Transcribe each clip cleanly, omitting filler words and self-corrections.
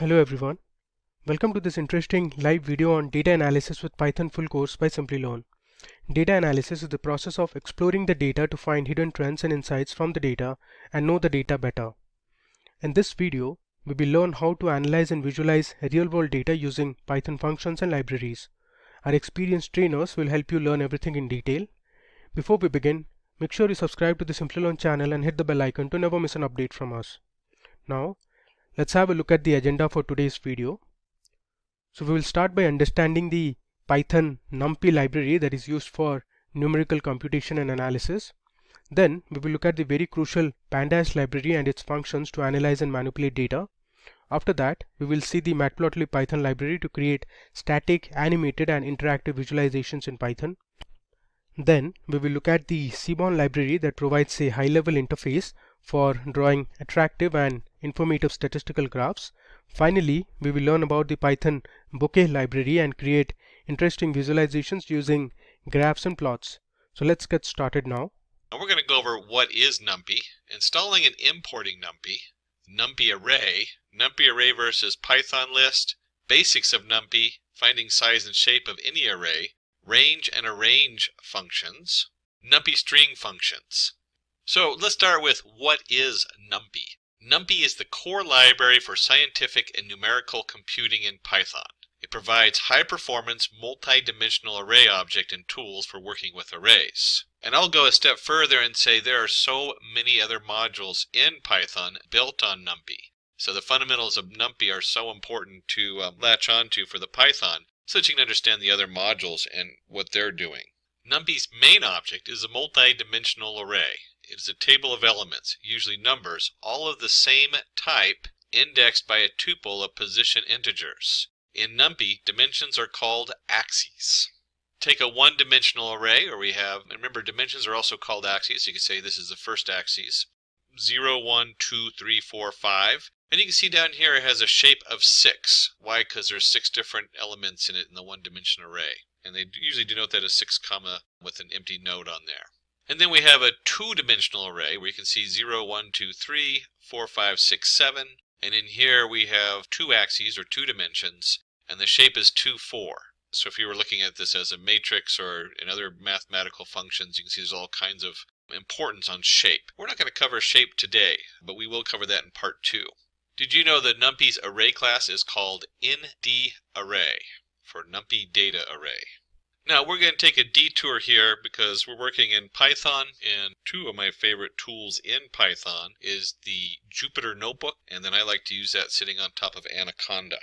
Hello everyone. Welcome to this interesting live video on data analysis with Python full course by Simplilearn. Data analysis is the process of exploring the data to find hidden trends and insights from the data and know the data better. In this video, we will learn how to analyze and visualize real-world data using Python functions and libraries. Our experienced trainers will help you learn everything in detail. Before we begin, make sure you subscribe to the Simplilearn channel and hit the bell icon to never miss an update from us. Now, let's have a look at the agenda for today's video. So we will start by understanding the Python NumPy library that is used for numerical computation and analysis. Then we will look at the very crucial Pandas library and its functions to analyze and manipulate data. After that, we will see the Matplotlib Python library to create static, animated and interactive visualizations in Python. Then we will look at the Seaborn library that provides a high-level interface for drawing attractive and informative statistical graphs. Finally, we will learn about the Python Bokeh library and create interesting visualizations using graphs and plots. So let's get started now. Now we're going to go over what is NumPy, installing and importing NumPy, NumPy array versus Python list, basics of NumPy, finding size and shape of any array, range and arrange functions, NumPy string functions. So let's start with what is NumPy. NumPy is the core library for scientific and numerical computing in Python. It provides high-performance, multi-dimensional array object and tools for working with arrays. And I'll go a step further and say there are so many other modules in Python built on NumPy. So the fundamentals of NumPy are so important to latch onto for the Python, so that you can understand the other modules and what they're doing. NumPy's main object is a multi-dimensional array. It is a table of elements, usually numbers, all of the same type, indexed by a tuple of position integers. In NumPy, dimensions are called axes. Take a one-dimensional array, or we have, and remember dimensions are also called axes, so you can say this is the first axis, 0, 1, 2, 3, 4, 5. And you can see down here it has a shape of 6. Why? Because there's 6 different elements in it in the one-dimension array. And they usually denote that as 6 comma with an empty node on there. And then we have a two-dimensional array where you can see 0, 1, 2, 3, 4, 5, 6, 7. And in here we have 2 axes or 2 dimensions, and the shape is 2, 4. So if you were looking at this as a matrix or in other mathematical functions, you can see there's all kinds of importance on shape. We're not going to cover shape today, but we will cover that in part 2. Did you know that NumPy's array class is called NDArray for NumPy data array? Now we're going to take a detour here because we're working in Python, and 2 of my favorite tools in Python is the Jupyter Notebook, and then I like to use that sitting on top of Anaconda.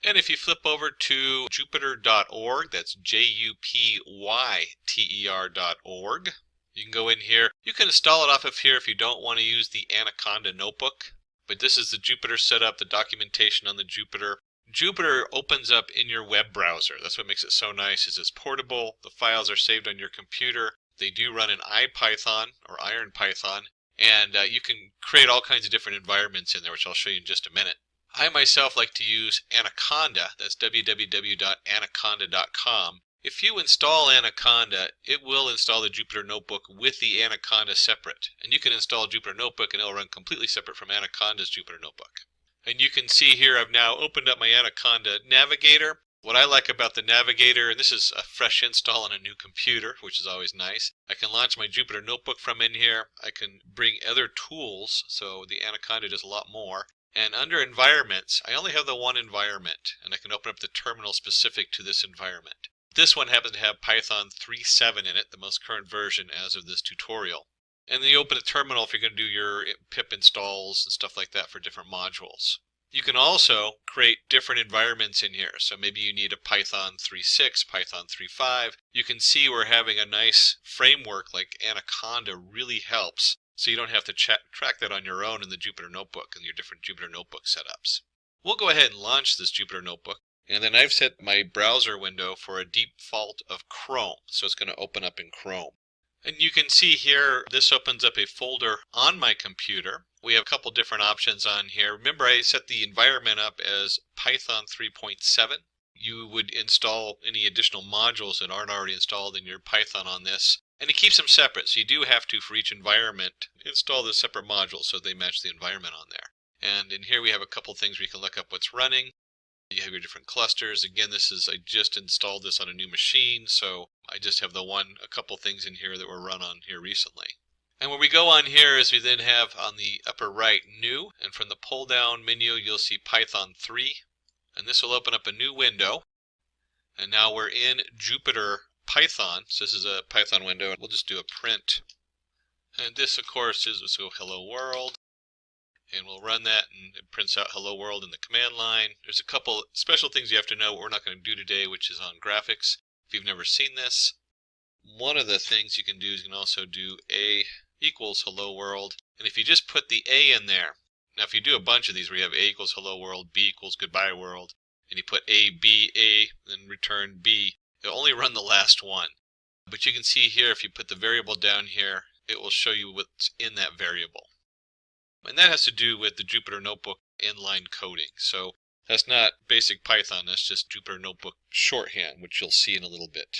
And if you flip over to jupyter.org, that's jupyter.org, you can go in here. You can install it off of here if you don't want to use the Anaconda notebook. But this is the Jupyter setup, the documentation on the Jupyter. Jupyter opens up in your web browser. That's what makes it so nice, is it's portable. The files are saved on your computer. They do run in IPython or IronPython, and you can create all kinds of different environments in there, which I'll show you in just a minute. I myself like to use Anaconda. That's www.anaconda.com. If you install Anaconda, it will install the Jupyter Notebook with the Anaconda separate. And you can install Jupyter Notebook and it'll run completely separate from Anaconda's Jupyter Notebook. And you can see here I've now opened up my Anaconda Navigator. What I like about the Navigator, and this is a fresh install on a new computer, which is always nice. I can launch my Jupyter Notebook from in here. I can bring other tools, so the Anaconda does a lot more. And under environments, I only have the one environment, and I can open up the terminal specific to this environment. This one happens to have Python 3.7 in it, the most current version as of this tutorial. And then you open a terminal if you're going to do your pip installs and stuff like that for different modules. You can also create different environments in here. So maybe you need a Python 3.6, Python 3.5. You can see we're having a nice framework like Anaconda really helps, so you don't have to track that on your own in the Jupyter Notebook and your different Jupyter Notebook setups. We'll go ahead and launch this Jupyter Notebook. And then I've set my browser window for a default of Chrome, so it's going to open up in Chrome. And you can see here, this opens up a folder on my computer. We have a couple different options on here. Remember, I set the environment up as Python 3.7. You would install any additional modules that aren't already installed in your Python on this. And it keeps them separate, so you do have to, for each environment, install the separate modules so they match the environment on there. And in here we have a couple things where you can look up what's running. You have your different clusters. Again, I just installed this on a new machine, so I just have a couple things in here that were run on here recently. And when we go on here is we then have on the upper right new, and from the pull down menu you'll see Python 3, and this will open up a new window. And now we're in Jupyter Python, so this is a Python window. We'll just do a print, and this of course is, let's go hello world, and we'll run that and it prints out hello world in the command line. There's a couple special things you have to know what we're not going to do today, which is on graphics. If you've never seen this, one of the things you can do is you can also do a equals hello world, and if you just put the a in there, now if you do a bunch of these where you have a equals hello world, b equals goodbye world, and you put a, b, a, then return b, it'll only run the last one. But you can see here if you put the variable down here, it will show you what's in that variable. And that has to do with the Jupyter Notebook inline coding. So that's not basic Python, that's just Jupyter Notebook shorthand, which you'll see in a little bit.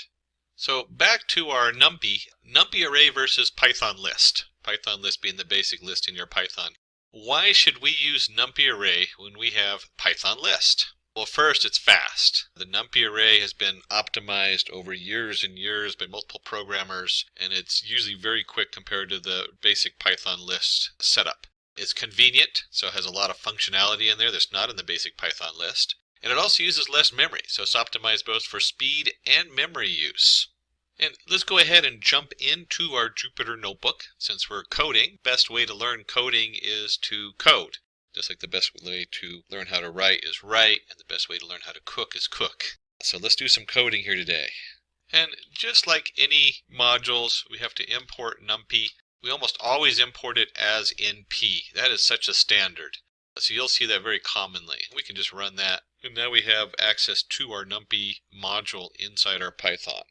So back to our NumPy array versus Python list. Python list being the basic list in your Python. Why should we use NumPy array when we have Python list? Well, first, it's fast. The NumPy array has been optimized over years and years by multiple programmers, and it's usually very quick compared to the basic Python list setup. It's convenient, so it has a lot of functionality in there that's not in the basic Python list. And it also uses less memory, so it's optimized both for speed and memory use. And let's go ahead and jump into our Jupyter Notebook. Since we're coding, best way to learn coding is to code. Just like the best way to learn how to write is write, and the best way to learn how to cook is cook. So let's do some coding here today. And just like any modules, we have to import NumPy. We almost always import it as NP. That is such a standard. So you'll see that very commonly. We can just run that, and now we have access to our NumPy module inside our Python.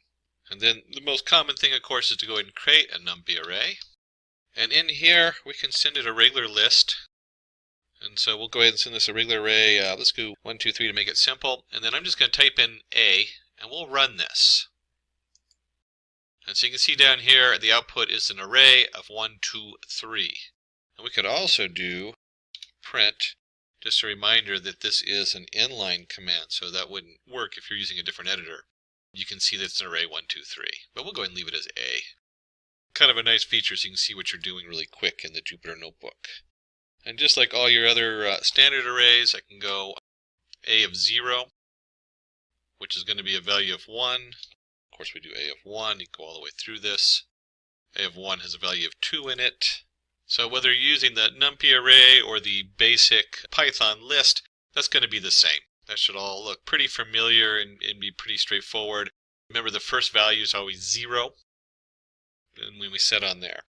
And then the most common thing, of course, is to go ahead and create a NumPy array. And in here, we can send it a regular list. And so we'll go ahead and send this a regular array. Let's go 1, 2, 3 to make it simple. And then I'm just going to type in A, and we'll run this. And so you can see down here, the output is an array of 1, 2, 3. And we could also do print, just a reminder that this is an inline command, so that wouldn't work if you're using a different editor. You can see that it's an array 1, 2, 3. But we'll go ahead and leave it as A. Kind of a nice feature so you can see what you're doing really quick in the Jupyter Notebook. And just like all your other standard arrays, I can go A of 0, which is going to be a value of 1. Of course, we do A of 1. You go all the way through this. A of 1 has a value of 2 in it. So whether you're using the NumPy array or the basic Python list, that's going to be the same. That should all look pretty familiar and be pretty straightforward. Remember, the first value is always 0, and when we set on there.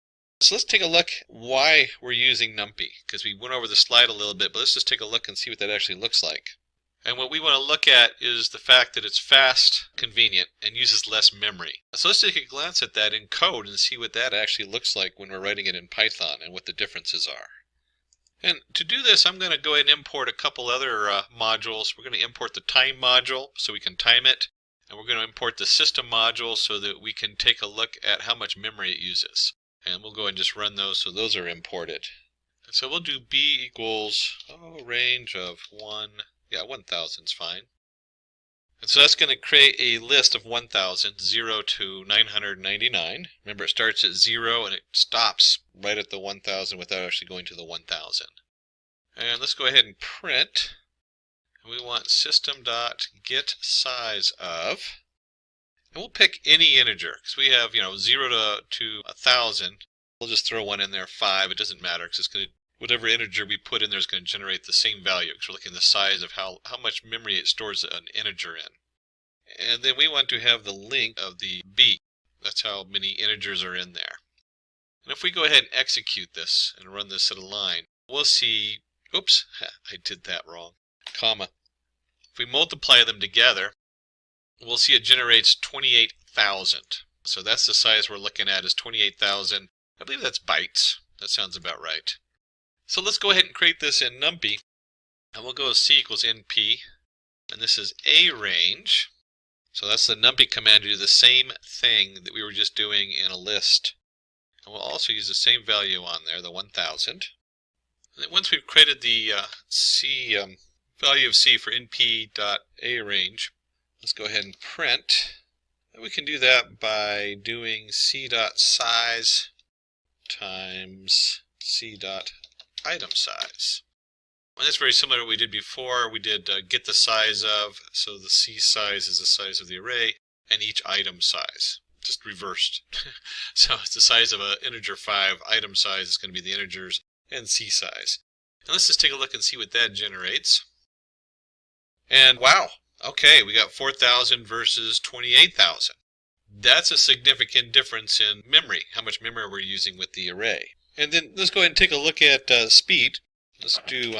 So let's take a look why we're using NumPy, because we went over the slide a little bit, but let's just take a look and see what that actually looks like. And what we want to look at is the fact that it's fast, convenient, and uses less memory. So let's take a glance at that in code and see what that actually looks like when we're writing it in Python and what the differences are. And to do this, I'm going to go ahead and import a couple other modules. We're going to import the time module so we can time it, and we're going to import the system module so that we can take a look at how much memory it uses. And we'll go and just run those, so those are imported. And so we'll do b equals range of 1. Yeah, 1,000 is fine. And so that's going to create a list of 1,000, 0 to 999. Remember, it starts at 0 and it stops right at the 1,000 without actually going to the 1,000. And let's go ahead and print. We want system.getSizeOf. And we'll pick any integer, because we have, 0 to 1,000. We'll just throw one in there, 5. It doesn't matter, because it's going to, whatever integer we put in there is going to generate the same value, because we're looking at the size of how much memory it stores an integer in. And then we want to have the length of the b. That's how many integers are in there. And if we go ahead and execute this and run this at a line, we'll see, oops, I did that wrong, comma. If we multiply them together, we'll see it generates 28,000. So that's the size we're looking at, is 28,000. I believe that's bytes. That sounds about right. So let's go ahead and create this in NumPy. And we'll go C equals NP. And this is a range. So that's the NumPy command to do the same thing that we were just doing in a list. And we'll also use the same value on there, the 1,000. Once we've created the C value of C for np.arange, let's go ahead and print. And we can do that by doing c.size times c.itemSize. And that's very similar to what we did before. We did get the size of, so the C size is the size of the array, and each item size, just reversed. So it's the size of an integer 5, item size is going to be the integers, and C size. And let's just take a look and see what that generates. And wow, okay, we got 4,000 versus 28,000. That's a significant difference in memory, how much memory we're using with the array. And then let's go ahead and take a look at speed. Let's do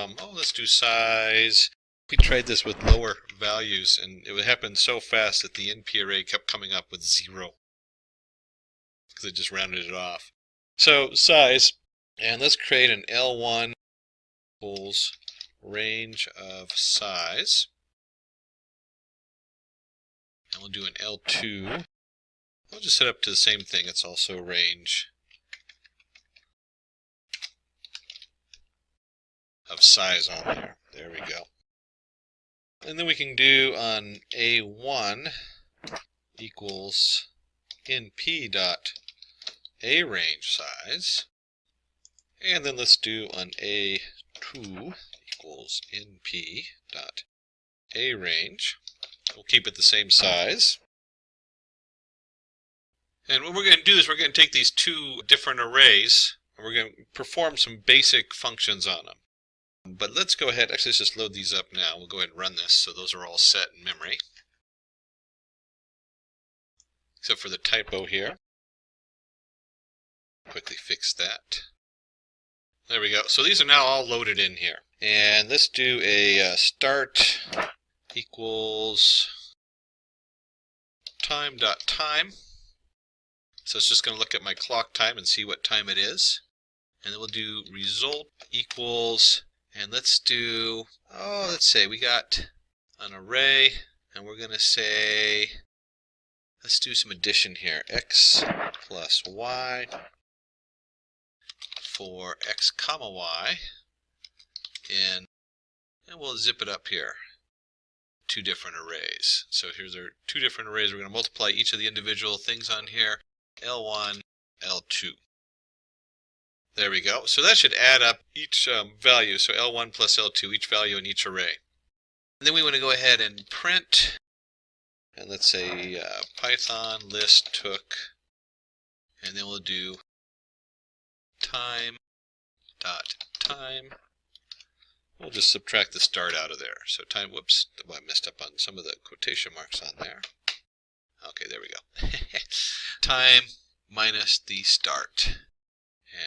size. We tried this with lower values, and it would happen so fast that the NP array kept coming up with 0 because it just rounded it off. So size, and let's create an L1 equals range of size, and we'll do an L2. We'll just set up to the same thing. It's also range of size on there. There we go. And then we can do on A1 equals np dot arange size. And then let's do on A2 equals np dot arange. We'll keep it the same size. And what we're going to do is we're going to take these two different arrays and we're going to perform some basic functions on them. But let's go ahead, actually let's just load these up now. We'll go ahead and run this so those are all set in memory. Except for the typo here. Quickly fix that. There we go. So these are now all loaded in here. And let's do a start equals time.time. So it's just going to look at my clock time and see what time it is. And then we'll do result equals, and let's do, let's say we got an array, and we're going to say, let's do some addition here. X plus Y for X comma Y, and we'll zip it up here. Two different arrays. So here's our two different arrays. We're going to multiply each of the individual things on here. L1, L2. There we go. So that should add up each value. So L1 plus L2, each value in each array. And then we want to go ahead and print. And let's say Python list took. And then we'll do time dot time. We'll just subtract the start out of there. So time, whoops, I messed up on some of the quotation marks on there. Okay, there we go. Time minus the start.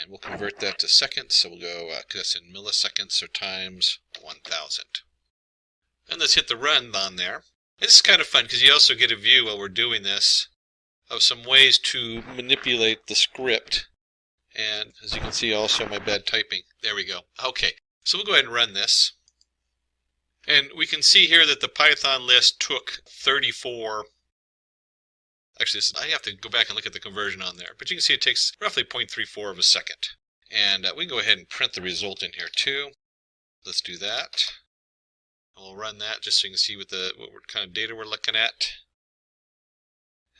And we'll convert that to seconds. So we'll go, because that's in milliseconds, so times 1,000. And let's hit the run on there. This is kind of fun because you also get a view while we're doing this of some ways to manipulate the script. And as you can see also my bad typing. There we go. Okay, so we'll go ahead and run this. And we can see here that the Python list took 34. Actually, I have to go back and look at the conversion on there. But you can see it takes roughly 0.34 of a second. And we can go ahead and print the result in here too. Let's do that. We'll run that just so you can see what kind of data we're looking at.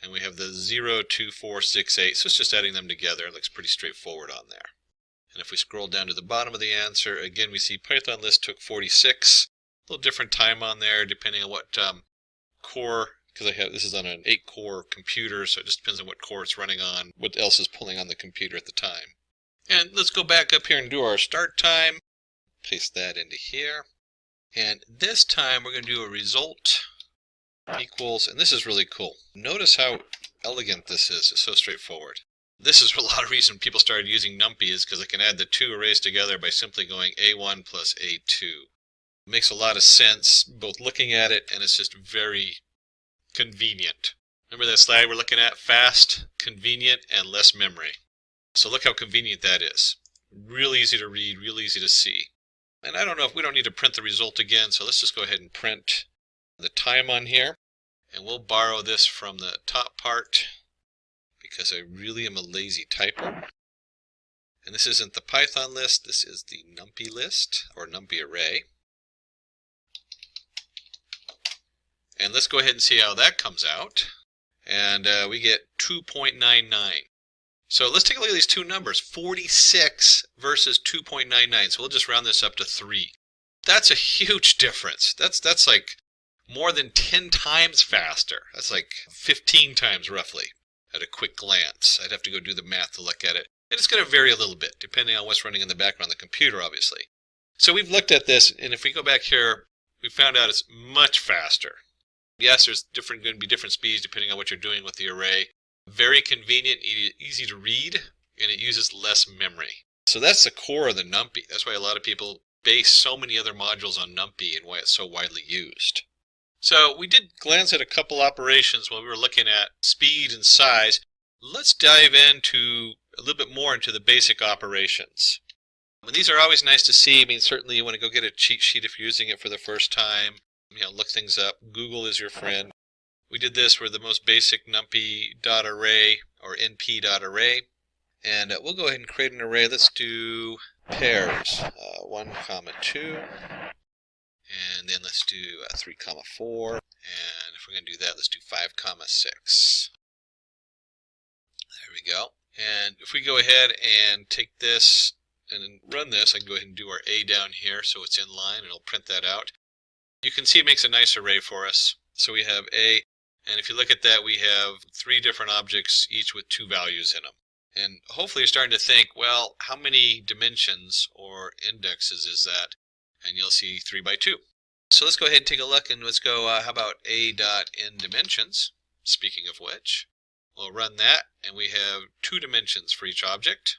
And we have the 0, 2, 4, 6, 8. So it's just adding them together. It looks pretty straightforward on there. And if we scroll down to the bottom of the answer, again we see Python list took 46. A little different time on there depending on what core, because this is on an 8-core computer, so it just depends on what core it's running on, what else is pulling on the computer at the time. And let's go back up here and do our start time. Paste that into here. And this time we're going to do a result equals, and this is really cool. Notice how elegant this is. It's so straightforward. This is a lot of reason people started using NumPy is because I can add the two arrays together by simply going A1 plus A2. It makes a lot of sense, both looking at it and it's just very convenient. Remember that slide we're looking at? Fast, convenient, and less memory. So look how convenient that is. Real easy to read, real easy to see. And I don't know if we don't need to print the result again, so let's just go ahead and print the time on here. And we'll borrow this from the top part because I really am a lazy typer. And this isn't the Python list, this is the NumPy list, or NumPy array. And let's go ahead and see how that comes out. And we get 2.99. So let's take a look at these two numbers, 46 versus 2.99. So we'll just round this up to 3. That's a huge difference. That's like more than 10 times faster. That's like 15 times roughly at a quick glance. I'd have to go do the math to look at it. And it's going to vary a little bit depending on what's running in the background on the computer, obviously. So we've looked at this, and if we go back here, we found out it's much faster. Yes, there's going to be different speeds depending on what you're doing with the array. Very convenient, easy to read, and it uses less memory. So that's the core of the NumPy. That's why a lot of people base so many other modules on NumPy and why it's so widely used. So we did glance at a couple operations while we were looking at speed and size. Let's dive into a little bit more into the basic operations. And these are always nice to see. I mean, certainly you want to go get a cheat sheet if you're using it for the first time. Look things up. Google is your friend. We did this for the most basic numpy.array or np.array. And we'll go ahead and create an array. Let's do pairs, 1, 2. And then let's do 3, 4. And if we're going to do that, let's do 5, 6. There we go. And if we go ahead and take this and run this, I can go ahead and do our A down here so it's in line, and it'll print that out. You can see it makes a nice array for us. So we have A, and if you look at that, we have 3 different objects, each with 2 values in them. And hopefully you're starting to think, well, how many dimensions or indexes is that? And you'll see 3 by 2. So let's go ahead and take a look, and let's go, how about A.nDimensions? Speaking of which, we'll run that, and we have 2 dimensions for each object.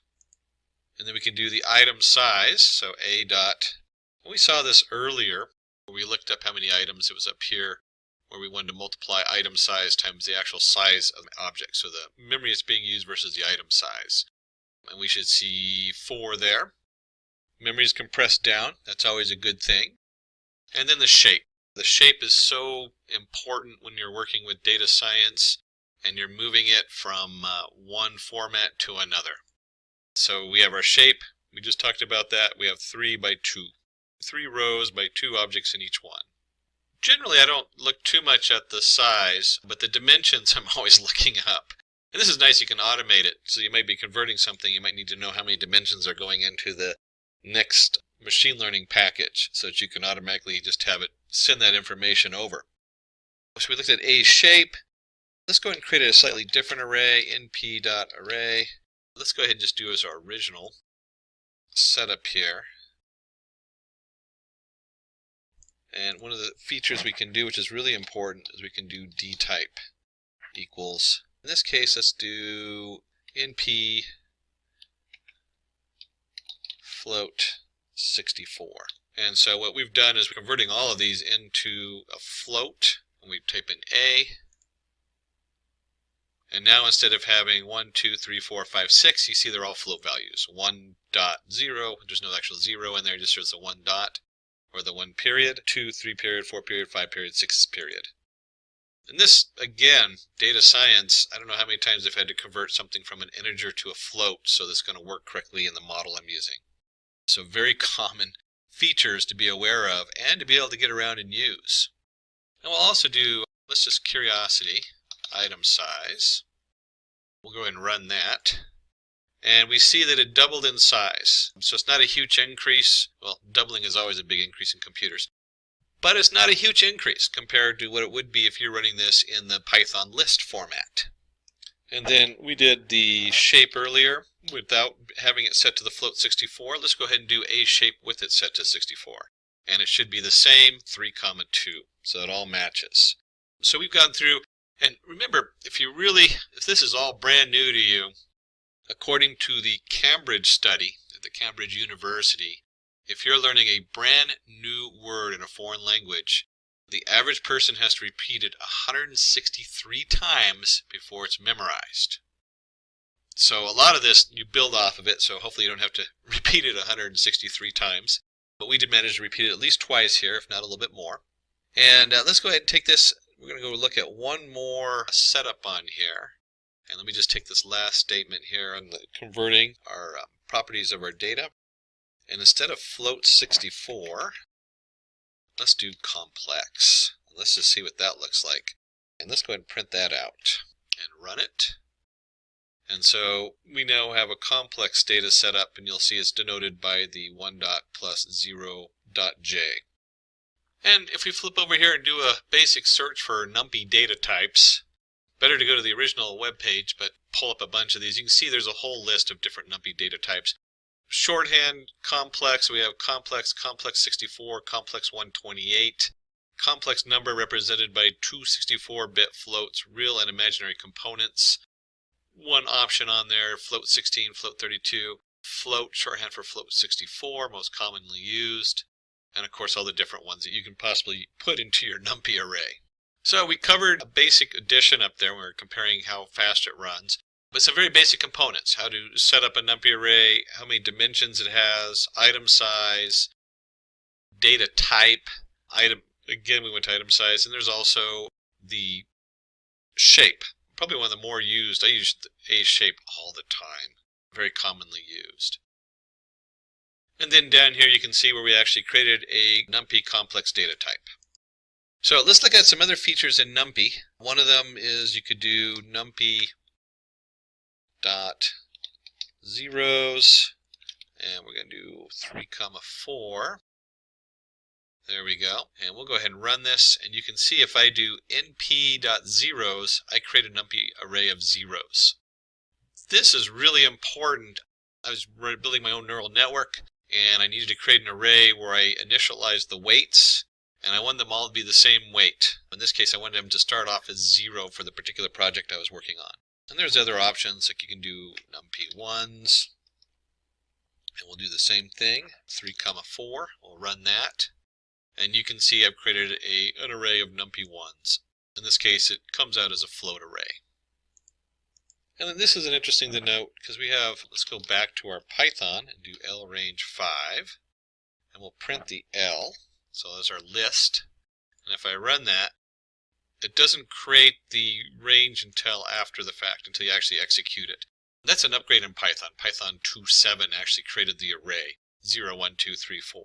And then we can do the item size, so A dot. We saw this earlier, where we looked up how many items. It was up here, where we wanted to multiply item size times the actual size of the object. So the memory is being used versus the item size. And we should see 4 there. Memory is compressed down. That's always a good thing. And then the shape. The shape is so important when you're working with data science and you're moving it from one format to another. So we have our shape. We just talked about that. We have 3 by 2. 3 rows by 2 objects in each one. Generally, I don't look too much at the size, but the dimensions I'm always looking up. And this is nice, you can automate it. So you might be converting something, you might need to know how many dimensions are going into the next machine learning package so that you can automatically just have it send that information over. So we looked at A shape. Let's go ahead and create a slightly different array, np.array. Let's go ahead and just do as our original setup here. And one of the features we can do, which is really important, is we can do dtype equals. In this case, let's do np float 64. And so what we've done is we're converting all of these into a float, and we type in A. And now instead of having 1, 2, 3, 4, 5, 6, you see they're all float values. 1.0, there's no actual 0 in there, just shows the 1 dot, or the 1 period, 2, 3 period, 4 period, 5 period, 6 period. And this, again, data science, I don't know how many times they've had to convert something from an integer to a float so that's going to work correctly in the model I'm using. So very common features to be aware of and to be able to get around and use. And we'll also do, let's just curiosity, item size. We'll go ahead and run that. And we see that it doubled in size. So it's not a huge increase. Well, doubling is always a big increase in computers. But it's not a huge increase compared to what it would be if you're running this in the Python list format. And then we did the shape earlier without having it set to the float 64. Let's go ahead and do a shape with it set to 64. And it should be the same, 3, 2. So it all matches. So we've gone through, and remember, if this is all brand new to you, according to the Cambridge study at the Cambridge University, if you're learning a brand new word in a foreign language, the average person has to repeat it 163 times before it's memorized. So a lot of this, you build off of it, so hopefully you don't have to repeat it 163 times. But we did manage to repeat it at least twice here, if not a little bit more. And let's go ahead and take this. We're going to go look at one more setup on here. And let me just take this last statement here on the converting our properties of our data. And instead of float 64, let's do complex. Let's just see what that looks like. And let's go ahead and print that out and run it. And so we now have a complex data set up, and you'll see it's denoted by the 1 dot plus 0 dot j. And if we flip over here and do a basic search for NumPy data types, better to go to the original web page, but pull up a bunch of these. You can see there's a whole list of different NumPy data types. Shorthand, complex, we have complex, complex 64, complex 128. Complex number represented by two 64-bit floats, real and imaginary components. One option on there, float 16, float 32. Float, shorthand for float 64, most commonly used. And of course all the different ones that you can possibly put into your NumPy array. So we covered a basic addition up there when we were comparing how fast it runs. But some very basic components, how to set up a NumPy array, how many dimensions it has, item size, data type, item. Again, we went to item size, and there's also the shape. Probably one of the more used. I use the A shape all the time. Very commonly used. And then down here you can see where we actually created a NumPy complex data type. So let's look at some other features in NumPy. One of them is you could do NumPy dot zeros, and we're going to do 3, 4. There we go. And we'll go ahead and run this, and you can see if I do np.zeros, I create a NumPy array of zeros. This is really important. I was building my own neural network, and I needed to create an array where I initialized the weights, and I wanted them all to be the same weight. In this case, I wanted them to start off as 0 for the particular project I was working on. And there's other options, like you can do NumPy1s, and we'll do the same thing, 3, 4. We'll run that. And you can see I've created an array of NumPy1s. In this case, it comes out as a float array. And then this is an interesting to note, because we have, let's go back to our Python and do L range 5. And we'll print the L. So that's our list. And if I run that, it doesn't create the range until after the fact, until you actually execute it. That's an upgrade in Python. Python 2.7 actually created the array 0, 1, 2, 3, 4.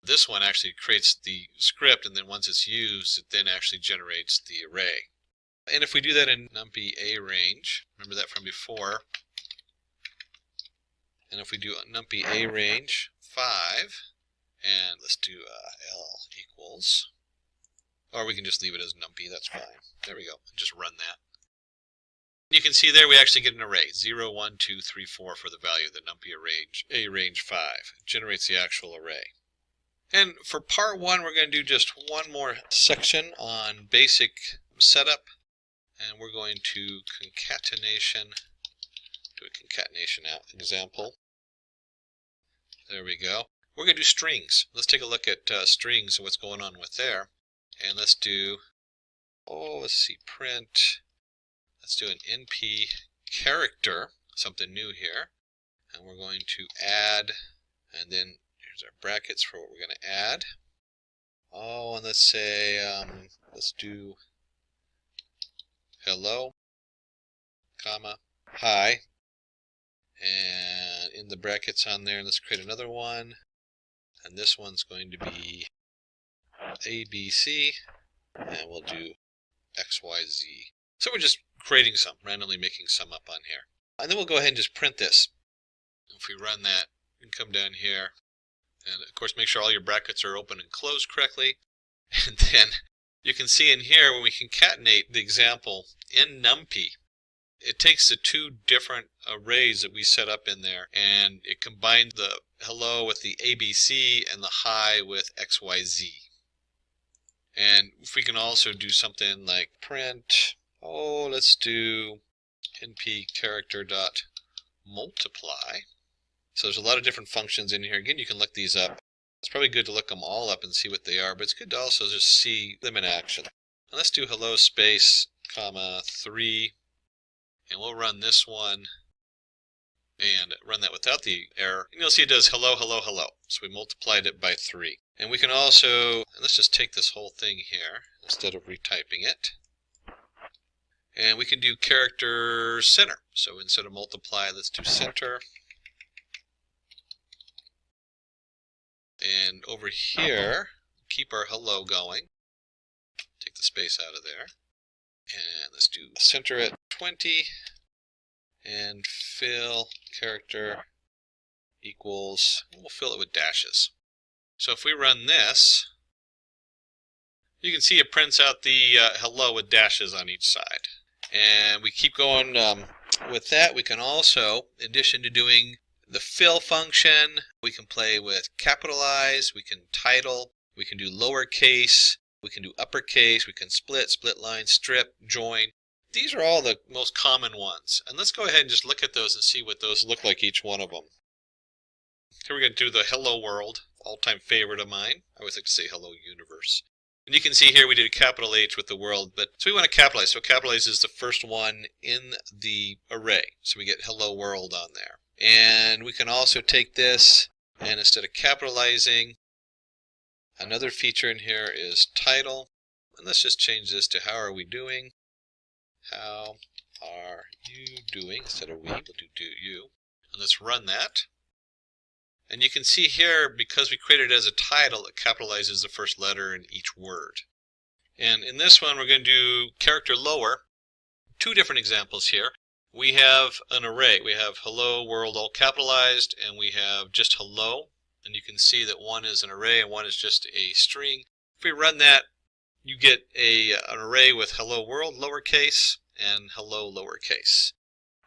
This one actually creates the script, and then once it's used, it then actually generates the array. And if we do that in NumPy A range, remember that from before, and if we do NumPy A range 5, and let's do L equals, or we can just leave it as NumPy, that's fine. There we go, just run that. You can see there we actually get an array, 0, 1, 2, 3, 4 for the value of the NumPy A range 5. It generates the actual array. And for part 1, we're going to do just one more section on basic setup, and we're going to concatenation, do a concatenation example. There we go. We're going to do strings. Let's take a look at strings and what's going on with there. And let's do, let's see, print. Let's do an np character, something new here. And we're going to add, and then here's our brackets for what we're going to add. And let's say, let's do hello, comma, hi. And in the brackets on there, let's create another one. And this one's going to be ABC, and we'll do XYZ. So we're just creating some, randomly making some up on here. And then we'll go ahead and just print this. If we run that, you can come down here, and of course make sure all your brackets are open and closed correctly. And then you can see in here when we concatenate the example in NumPy, it takes the two different arrays that we set up in there, and it combines the hello with the ABC and the hi with XYZ. And if we can also do something like print, let's do np character dot multiply. So there's a lot of different functions in here. Again, you can look these up. It's probably good to look them all up and see what they are, but it's good to also just see them in action. And let's do hello space, comma, 3, and we'll run this one and run that without the error. And you'll see it does hello, hello, hello. So we multiplied it by 3. And we can also, and let's just take this whole thing here instead of retyping it. And we can do character center. So instead of multiply, let's do center. And over here, keep our hello going. Take the space out of there. And let's do center at 20. And fill character equals, we'll fill it with dashes. So if we run this, you can see it prints out the hello with dashes on each side. And we keep going with that. We can also, in addition to doing the fill function, we can play with capitalize, we can title, we can do lowercase, we can do uppercase, we can split, split line, strip, join. These are all the most common ones. And let's go ahead and just look at those and see what those look like, each one of them. Here we're going to do the hello world, all-time favorite of mine. I always like to say hello universe. And you can see here we did a capital H with the world, but so we want to capitalize. So capitalize is the first one in the array. So we get hello world on there. And we can also take this, and instead of capitalizing, another feature in here is title. And let's just change this to how are we doing? How are you doing? Instead of we, we'll do you. And let's run that. And you can see here, because we created it as a title, it capitalizes the first letter in each word. And in this one, we're going to do character lower. Two different examples here. We have an array. We have hello world all capitalized, and we have just hello. And you can see that one is an array and one is just a string. If we run that, you get an array with hello world lowercase and hello lowercase.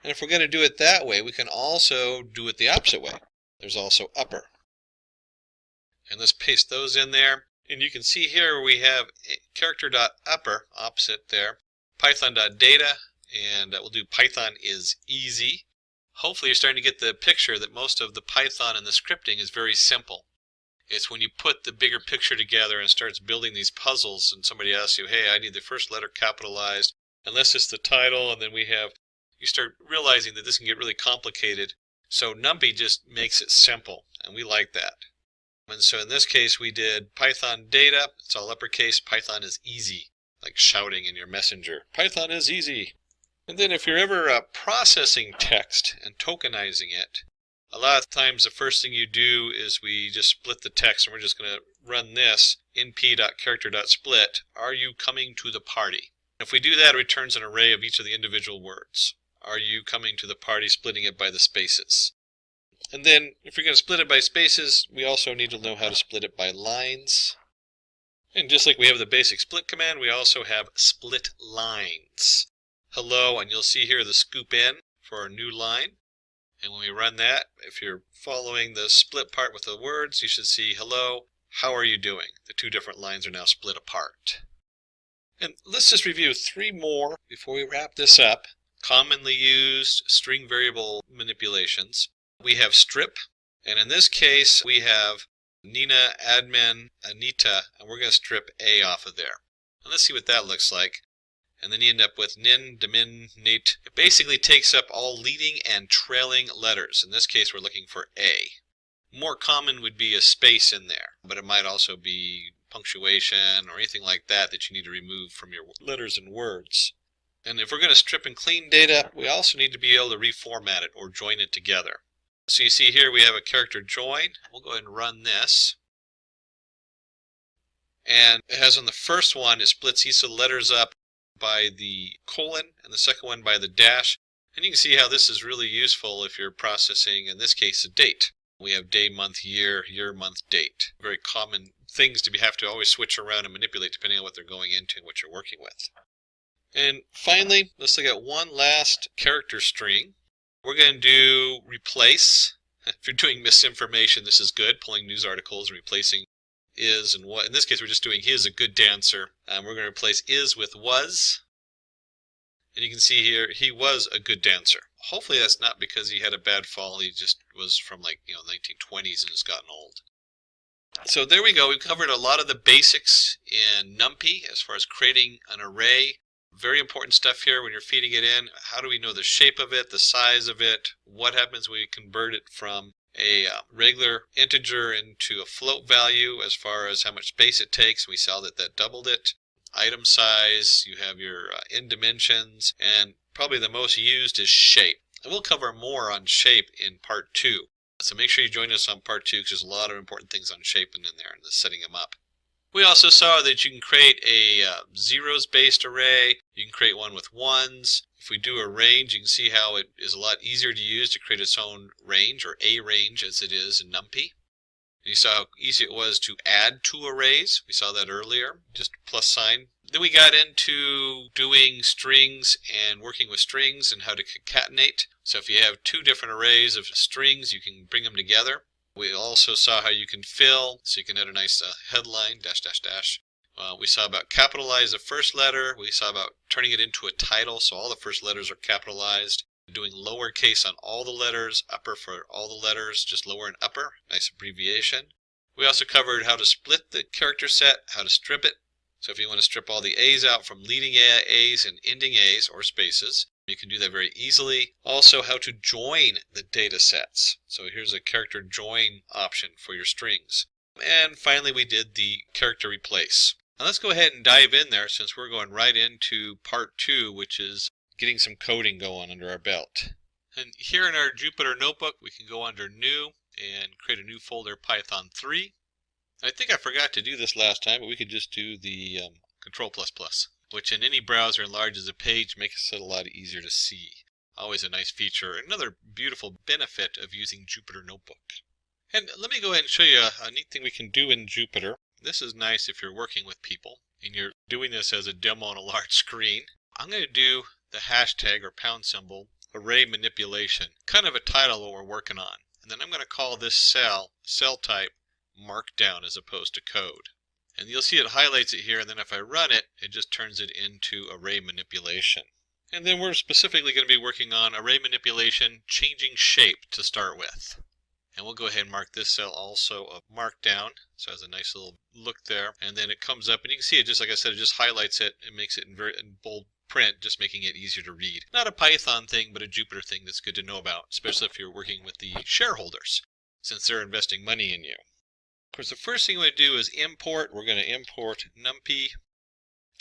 And if we're going to do it that way, we can also do it the opposite way. There's also upper. And let's paste those in there. And you can see here we have character.upper, opposite there, python.data, and we'll do Python is easy. Hopefully you're starting to get the picture that most of the Python and the scripting is very simple. It's when you put the bigger picture together and starts building these puzzles and somebody asks you, hey, I need the first letter capitalized, unless it's the title, and then you start realizing that this can get really complicated. So NumPy just makes it simple, and we like that. And so in this case, we did Python data. It's all uppercase. Python is easy, like shouting in your messenger. Python is easy. And then if you're ever processing text and tokenizing it, a lot of times the first thing you do is we just split the text, and we're just going to run this np.character.split. Are you coming to the party? If we do that, it returns an array of each of the individual words. Are you coming to the party, splitting it by the spaces? And then if you're going to split it by spaces, we also need to know how to split it by lines. And just like we have the basic split command, we also have split lines. Hello, and you'll see here the scoop in for our new line. And when we run that, if you're following the split part with the words, you should see hello, how are you doing? The two different lines are now split apart. And let's just review 3 more before we wrap this up. Commonly used string variable manipulations. We have strip, and in this case we have Nina, admin, Anita, and we're going to strip A off of there. And let's see what that looks like. And then you end up with nin, demin, nate. It basically takes up all leading and trailing letters. In this case we're looking for A. More common would be a space in there, but it might also be punctuation or anything like that that you need to remove from your letters and words. And if we're going to strip and clean data, we also need to be able to reformat it or join it together. So you see here we have a character join. We'll go ahead and run this. And it has on the first one, it splits each of the letters up by the colon and the second one by the dash. And you can see how this is really useful if you're processing, in this case, a date. We have day, month, year, year, month, date. Very common things to have to always switch around and manipulate depending on what they're going into and what you're working with. And finally, let's look at one last character string. We're going to do replace. If you're doing misinformation, this is good, pulling news articles and replacing is and what. In this case, we're just doing he is a good dancer. We're going to replace is with was. And you can see here, he was a good dancer. Hopefully that's not because he had a bad fall. He just was from like, 1920s and has gotten old. So there we go. We've covered a lot of the basics in NumPy as far as creating an array. Very important stuff here when you're feeding it in. How do we know the shape of it, the size of it? What happens when we convert it from a regular integer into a float value as far as how much space it takes? We saw that doubled it. item size, you have your in dimensions, and probably the most used is shape. And we'll cover more on shape in part 2. So make sure you join us on part 2 because there's a lot of important things on shape in there and setting them up. We also saw that you can create a zeros based array. You can create one with ones. If we do a range, you can see how it is a lot easier to use to create its own range, or a range as it is in NumPy. You saw how easy it was to add two arrays. We saw that earlier, just plus sign. Then we got into doing strings and working with strings and how to concatenate. So if you have two different arrays of strings, you can bring them together. We also saw how you can fill, so you can add a nice headline, dash, dash, dash. We saw about capitalize the first letter. We saw about turning it into a title, so all the first letters are capitalized. Doing lowercase on all the letters, upper for all the letters, just lower and upper, nice abbreviation. We also covered how to split the character set, how to strip it. So if you want to strip all the A's out from leading A's and ending A's or spaces, you can do that very easily. Also how to join the data sets. So here's a character join option for your strings. And finally we did the character replace. Now let's go ahead and dive in there since we're going right into part 2, which is getting some coding going under our belt. And here in our Jupyter notebook we can go under new and create a new folder, Python 3. I think I forgot to do this last time, but we could just do the Control++, which in any browser enlarges a page, makes it a lot easier to see. Always a nice feature. Another beautiful benefit of using Jupyter Notebook. And let me go ahead and show you a neat thing we can do in Jupyter. This is nice if you're working with people and you're doing this as a demo on a large screen. I'm going to do the hashtag or pound symbol array manipulation, kind of a title of what we're working on. And then I'm going to call this cell type markdown as opposed to code. And you'll see it highlights it here, and then if I run it, it just turns it into array manipulation. And then we're specifically going to be working on array manipulation, changing shape to start with. And we'll go ahead and mark this cell also of markdown, so it has a nice little look there. And then it comes up, and you can see it, just like I said, it just highlights it and makes it in bold print, just making it easier to read. Not a Python thing, but a Jupyter thing that's good to know about, especially if you're working with the shareholders, since they're investing money in you. Of course, the first thing we want to do is import. We're going to import NumPy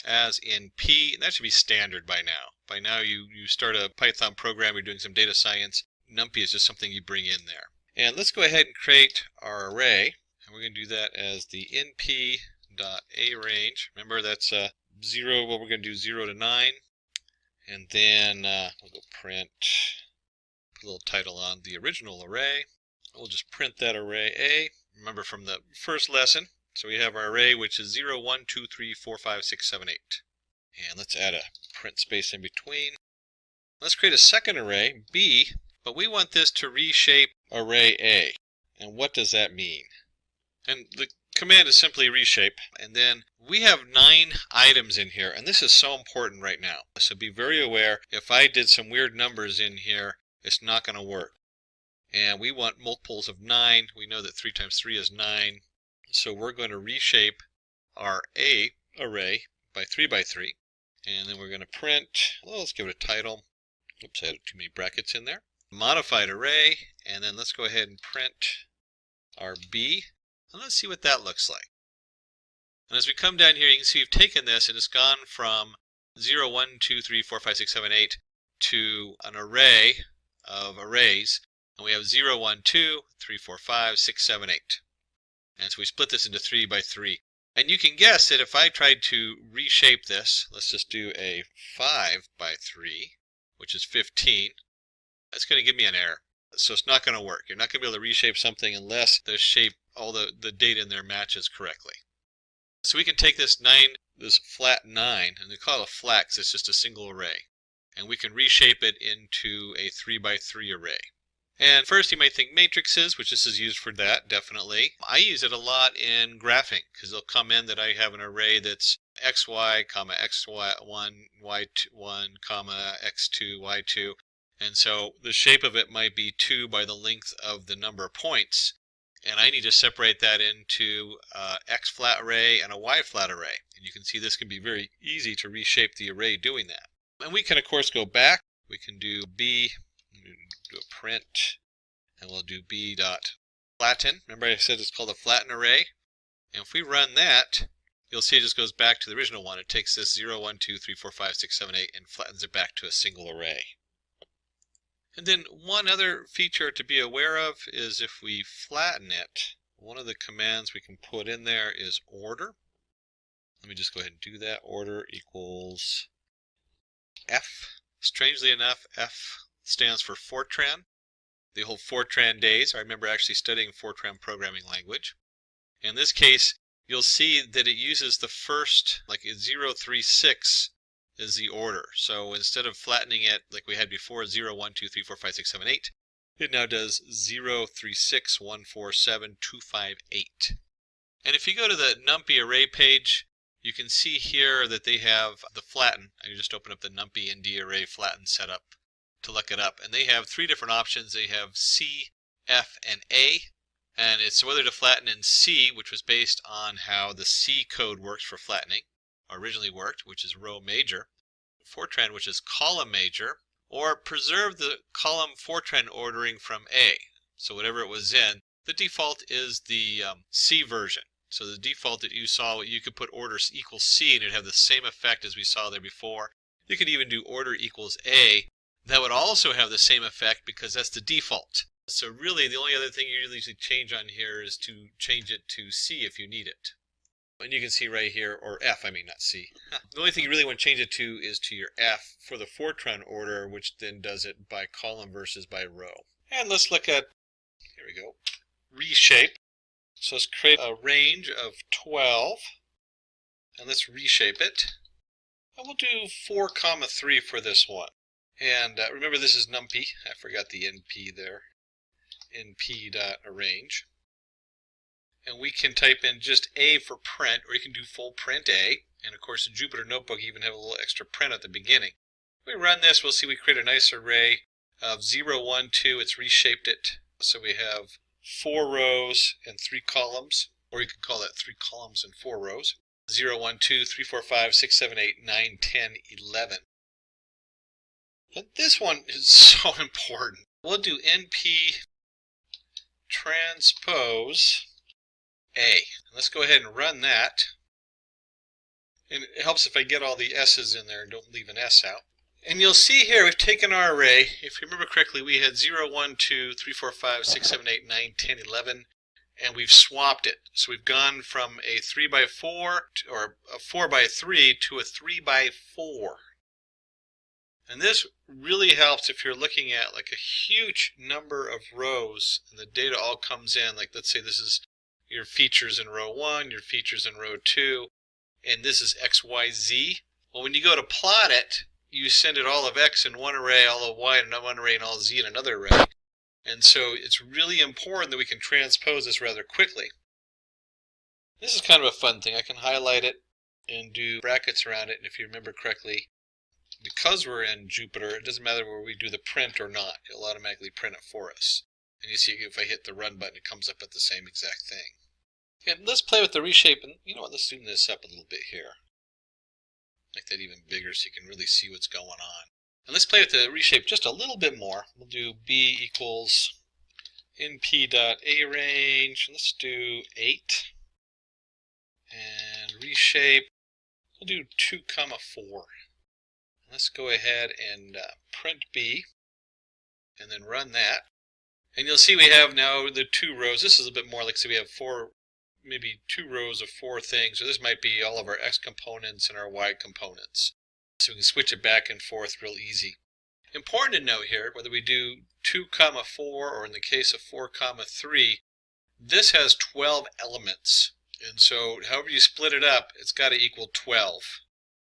as in P, and that should be standard by now. By now, you start a Python program, you're doing some data science. NumPy is just something you bring in there. And let's go ahead and create our array, and we're going to do that as the np.arange. Remember, that's 0. Well, we're going to do 0 to 9, and then we'll go print. Put a little title on the original array. We'll just print that array A. Remember from the first lesson, so we have our array which is 0, 1, 2, 3, 4, 5, 6, 7, 8. And let's add a print space in between. Let's create a second array, B, but we want this to reshape array A. And what does that mean? And the command is simply reshape, and then we have 9 items in here, and this is so important right now. So be very aware, if I did some weird numbers in here, it's not going to work. And we want multiples of 9. We know that 3 times 3 is 9. So we're going to reshape our A array by 3 by 3. And then we're going to print, well, let's give it a title. Oops, I had too many brackets in there. Modified array, and then let's go ahead and print our B. And let's see what that looks like. And as we come down here, you can see we've taken this and it's gone from 0, 1, 2, 3, 4, 5, 6, 7, 8 to an array of arrays. And we have 0, 1, 2, 3, 4, 5, 6, 7, 8. And so we split this into 3 by 3. And you can guess that if I tried to reshape this, let's just do a 5 by 3, which is 15, that's going to give me an error. So it's not going to work. You're not going to be able to reshape something unless the shape, all the data in there matches correctly. So we can take this flat 9, and they call it a flat because it's just a single array. And we can reshape it into a 3 by 3 array. And first you might think matrices, which this is used for that, definitely. I use it a lot in graphing, because they'll come in that I have an array that's xy, comma xy1, y1, comma x2, y2. And so the shape of it might be 2 by the length of the number of points. And I need to separate that into x flat array and a y flat array. And you can see this can be very easy to reshape the array doing that. And we can, of course, go back. We can do B, do a print, and we'll do b.flatten. Remember I said it's called a flatten array? And if we run that, you'll see it just goes back to the original one. It takes this 0, 1, 2, 3, 4, 5, 6, 7, 8 and flattens it back to a single array. And then one other feature to be aware of is if we flatten it, one of the commands we can put in there is order. Let me just go ahead and do that. Order equals F. Strangely enough, F stands for Fortran. The whole Fortran days. I remember actually studying Fortran programming language. In this case, you'll see that it uses the first, like 036 is the order. So instead of flattening it like we had before, 0, 1, 2, 3, 4, 5, 6, 7, 8, it now does 0, 3, 6, 1, 4, 7, 2, 5, 8. And if you go to the NumPy array page, you can see here that they have the flatten. I just open up the NumPy ND array flatten setup to look it up. And they have three different options. They have C, F, and A. And it's whether to flatten in C, which was based on how the C code works for flattening, or originally worked, which is row major. Fortran, which is column major, or preserve the column Fortran ordering from A. So whatever it was in, the default is the C version. So the default that you saw, you could put order equals C and it'd have the same effect as we saw there before. You could even do order equals A. That would also have the same effect because that's the default. So really the only other thing you really should change on here is to change it to C if you need it. And you can see right here, or F, I mean not C. The only thing you really want to change it to is to your F for the Fortran order, which then does it by column versus by row. And let's look at, here we go, reshape. So let's create a range of 12, and let's reshape it. And we'll do 4, 3 for this one. And remember this is NumPy. I forgot the NP there. np.arrange. And we can type in just A for print, or you can do full print A. And of course in Jupyter Notebook you even have a little extra print at the beginning. If we run this, we'll see we create a nice array of 0, 1, 2. It's reshaped it. So we have 4 rows and 3 columns, or you could call that 3 columns and 4 rows. 0, 1, 2, 3, 4, 5, 6, 7, 8, 9, 10, 11. But this one is so important. We'll do np transpose A. And let's go ahead and run that. And it helps if I get all the S's in there and don't leave an S out. And you'll see here we've taken our array. If you remember correctly, we had 0, 1, 2, 3, 4, 5, 6, 7, 8, 9, 10, 11. And we've swapped it. So we've gone from a 3 by 4 or a 4 by 3 to a 3 by 4. And this really helps if you're looking at like a huge number of rows and the data all comes in. Like let's say this is your features in row 1, your features in row 2, and this is X, Y, Z. Well, when you go to plot it, you send it all of X in one array, all of Y in one array, and all of Z in another array. And so it's really important that we can transpose this rather quickly. This is kind of a fun thing. I can highlight it and do brackets around it. And if you remember correctly, because we're in Jupyter, it doesn't matter where we do the print or not. It'll automatically print it for us. And you see if I hit the run button, it comes up with the same exact thing. And let's play with the reshape. And you know what, let's zoom this up a little bit here. Make that even bigger so you can really see what's going on. And let's play with the reshape just a little bit more. We'll do B equals np.arange. Let's do 8. And reshape. We'll do 2, 4. Let's go ahead and print B and then run that. And you'll see we have now the 2 rows. This is a bit more like, so we have 4, maybe 2 rows of 4 things. So this might be all of our X components and our Y components. So we can switch it back and forth real easy. Important to note here, whether we do 2, 4, or in the case of 4, 3, this has 12 elements. And so however you split it up, it's got to equal 12.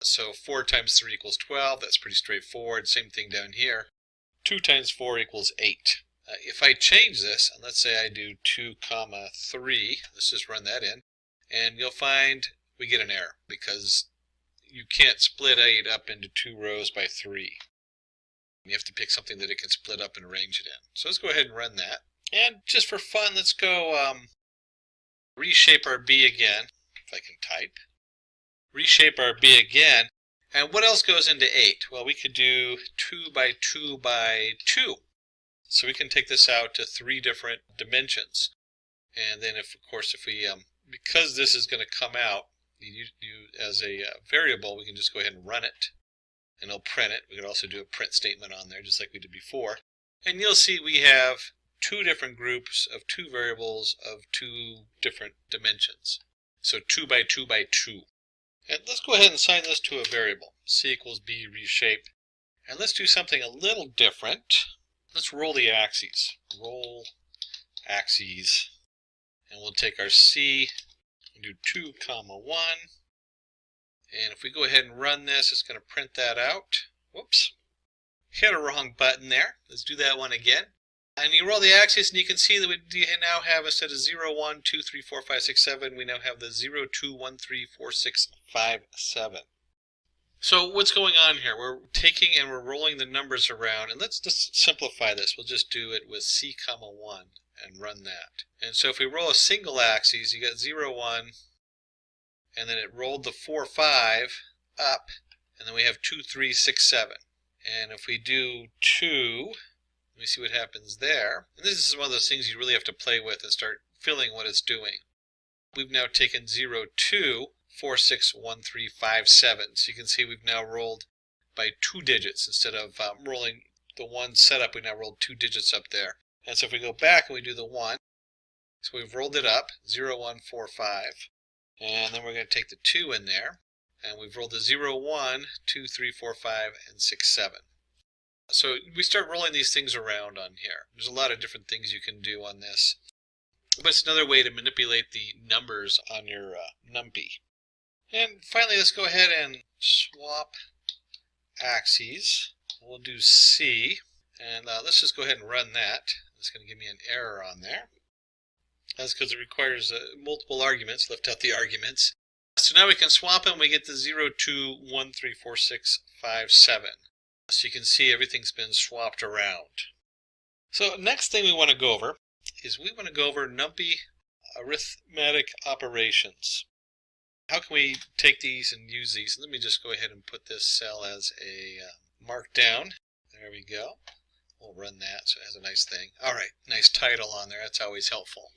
So 4 times 3 equals 12. That's pretty straightforward. Same thing down here. 2 times 4 equals 8. If I change this, and let's say I do 2, 3, let's just run that in, and you'll find we get an error because you can't split 8 up into 2 rows by 3. You have to pick something that it can split up and arrange it in. So let's go ahead and run that. And just for fun, let's go reshape our B again, if I can type. Reshape our B again. And what else goes into 8? Well, we could do 2 by 2 by 2. So we can take this out to 3 different dimensions. And then, if we, because this is going to come out, as a variable, we can just go ahead and run it, and it'll print it. We could also do a print statement on there, just like we did before. And you'll see we have two different groups of two variables of two different dimensions. So 2 by 2 by 2. And let's go ahead and assign this to a variable. C equals B reshape. And let's do something a little different. Let's roll the axes. Roll axes. And we'll take our C and do 2, 1. And if we go ahead and run this, it's going to print that out. Whoops. Hit a wrong button there. Let's do that one again. And you roll the axis, and you can see that we now have, instead of 0, 1, 2, 3, 4, 5, 6, 7, we now have the 0, 2, 1, 3, 4, 6, 5, 7. So what's going on here? We're taking and we're rolling the numbers around, and let's just simplify this. We'll just do it with C, 1 and run that. And so if we roll a single axis, you got 0, 1, and then it rolled the 4, 5 up, and then we have 2, 3, 6, 7. And if we do 2, let me see what happens there. And this is one of those things you really have to play with and start feeling what it's doing. We've now taken 0, 2, 4, 6, 1, 3, 5, 7. So you can see we've now rolled by 2 digits. Instead of rolling the 1 setup, we now rolled 2 digits up there. And so if we go back and we do the 1, so we've rolled it up, 0, 1, 4, 5. And then we're going to take the 2 in there. And we've rolled the 0, 1, 2, 3, 4, 5, and 6, 7. So we start rolling these things around on here. There's a lot of different things you can do on this. But it's another way to manipulate the numbers on your NumPy. And finally, let's go ahead and swap axes. We'll do C. And let's just go ahead and run that. It's going to give me an error on there. That's because it requires multiple arguments. Left out the arguments. So now we can swap them. We get the 0, 2, 1, 3, 4, 6, 5, 7. So you can see everything's been swapped around. So next thing we want to go over is we want to go over NumPy arithmetic operations. How can we take these and use these? Let me just go ahead and put this cell as a markdown. There we go. We'll run that so it has a nice thing. Alright, nice title on there. That's always helpful.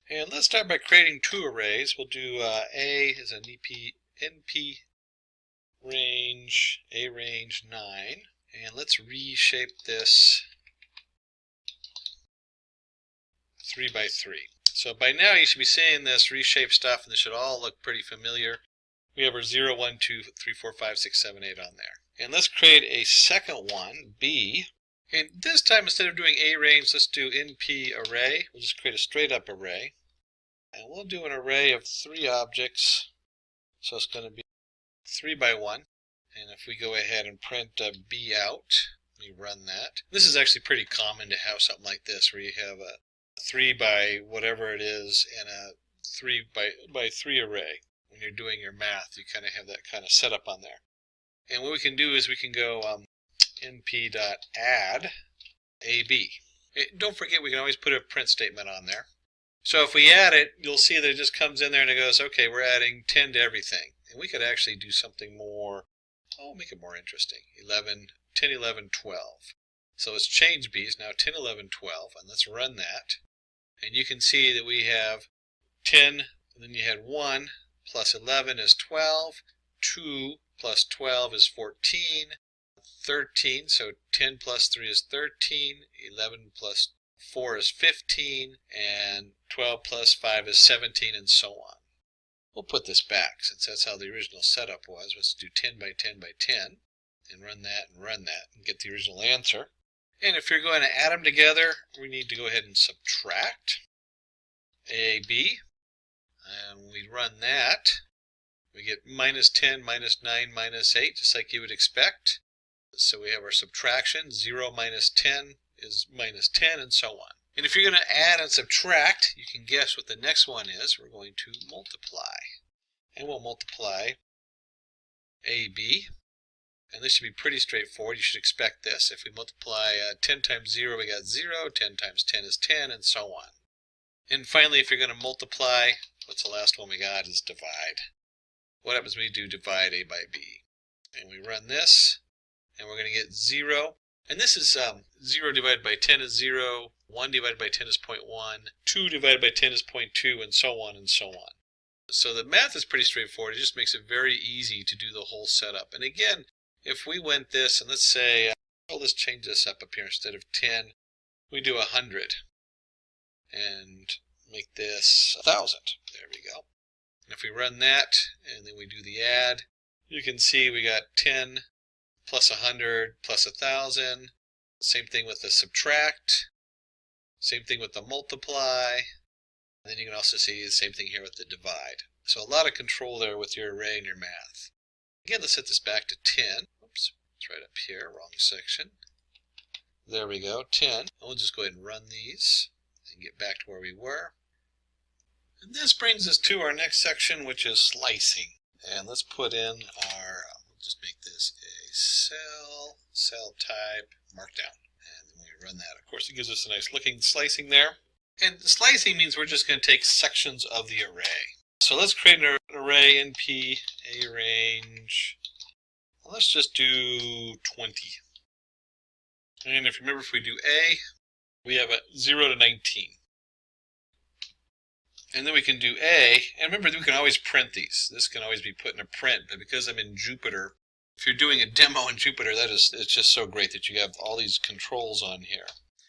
And let's start by creating two arrays. We'll do A is an NP range, A range 9. And let's reshape this 3 by 3. So by now you should be seeing this reshape stuff, and this should all look pretty familiar. We have our 0, 1, 2, 3, 4, 5, 6, 7, 8 on there. And let's create a second one, B. And this time, instead of doing A range, let's do NP array. We'll just create a straight up array. And we'll do an array of 3 objects. So it's going to be 3 by 1. And if we go ahead and print B out, we run that. This is actually pretty common to have something like this, where you have a 3 by whatever it is and a 3 by 3 array. When you're doing your math, you kind of have that kind of setup on there. And what we can do is we can go np.add AB. Don't forget, we can always put a print statement on there. So if we add it, you'll see that it just comes in there and it goes, okay, we're adding 10 to everything. And we could actually do something more, make it more interesting. 11, 10, 11, 12. So let's change B's, now 10, 11, 12, and let's run that. And you can see that we have 10, and then you had 1, plus 11 is 12, 2 plus 12 is 14, 13, so 10 plus 3 is 13, 11 plus 4 is 15, and 12 plus 5 is 17, and so on. We'll put this back, since that's how the original setup was. Let's do 10 by 10 by 10, and run that, and get the original answer. And if you're going to add them together, we need to go ahead and subtract AB, and we run that. We get minus 10, minus 9, minus 8, just like you would expect. So we have our subtraction. 0 minus 10 is minus 10, and so on. And if you're going to add and subtract, you can guess what the next one is. We're going to multiply. And we'll multiply AB. And this should be pretty straightforward. You should expect this. If we multiply 10 times 0, we got 0. 10 times 10 is 10, and so on. And finally, if you're going to multiply, what's the last one we got is divide. What happens when we do divide A by B? And we run this, and we're going to get 0. And this is 0 divided by 10 is 0, 1 divided by 10 is 0.1, 2 divided by 10 is 0.2, and so on and so on. So the math is pretty straightforward. It just makes it very easy to do the whole setup. And again, if we went this, and let's say, let's change this up here. Instead of 10, we do 100. And make this 1,000. There we go. And if we run that, and then we do the add, you can see we got 10 plus 100 plus 1,000. Same thing with the subtract. Same thing with the multiply. And then you can also see the same thing here with the divide. So a lot of control there with your array and your math. Again, let's set this back to 10. Oops, it's right up here, wrong section. There we go, 10. And we'll just go ahead and run these and get back to where we were. And this brings us to our next section, which is slicing. And let's put in our, we'll just make this a cell type, markdown. And then we run that. Of course, it gives us a nice looking slicing there. And slicing means we're just going to take sections of the array. So let's create an array np a range. Let's just do 20. And if you remember, if we do A, we have a 0 to 19. And then we can do A, and remember we can always print these. This can always be put in a print, but because I'm in Jupyter, if you're doing a demo in Jupyter, it's just so great that you have all these controls on here.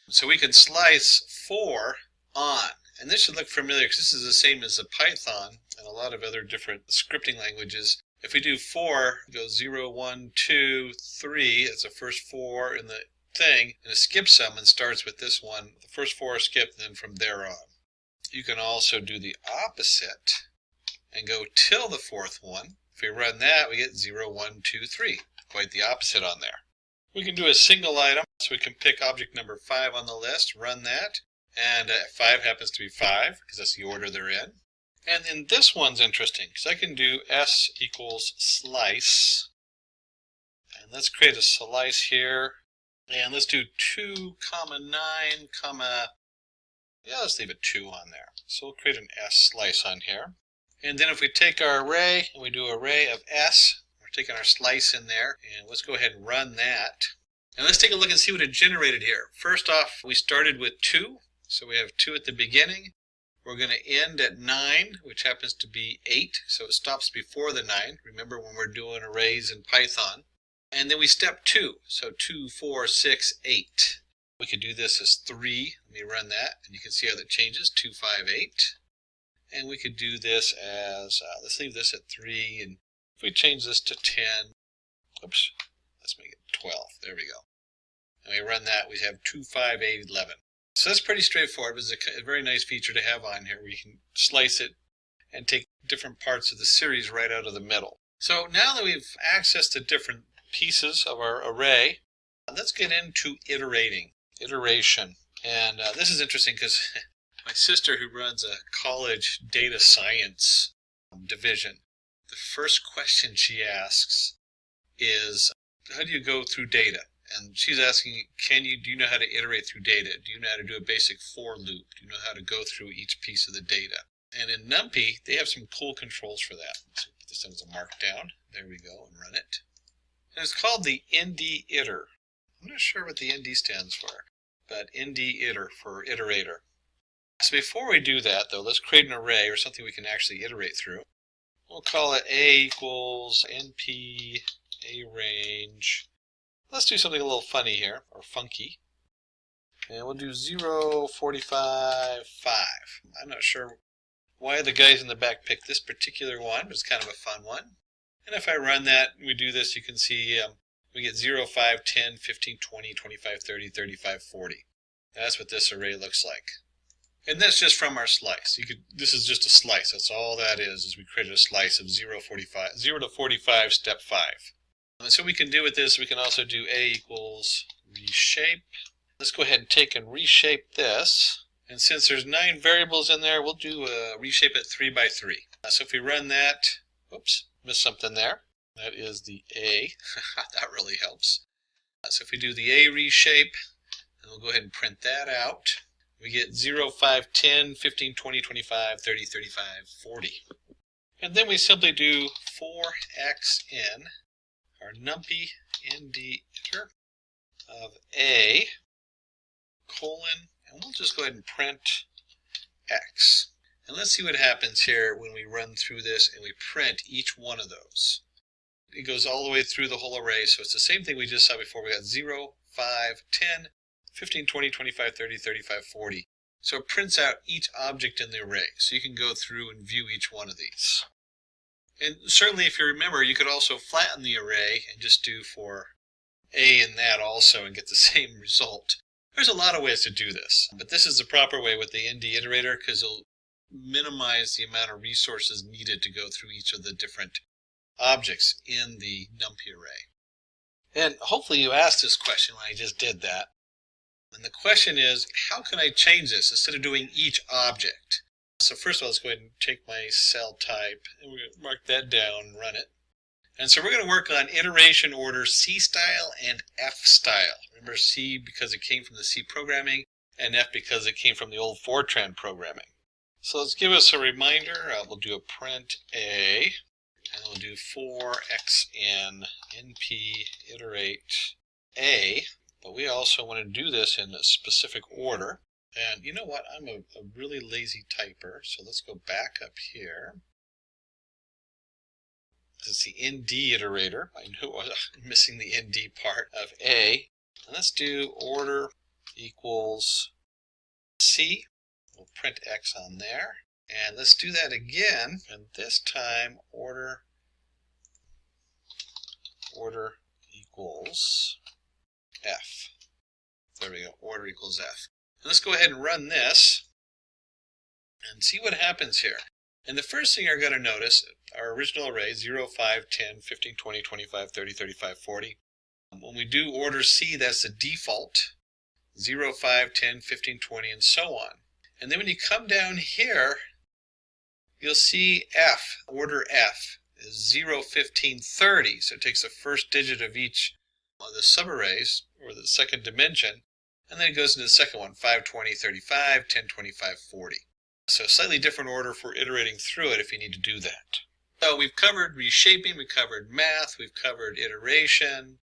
So we can slice 4 on, and this should look familiar because this is the same as a Python and a lot of other different scripting languages. If we do 4, it goes 0, 1, 2, 3, it's the first 4 in the thing, and it skips some and starts with this one. The first 4 are skipped, and then from there on. You can also do the opposite and go till the 4th one. If we run that, we get 0, 1, 2, 3. Quite the opposite on there. We can do a single item, so we can pick object number 5 on the list, run that, and 5 happens to be 5 because that's the order they're in. And then this one's interesting because I can do s equals slice, and let's create a slice here. And let's do 2, 9, let's leave a 2 on there. So we'll create an S slice on here. And then if we take our array and we do array of S, we're taking our slice in there, and let's go ahead and run that. And let's take a look and see what it generated here. First off, we started with 2, so we have 2 at the beginning. We're going to end at 9, which happens to be 8, so it stops before the 9. Remember when we're doing arrays in Python. And then we step 2, so 2, 4, 6, 8. We could do this as 3. Let me run that, and you can see how that changes, 2, 5, 8. And we could do this as, let's leave this at 3, and if we change this to 10, oops, let's make it 12, there we go. And we run that, we have 2, 5, 8, 11. So that's pretty straightforward. It's a very nice feature to have on here where you can slice it and take different parts of the series right out of the middle. So now that we've access to different pieces of our array, let's get into iteration. And this is interesting because my sister, who runs a college data science division, the first question she asks is, how do you go through data? And she's asking, do you know how to iterate through data? Do you know how to do a basic for loop? Do you know how to go through each piece of the data? And in NumPy, they have some cool controls for that. So put this in as a markdown. There we go, and run it. And it's called the ND-iter. I'm not sure what the ND stands for, but ND-iter for iterator. So before we do that, though, let's create an array or something we can actually iterate through. We'll call it A equals NP A range. Let's do something a little funny here, or funky. And we'll do 0, 45, 5. I'm not sure why the guys in the back picked this particular one, but it's kind of a fun one. And if I run that, we do this, you can see we get 0, 5, 10, 15, 20, 25, 30, 35, 40. That's what this array looks like. And that's just from our slice. This is just a slice. That's all that is we created a slice of 0 to 45, step 5. And so we can do with this, we can also do A equals reshape. Let's go ahead and take and reshape this. And since there's 9 variables in there, we'll do a reshape at 3 by 3. So if we run that, whoops, missed something there. That is the A. That really helps. So if we do the A reshape, and we'll go ahead and print that out, we get 0, 5, 10, 15, 20, 25, 30, 35, 40. And then we simply do 4xn, our NumPy ND-iter of A, colon, and we'll just go ahead and print x. And let's see what happens here when we run through this and we print each one of those. It goes all the way through the whole array, so it's the same thing we just saw before. We got 0, 5, 10, 15, 20, 25, 30, 35, 40. So it prints out each object in the array, so you can go through and view each one of these. And certainly if you remember, you could also flatten the array and just do for A and that also and get the same result. There's a lot of ways to do this, but this is the proper way with the ND iterator because it'll minimize the amount of resources needed to go through each of the different objects in the NumPy array. And hopefully you asked this question when I just did that. And the question is, how can I change this instead of doing each object? So first of all, let's go ahead and take my cell type and we're going to mark that down and run it. And so we're going to work on iteration order C style and F style. Remember C because it came from the C programming and F because it came from the old Fortran programming. So let's give us a reminder. We'll do a print A and we'll do for x in np iterate A. But we also want to do this in a specific order. And you know what? I'm a really lazy typer, so let's go back up here. This is the ND iterator. I knew I was missing the ND part of A. And let's do order equals C. We'll print X on there. And let's do that again. And this time order equals F. There we go. Order equals F. And let's go ahead and run this and see what happens here. And the first thing you're going to notice, our original array, 0, 5, 10, 15, 20, 25, 30, 35, 40. When we do order C, that's the default, 0, 5, 10, 15, 20, and so on. And then when you come down here, you'll see F, order F, is 0, 15, 30. So it takes the first digit of each of the subarrays, or the second dimension, and then it goes into the second one, 5, 20, 35, 10, 25, 40. So a slightly different order for iterating through it if you need to do that. So we've covered reshaping, we've covered math, we've covered iteration,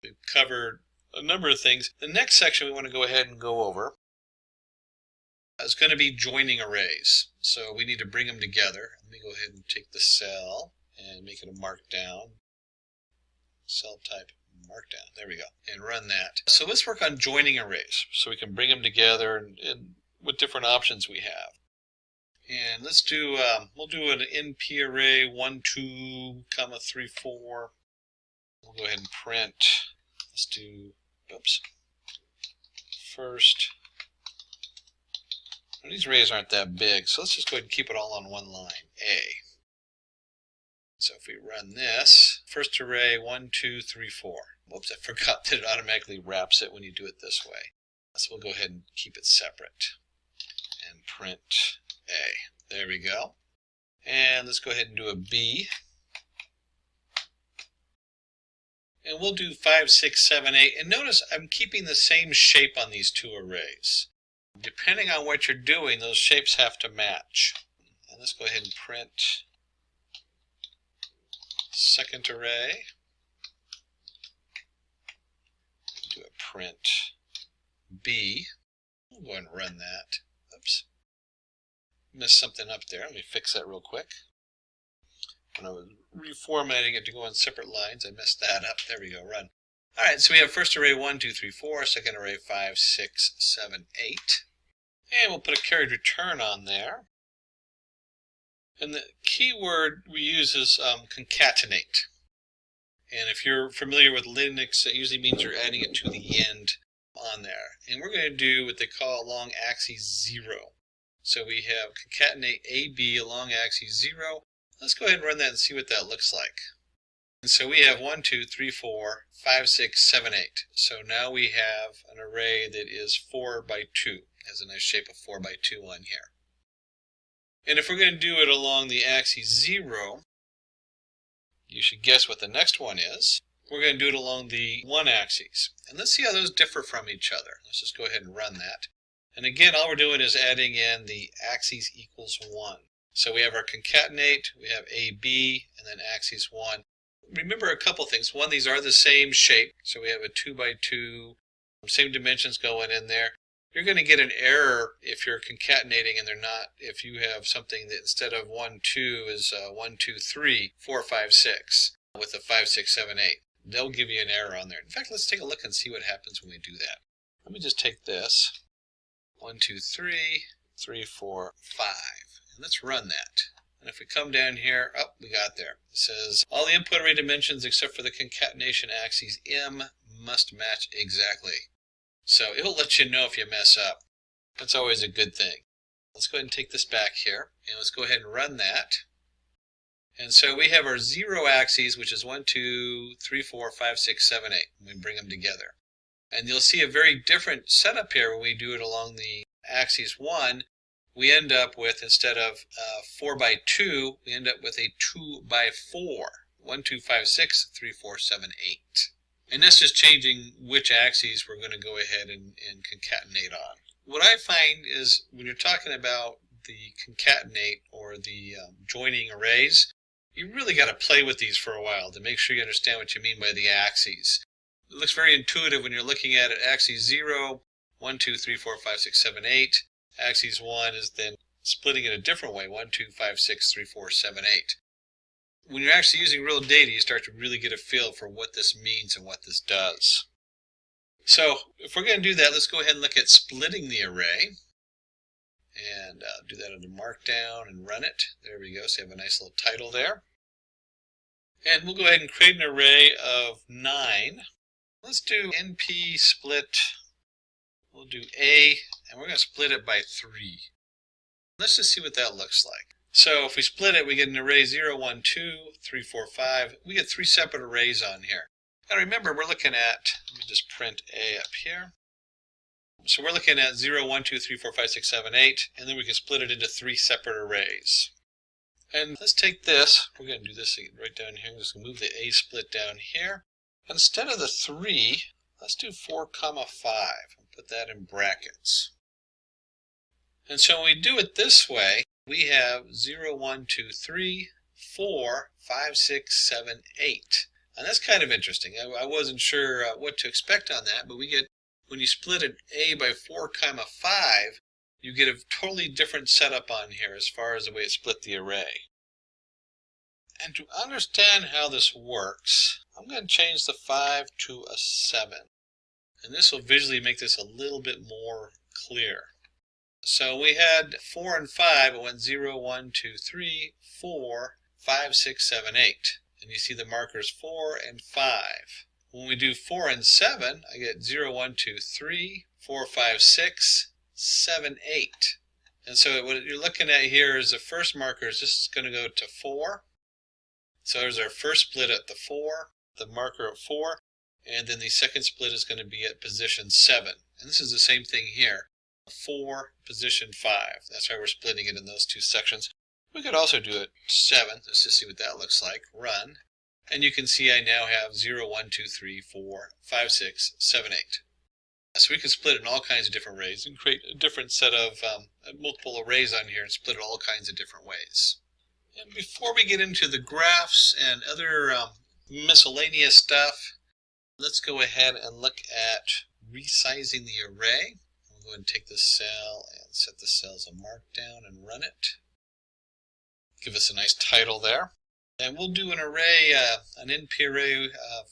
we've covered a number of things. The next section we want to go ahead and go over is going to be joining arrays. So we need to bring them together. Let me go ahead and take the cell and make it a markdown. Cell type markdown. There we go. And run that. So let's work on joining arrays so we can bring them together and with different options we have. And let's do, we'll do an NP array 1, 2, 3, 4. We'll go ahead and print. Let's do, oops, first. Well, these arrays aren't that big, so let's just go ahead and keep it all on one line, A. So if we run this, first array 1, 2, 3, 4. Whoops, I forgot that it automatically wraps it when you do it this way. So we'll go ahead and keep it separate and print A. There we go. And let's go ahead and do a B. And we'll do 5, 6, 7, 8. And notice I'm keeping the same shape on these two arrays. Depending on what you're doing, those shapes have to match. And let's go ahead and print second array. Do a print B. We'll go ahead and run that. Oops. Missed something up there. Let me fix that real quick. When I was reformatting it to go on separate lines, I messed that up. There we go, run. All right, so we have first array 1, 2, 3, 4, second array 5, 6, 7, 8. And we'll put a carried return on there. And the key word we use is concatenate. And if you're familiar with Linux, it usually means you're adding it to the end on there. And we're going to do what they call along axis 0. So we have concatenate AB along axis 0. Let's go ahead and run that and see what that looks like. And so we have 1, 2, 3, 4, 5, 6, 7, 8. So now we have an array that is 4 by 2. It has a nice shape of 4 by 2 on here. And if we're going to do it along the axis 0, you should guess what the next one is. We're going to do it along the 1 axis. And let's see how those differ from each other. Let's just go ahead and run that. And again, all we're doing is adding in the axis equals 1. So we have our concatenate, we have AB, and then axis 1. Remember a couple things. One, these are the same shape. So we have a 2 by 2, same dimensions going in there. You're going to get an error if you're concatenating and they're not. If you have something that instead of 1, 2 is 1, 2, 3, 4, 5, 6 with a 5, 6, 7, 8. They'll give you an error on there. In fact, let's take a look and see what happens when we do that. Let me just take this. 1, 2, 3, 3, 4, 5. And let's run that. And if we come down here, oh, we got there. It says all the input array dimensions except for the concatenation axes M must match exactly. So it'll let you know if you mess up. That's always a good thing. Let's go ahead and take this back here, and let's go ahead and run that. And so we have our 0 axes, which is 1, 2, 3, 4, 5, 6, 7, 8. And we bring them together. And you'll see a very different setup here when we do it along the axis 1. We end up with, instead of 4 by 2, we end up with a 2 by 4. 1, 2, 5, 6, 3, 4, 7, 8. And that's just changing which axes we're going to go ahead and concatenate on. What I find is when you're talking about the concatenate or the joining arrays, you really got to play with these for a while to make sure you understand what you mean by the axes. It looks very intuitive when you're looking at it. Axis 0, 1, 2, 3, 4, 5, 6, 7, 8. Axis 1 is then splitting it a different way, 1, 2, 5, 6, 3, 4, 7, 8. When you're actually using real data, you start to really get a feel for what this means and what this does. So if we're going to do that, let's go ahead and look at splitting the array. And do that under Markdown and run it. There we go. So you have a nice little title there. And we'll go ahead and create an array of 9. Let's do NP split. We'll do A, and we're going to split it by 3. Let's just see what that looks like. So if we split it, we get an array 0, 1, 2, 3, 4, 5. We get 3 separate arrays on here. Now remember, we're looking at, let me just print A up here. So we're looking at 0, 1, 2, 3, 4, 5, 6, 7, 8, and then we can split it into 3 separate arrays. And let's take this, we're going to do this right down here. I'm just going to move the A split down here. Instead of the 3, let's do 4, 5, and put that in brackets. And so when we do it this way, we have 0, 1, 2, 3, 4, 5, 6, 7, 8. And that's kind of interesting. I wasn't sure what to expect on that, but we get, when you split an A by 4, 5, you get a totally different setup on here as far as the way it split the array. And to understand how this works, I'm going to change the 5 to a 7. And this will visually make this a little bit more clear. So we had 4 and 5, it went 0, 1, 2, 3, 4, 5, 6, 7, 8. And you see the markers 4 and 5. When we do 4 and 7, I get 0, 1, 2, 3, 4, 5, 6, 7, 8. And so what you're looking at here is the first markers, this is going to go to 4. So there's our first split at the 4, the marker at 4, and then the second split is going to be at position 7. And this is the same thing here. 4, position 5. That's why we're splitting it in those two sections. We could also do it 7. Let's just see what that looks like. Run. And you can see I now have 0, 1, 2, 3, 4, 5, 6, 7, 8. So we can split it in all kinds of different arrays and create a different set of multiple arrays on here and split it all kinds of different ways. And before we get into the graphs and other miscellaneous stuff, let's go ahead and look at resizing the array. We'll go ahead and take this cell and set the cell as a markdown and run it. Give us a nice title there. And we'll do an array, an NP array of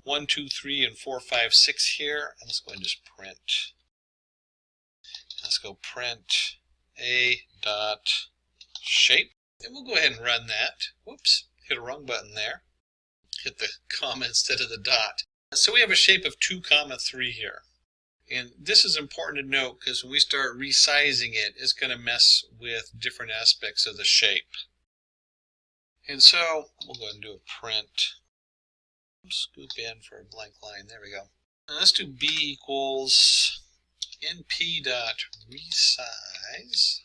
1, 2, 3, and 4, 5, 6 here. And let's go ahead and just print. Let's go print a dot shape. And we'll go ahead and run that. Whoops, hit a wrong button there. Hit the comma instead of the dot. So we have a shape of 2, 3 here. And this is important to note because when we start resizing it, it's going to mess with different aspects of the shape. And so we'll go ahead and do a print. Scoop in for a blank line. There we go. And let's do B equals np dot resize.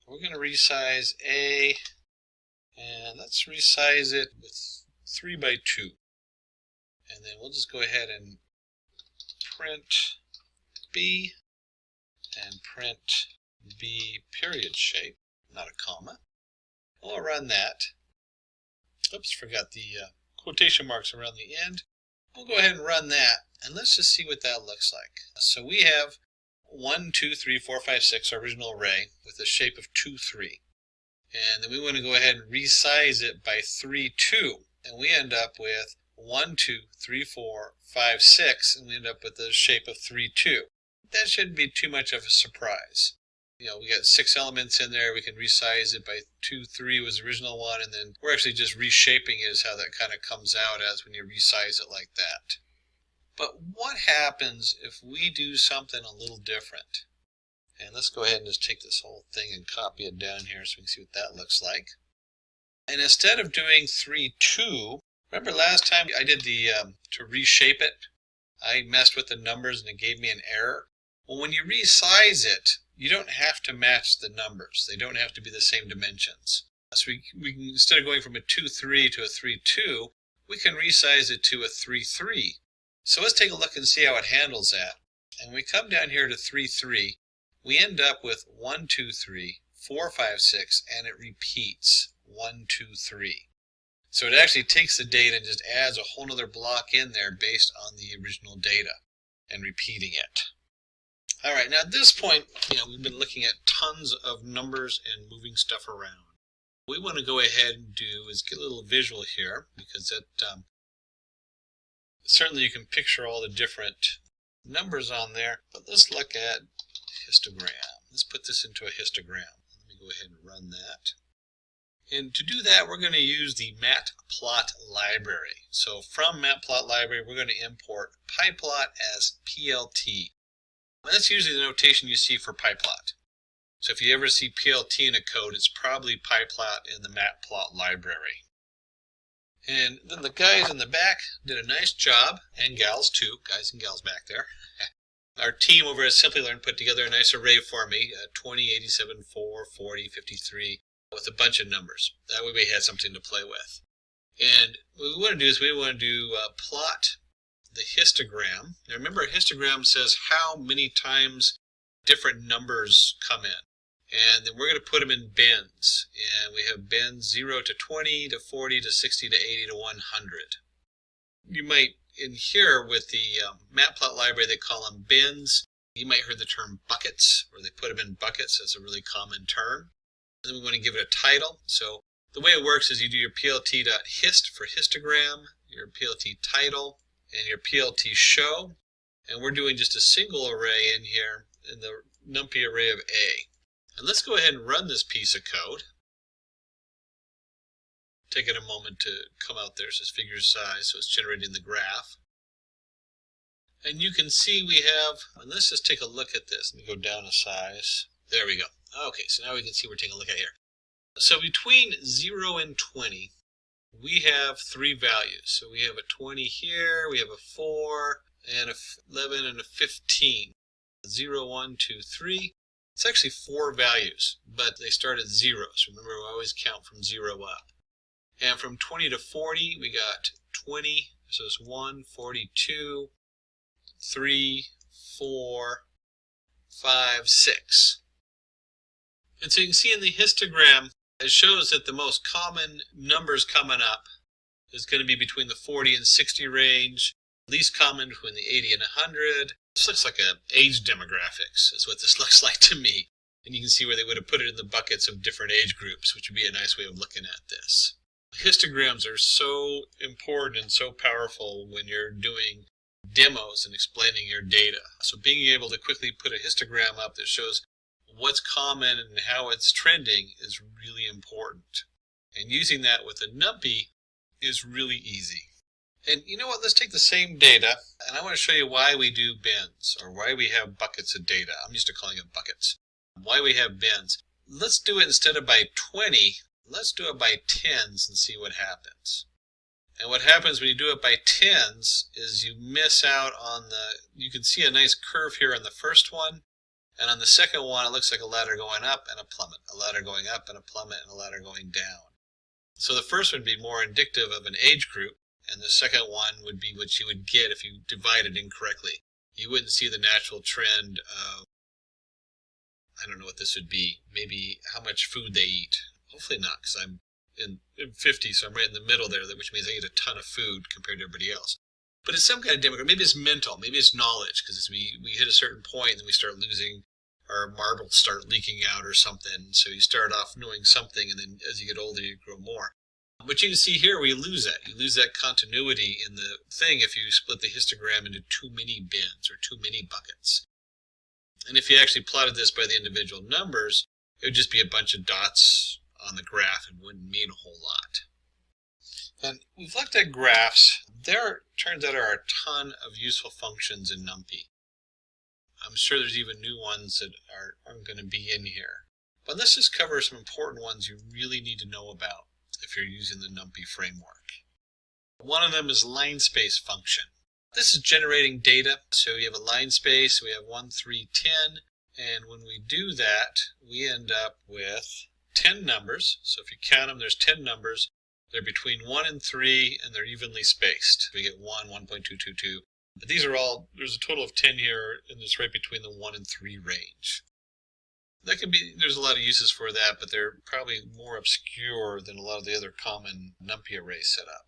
We're going to resize A, and let's resize it with 3 by 2. And then we'll just go ahead and print B and print B period shape, not a comma. We'll run that. Oops, forgot the quotation marks around the end. We'll go ahead and run that, and let's just see what that looks like. So we have 1, 2, 3, 4, 5, 6, our original array, with a shape of 2, 3. And then we want to go ahead and resize it by 3, 2. And we end up with 1, 2, 3, 4, 5, 6, and we end up with the shape of 3, 2. That shouldn't be too much of a surprise. You know, we got 6 elements in there. We can resize it by 2, 3 was the original one, and then we're actually just reshaping it is how that kind of comes out as when you resize it like that. But what happens if we do something a little different? And let's go ahead and just take this whole thing and copy it down here so we can see what that looks like. And instead of doing 3, 2, remember last time I did the, to reshape it, I messed with the numbers and it gave me an error. Well, when you resize it, you don't have to match the numbers. They don't have to be the same dimensions. So we can, instead of going from a 2, 3 to a 3, 2, we can resize it to a 3, 3. So let's take a look and see how it handles that. And when we come down here to 3, 3, we end up with 1, 2, 3, 4, 5, 6, and it repeats 1, 2, 3. So it actually takes the data and just adds a whole other block in there based on the original data and repeating it. All right, now at this point, we've been looking at tons of numbers and moving stuff around. What we want to go ahead and do is get a little visual here, because that certainly you can picture all the different numbers on there. But let's look at histogram. Let's put this into a histogram. Let me go ahead and run that. And to do that, we're going to use the Matplotlib. So from Matplotlib, we're going to import pyplot as PLT. And that's usually the notation you see for pyplot. So if you ever see PLT in a code, it's probably pyplot in the Matplotlib. And then the guys in the back did a nice job, and gals too, guys and gals back there. Our team over at Simplilearn put together a nice array for me, 20, 87, 4, 40, 53, with a bunch of numbers. That way we had something to play with. And what we want to do is we want to do plot the histogram. Now remember, a histogram says how many times different numbers come in. And then we're going to put them in bins. And we have bins 0 to 20 to 40 to 60 to 80 to 100. You might, in here with the Matplotlib, they call them bins. You might hear the term buckets, or they put them in buckets. That's a really common term. And then we want to give it a title. So the way it works is you do your plt.hist for histogram, your plt title, and your plt show. And we're doing just a single array in here in the NumPy array of A. And let's go ahead and run this piece of code. Take it a moment to come out there. It says figure size, so it's generating the graph. And you can see we have, and let's just take a look at this. Let me go down a size. There we go. Okay, so now we can see we're taking a look at here. So between 0 and 20, we have 3 values. So we have a 20 here, we have a 4, and a 11, and a 15. 0, 1, 2, 3. It's actually 4 values, but they start at 0. So remember, we always count from 0 up. And from 20 to 40, we got 20. So it's 1, 42, 3, 4, 5, 6. And so you can see in the histogram, it shows that the most common numbers coming up is going to be between the 40 and 60 range. Least common between the 80 and 100. This looks like an age demographics is what this looks like to me. And you can see where they would have put it in the buckets of different age groups, which would be a nice way of looking at this. Histograms are so important and so powerful when you're doing demos and explaining your data. So being able to quickly put a histogram up that shows what's common and how it's trending is really important. And using that with a NumPy is really easy. And you know what, let's take the same data, and I want to show you why we do bins, or why we have buckets of data. I'm used to calling it buckets. Why we have bins. Let's do it instead of by 20, let's do it by tens and see what happens. And what happens when you do it by tens is you miss out on you can see a nice curve here on the first one, and on the second one it looks like a ladder going up and a plummet, a ladder going up and a plummet, and a ladder going down. So the first would be more indicative of an age group, and the second one would be what you would get if you divided incorrectly. You wouldn't see the natural trend of, I don't know what this would be, maybe how much food they eat. Hopefully not, because I'm in 50, so I'm right in the middle there, which means I eat a ton of food compared to everybody else. But it's some kind of demographic. Maybe it's mental. Maybe it's knowledge, because we hit a certain point and then we start losing, our marbles start leaking out or something. So you start off knowing something, and then as you get older, you grow more. But you can see here we lose that. You lose that continuity in the thing if you split the histogram into too many bins or too many buckets. And if you actually plotted this by the individual numbers, it would just be a bunch of dots on the graph and wouldn't mean a whole lot. And we've looked at graphs. There turns out are a ton of useful functions in NumPy. I'm sure there's even new ones that aren't going to be in here. But let's just cover some important ones you really need to know about if you're using the NumPy framework. One of them is line space function. This is generating data. So you have a line space, we have 1, 3, 10, and when we do that, we end up with 10 numbers. So if you count them, there's 10 numbers. They're between 1 and 3, and they're evenly spaced. We get 1, 1.222. But these are all, there's a total of 10 here, and it's right between the 1 and 3 range. That can be, there's a lot of uses for that, but they're probably more obscure than a lot of the other common NumPy array setup.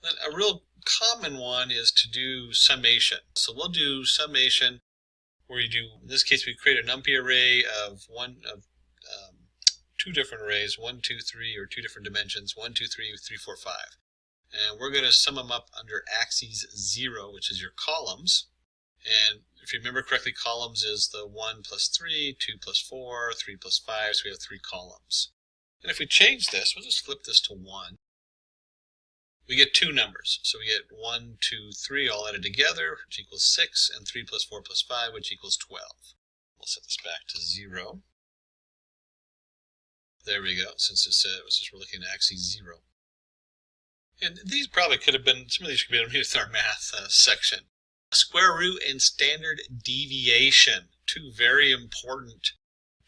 Then a real common one is to do summation. So we'll do summation where you do, in this case, we create a NumPy array of two different arrays, 1, 2, 3, or two different dimensions, 1, 2, 3, 3, 4, 5. And we're going to sum them up under axes 0, which is your columns. And if you remember correctly, columns is the 1 plus 3, 2 plus 4, 3 plus 5, so we have 3 columns. And if we change this, we'll just flip this to 1. We get 2 numbers. So we get 1, 2, 3 all added together, which equals 6, and 3 plus 4 plus 5, which equals 12. We'll set this back to 0. There we go, since we're looking at axis 0. And these probably could have been, some of these could be underneath our math section. Square root and standard deviation, 2 very important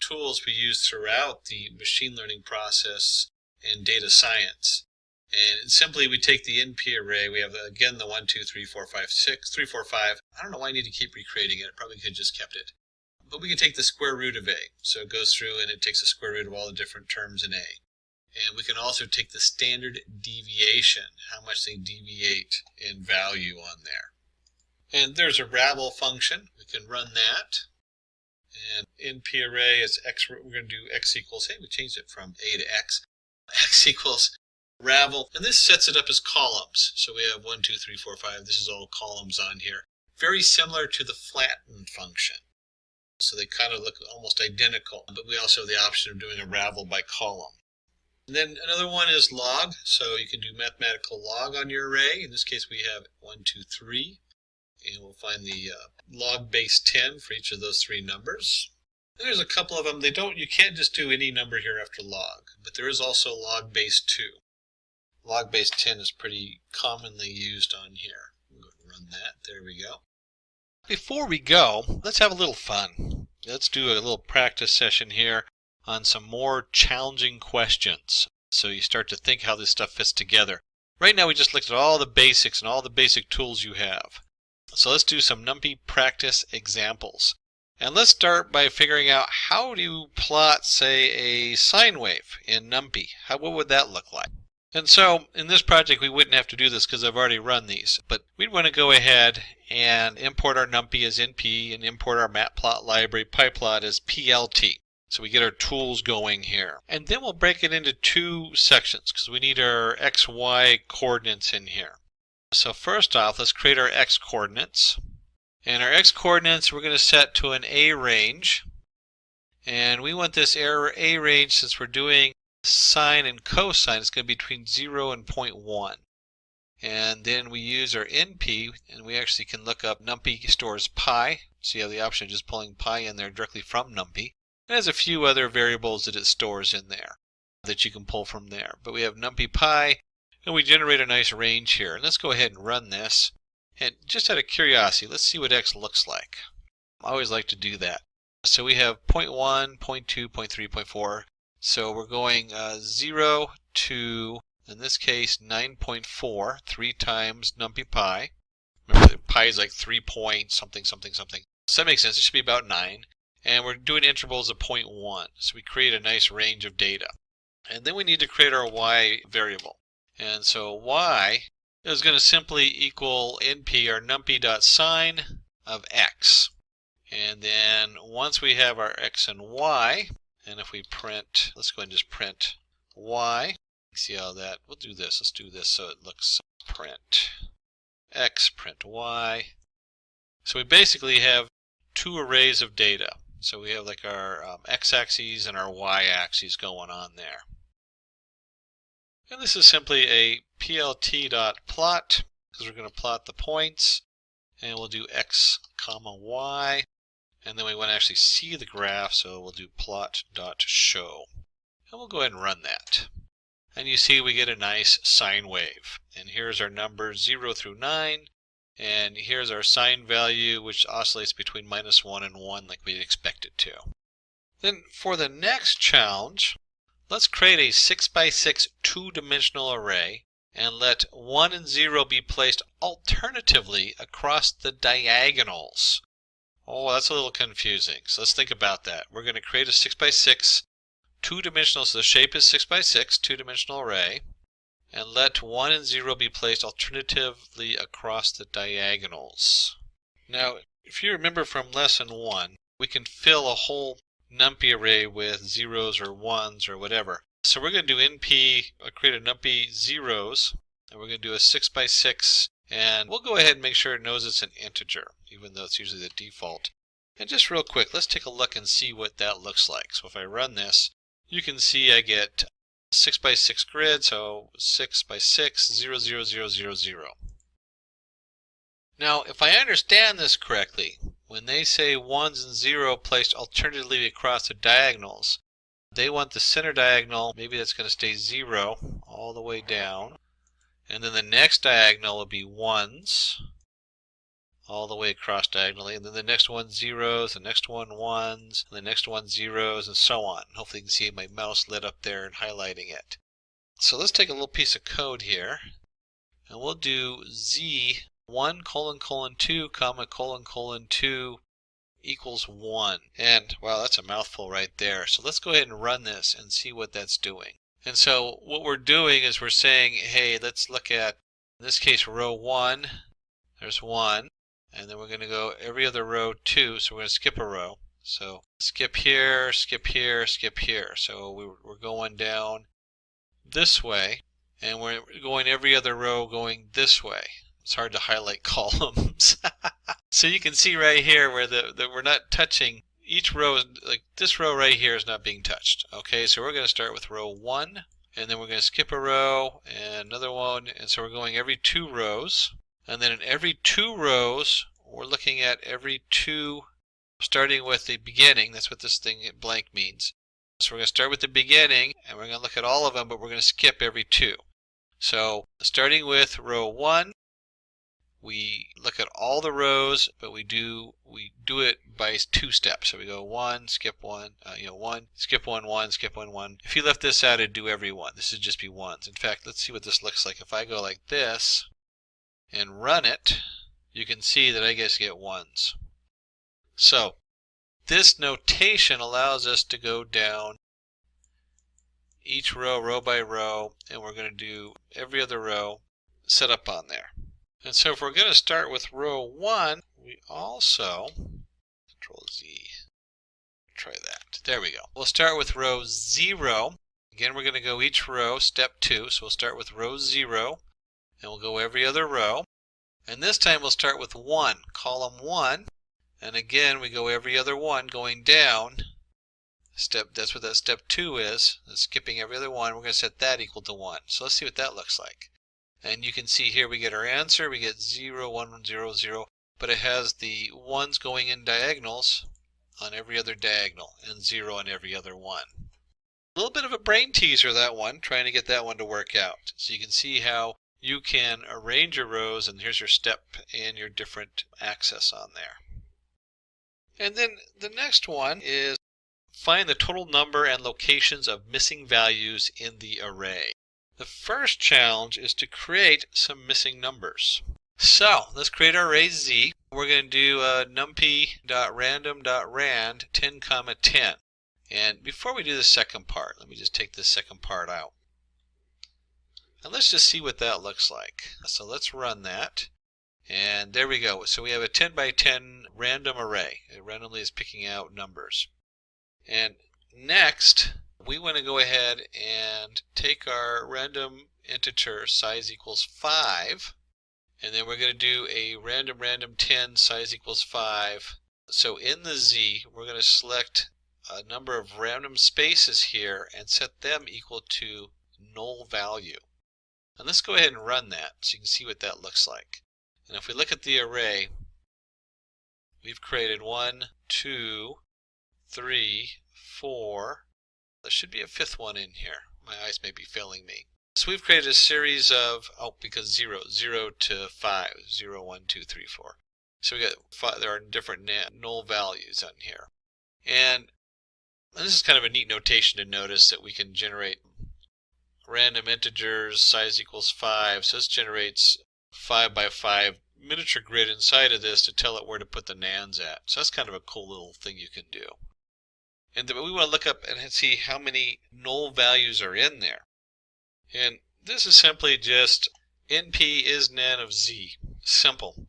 tools we use throughout the machine learning process and data science. And simply we take the NP array, we have again the 1, 2, 3, 4, 5, 6, 3, 4, 5. I don't know why I need to keep recreating it, I probably could have just kept it. But we can take the square root of A. So it goes through and it takes the square root of all the different terms in A. And we can also take the standard deviation, how much they deviate in value on there. And there's a rabble function. We can run that. And NP array is x, we're going to do x equals, hey, we changed it from A to x. X equals rabble. And this sets it up as columns. So we have 1, 2, 3, 4, 5. This is all columns on here. Very similar to the flatten function. So they kind of look almost identical. But we also have the option of doing a rabble by column. And then another one is log. So you can do mathematical log on your array. In this case, we have 1, 2, 3. And we'll find the log base 10 for each of those 3 numbers. And there's a couple of them. You can't just do any number here after log, but there is also log base 2. Log base 10 is pretty commonly used on here. I'm going to run that. There we go. Before we go, let's have a little fun. Let's do a little practice session here on some more challenging questions. So you start to think how this stuff fits together. Right now we just looked at all the basics and all the basic tools you have. So let's do some NumPy practice examples. And let's start by figuring out how do you plot, say, a sine wave in NumPy. What would that look like? And so in this project we wouldn't have to do this because I've already run these. But we'd want to go ahead and import our NumPy as NP and import our Matplotlib library pyplot as PLT. So we get our tools going here. And then we'll break it into 2 sections because we need our X, Y coordinates in here. So first off, let's create our X coordinates. And our X coordinates we're going to set to an A range. And we want this A range, since we're doing sine and cosine, it's going to be between 0 and 0.1. And then we use our NP, and we actually can look up NumPy stores pi. So you have the option of just pulling pi in there directly from NumPy. It has a few other variables that it stores in there that you can pull from there. But we have NumPy pi, and we generate a nice range here. And let's go ahead and run this. And just out of curiosity, let's see what X looks like. I always like to do that. So we have 0.1, 0.2, 0.3, 0.4. So we're going 0 to, in this case, 9.4, 3 times NumPy pi. Remember, pi is like 3 point something, something, something. So that makes sense. It should be about 9. And we're doing intervals of 0.1. So we create a nice range of data. And then we need to create our Y variable. And so Y is going to simply equal np or numpy.sign of x. And then once we have our x and y, and if we print, let's go ahead and just print y. See how that, we'll do this. Let's do this so it looks print x, print y. So we basically have two arrays of data. So we have like our x-axis and our y-axis going on there. And this is simply a plt.plot because we're going to plot the points. And we'll do x comma y. And then we want to actually see the graph, so we'll do plot.show. And we'll go ahead and run that. And you see we get a nice sine wave. And here's our numbers 0 through 9. And here's our sine value, which oscillates between -1 and 1 like we'd expect it to. Then for the next challenge, let's create a 6x6 two-dimensional array and let 1 and 0 be placed alternatively across the diagonals. Oh, that's a little confusing. So let's think about that. We're going to create a 6x6 two-dimensional, so the shape is 6x6 two-dimensional array, and let 1 and 0 be placed alternatively across the diagonals. Now, if you remember from lesson 1, we can fill a whole NumPy array with zeros or ones or whatever. So we're going to do np, create a NumPy zeros, and we're going to do a 6x6, and we'll go ahead and make sure it knows it's an integer, even though it's usually the default. And just real quick, let's take a look and see what that looks like. So if I run this, you can see I get 6x6 grid, so 6x6, 0, 0, 0, 0, 0. Now, if I understand this correctly, when they say 1s and 0 placed alternatively across the diagonals, they want the center diagonal, maybe that's going to stay 0 all the way down. And then the next diagonal will be 1s all the way across diagonally. And then the next one 0s, the next one 1s, and the next one 0s, and so on. Hopefully you can see my mouse lit up there and highlighting it. So let's take a little piece of code here. And we'll do z1::2, ::2 equals 1. And wow, that's a mouthful right there. So let's go ahead and run this and see what that's doing. And so what we're doing is we're saying, hey, let's look at, in this case, row 1. There's 1. And then we're going to go every other row 2. So we're going to skip a row. So skip here, skip here, skip here. So we're going down this way. And we're going every other row going this way. It's hard to highlight columns. So you can see right here where we're not touching each row, like this row right here is not being touched. Okay, so we're going to start with row 1, and then we're going to skip a row and another one, and so we're going every 2 rows. And then in every 2 rows, we're looking at every 2, starting with the beginning. That's what this thing blank means. So we're going to start with the beginning, and we're going to look at all of them, but we're going to skip every 2. So starting with row 1, we look at all the rows, but we do it by 2 steps. So we go 1, skip 1, 1, skip 1, 1, skip 1, 1. If you left this out, it'd do every one. This would just be 1s. In fact, let's see what this looks like. If I go like this and run it, you can see that I just get 1s. So this notation allows us to go down each row, row by row, and we're going to do every other row set up on there. And so if we're going to start with row 1, we also, Control Z, try that. There we go. We'll start with row 0. Again, we're going to go each row, step 2. So we'll start with row 0, and we'll go every other row. And this time we'll start with 1, column 1. And again, we go every other one going down. That's what that step 2 is. That's skipping every other one. We're going to set that equal to 1. So let's see what that looks like. And you can see here we get our answer. We get 0, 1, 0, 0. But it has the 1s going in diagonals on every other diagonal and 0 on every other one. A little bit of a brain teaser, that one, trying to get that one to work out. So you can see how you can arrange your rows, and here's your step and your different access on there. And then the next one is find the total number and locations of missing values in the array. The first challenge is to create some missing numbers. So let's create our array Z. We're going to do numpy.random.rand 10, 10. And before we do the second part, let me just take this second part out. And let's just see what that looks like. So let's run that. And there we go. So we have a 10 by 10 random array. It randomly is picking out numbers. And next, we want to go ahead and take our random integer size equals 5. And then we're going to do a random 10 size equals 5. So in the Z, we're going to select a number of random spaces here and set them equal to null value. And let's go ahead and run that so you can see what that looks like. And if we look at the array, we've created 1, 2, 3, 4. There should be a fifth one in here. My eyes may be failing me. So we've created a series of, because 0 to 5, 0, 1, 2, 3, 4. So we got 5, there are different null values on here. And this is kind of a neat notation to notice that we can generate random integers, size equals 5. So this generates 5 by 5 miniature grid inside of this to tell it where to put the nands at. So that's kind of a cool little thing you can do. And then we want to look up and see how many null values are in there. And this is simply just NP is nan of Z. Simple.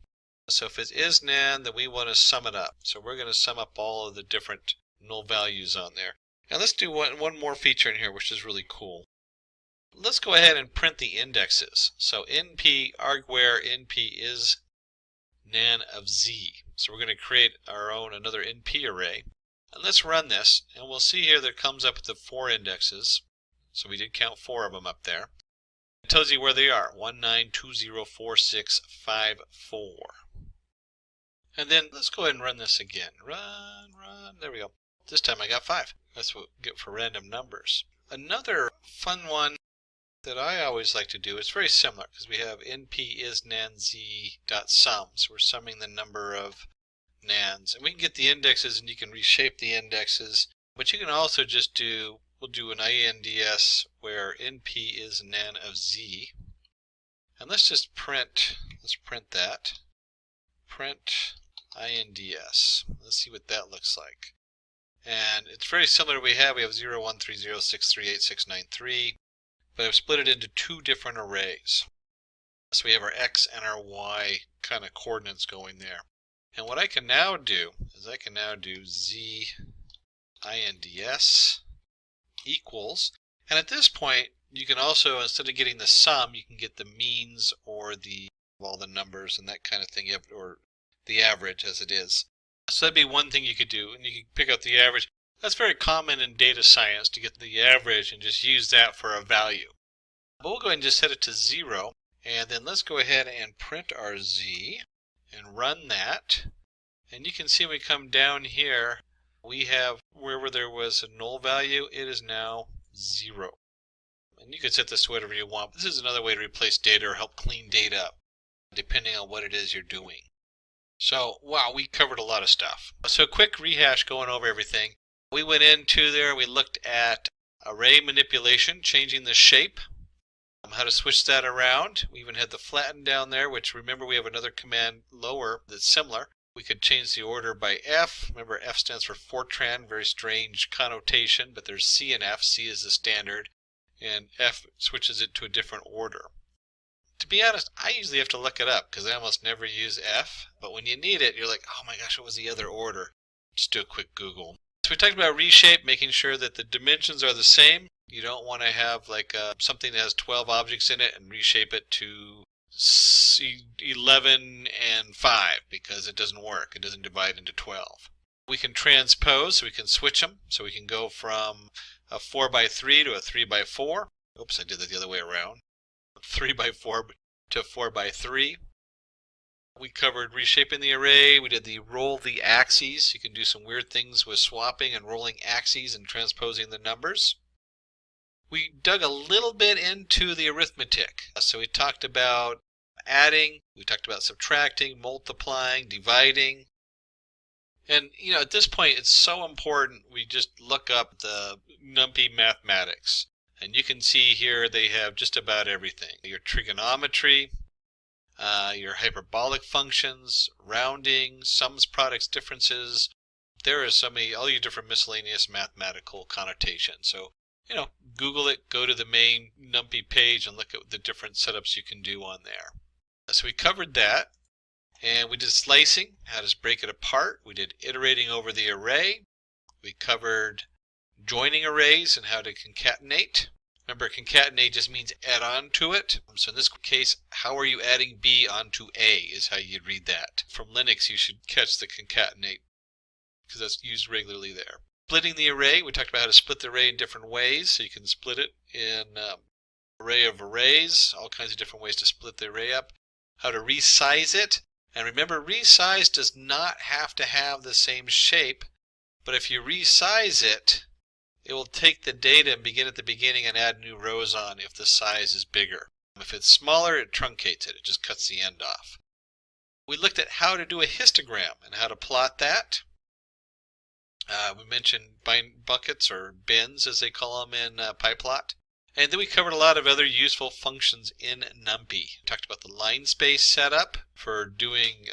So if it is nan, then we want to sum it up. So we're going to sum up all of the different null values on there. Now let's do one more feature in here, which is really cool. Let's go ahead and print the indexes. So NP argware NP is nan of Z. So we're going to create our own another NP array. And let's run this, and we'll see here that it comes up with the 4 indexes. So we did count 4 of them up there. It tells you where they are, 1, 9, 2, 0, 4, 6, 5, 4. And then let's go ahead and run this again. Run, there we go. This time I got 5. That's what we get for random numbers. Another fun one that I always like to do, it's very similar because we have np is nan z dot sum. So we're summing the number of nans. And we can get the indexes and you can reshape the indexes. But you can also just do, we'll do an INDS where np is nan of z. And let's just print, that. Print INDS. Let's see what that looks like. And it's very similar. We have 0, 1, 3, 0, 6, 3, 8, 6, 9, 3. But I've split it into 2 different arrays. So we have our X and our Y kind of coordinates going there. And what I can now do is I can now do Z INDS equals. And at this point, you can also, instead of getting the sum, you can get the means or all the numbers and that kind of thing, or the average as it is. So that'd be one thing you could do, and you can pick out the average. That's very common in data science to get the average and just use that for a value. But we'll go ahead and just set it to 0, and then let's go ahead and print our Z and run that. And you can see when we come down here, we have wherever there was a null value, it is now 0. And you can set this to whatever you want. This is another way to replace data or help clean data up, depending on what it is you're doing. So, wow, we covered a lot of stuff. So quick rehash going over everything. We went into there, we looked at array manipulation, changing the shape, how to switch that around. We even had the flatten down there, which remember we have another command lower that's similar. We could change the order by F. Remember F stands for Fortran, very strange connotation, but there's C and F. C is the standard, and F switches it to a different order. To be honest, I usually have to look it up because I almost never use F, but when you need it, you're like, oh my gosh, what was the other order? Just do a quick Google. So we talked about reshape, making sure that the dimensions are the same. You don't want to have like something that has 12 objects in it and reshape it to 11 and 5 because it doesn't work. It doesn't divide into 12. We can transpose, so we can switch them. So we can go from a 4 by 3 to a 3 by 4. Oops, I did that the other way around. 3 by 4 to 4 by 3. We covered reshaping the array. We did the roll the axes. You can do some weird things with swapping and rolling axes and transposing the numbers. We dug a little bit into the arithmetic. So we talked about adding, we talked about subtracting, multiplying, dividing. And at this point it's so important we just look up the NumPy mathematics. And you can see here they have just about everything. Your trigonometry, your hyperbolic functions, rounding, sums, products, differences. There is all your different miscellaneous mathematical connotations. So Google it, go to the main NumPy page and look at the different setups you can do on there. So we covered that, and we did slicing, how to break it apart. We did iterating over the array. We covered joining arrays and how to concatenate. Remember, concatenate just means add on to it. So in this case, how are you adding B onto A is how you'd read that. From Linux, you should catch the concatenate because that's used regularly there. Splitting the array, we talked about how to split the array in different ways. So you can split it in array of arrays, all kinds of different ways to split the array up. How to resize it. And remember, resize does not have to have the same shape, but if you resize it, it will take the data and begin at the beginning and add new rows on if the size is bigger. If it's smaller, it truncates it. It just cuts the end off. We looked at how to do a histogram and how to plot that. We mentioned buckets or bins, as they call them in PyPlot. And then we covered a lot of other useful functions in NumPy. We talked about the line space setup for doing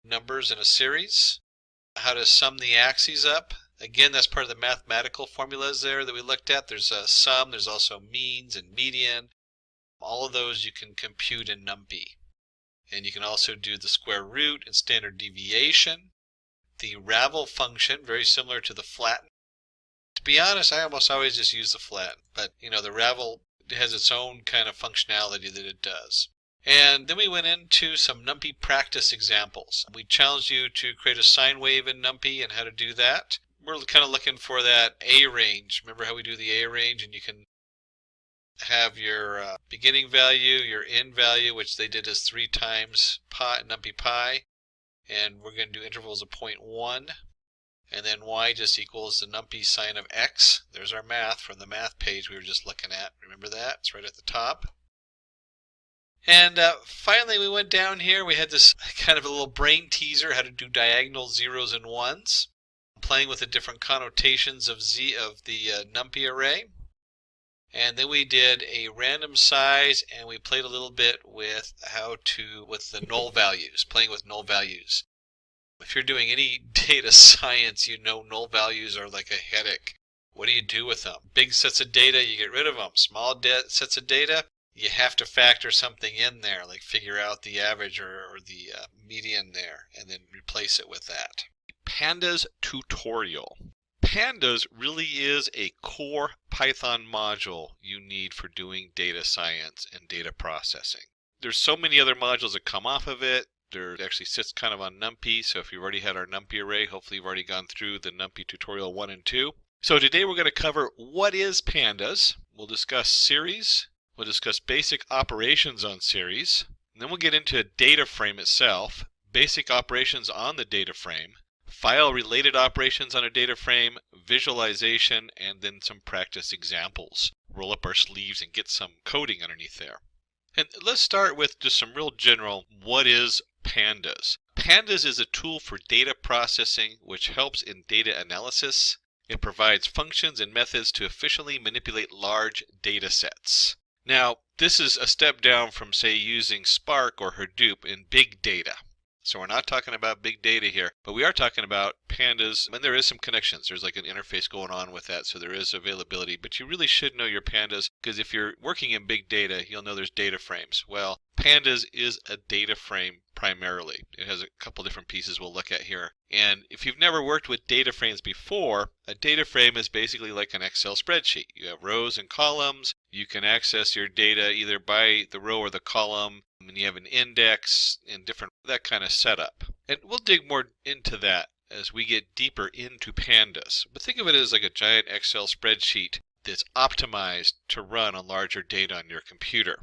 numbers in a series. How to sum the axes up. Again, that's part of the mathematical formulas there that we looked at. There's a sum, there's also means and median. All of those you can compute in NumPy. And you can also do the square root and standard deviation. The ravel function, very similar to the flatten. To be honest, I almost always just use the flatten, but the ravel has its own kind of functionality that it does. And then we went into some NumPy practice examples. We challenged you to create a sine wave in NumPy and how to do that. We're kind of looking for that A range. Remember how we do the A range, and you can have your beginning value, your end value, which they did as 3 times pi, NumPy pi. And we're going to do intervals of 0.1, and then y just equals the NumPy sine of x. There's our math from the math page we were just looking at. Remember that? It's right at the top. And finally, we went down here. We had this kind of a little brain teaser, how to do diagonal zeros and ones, playing with the different connotations of the NumPy array. And then we did a random size, and we played a little bit with with the null values, playing with null values. If you're doing any data science, null values are like a headache. What do you do with them? Big sets of data, you get rid of them. Small sets of data, you have to factor something in there, like figure out the average or the median there, and then replace it with that. Pandas tutorial. Pandas really is a core Python module you need for doing data science and data processing. There's so many other modules that come off of it. There actually sits kind of on NumPy, so if you've already had our NumPy array, hopefully you've already gone through the NumPy tutorial 1 and 2. So today we're going to cover what is Pandas. We'll discuss series. We'll discuss basic operations on series. And then we'll get into a data frame itself, basic operations on the data frame, file-related operations on a data frame, visualization, and then some practice examples. Roll up our sleeves and get some coding underneath there. And let's start with just some real general, what is Pandas? Pandas is a tool for data processing which helps in data analysis. It provides functions and methods to efficiently manipulate large data sets. Now, this is a step down from, say, using Spark or Hadoop in big data. So we're not talking about big data here, but we are talking about Pandas, and there is some connections. There's like an interface going on with that, so there is availability. But you really should know your Pandas, because if you're working in big data, you'll know there's data frames. Well, Pandas is a data frame primarily. It has a couple different pieces we'll look at here. And if you've never worked with data frames before, a data frame is basically like an Excel spreadsheet. You have rows and columns. You can access your data either by the row or the column, and you have an index and that kind of setup. And we'll dig more into that as we get deeper into Pandas. But think of it as like a giant Excel spreadsheet that's optimized to run on larger data on your computer.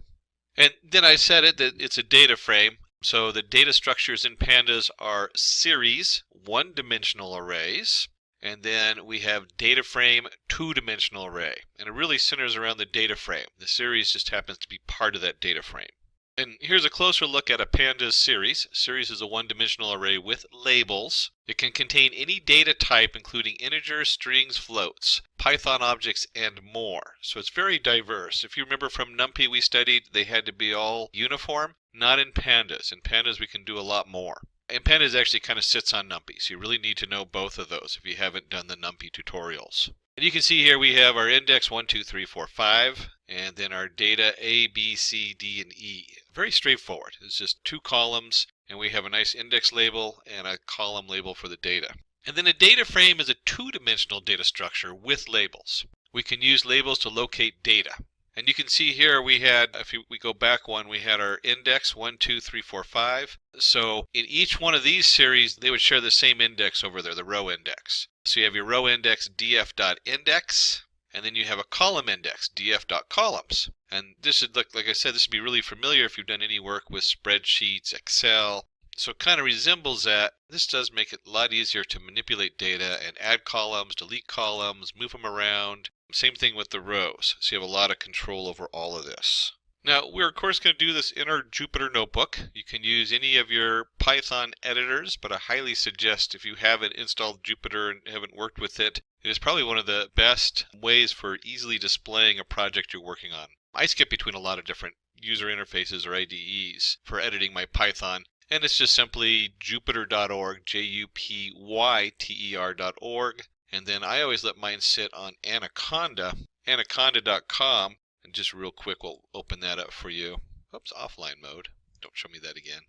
And then I said that it's a data frame. So the data structures in Pandas are series, one-dimensional arrays, and then we have data frame, two-dimensional array. And it really centers around the data frame. The series just happens to be part of that data frame. And here's a closer look at a Pandas series. Series is a one-dimensional array with labels. It can contain any data type, including integers, strings, floats, Python objects, and more. So it's very diverse. If you remember from NumPy we studied, they had to be all uniform. Not in Pandas. In Pandas we can do a lot more. And Pandas actually kind of sits on NumPy, so you really need to know both of those if you haven't done the NumPy tutorials. And you can see here we have our index 1, 2, 3, 4, 5, and then our data A, B, C, D, and E. Very straightforward. It's just 2 columns, and we have a nice index label and a column label for the data. And then a data frame is a 2-dimensional data structure with labels. We can use labels to locate data. And you can see here we had, if we go back one, we had our index 1, 2, 3, 4, 5. So in each one of these series, they would share the same index over there, the row index. So you have your row index df.index, and then you have a column index df.columns. And this would look, like I said, this would be really familiar if you've done any work with spreadsheets, Excel. So it kind of resembles that. This does make it a lot easier to manipulate data and add columns, delete columns, move them around. Same thing with the rows, so you have a lot of control over all of this. Now, we're of course going to do this in our Jupyter Notebook. You can use any of your Python editors, but I highly suggest if you haven't installed Jupyter and haven't worked with it, it is probably one of the best ways for easily displaying a project you're working on. I skip between a lot of different user interfaces or IDEs for editing my Python, and it's just simply jupyter.org, jupyter.org. And then I always let mine sit on Anaconda, anaconda.com, and just real quick we'll open that up for you. Oops, offline mode. Don't show me that again.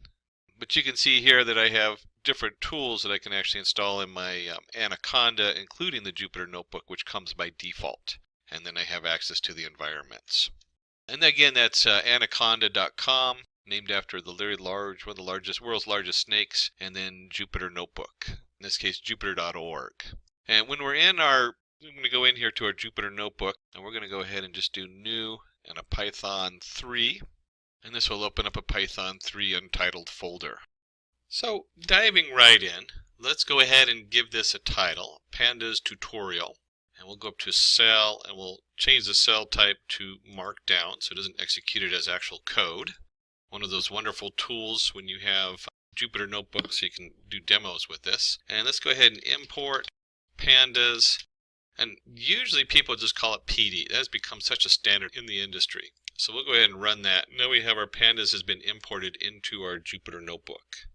But you can see here that I have different tools that I can actually install in my Anaconda, including the Jupyter Notebook, which comes by default. And then I have access to the environments. And again, that's anaconda.com, named after the very large, one of the world's largest snakes, and then Jupyter Notebook. In this case, jupyter.org. And when we're in I'm going to go in here to our Jupyter Notebook, and we're going to go ahead and just do new and a Python 3. And this will open up a Python 3 untitled folder. So diving right in, let's go ahead and give this a title, Pandas Tutorial. And we'll go up to Cell, and we'll change the cell type to Markdown so it doesn't execute it as actual code. One of those wonderful tools when you have Jupyter Notebook so you can do demos with this. And let's go ahead and import Pandas, and usually people just call it PD. That has become such a standard in the industry. So we'll go ahead and run that. Now we have our Pandas has been imported into our Jupyter Notebook.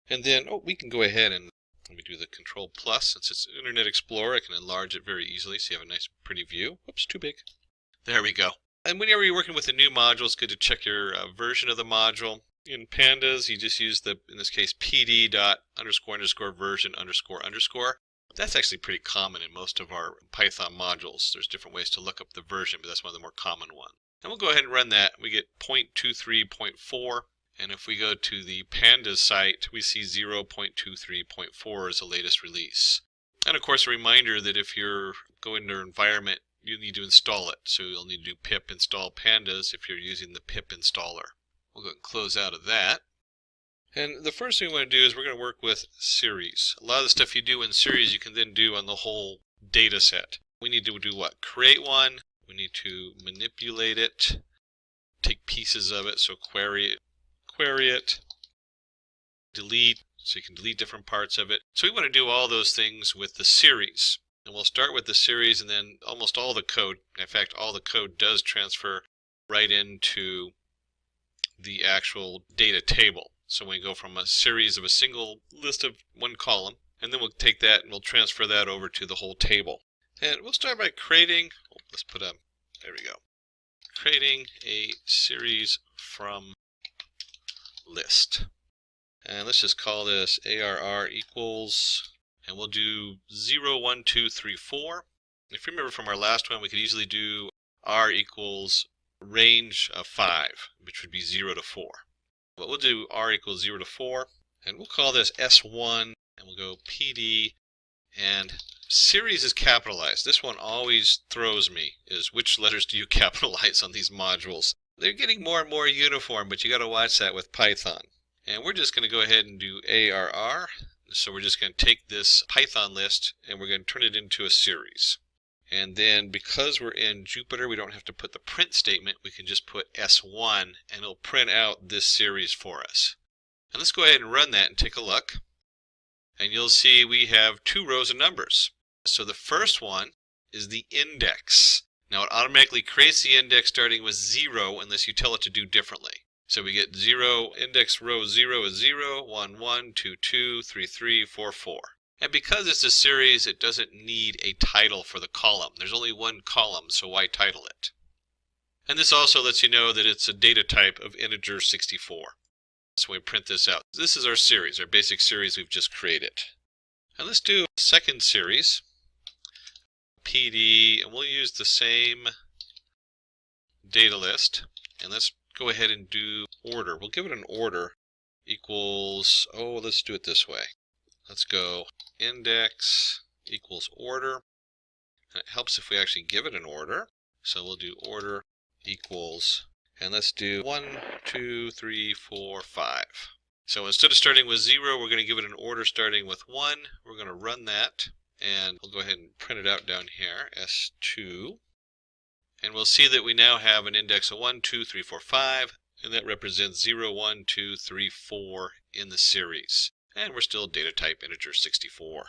And then, we can go ahead and let me do the Control Plus. Since it's Internet Explorer, I can enlarge it very easily so you have a nice pretty view. Whoops, too big. There we go. And whenever you're working with a new module, it's good to check your version of the module. In Pandas, you just use in this case, pd.__version__. That's actually pretty common in most of our Python modules. There's different ways to look up the version, but that's one of the more common ones. And we'll go ahead and run that. We get 0.23.4, and if we go to the Pandas site, we see 0.23.4 is the latest release. And of course, a reminder that if you're going to your environment, you need to install it. So you'll need to do pip install pandas if you're using the pip installer. We'll go and close out of that. And the first thing we want to do is we're going to work with series. A lot of the stuff you do in series you can then do on the whole data set. We need to do what? Create one. We need to manipulate it. Take pieces of it, so query it. Delete, so you can delete different parts of it. So we want to do all those things with the series. And we'll start with the series, and then almost all the code, in fact all the code does transfer right into the actual data table. So we go from a series of a single list of one column, and then we'll take that and we'll transfer that over to the whole table. And we'll start by creating, there we go, creating a series from list. And let's just call this ARR equals, and we'll do 0, 1, 2, 3, 4. If you remember from our last one, we could easily do R equals range of 5, which would be 0 to 4. But we'll do R equals 0 to 4, and we'll call this S1, and we'll go PD, and series is capitalized. This one always throws me, is which letters do you capitalize on these modules? They're getting more and more uniform, but you got to watch that with Python. And we're just going to go ahead and do ARR. So we're just going to take this Python list, and we're going to turn it into a series. And then because we're in Jupyter, we don't have to put the print statement. We can just put S1, and it'll print out this series for us. And let's go ahead and run that and take a look. And you'll see we have 2 rows of numbers. So the first one is the index. Now it automatically creates the index starting with 0 unless you tell it to do differently. So we get 0, index row 0 is 0, 1, 1, 2, 2, 3, 3, 4, 4. And because it's a series, it doesn't need a title for the column. There's only one column, so why title it? And this also lets you know that it's a data type of integer 64. So we print this out. This is our series, our basic series we've just created. And let's do a second series, PD, and we'll use the same data list. And let's go ahead and do order. We'll give it an order equals, let's do it this way. Let's go index equals order. And it helps if we actually give it an order. So we'll do order equals, and let's do 1, 2, 3, 4, 5. So instead of starting with 0, we're going to give it an order starting with 1. We're going to run that, and we'll go ahead and print it out down here, S2. And we'll see that we now have an index of 1, 2, 3, 4, 5, and that represents 0, 1, 2, 3, 4 in the series. And we're still data type integer 64.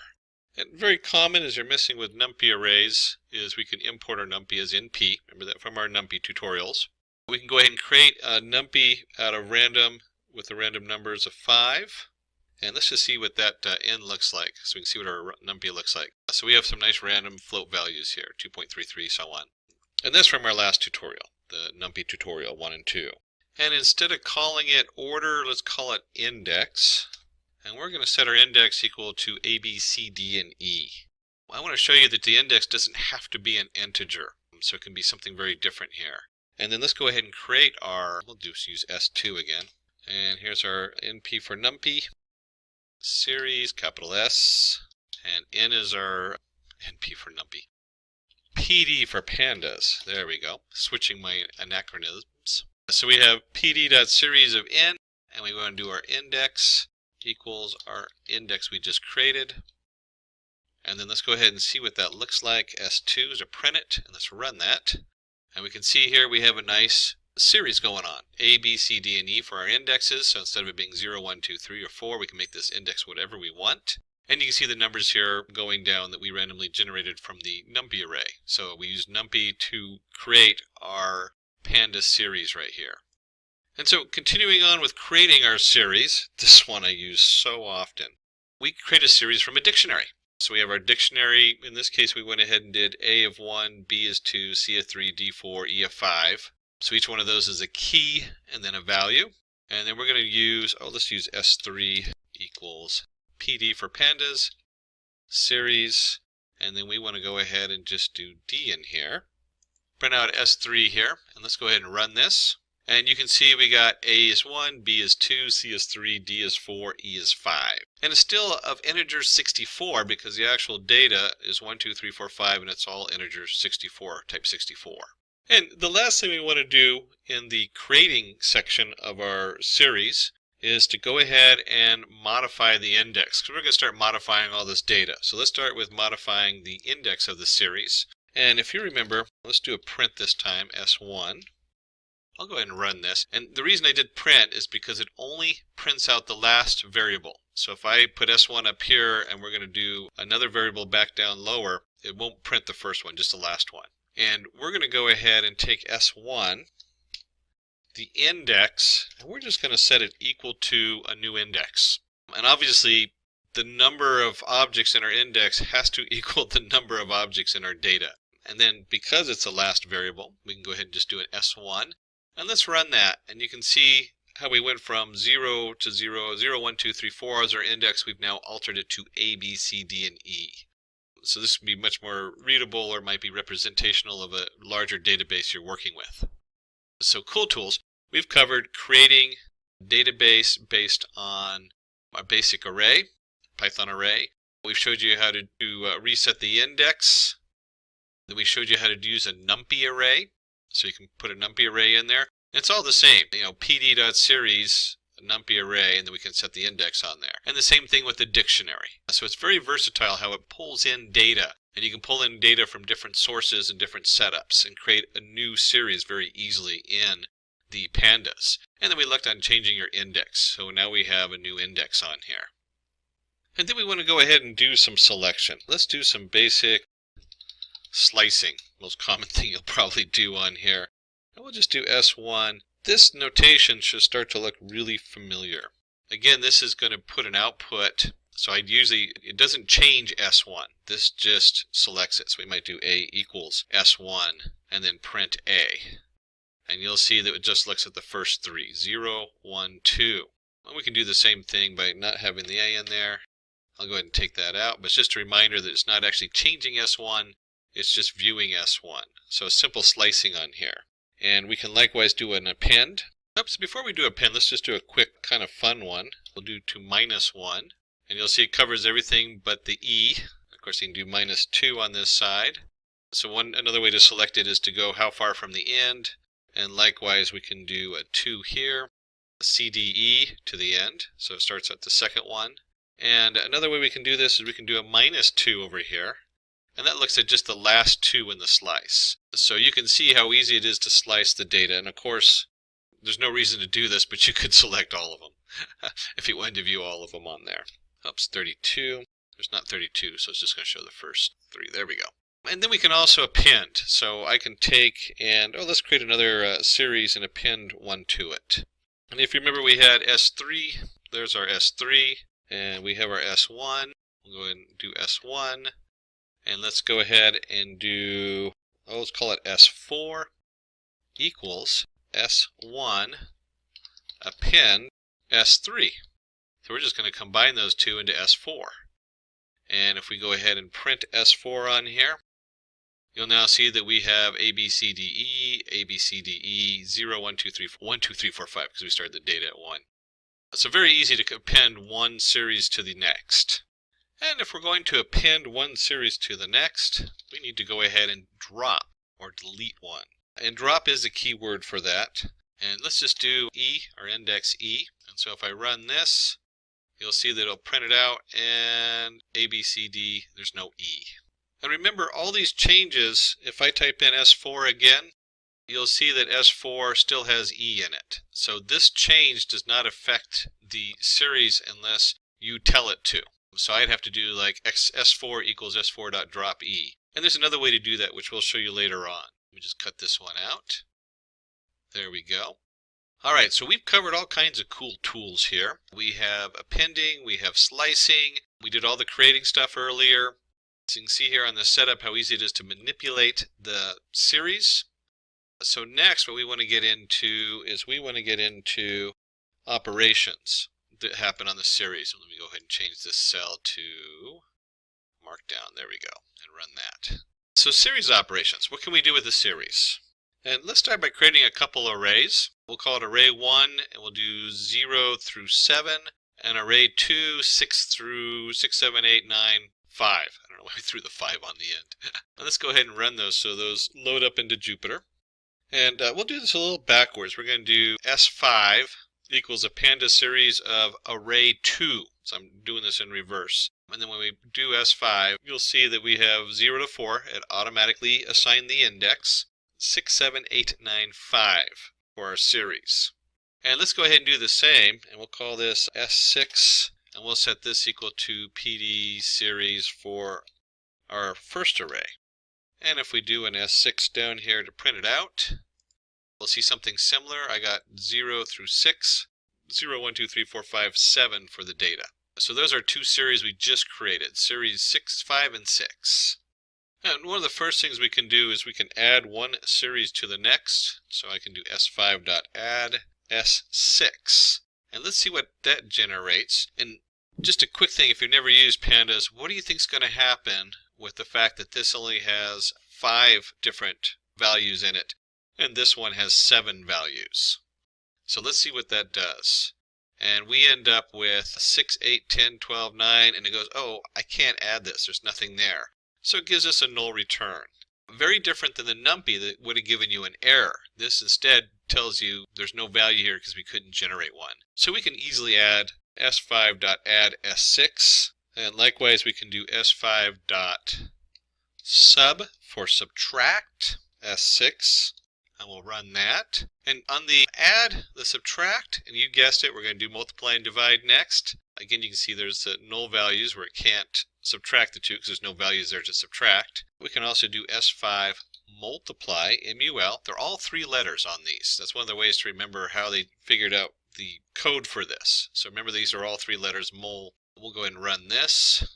And very common as you're messing with NumPy arrays is we can import our NumPy as NP. Remember that from our NumPy tutorials. We can go ahead and create a NumPy out of random with the random numbers of 5. And let's just see what that n looks like, so we can see what our NumPy looks like. So we have some nice random float values here, 2.33, so on. And that's from our last tutorial, the NumPy tutorial 1 and 2. And instead of calling it order, let's call it index. And we're going to set our index equal to A, B, C, D, and E. I want to show you that the index doesn't have to be an integer, so it can be something very different here. And then let's go ahead and create we'll just use S2 again. And here's our NP for NumPy, series, capital S, and N is our NP for NumPy. PD for Pandas, there we go, switching my anachronisms. So we have PD.series of N, and we want to do our index equals our index we just created. And then let's go ahead and see what that looks like. S2 is to print it, and let's run that. And we can see here we have a nice series going on. A, B, C, D, and E for our indexes. So instead of it being 0, 1, 2, 3, or 4, we can make this index whatever we want. And you can see the numbers here going down that we randomly generated from the NumPy array. So we used NumPy to create our Pandas series right here. And so continuing on with creating our series, this one I use so often, we create a series from a dictionary. So we have our dictionary. In this case, we went ahead and did A of 1, B is 2, C of 3, D 4, E of 5. So each one of those is a key and then a value. And then we're going to use, let's use S3 equals PD for Pandas, series, and then we want to go ahead and just do D in here. Print out S3 here, and let's go ahead and run this. And you can see we got A is 1, B is 2, C is 3, D is 4, E is 5. And it's still of integer 64 because the actual data is 1, 2, 3, 4, 5, and it's all integer 64, type 64. And the last thing we want to do in the creating section of our series is to go ahead and modify the index, because we're going to start modifying all this data. So let's start with modifying the index of the series. And if you remember, let's do a print this time, S1. I'll go ahead and run this. And the reason I did print is because it only prints out the last variable. So if I put S1 up here and we're going to do another variable back down lower, it won't print the first one, just the last one. And we're going to go ahead and take S1, the index, and we're just going to set it equal to a new index. And obviously, the number of objects in our index has to equal the number of objects in our data. And then because it's the last variable, we can go ahead and just do an S1. And let's run that, and you can see how we went from 0 to 0, 0, 1, 2, 3, 4 as our index. We've now altered it to A, B, C, D, and E. So this would be much more readable, or might be representational of a larger database you're working with. So cool tools. We've covered creating a database based on a basic array, Python array. We've showed you how to reset the index. Then we showed you how to use a NumPy array. So you can put a NumPy array in there. It's all the same, pd.series, a NumPy array, and then we can set the index on there. And the same thing with the dictionary. So it's very versatile how it pulls in data. And you can pull in data from different sources and different setups and create a new series very easily in the Pandas. And then we looked on changing your index. So now we have a new index on here. And then we want to go ahead and do some selection. Let's do some basic slicing, most common thing you'll probably do on here. And we'll just do S1, This notation should start to look really familiar. Again, this is going to put an output, so it doesn't change S1. This just selects it. So we might do A equals S1 and then print A. And you'll see that it just looks at the first three, 0, 1, 2. Well, we can do the same thing by not having the A in there. I'll go ahead and take that out, but it's just a reminder that it's not actually changing S1, it's just viewing S1. So simple slicing on here. And we can likewise do an append. Oops, before we do append, let's just do a quick kind of fun one. We'll do to -1, and you'll see it covers everything but the E. Of course, you can do -2 on this side. So another way to select it is to go how far from the end, and likewise we can do a 2 here, CDE to the end, so it starts at the second one. And another way we can do this is we can do a -2 over here, and that looks at just the last 2 in the slice. So you can see how easy it is to slice the data, and of course there's no reason to do this, but you could select all of them if you wanted to view all of them on there. Oops, 32. There's not 32, so it's just going to show the first 3. There we go. And then we can also append. So I can take and, let's create another series and append one to it. And if you remember, we had S3. There's our S3. And we have our S1. We'll go ahead and do S1. And let's go ahead and do, let's call it S4 equals S1 append S3. So we're just going to combine those two into S4. And if we go ahead and print S4 on here, you'll now see that we have A, B, C, D, E, A, B, C, D, E, 0, 1, 2, 3, 1, 2, 3, 4, 5, because we started the data at 1. So very easy to append one series to the next. And if we're going to append one series to the next, we need to go ahead and drop or delete one. And drop is the key word for that. And let's just do E, or index E. And so if I run this, you'll see that it'll print it out, and A, B, C, D, there's no E. And remember, all these changes, if I type in S4 again, you'll see that S4 still has E in it. So this change does not affect the series unless you tell it to. So I'd have to do like S4 equals S4.drop E. And there's another way to do that, which we'll show you later on. Let me just cut this one out. There we go. Alright, so we've covered all kinds of cool tools here. We have appending, we have slicing, we did all the creating stuff earlier. So you can see here on the setup how easy it is to manipulate the series. So next what we want to get into is we want to get into operations that happen on the series. Let me go ahead and change this cell to Markdown. There we go, and run that. So series operations, what can we do with the series? And let's start by creating a couple arrays. We'll call it array 1, and we'll do 0 through 7, and array 2, 6 through 6, 7, 8, 9, 5. I don't know why we threw the 5 on the end. Let's go ahead and run those so those load up into Jupyter. And we'll do this a little backwards. We're going to do S5 equals a Pandas series of array 2. So I'm doing this in reverse. And then when we do S5, you'll see that we have 0 to 4. It automatically assigned the index. 6, 7, 8, 9, 5 for our series. And let's go ahead and do the same, and we'll call this S6, and we'll set this equal to PD series for our first array. And if we do an S6 down here to print it out, we'll see something similar. I got 0 through 6, 0, 1, 2, 3, 4, 5, 7 for the data. So those are two series we just created, series 6, 5, and 6. And one of the first things we can do is we can add one series to the next. So I can do S5.add S6. And let's see what that generates. And just a quick thing, if you've never used Pandas, what do you think is going to happen with the fact that this only has 5 different values in it, and this one has 7 values? So let's see what that does. And we end up with 6, 8, 10, 12, 9, and it goes, oh, I can't add this. There's nothing there. So it gives us a null return. Very different than the NumPy that would have given you an error. This instead tells you there's no value here because we couldn't generate one. So we can easily add S5.add S6, and likewise we can do S5.sub for subtract S6, and we'll run that. And on the add, the subtract, and you guessed it, we're going to do multiply and divide next. Again, you can see there's null values where it can't subtract the two because there's no values there to subtract. We can also do S5 multiply, MUL. They're all 3 letters on these. That's one of the ways to remember how they figured out the code for this. So remember, these are all 3 letters, mul. We'll go ahead and run this.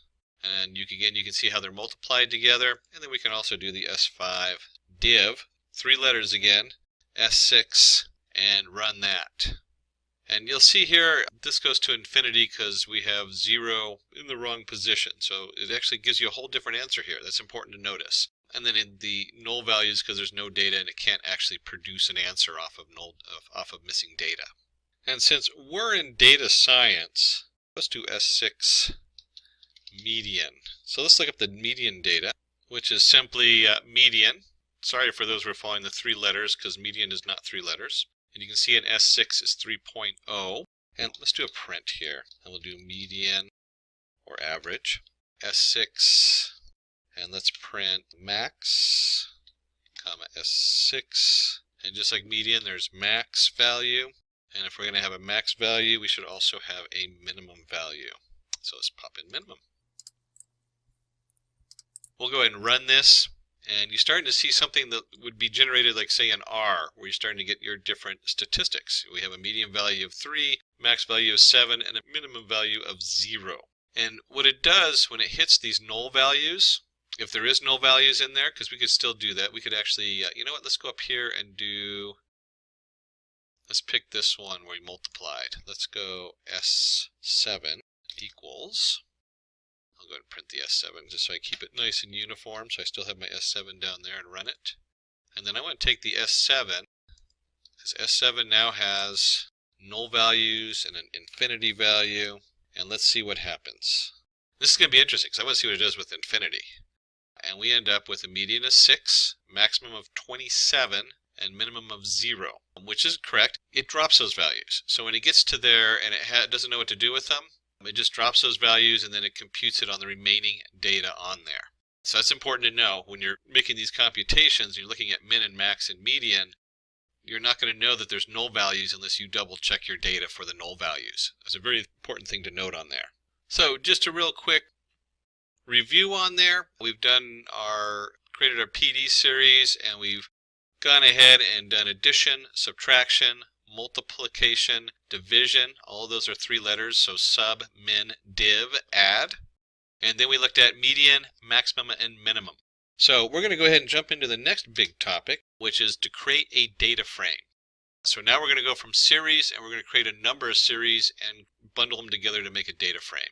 And you can see how they're multiplied together. And then we can also do the S5 div, 3 letters again, S6, and run that. And you'll see here, this goes to infinity because we have 0 in the wrong position. So it actually gives you a whole different answer here. That's important to notice. And then in the null values, because there's no data and it can't actually produce an answer off of missing data. And since we're in data science, let's do S6 median. So let's look up the median data, which is simply median. Sorry for those who are following the 3 letters, because median is not 3 letters. And you can see in S6 is 3.0. And let's do a print here. And we'll do median or average. S6. And let's print max, comma S6. And just like median, there's max value. And if we're going to have a max value, we should also have a minimum value. So let's pop in minimum. We'll go ahead and run this. And you're starting to see something that would be generated like, say, in R, where you're starting to get your different statistics. We have a median value of 3, max value of 7, and a minimum value of 0. And what it does when it hits these null values, if there is null values in there, because we could still do that, we could actually, you know what, let's go up here and do, let's pick this one where we multiplied. Let's go S7 equals, I'll go ahead and print the S7 just so I keep it nice and uniform, so I still have my S7 down there and run it. And then I want to take the S7, because S7 now has null values and an infinity value, and let's see what happens. This is going to be interesting, because I want to see what it does with infinity. And we end up with a median of 6, maximum of 27, and minimum of 0, which is correct. It drops those values. So when it gets to there and it doesn't know what to do with them, it just drops those values and then it computes it on the remaining data on there. So that's important to know when you're making these computations, you're looking at min and max and median, you're not going to know that there's null values unless you double check your data for the null values. That's a very important thing to note on there. So just a real quick review on there. We've created our PD series, and we've gone ahead and done addition, subtraction, multiplication, division. All of those are 3 letters, so sub, min, div, add. And then we looked at median, maximum, and minimum. So we're going to go ahead and jump into the next big topic, which is to create a data frame. So now we're going to go from series, and we're going to create a number of series and bundle them together to make a data frame.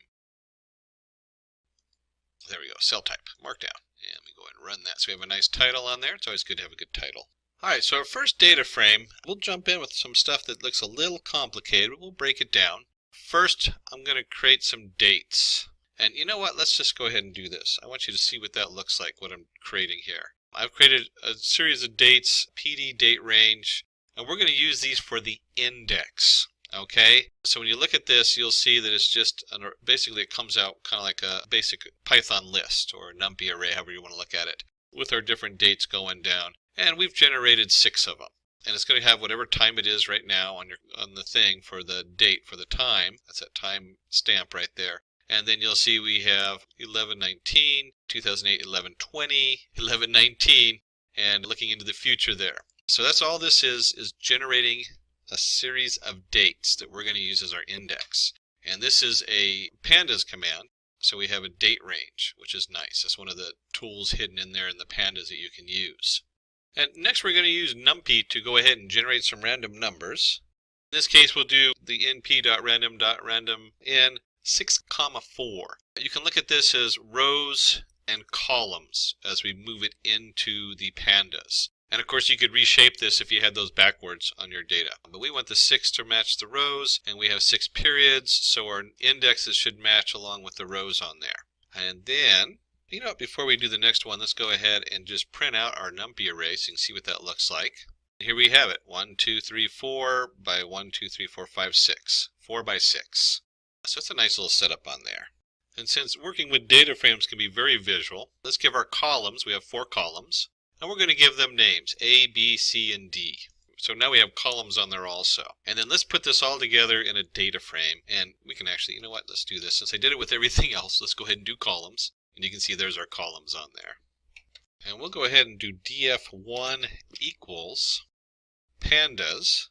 There we go, cell type, markdown. And we go ahead and run that. So we have a nice title on there. It's always good to have a good title. All right, so our first data frame, we'll jump in with some stuff that looks a little complicated, but we'll break it down. First, I'm going to create some dates. And you know what? Let's just go ahead and do this. I want you to see what that looks like, what I'm creating here. I've created a series of dates, PD date range, and we're going to use these for the index. Okay, so when you look at this, you'll see that it's just, basically it comes out kind of like a basic Python list or NumPy array, however you want to look at it, with our different dates going down. And we've generated 6 of them. And it's going to have whatever time it is right now on the thing for the date for the time. That's that time stamp right there. And then you'll see we have 11/19, 2008, 11/20, 11/19, and looking into the future there. So that's all this is generating a series of dates that we're going to use as our index. And this is a Pandas command, so we have a date range, which is nice. That's one of the tools hidden in there in the Pandas that you can use. And next we're going to use NumPy to go ahead and generate some random numbers. In this case we'll do the np.random in 6,4. You can look at this as rows and columns as we move it into the Pandas. And of course you could reshape this if you had those backwards on your data. But we want the 6 to match the rows, and we have 6 periods, so our indexes should match along with the rows on there. And then, you know what, before we do the next one, let's go ahead and just print out our NumPy array so you can see what that looks like. Here we have it, 1, 2, 3, 4 by 1, 2, 3, 4, 5, 6. 4 by 6. So it's a nice little setup on there. And since working with data frames can be very visual, let's give our columns, we have 4 columns. And we're going to give them names, A, B, C, and D. So now we have columns on there also. And then let's put this all together in a data frame. And we can actually, you know what, let's do this. Since I did it with everything else, let's go ahead and do columns. And you can see there's our columns on there. And we'll go ahead and do df1 equals pandas.dataframe.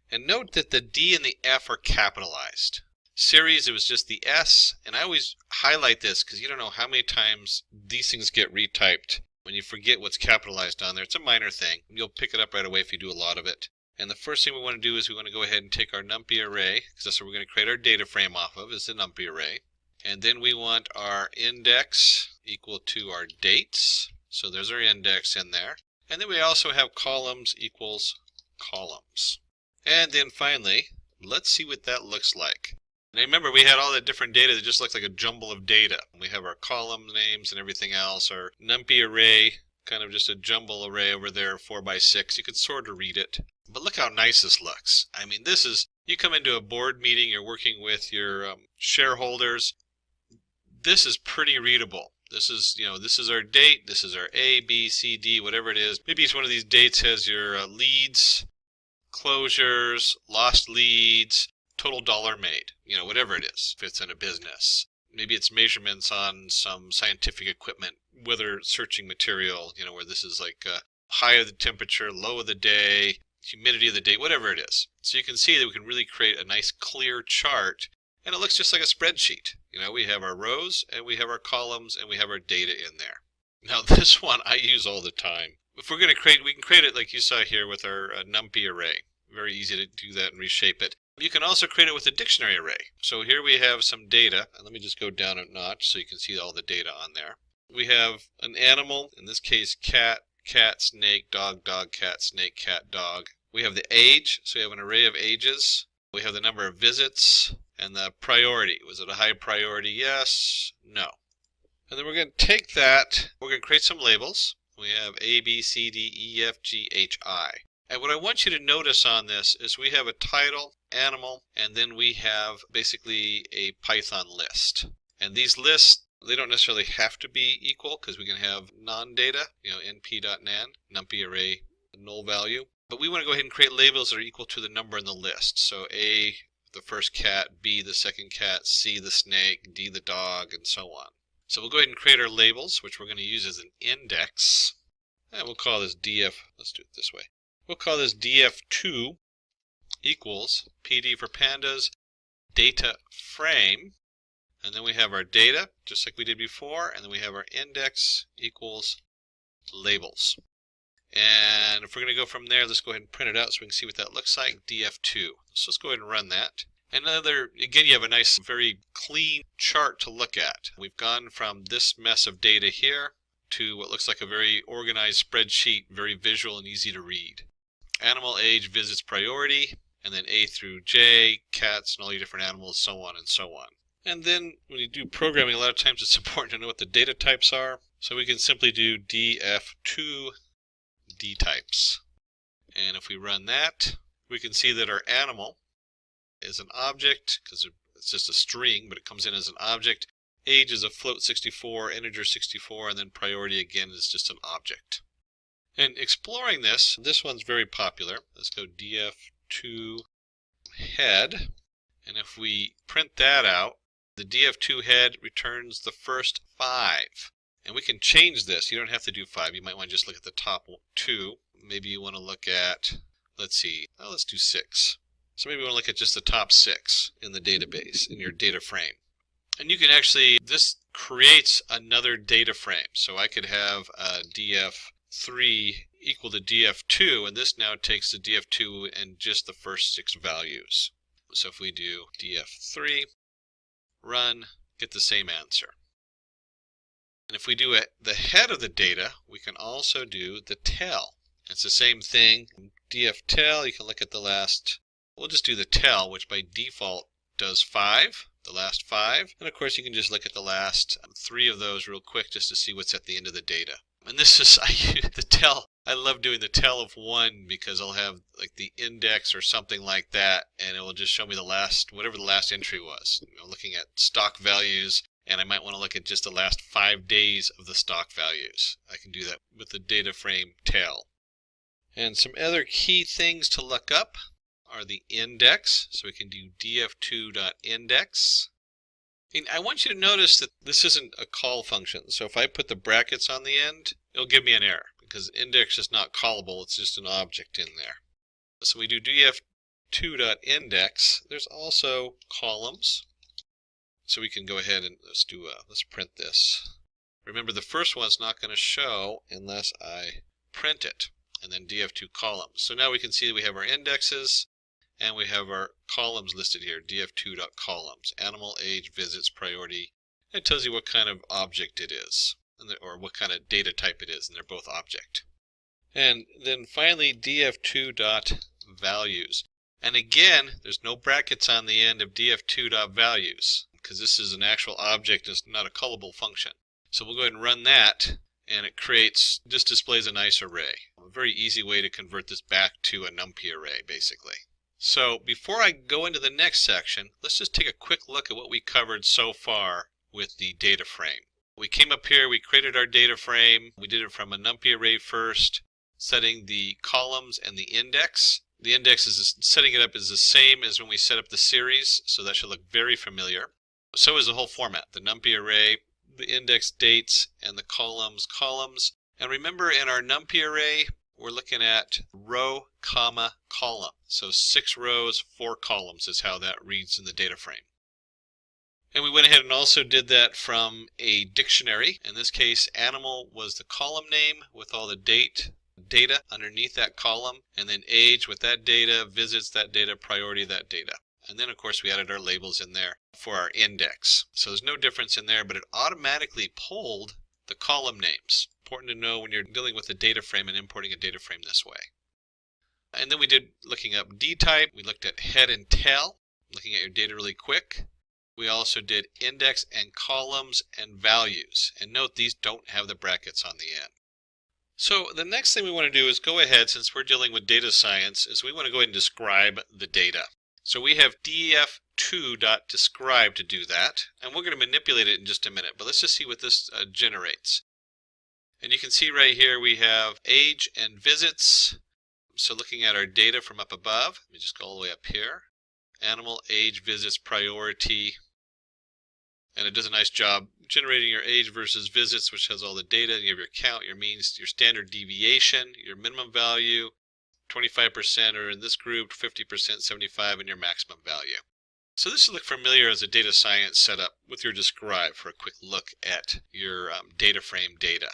And note that the D and the F are capitalized. Series, it was just the S, and I always highlight this because you don't know how many times these things get retyped when you forget what's capitalized on there. It's a minor thing. You'll pick it up right away if you do a lot of it. And the first thing we want to do is we want to go ahead and take our NumPy array, because that's what we're going to create our data frame off of, is the NumPy array. And then we want our index equal to our dates. So there's our index in there. And then we also have columns equals columns. And then finally, let's see what that looks like. Now remember, we had all that different data that just looked like a jumble of data. We have our column names and everything else. Our NumPy array, kind of just a jumble array over there, 4 by 6. You could sort of read it. But look how nice this looks. I mean, this is, you come into a board meeting, you're working with your shareholders. This is pretty readable. This is, this is our date. This is our A, B, C, D, whatever it is. Maybe each one of these dates has your leads, closures, lost leads, total dollar made, whatever it is, if it's in a business. Maybe it's measurements on some scientific equipment, weather searching material, where this is like high of the temperature, low of the day, humidity of the day, whatever it is. So you can see that we can really create a nice clear chart, and it looks just like a spreadsheet. We have our rows, and we have our columns, and we have our data in there. Now this one I use all the time. If we're going to create, we can create it like you saw here with our NumPy array. Very easy to do that and reshape it. You can also create it with a dictionary array. So here we have some data, and let me just go down a notch so you can see all the data on there. We have an animal, in this case cat, cat, snake, dog, dog, cat, snake, cat, dog. We have the age, so we have an array of ages. We have the number of visits and the priority. Was it a high priority? Yes, no. And then we're going to take that, we're going to create some labels. We have A, B, C, D, E, F, G, H, I. And what I want you to notice on this is we have a title, animal, and then we have basically a Python list. And these lists, they don't necessarily have to be equal because we can have non-data, np.nan, NumPy array, null value. But we want to go ahead and create labels that are equal to the number in the list. So A, the first cat, B, the second cat, C, the snake, D, the dog, and so on. So we'll go ahead and create our labels, which we're going to use as an index. And we'll call this df, let's do it this way. We'll call this df2 equals PD for pandas, data frame, and then we have our data, just like we did before, and then we have our index equals labels. And if we're going to go from there, let's go ahead and print it out so we can see what that looks like, df2. So let's go ahead and run that. And again, you have a nice, very clean chart to look at. We've gone from this mess of data here to what looks like a very organized spreadsheet, very visual and easy to read. Animal, age, visits, priority, and then A through J, cats, and all your different animals, so on and so on. And then when you do programming, a lot of times it's important to know what the data types are. So we can simply do df2 dtypes. And if we run that, we can see that our animal is an object, because it's just a string, but it comes in as an object. Age is a float 64, integer 64, and then priority again is just an object. And exploring this one's very popular. Let's go df2 head, and if we print that out, the df2 head returns the first 5. And we can change this. You don't have to do 5. You might want to just look at the top 2. Maybe you want to look at, let's see, let's do 6. So maybe we want to look at just the top 6 in the database, in your data frame. And you can actually, this creates another data frame. So I could have a df3 equal to df2, and this now takes the df2 and just the first 6 values. So if we do df3, run, get the same answer. And if we do the head of the data, we can also do the tail. It's the same thing. df_tail, you can look at the last, we'll just do the tail, which by default does 5, the last 5. And of course you can just look at the last 3 of those real quick just to see what's at the end of the data. And this is, the tail, I love doing the tail of 1 because I'll have like the index or something like that, and it will just show me the last, whatever the last entry was. Looking at stock values, and I might want to look at just the last 5 days of the stock values. I can do that with the data frame tail. And some other key things to look up are the index. So we can do df2.index. And I want you to notice that this isn't a call function. So if I put the brackets on the end, it'll give me an error because index is not callable. It's just an object in there. So we do df2.index. There's also columns. So we can go ahead and let's print this. Remember, the first one's not going to show unless I print it, and then df2 columns. So now we can see that we have our indexes and we have our columns listed here, df2.columns, animal, age, visits, priority. It tells you what kind of object it is, or what kind of data type it is, and they're both object. And then finally df2.values. And again, there's no brackets on the end of df2.values because this is an actual object, it's not a callable function. So we'll go ahead and run that, and it just displays a nice array. A very easy way to convert this back to a NumPy array, basically. So before I go into the next section, let's just take a quick look at what we covered so far with the data frame. We came up here, we created our data frame. We did it from a NumPy array first, setting the columns and the index. The index setting it up is the same as when we set up the series, so that should look very familiar. So is the whole format, the NumPy array, the index dates, and the columns. And remember, in our NumPy array, we're looking at row, comma, column. So 6 rows, 4 columns is how that reads in the data frame. And we went ahead and also did that from a dictionary. In this case, animal was the column name with all the data underneath that column, and then age with that data, visits that data, priority that data. And then, of course, we added our labels in there for our index. So there's no difference in there, but it automatically pulled the column names. Important to know when you're dealing with a data frame and importing a data frame this way. And then we did looking up dtype. We looked at head and tail, looking at your data really quick. We also did index and columns and values. And note, these don't have the brackets on the end. So the next thing we want to do is go ahead, since we're dealing with data science, is we want to go ahead and describe the data. So we have df2.describe to do that, and we're going to manipulate it in just a minute, but let's just see what this generates. And you can see right here we have age and visits. So looking at our data from up above, let me just go all the way up here. Animal, age, visits, priority. And it does a nice job generating your age versus visits, which has all the data. You have your count, your means, your standard deviation, your minimum value, 25% are in this group, 50%, 75% in your maximum value. So this will look familiar as a data science setup with your describe for a quick look at your data frame data.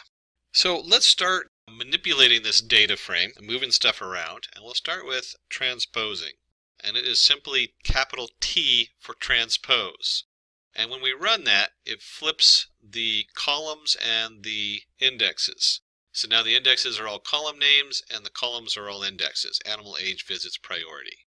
So let's start manipulating this data frame and moving stuff around, and we'll start with transposing. And it is simply capital T for transpose. And when we run that, it flips the columns and the indexes. So now the indexes are all column names and the columns are all indexes, animal, age, visits, priority.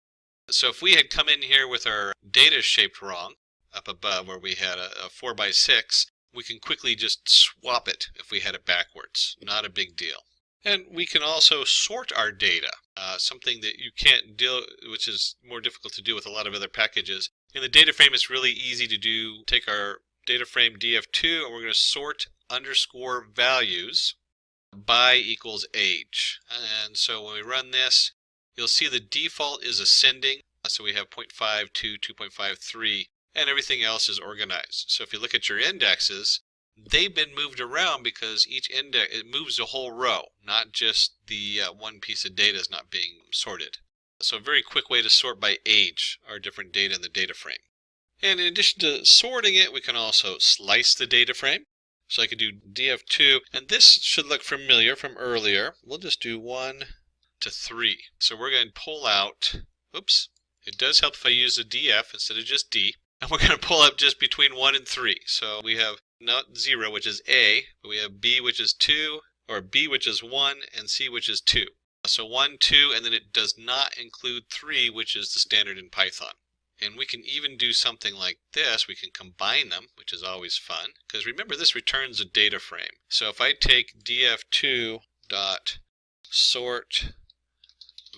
So if we had come in here with our data shaped wrong, up above where we had a 4x6, we can quickly just swap it if we had it backwards. Not a big deal. And we can also sort our data, something that you can't deal, which is more difficult to do with a lot of other packages. In the data frame, it's really easy to do. Take our data frame df2 and we're going to sort underscore values by equals age. And so when we run this, you'll see the default is ascending. So we have 0.52, 2.53, and everything else is organized. So if you look at your indexes, they've been moved around because each index, it moves the whole row, not just the one piece of data is not being sorted. So a very quick way to sort by age our different data in the data frame. And in addition to sorting it, we can also slice the data frame. So I could do df2, and this should look familiar from earlier. We'll just do 1 to 3. So we're going to pull out, oops, it does help if I use a df instead of just d. And we're going to pull up just between 1 and 3. So we have not 0, which is A, but we have B, which is 2, or B, which is 1, and C, which is 2. So 1, 2, and then it does not include 3, which is the standard in Python. And we can even do something like this. We can combine them, which is always fun. Because remember, this returns a data frame. So if I take df2.sort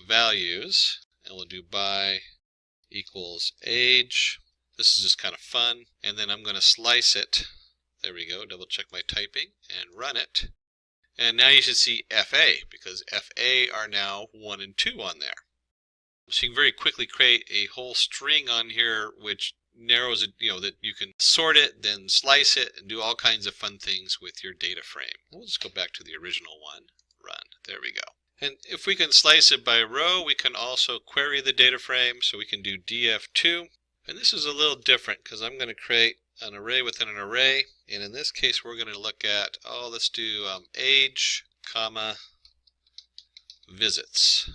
values, and we'll do by equals age. This is just kind of fun. And then I'm going to slice it. There we go. Double check my typing and run it. And now you should see FA, because FA are now 1 and 2 on there. So you can very quickly create a whole string on here which narrows it, that you can sort it, then slice it, and do all kinds of fun things with your data frame. We'll just go back to the original one. Run. There we go. And if we can slice it by row, we can also query the data frame. So we can do df2. And this is a little different because I'm going to create an array within an array. And in this case, we're going to look at, let's do age, comma, visits.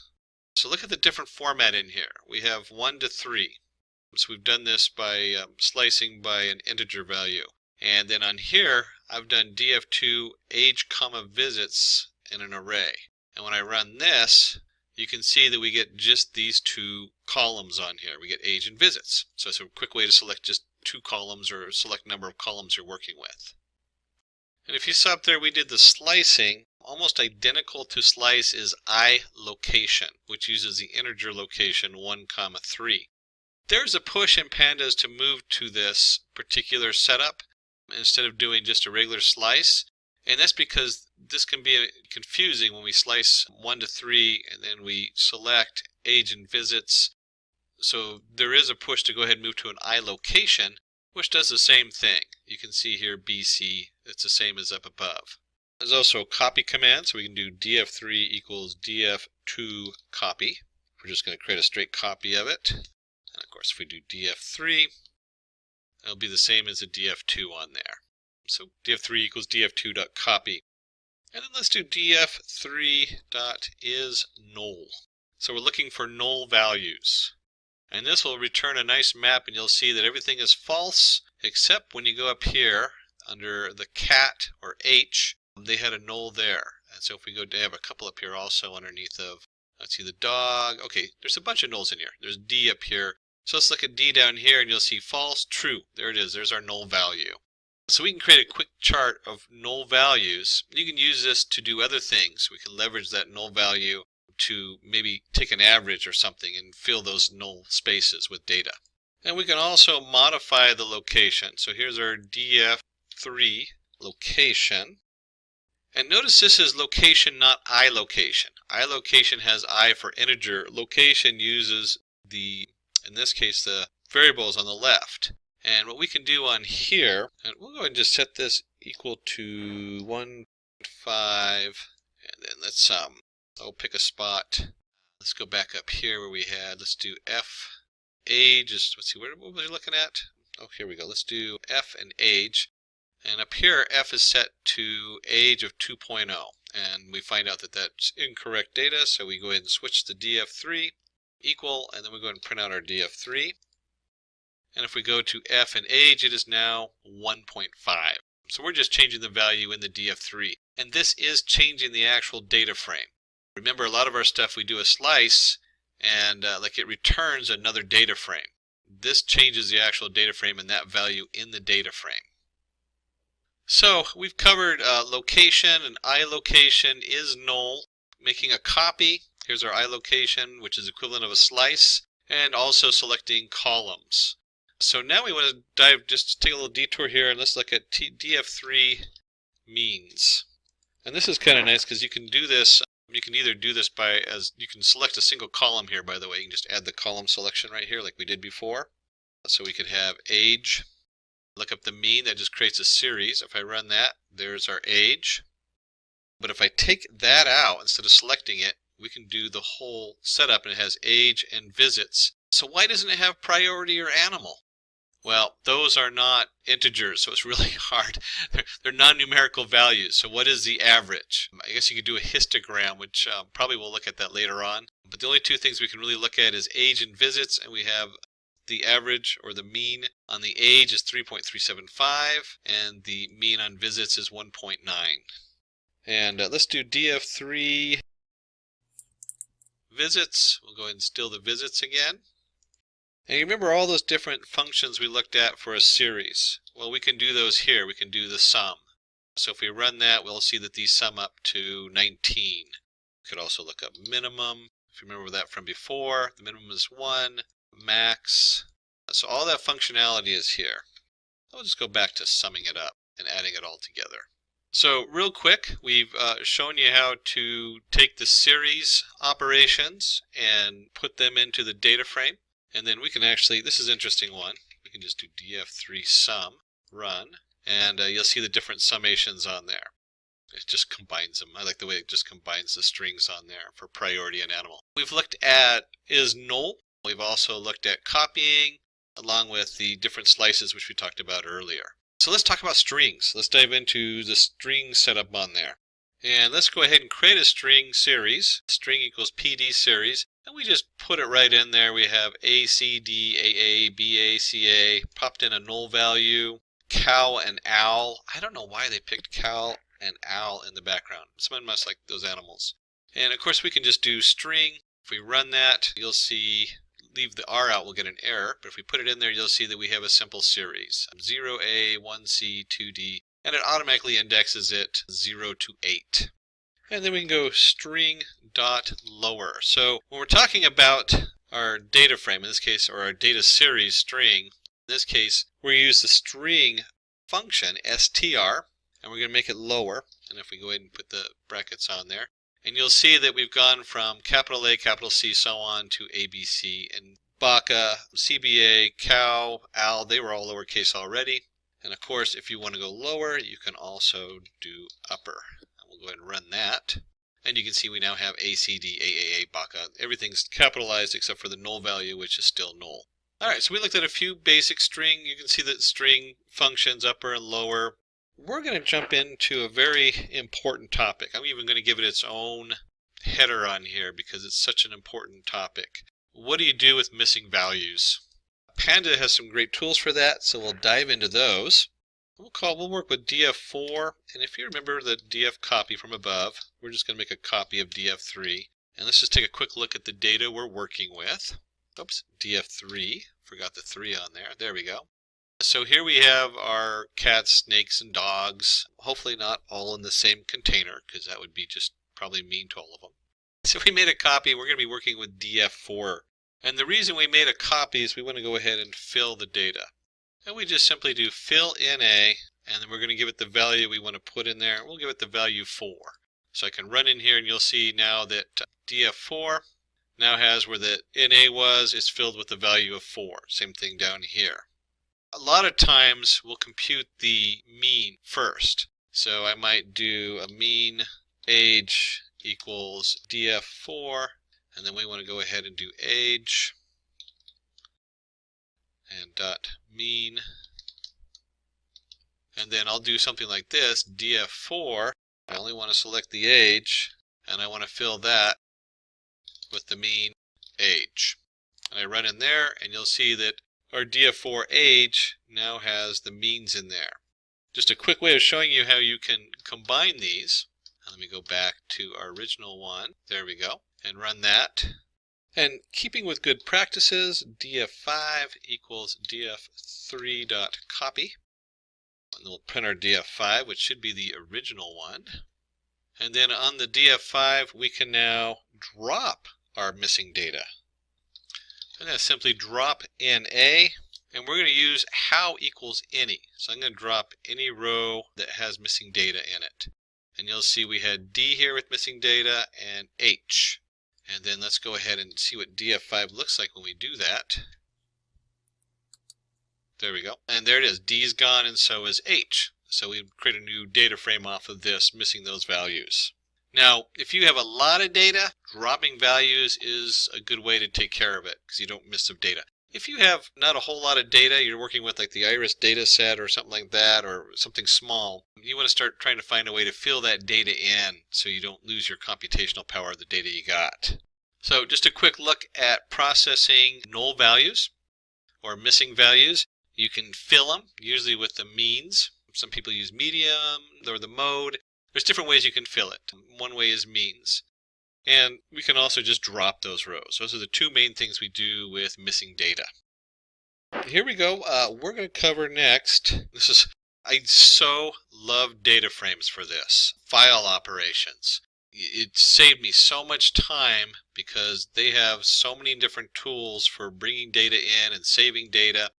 So look at the different format in here. We have 1 to 3. So we've done this by slicing by an integer value. And then on here, I've done df2 age, comma, visits in an array. And when I run this, you can see that we get just these 2 columns on here. We get age and visits. So it's a quick way to select just 2 columns or select number of columns you're working with. And if you saw up there, we did the slicing. Almost identical to slice is iLocation, which uses the integer location 1, 3. There's a push in Pandas to move to this particular setup instead of doing just a regular slice. And that's because this can be confusing when we slice 1 to 3 and then we select age and visits. So there is a push to go ahead and move to an iLocation, which does the same thing. You can see here BC, it's the same as up above. There's also a copy command, so we can do df3 equals df2 copy. We're just going to create a straight copy of it. And of course, if we do df3, it'll be the same as a df2 on there. So df3 equals df2.copy. And then let's do df3.isNull. So we're looking for null values. And this will return a nice map, and you'll see that everything is false, except when you go up here under the cat or H, they had a null there. And so if we go to have a couple up here also underneath of, let's see, the dog. Okay, there's a bunch of nulls in here. There's D up here. So let's look at D down here, and you'll see false, true. There it is. There's our null value. So we can create a quick chart of null values. You can use this to do other things. We can leverage that null value to maybe take an average or something and fill those null spaces with data. And we can also modify the location. So here's our df3 location. And notice this is location, not iLocation. iLocation has I for integer. Location uses the, in this case, the variables on the left. And what we can do on here, and we'll go ahead and just set this equal to 1.5, and then let's pick a spot. Let's go back up here where we had, let's do F age, let's see, what was we looking at? Oh, here we go. Let's do F and age. And up here, F is set to age of 2.0. And we find out that that's incorrect data, so we go ahead and switch to df3 equal, and then we go ahead and print out our df3. And if we go to F and age, it is now 1.5. So we're just changing the value in the df3. And this is changing the actual data frame. Remember, a lot of our stuff we do a slice, and like it returns another data frame. This changes the actual data frame and that value in the data frame. So we've covered location and iLocation is null. Making a copy, here's our iLocation, which is equivalent of a slice, and also selecting columns. So now we want to just take a little detour here, and let's look at df3 means. And this is kind of nice because you can do this. You can either do this by, you can select a single column here, by the way. You can just add the column selection right here like we did before. So we could have age. Look up the mean, that just creates a series. If I run that, there's our age. But if I take that out, instead of selecting it, we can do the whole setup, and it has age and visits. So why doesn't it have priority or animal? Well, those are not integers, so it's really hard. They're non-numerical values. So what is the average? I guess you could do a histogram, which probably we'll look at that later on. But the only two things we can really look at is age and visits, and we have the average or the mean on the age is 3.375, and the mean on visits is 1.9. And let's do df3 visits. We'll go ahead and still the visits again. And you remember all those different functions we looked at for a series? Well, we can do those here. We can do the sum. So if we run that, we'll see that these sum up to 19. We could also look up minimum. If you remember that from before, the minimum is 1, max. So all that functionality is here. I'll just go back to summing it up and adding it all together. So real quick, we've shown you how to take the series operations and put them into the data frame. And then we can actually, this is an interesting one, we can just do df3 sum, run, and you'll see the different summations on there. It just combines them. I like the way it just combines the strings on there for priority and animal. We've looked at is null. We've also looked at copying along with the different slices which we talked about earlier. So let's talk about strings. Let's dive into the string setup on there. And let's go ahead and create a string series. String equals PD series. And we just put it right in there. We have A, C, D, AA, BA, CA, popped in a null value, cow and owl. I don't know why they picked cow and owl in the background. Someone must like those animals. And of course we can just do string. If we run that, you'll see, leave the R out, we'll get an error. But if we put it in there, you'll see that we have a simple series. 0A, 1C, 2D, and it automatically indexes it 0 to 8. And then we can go string dot lower. So when we're talking about our data frame, in this case, or our data series string, in this case, we use the string function, str, and we're going to make it lower. And if we go ahead and put the brackets on there, and you'll see that we've gone from capital A, capital C, so on to ABC. And Bokeh, CBA, cow, owl, they were all lowercase already. And of course, if you want to go lower, you can also do upper. And we'll go ahead and run that. And you can see we now have ACD, AAA, Bokeh. Everything's capitalized except for the null value, which is still null. All right, so we looked at a few basic string. You can see that string functions upper and lower. We're going to jump into a very important topic. I'm even going to give it its own header on here because it's such an important topic. What do you do with missing values? Panda has some great tools for that, so we'll dive into those. We'll work with df4, and if you remember the df copy from above, we're just going to make a copy of df3. And let's just take a quick look at the data we're working with. Oops, df3, forgot the 3 on there. There we go. So here we have our cats, snakes, and dogs. Hopefully not all in the same container, because that would be just probably mean to all of them. So we made a copy. We're going to be working with df4. And the reason we made a copy is we want to go ahead and fill the data. And we just simply do fill NA, and then we're going to give it the value we want to put in there. We'll give it the value 4. So I can run in here, and you'll see now that df4 now has where the NA was, it's filled with the value of 4. Same thing down here. A lot of times we'll compute the mean first. So I might do a mean age equals df4, and then we want to go ahead and do age and dot mean, and then I'll do something like this, df4, I only want to select the age, and I want to fill that with the mean age. And I run in there, and you'll see that our df4 age now has the means in there. Just a quick way of showing you how you can combine these. Let me go back to our original one. There we go. And run that. And keeping with good practices, df5 equals df3.copy. And then we'll print our df5, which should be the original one. And then on the df5, we can now drop our missing data. I'm going to simply drop NA, and we're going to use how equals any. So I'm going to drop any row that has missing data in it. And you'll see we had D here with missing data and H. And then let's go ahead and see what df5 looks like when we do that. There we go. And there it is. D is gone, and so is H. So we create a new data frame off of this, missing those values. Now, if you have a lot of data, dropping values is a good way to take care of it because you don't miss some data. If you have not a whole lot of data, you're working with like the iris data set or something like that, or something small, you want to start trying to find a way to fill that data in so you don't lose your computational power of the data you got. So just a quick look at processing null values or missing values. You can fill them, usually with the means. Some people use medium or the mode. There's different ways you can fill it. One way is means. And we can also just drop those rows. Those are the two main things we do with missing data. Here we go. We're going to cover next. I so love data frames for this. File operations. It saved me so much time because they have so many different tools for bringing data in and saving data.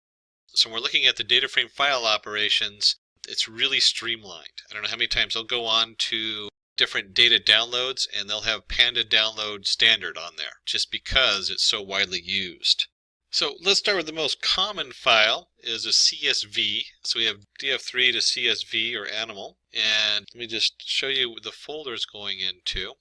So when we're looking at the data frame file operations, it's really streamlined. I don't know how many times I'll go on to different data downloads and they'll have Panda download standard on there just because it's so widely used. So let's start with the most common file is a CSV. So we have df3 to CSV or animal. And let me just show you the folders going into.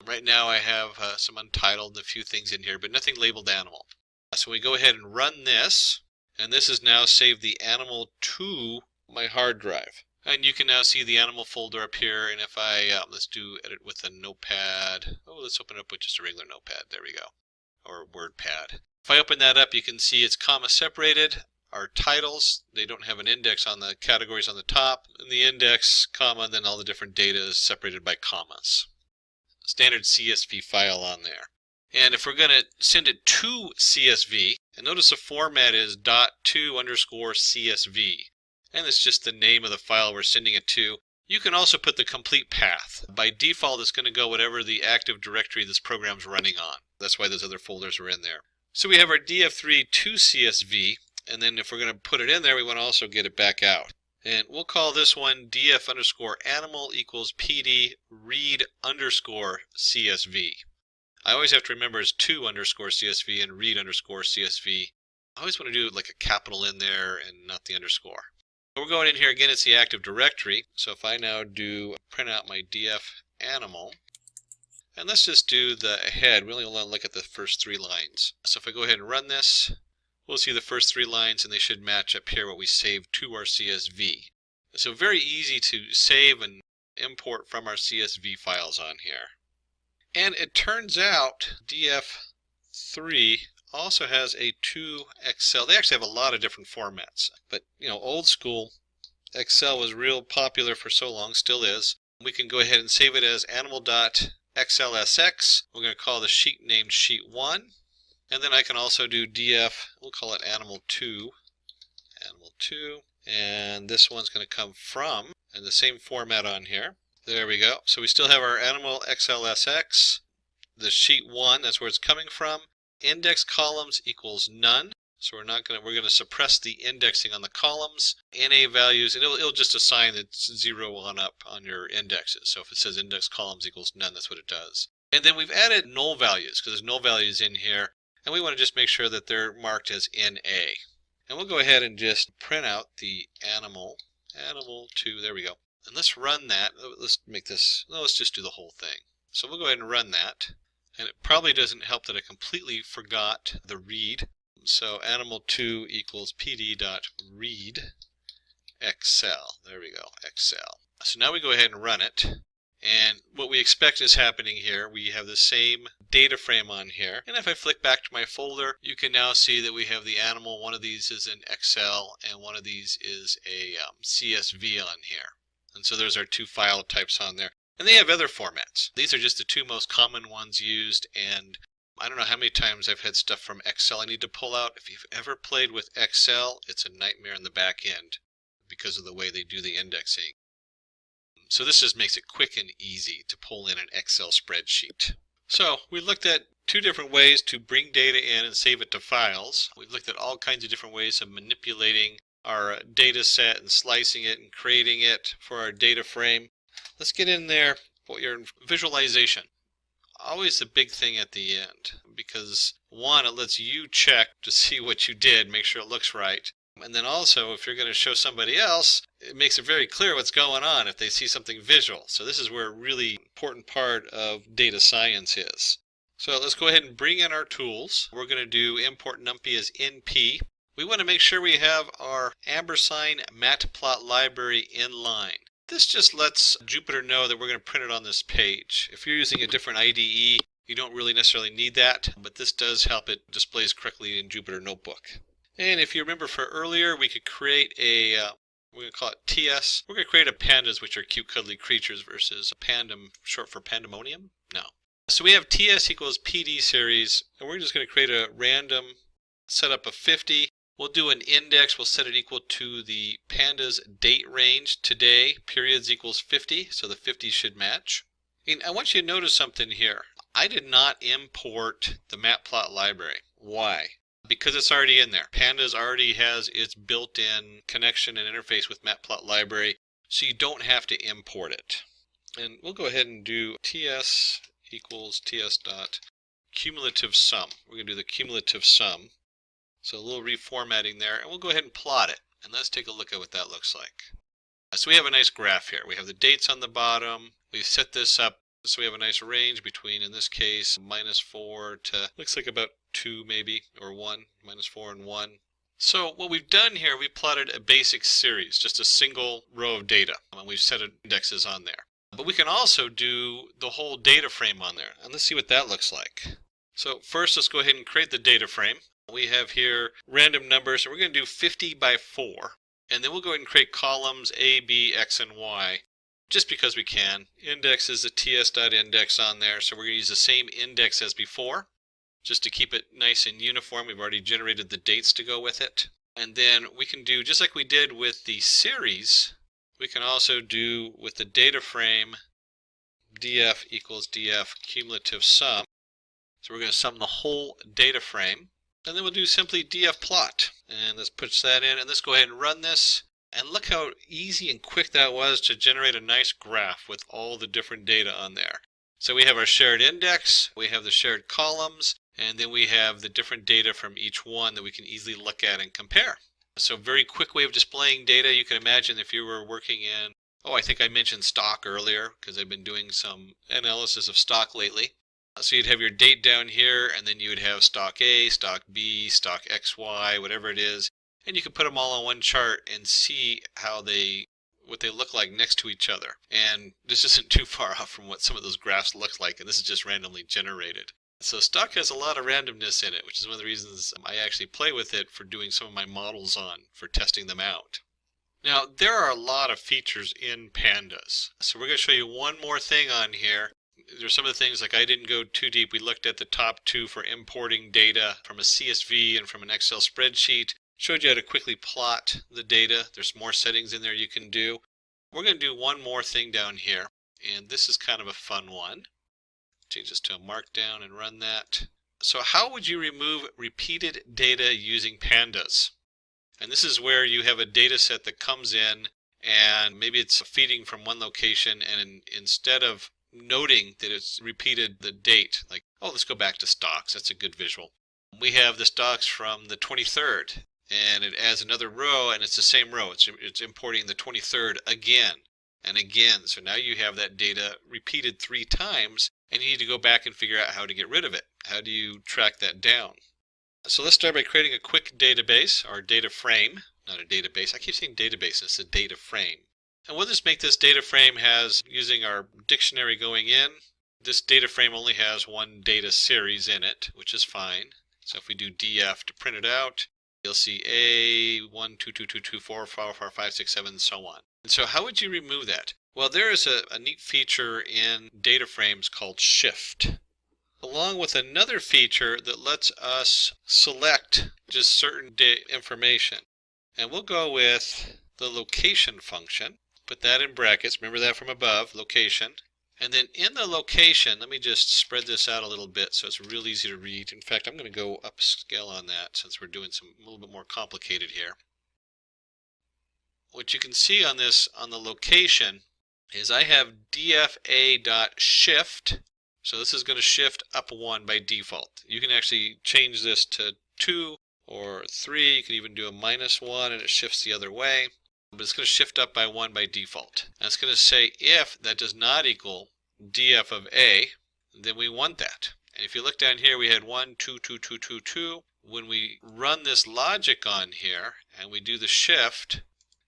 Right now I have some untitled and a few things in here, but nothing labeled animal. So we go ahead and run this, and this has now saved the animal to my hard drive. And you can now see the animal folder up here, and if I, let's do edit with a notepad. Oh, let's open it up with just a regular notepad. There we go. Or WordPad. If I open that up, you can see it's comma separated. Our titles, they don't have an index on the categories on the top. And the index, comma, and then all the different data is separated by commas. Standard CSV file on there. And if we're going to send it to CSV, and notice the format is .to_CSV. And it's just the name of the file we're sending it to. You can also put the complete path. By default, it's going to go whatever the active directory this program's running on. That's why those other folders are in there. So we have our df3 to CSV, and then if we're going to put it in there, we want to also get it back out. And we'll call this one df_animal equals pd read_CSV. I always have to remember it's to_CSV and read_CSV. I always want to do like a capital in there and not the underscore. We're going in here again, it's the active directory. So if I now do print out my df animal, and let's just do the head. We only want to look at the first 3 lines. So if I go ahead and run this, we'll see the first 3 lines, and they should match up here what we saved to our CSV. So very easy to save and import from our CSV files on here. And it turns out df3 also has a to Excel. They actually have a lot of different formats, but old school Excel was real popular for so long, still is. We can go ahead and save it as animal.xlsx. We're going to call the sheet named sheet 1, and then I can also do df, we'll call it animal2, and this one's going to come from, and the same format on here. There we go. So we still have our animal xlsx, the sheet 1, that's where it's coming from. Index columns equals none. So we're going to suppress the indexing on the columns. NA values, and it'll just assign it's 0 on up on your indexes. So if it says index columns equals none, that's what it does. And then we've added null values because there's null values in here, and we want to just make sure that they're marked as NA. And we'll go ahead and just print out the animal2, there we go. And let's run that. Let's make this, let's just do the whole thing. So we'll go ahead and run that. And it probably doesn't help that I completely forgot the read. So animal2 equals pd.read Excel. There we go, Excel. So now we go ahead and run it. And what we expect is happening here. We have the same data frame on here. And if I flick back to my folder, you can now see that we have the animal. One of these is in Excel, and one of these is a CSV on here. And so there's our 2 file types on there. And they have other formats. These are just the 2 most common ones used, and I don't know how many times I've had stuff from Excel I need to pull out. If you've ever played with Excel, it's a nightmare in the back end because of the way they do the indexing. So this just makes it quick and easy to pull in an Excel spreadsheet. So we looked at 2 different ways to bring data in and save it to files. We've looked at all kinds of different ways of manipulating our data set and slicing it and creating it for our data frame. Let's get in there for your visualization. Always the big thing at the end, because 1, it lets you check to see what you did, make sure it looks right. And then also, if you're going to show somebody else, it makes it very clear what's going on if they see something visual. So this is where a really important part of data science is. So let's go ahead and bring in our tools. We're going to do import NumPy as NP. We want to make sure we have our ampersand Matplotlib in line. This just lets Jupyter know that we're going to print it on this page. If you're using a different IDE, you don't really necessarily need that, but this does help it displays correctly in Jupyter Notebook. And if you remember for earlier, we could create a, we're going to call it TS. We're going to create a pandas, which are cute, cuddly creatures, versus a pandem, short for pandemonium? No. So we have TS equals PD series, and we're just going to create a random setup of 50. We'll do an index. We'll set it equal to the pandas date range today. Periods equals 50, so the 50 should match. And I want you to notice something here. I did not import the Matplotlib. Why? Because it's already in there. Pandas already has its built-in connection and interface with Matplotlib, so you don't have to import it. And we'll go ahead and do TS equals TS dot cumulative sum. We're going to do the cumulative sum. So a little reformatting there, and we'll go ahead and plot it. And let's take a look at what that looks like. So we have a nice graph here. We have the dates on the bottom. We've set this up so we have a nice range between, in this case, -4 to, looks like about 2 maybe, or 1, -4 and 1. So what we've done here, we plotted a basic series, just a single row of data, and we've set indexes on there. But we can also do the whole data frame on there, and let's see what that looks like. So first, let's go ahead and create the data frame. We have here random numbers, so we're going to do 50 by 4. And then we'll go ahead and create columns A, B, X, and Y, just because we can. Index is a ts.index on there, so we're going to use the same index as before, just to keep it nice and uniform. We've already generated the dates to go with it. And then we can do, just like we did with the series, we can also do with the data frame, df equals df cumulative sum. So we're going to sum the whole data frame. And then we'll do simply df plot. And let's push that in, and let's go ahead and run this. And look how easy and quick that was to generate a nice graph with all the different data on there. So we have our shared index, we have the shared columns, and then we have the different data from each one that we can easily look at and compare. So very quick way of displaying data. You can imagine if you were working in, I think I mentioned stock earlier because I've been doing some analysis of stock lately. So you'd have your date down here, and then you would have stock A, stock B, stock XY, whatever it is. And you can put them all on one chart and see how what they look like next to each other. And this isn't too far off from what some of those graphs look like, and this is just randomly generated. So stock has a lot of randomness in it, which is one of the reasons I actually play with it for doing some of my models for testing them out. Now, there are a lot of features in Pandas. So we're going to show you one more thing on here. There's some of the things, like I didn't go too deep. We looked at the top two for importing data from a CSV and from an Excel spreadsheet. Showed you how to quickly plot the data. There's more settings in there you can do. We're going to do one more thing down here, and this is kind of a fun one. Change this to a markdown and run that. So how would you remove repeated data using Pandas? And this is where you have a data set that comes in, and maybe it's feeding from one location, and instead of noting that it's repeated the date, like, let's go back to stocks. That's a good visual. We have the stocks from the 23rd, and it adds another row, and it's the same row. It's importing the 23rd again and again. So now you have that data repeated 3 times, and you need to go back and figure out how to get rid of it. How do you track that down? So let's start by creating a quick database, or data frame, not a database. I keep saying database, it's a data frame. And we'll just make this data frame using our dictionary going in. This data frame only has one data series in it, which is fine. So if we do df to print it out, you'll see A, 1, 2, 2, 2, 2, 4, 4, 4, 5, 6, 7, and so on. And so how would you remove that? Well, there is a neat feature in data frames called shift, along with another feature that lets us select just certain information. And we'll go with the location function. Put that in brackets. Remember that from above, location. And then in the location, let me just spread this out a little bit so it's real easy to read. In fact, I'm going to go upscale on that since we're doing a little bit more complicated here. What you can see on this, on the location, is I have dfa.shift. So this is going to shift up 1 by default. You can actually change this to 2 or 3. You can even do a -1 and it shifts the other way. But it's going to shift up by 1 by default. And it's going to say if that does not equal df of A, then we want that. And if you look down here, we had 1, 2, 2, 2, 2, 2. When we run this logic on here and we do the shift,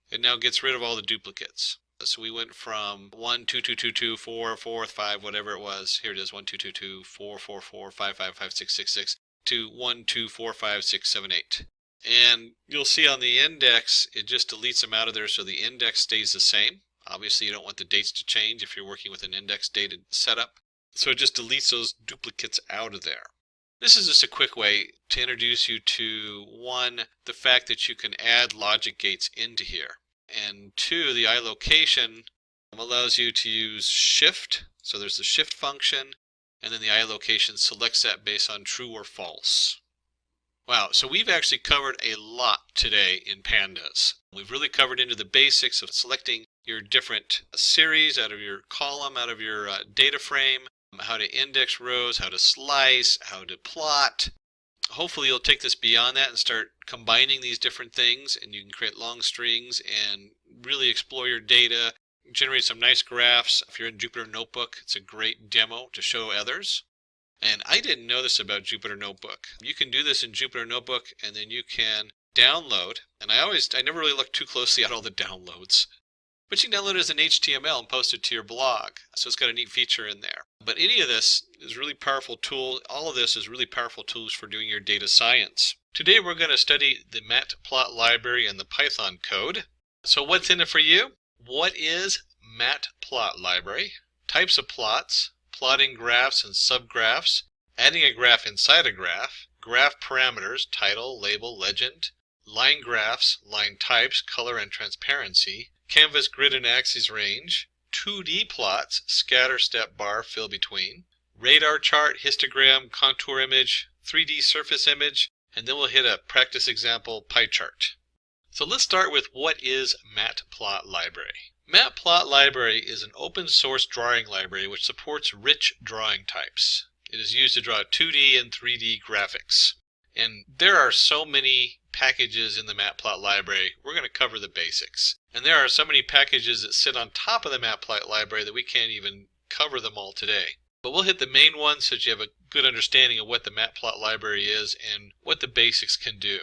it now gets rid of all the duplicates. So we went from 1, 2, 2, 2, 2, 4, 4, 5, whatever it was. Here it is, 1, 2, 2, 2, 4, 4, 4, 5, 5, 5, 6, 6, 6, to 1, 2, 4, 5, 6, 7, 8. And you'll see on the index, it just deletes them out of there so the index stays the same. Obviously, you don't want the dates to change if you're working with an index data setup. So it just deletes those duplicates out of there. This is just a quick way to introduce you to, 1, the fact that you can add logic gates into here. And 2, the iLocation allows you to use shift. So there's the shift function, and then the iLocation selects that based on true or false. Wow, so we've actually covered a lot today in Pandas. We've really covered into the basics of selecting your different series out of your column, out of your data frame, how to index rows, how to slice, how to plot, Hopefully you'll take this beyond that and start combining these different things, and you can create long strings and really explore your data, generate some nice graphs. If you're in Jupyter Notebook, it's a great demo to show others. And I didn't know this about Jupyter Notebook. You can do this in Jupyter Notebook, and then you can download, and I never really looked too closely at all the downloads, but you can download it as an HTML and post it to your blog. So it's got a neat feature in there. But any of this is a really powerful tool. All of this is really powerful tools for doing your data science. Today we're going to study the Matplotlib library and the Python code. So what's in it for you? What is Matplotlib library? Types of plots, plotting graphs and subgraphs, adding a graph inside a graph, graph parameters, title, label, legend, line graphs, line types, color and transparency, canvas, grid and axis range, 2D plots, scatter, step, bar, fill between, radar chart, histogram, contour image, 3D surface image, and then we'll hit a practice example pie chart. So let's start with what is Matplotlib library. Matplotlib library is an open source drawing library which supports rich drawing types. It is used to draw 2D and 3D graphics. And there are so many packages in the Matplotlib library, we're going to cover the basics. And there are so many packages that sit on top of the Matplotlib library that we can't even cover them all today. But we'll hit the main ones so that you have a good understanding of what the Matplotlib library is and what the basics can do.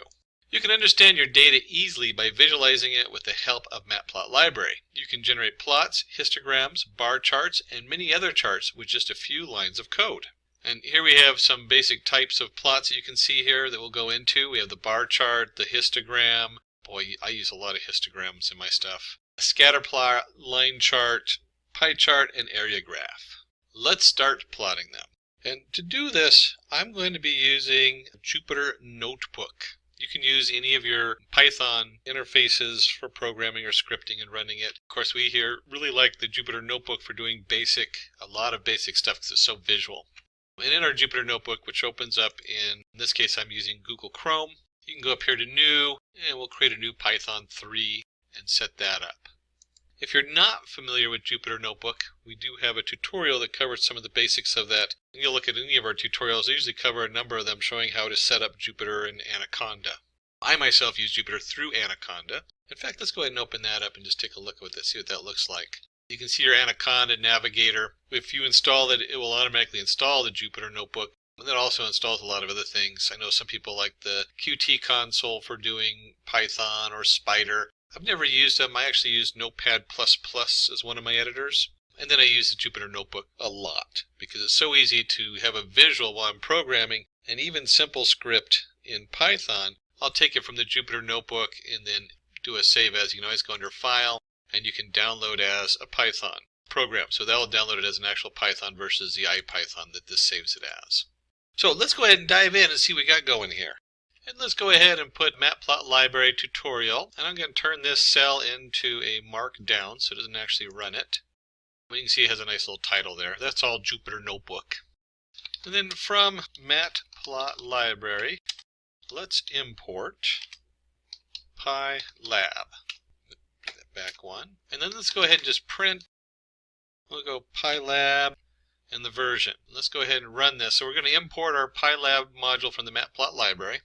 You can understand your data easily by visualizing it with the help of Matplotlib library. You can generate plots, histograms, bar charts, and many other charts with just a few lines of code. And here we have some basic types of plots that you can see here that we'll go into. We have the bar chart, the histogram. Boy, I use a lot of histograms in my stuff. A scatter plot, line chart, pie chart, and area graph. Let's start plotting them. And to do this, I'm going to be using Jupyter Notebook. You can use any of your Python interfaces for programming or scripting and running it. Of course, we here really like the Jupyter Notebook for doing a lot of basic stuff because it's so visual. And in our Jupyter Notebook, which opens up in this case I'm using Google Chrome, you can go up here to New, and we'll create a new Python 3 and set that up. If you're not familiar with Jupyter Notebook, we do have a tutorial that covers some of the basics of that. And you'll look at any of our tutorials, they usually cover a number of them showing how to set up Jupyter and Anaconda. I myself use Jupyter through Anaconda. In fact, let's go ahead and open that up and just take a look at that, see what that looks like. You can see your Anaconda navigator. If you install it, it will automatically install the Jupyter Notebook. And that also installs a lot of other things. I know some people like the Qt console for doing Python or Spider. I've never used them. I actually use Notepad++ as one of my editors. And then I use the Jupyter Notebook a lot because it's so easy to have a visual while I'm programming. And even simple script in Python, I'll take it from the Jupyter Notebook and then do a save as. You can always go under File, and you can download as a Python program. So that will download it as an actual Python versus the IPython that this saves it as. So let's go ahead and dive in and see what we got going here. And let's go ahead and put Matplotlib library tutorial. And I'm going to turn this cell into a markdown so it doesn't actually run it. But you can see it has a nice little title there. That's all Jupyter Notebook. And then from Matplotlib library, let's import PyLab. Back one. And then let's go ahead and just print. We'll go PyLab and the version. Let's go ahead and run this. So we're going to import our PyLab module from the Matplotlib library.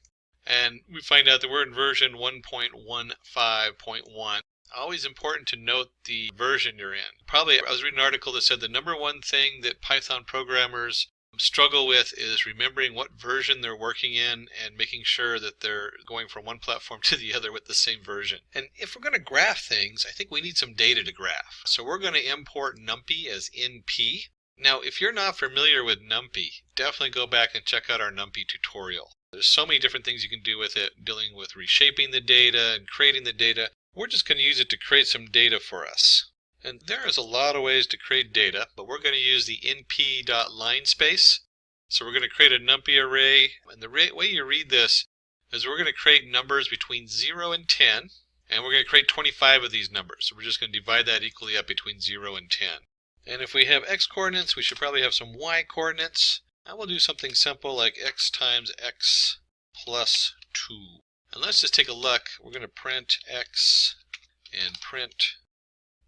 And we find out that we're in version 1.15.1. Always important to note the version you're in. Probably I was reading an article that said the number one thing that Python programmers struggle with is remembering what version they're working in and making sure that they're going from one platform to the other with the same version. And if we're going to graph things, I think we need some data to graph. So we're going to import NumPy as NP. Now, if you're not familiar with NumPy, definitely go back and check out our NumPy tutorial. There's so many different things you can do with it, dealing with reshaping the data and creating the data. We're just going to use it to create some data for us. And there is a lot of ways to create data, but we're going to use the np.linespace. So we're going to create a NumPy array, and the way you read this is we're going to create numbers between 0 and 10, and we're going to create 25 of these numbers. So we're just going to divide that equally up between 0 and 10. And if we have x coordinates, we should probably have some y coordinates. And we'll do something simple like x times x plus 2. And let's just take a look. We're going to print x and print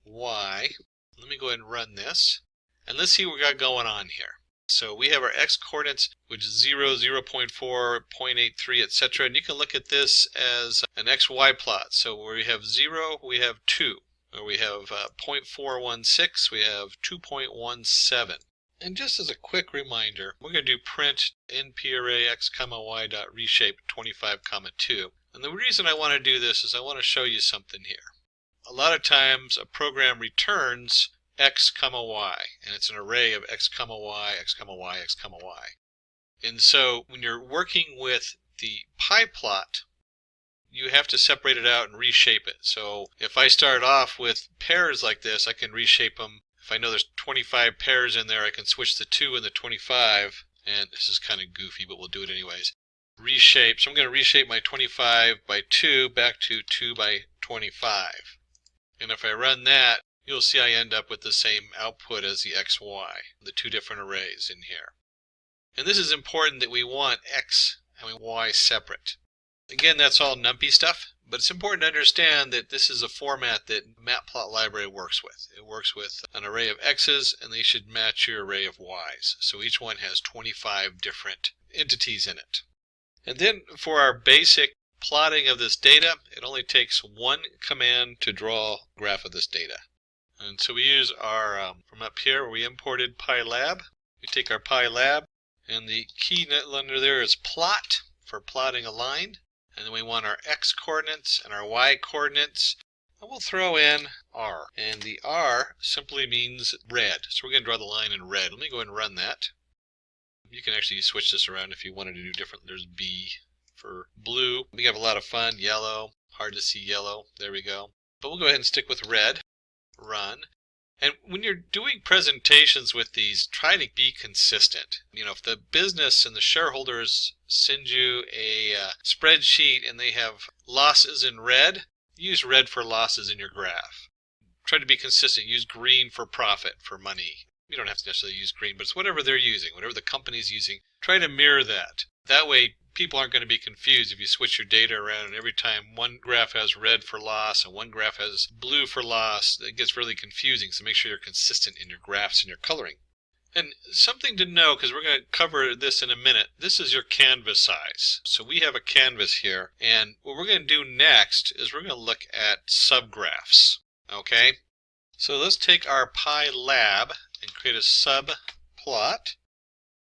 y. Let me go ahead and run this. And let's see what we got going on here. So we have our x coordinates, which is 0, 0.4, 0.83, etc. And you can look at this as an xy plot. So where we have 0, we have 2. Where we have 0.416, we have 2.17. And just as a quick reminder, we're going to do print np array x comma y dot reshape 25 comma 2. And the reason I want to do this is I want to show you something here. A lot of times a program returns x comma y, and it's an array of x comma y, x comma y, x comma y. And so when you're working with the pie plot, you have to separate it out and reshape it. So if I start off with pairs like this, I can reshape them. If I know there's 25 pairs in there, I can switch the 2 and the 25. And this is kind of goofy, but we'll do it anyways. Reshape. So I'm going to reshape my 25 by 2 back to 2 by 25. And if I run that, you'll see I end up with the same output as the XY, the two different arrays in here. And this is important that we want X and Y separate. Again, that's all NumPy stuff, but it's important to understand that this is a format that Matplotlib works with. It works with an array of X's, and they should match your array of Y's. So each one has 25 different entities in it. And then for our basic plotting of this data, it only takes one command to draw a graph of this data. And so we use our, from up here where we imported PyLab, we take our PyLab, and the key under there is plot for plotting a line. And then we want our x coordinates and our y coordinates, and we'll throw in r. And the r simply means red, so we're going to draw the line in red. Let me go ahead and run that. You can actually switch this around if you wanted to do different. There's B for blue. We have a lot of fun. Yellow, hard to see yellow. There we go. But we'll go ahead and stick with red. Run. And when you're doing presentations with these, try to be consistent. You know, if the business and the shareholders send you a spreadsheet and they have losses in red, use red for losses in your graph. Try to be consistent. Use green for profit, for money. You don't have to necessarily use green, but it's whatever they're using, whatever the company's using. Try to mirror that. That way, people aren't going to be confused if you switch your data around and every time one graph has red for loss and one graph has blue for loss. It gets really confusing, so make sure you're consistent in your graphs and your coloring. And something to know, because we're going to cover this in a minute, this is your canvas size. So we have a canvas here, and what we're going to do next is we're going to look at subgraphs. Okay? So let's take our PyLab and create a subplot.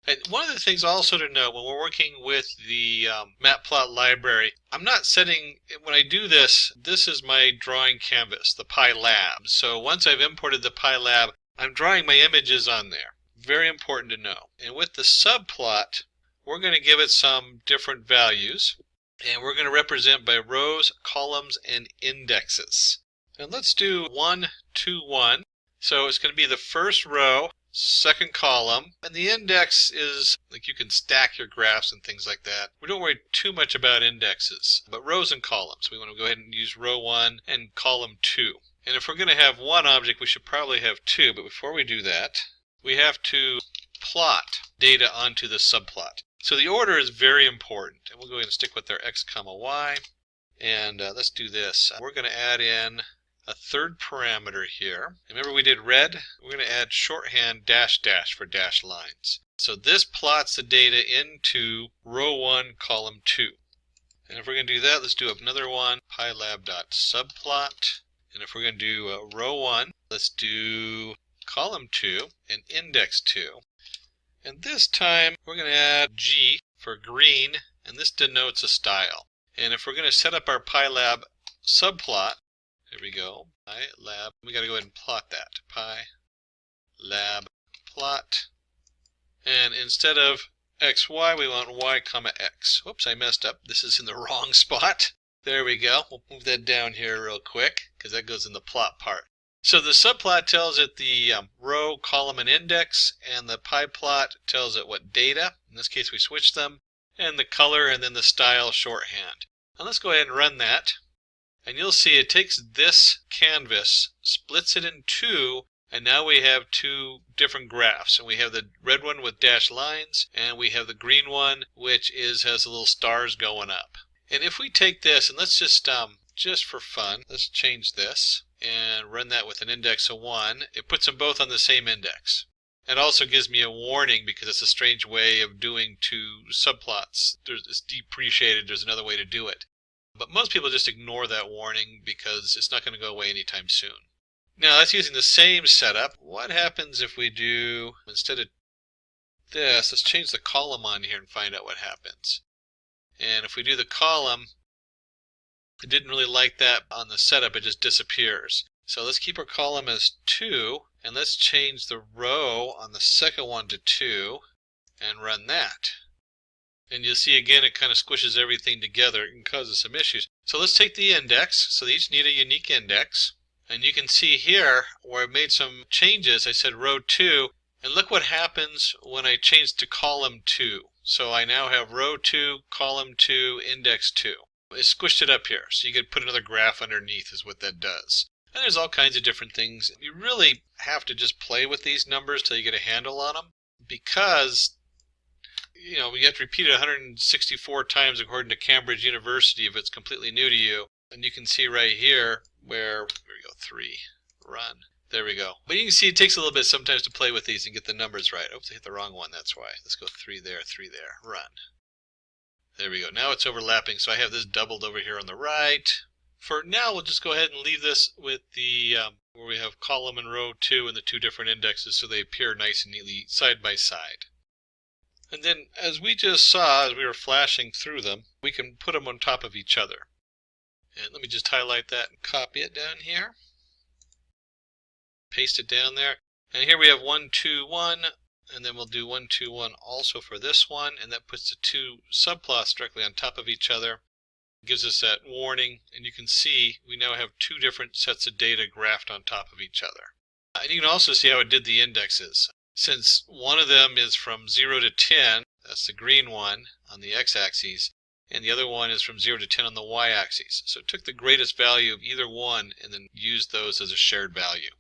And one of the things also to know when we're working with the Matplotlib library, I'm not setting, when I do this, this is my drawing canvas, the PyLab. So once I've imported the PyLab, I'm drawing my images on there. Very important to know. And with the subplot, we're going to give it some different values. And we're going to represent by rows, columns, and indexes. And let's do 1, 2, 1. So it's going to be the first row, second column, and the index is like you can stack your graphs and things like that. We don't worry too much about indexes, but rows and columns. We want to go ahead and use row 1 and column 2. And if we're going to have one object, we should probably have two, but before we do that, we have to plot data onto the subplot. So the order is very important, and we'll go ahead and stick with our x comma y, and let's do this. We're going to add in a third parameter here. Remember we did red? We're going to add shorthand dash dash for dashed lines. So this plots the data into row 1, column 2. And if we're going to do that, let's do another one, pylab.subplot. And if we're going to do row 1, let's do column 2 and index 2. And this time we're going to add G for green, and this denotes a style. And if we're going to set up our PyLab subplot, there we go, PyLab, we got to go ahead and plot that. PyLab plot. And instead of XY, we want Y comma X. Whoops, I messed up. This is in the wrong spot. There we go. We'll move that down here real quick because that goes in the plot part. So the subplot tells it the row, column, and index, and the PyPlot tells it what data. In this case, we switch them, and the color, and then the style shorthand. Now let's go ahead and run that. And you'll see it takes this canvas, splits it in two, and now we have two different graphs. And we have the red one with dashed lines, and we have the green one, which has the little stars going up. And if we take this, and let's just for fun, let's change this and run that with an index of 1. It puts them both on the same index. It also gives me a warning because it's a strange way of doing two subplots. It's depreciated, there's another way to do it. But most people just ignore that warning because it's not going to go away anytime soon. Now that's using the same setup. What happens if we do, instead of this, let's change the column on here and find out what happens. And if we do the column, it didn't really like that on the setup, it just disappears. So let's keep our column as 2, and let's change the row on the second one to 2, and run that. And you'll see again it kind of squishes everything together and causes some issues. So let's take the index. So they each need a unique index. And you can see here where I made some changes. I said row 2, and look what happens when I change to column 2. So I now have row 2, column 2, index 2. It squished it up here, so you could put another graph underneath is what that does. And there's all kinds of different things. You really have to just play with these numbers till you get a handle on them, because you have to repeat it 164 times according to Cambridge University if it's completely new to you. And you can see right here where, there we go, 3, run. There we go. But you can see it takes a little bit sometimes to play with these and get the numbers right. Oops, I hit the wrong one, that's why. Let's go 3 there, run. There we go. Now it's overlapping, so I have this doubled over here on the right. For now, we'll just go ahead and leave this with the where we have column and row 2 and the 2 different indexes so they appear nice and neatly side by side. And then, as we just saw, as we were flashing through them, we can put them on top of each other. And let me just highlight that and copy it down here. Paste it down there. And here we have 1, 2, 1. And then we'll do 1, 2, 1 also for this one, and that puts the 2 subplots directly on top of each other. It gives us that warning, and you can see we now have 2 different sets of data graphed on top of each other. And you can also see how it did the indexes. Since one of them is from 0 to 10, that's the green one on the x-axis, and the other one is from 0 to 10 on the y-axis. So it took the greatest value of either one and then used those as a shared value.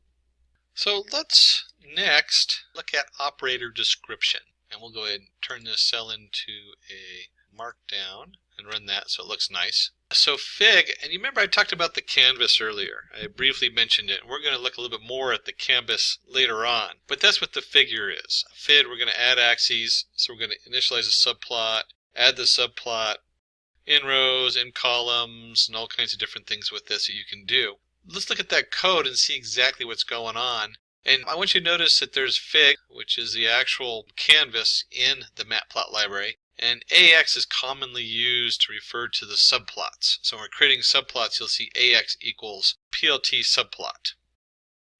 So let's next look at operator description, and we'll go ahead and turn this cell into a markdown and run that so it looks nice. So Fig, and you remember I talked about the canvas earlier. I briefly mentioned it. We're going to look a little bit more at the canvas later on, but that's what the figure is. Fig, we're going to add axes, so we're going to initialize a subplot, add the subplot, in rows, in columns, and all kinds of different things with this that you can do. Let's look at that code and see exactly what's going on. And I want you to notice that there's Fig, which is the actual canvas in the Matplotlib library, and AX is commonly used to refer to the subplots. So when we're creating subplots, you'll see AX equals PLT subplot.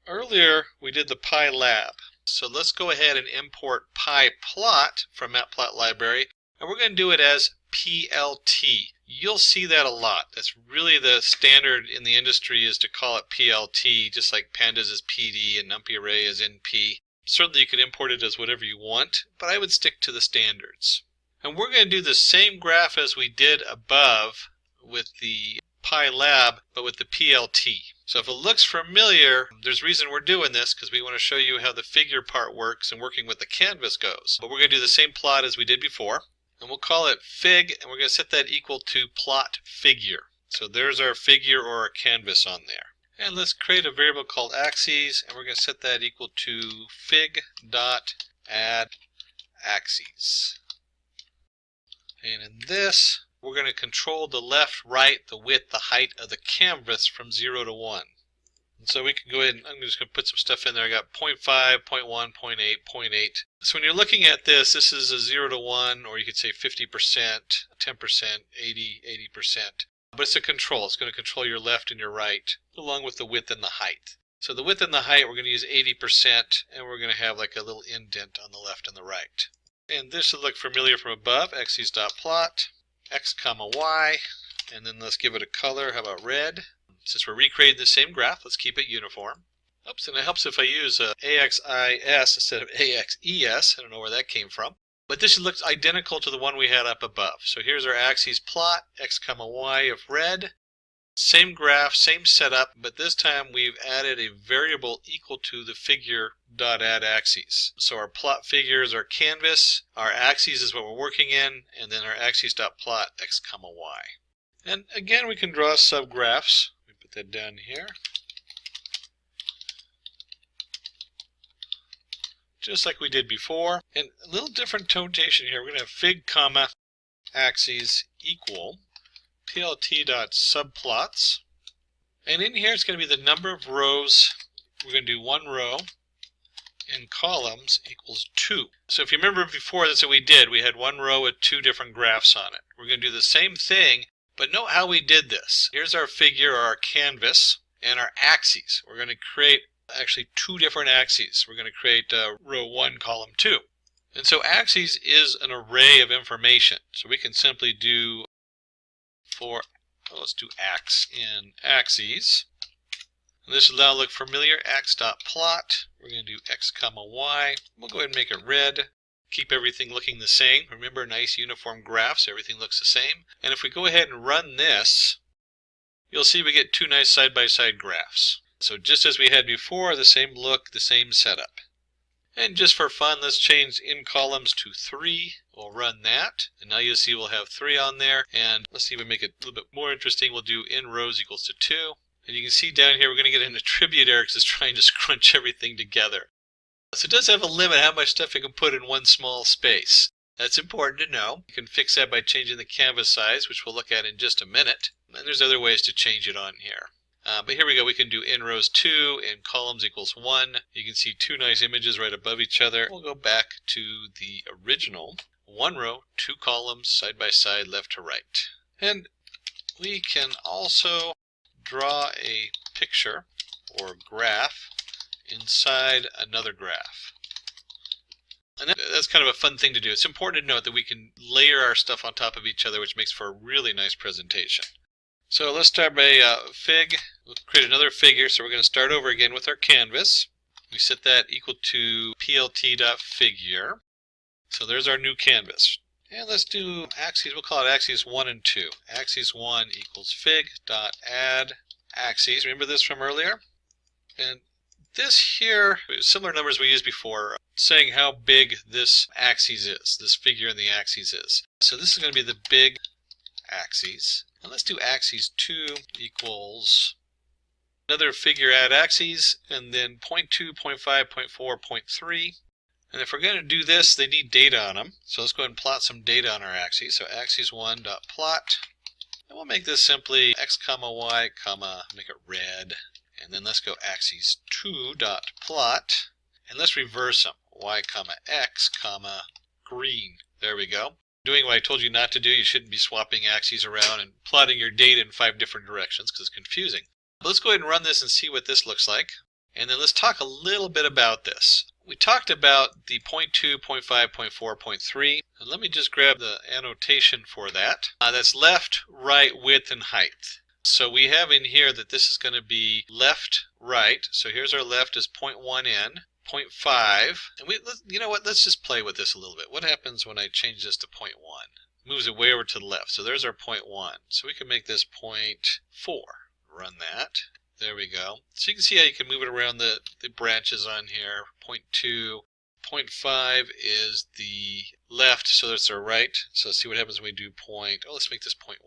Earlier, we did the PyLab. So let's go ahead and import PyPlot from Matplotlib library, and we're going to do it as PLT. You'll see that a lot. That's really the standard in the industry, is to call it PLT, just like Pandas is PD and NumPy array is NP. Certainly you can import it as whatever you want, but I would stick to the standards. And we're going to do the same graph as we did above with the PyLab, but with the PLT. So if it looks familiar, there's a reason we're doing this, because we want to show you how the figure part works and working with the canvas goes. But we're going to do the same plot as we did before. And we'll call it Fig, and we're going to set that equal to plot figure. So there's our figure or our canvas on there. And let's create a variable called axes, and we're going to set that equal to fig.add axes. And in this, we're going to control the left, right, the width, the height of the canvas from 0 to 1. And so we can go ahead and I'm just going to put some stuff in there. I got 0.5, 0.1, 0.8, 0.8. So when you're looking at this is a 0 to 1, or you could say 50%, 10%, 80, 80%. But it's a control. It's going to control your left and your right, along with the width and the height. So the width and the height, we're going to use 80%, and we're going to have like a little indent on the left and the right. And this should look familiar from above. Axes.plot, x comma y, and then let's give it a color. How about red? Since we're recreating the same graph, let's keep it uniform. Oops, and it helps if I use AXIS instead of AXES. I don't know where that came from. But this looks identical to the one we had up above. So here's our axes plot, x comma y of red. Same graph, same setup, but this time we've added a variable equal to the figure.addAxes. So our plot figure is our canvas, our axes is what we're working in, and then our axes.plot x comma y. And again, we can draw subgraphs. Let me put that down here. just like we did before. And a little different notation here. We're going to have fig, comma, axes equal plt.subplots. And in here it's going to be the number of rows. We're going to do one row in columns equals 2. So if you remember before, that's what we did. We had one row with 2 different graphs on it. We're going to do the same thing, but note how we did this. Here's our figure, or our canvas, and our axes. We're going to create actually 2 different axes. We're going to create row 1, column 2. And so axes is an array of information. So we can simply do let's do ax in axes. And this will now look familiar. X.plot. We're going to do x comma y. We'll go ahead and make it red. Keep everything looking the same. Remember, nice uniform graphs. Everything looks the same. And if we go ahead and run this, you'll see we get 2 nice side-by-side graphs. So just as we had before, the same look, the same setup. And just for fun, let's change in columns to 3. We'll run that. And now you'll see we'll have 3 on there. And let's even make it a little bit more interesting. We'll do in rows equals to 2. And you can see down here we're going to get an attribute error because it's trying to scrunch everything together. So it does have a limit how much stuff it can put in one small space. That's important to know. You can fix that by changing the canvas size, which we'll look at in just a minute. And there's other ways to change it on here. But here we go. We can do in rows 2 and columns equals 1. You can see 2 nice images right above each other. We'll go back to the original. 1 row, 2 columns, side by side, left to right. And we can also draw a picture or graph inside another graph. And that's kind of a fun thing to do. It's important to note that we can layer our stuff on top of each other, which makes for a really nice presentation. So let's start by fig. We'll create another figure. So we're going to start over again with our canvas. We set that equal to plt.figure. So there's our new canvas. And let's do axes. We'll call it axes 1 and 2. Axes 1 equals fig.add axes. Remember this from earlier? And this here, similar numbers we used before, saying how big this axis is, this figure in the axes is. So this is going to be the big axes. And let's do axes 2 equals another figure add axes, and then 0.2, 0.5, 0.4, 0.3. And if we're going to do this, they need data on them. So let's go ahead and plot some data on our axes. So axes1.plot. And we'll make this simply x comma y comma, make it red. And then let's go axes2.plot. And let's reverse them. Y comma x comma green. There we go. Doing what I told you not to do. You shouldn't be swapping axes around and plotting your data in 5 different directions because it's confusing. But let's go ahead and run this and see what this looks like. And then let's talk a little bit about this. We talked about the 0.2, 0.5, 0.4, 0.3. And let me just grab the annotation for that. That's left, right, width, and height. So we have in here that this is going to be left, right. So here's our left is 0.1 in, 0.5. And you know what? Let's just play with this a little bit. What happens when I change this to 0.1? Moves it way over to the left. So there's our 0.1. So we can make this 0.4. Run that. There we go. So you can see how you can move it around the branches on here. 0.2. 0.5 is the left, so that's our right. So let's see what happens when we do let's make this 0.1.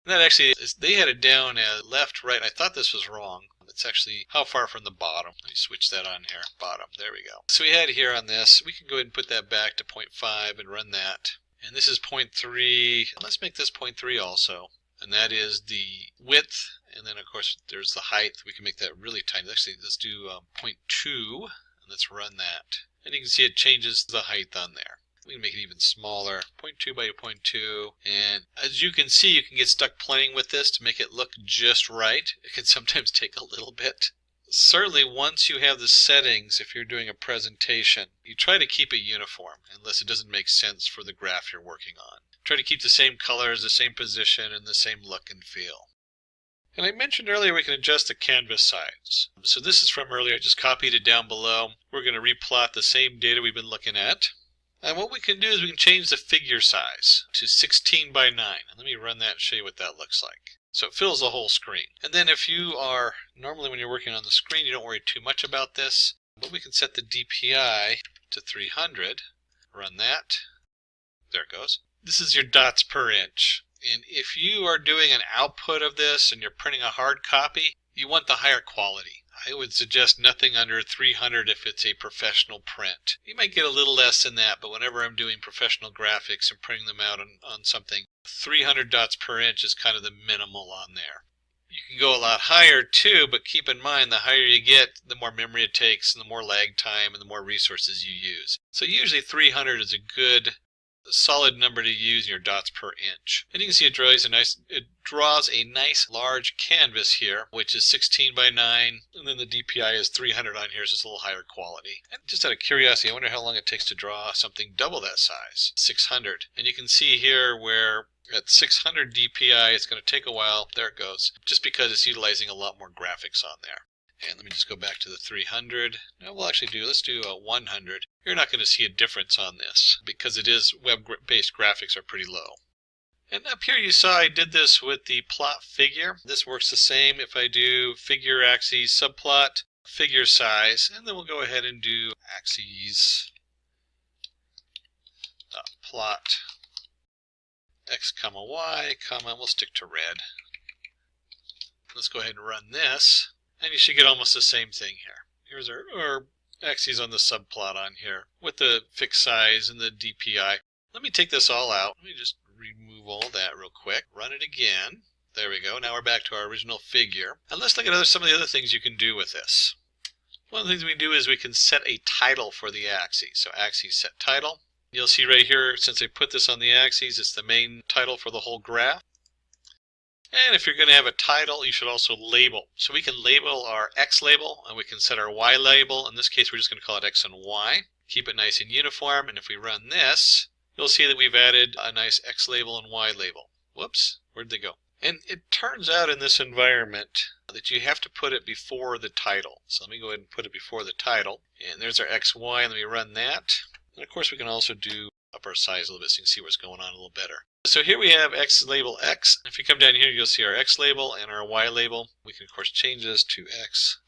And that actually is, they had it down as left, right. I thought this was wrong. It's actually how far from the bottom. Let me switch that on here. Bottom. There we go. So we had here on this. We can go ahead and put that back to 0.5 and run that. And this is 0.3. Let's make this 0.3 also. And that is the width. And then, of course, there's the height. We can make that really tiny. Actually, let's do 0.2. And let's run that. And you can see it changes the height on there. We can make it even smaller, 0.2 by 0.2. And as you can see, you can get stuck playing with this to make it look just right. It can sometimes take a little bit. Certainly, once you have the settings, if you're doing a presentation, you try to keep it uniform, unless it doesn't make sense for the graph you're working on. Try to keep the same colors, the same position, and the same look and feel. And I mentioned earlier we can adjust the canvas size. So this is from earlier. I just copied it down below. We're going to replot the same data we've been looking at. And what we can do is we can change the figure size to 16 by 9. And let me run that and show you what that looks like. So it fills the whole screen. And then if you are, normally when you're working on the screen, you don't worry too much about this. But we can set the DPI to 300. Run that. There it goes. This is your dots per inch. And if you are doing an output of this and you're printing a hard copy, you want the higher quality. I would suggest nothing under 300 if it's a professional print. You might get a little less than that, but whenever I'm doing professional graphics and printing them out on something, 300 dots per inch is kind of the minimal on there. You can go a lot higher too, but keep in mind the higher you get, the more memory it takes and the more lag time and the more resources you use. So usually 300 is a good solid number to use in your dots per inch. And you can see it draws a nice large canvas here, which is 16 by 9, and then the DPI is 300 on here, so it's a little higher quality. And just out of curiosity, I wonder how long it takes to draw something double that size, 600. And you can see here where at 600 DPI, it's going to take a while. There it goes, just because it's utilizing a lot more graphics on there. And let me just go back to the 300. Now let's do a 100. You're not going to see a difference on this because it is web-based graphics are pretty low. And up here you saw I did this with the plot figure. This works the same if I do figure axes subplot, figure size, and then we'll go ahead and do axes plot x comma y comma, we'll stick to red. Let's go ahead and run this. And you should get almost the same thing here. Here's our axes on the subplot on here with the fixed size and the DPI. Let me take this all out. Let me just remove all that real quick. Run it again. There we go. Now we're back to our original figure. And let's look at some of the other things you can do with this. One of the things we can do is we can set a title for the axes. So axes set title. You'll see right here, since I put this on the axes, it's the main title for the whole graph. And if you're going to have a title, you should also label. So we can label our X label, and we can set our Y label. In this case, we're just going to call it X and Y. Keep it nice and uniform, and if we run this, you'll see that we've added a nice X label and Y label. Whoops, where'd they go? And it turns out in this environment that you have to put it before the title. So let me go ahead and put it before the title. And there's our X, Y, and let me run that. And of course, we can also do up our size a little bit so you can see what's going on a little better. So here we have X label X. If you come down here, you'll see our X label and our Y label. We can, of course, change this to X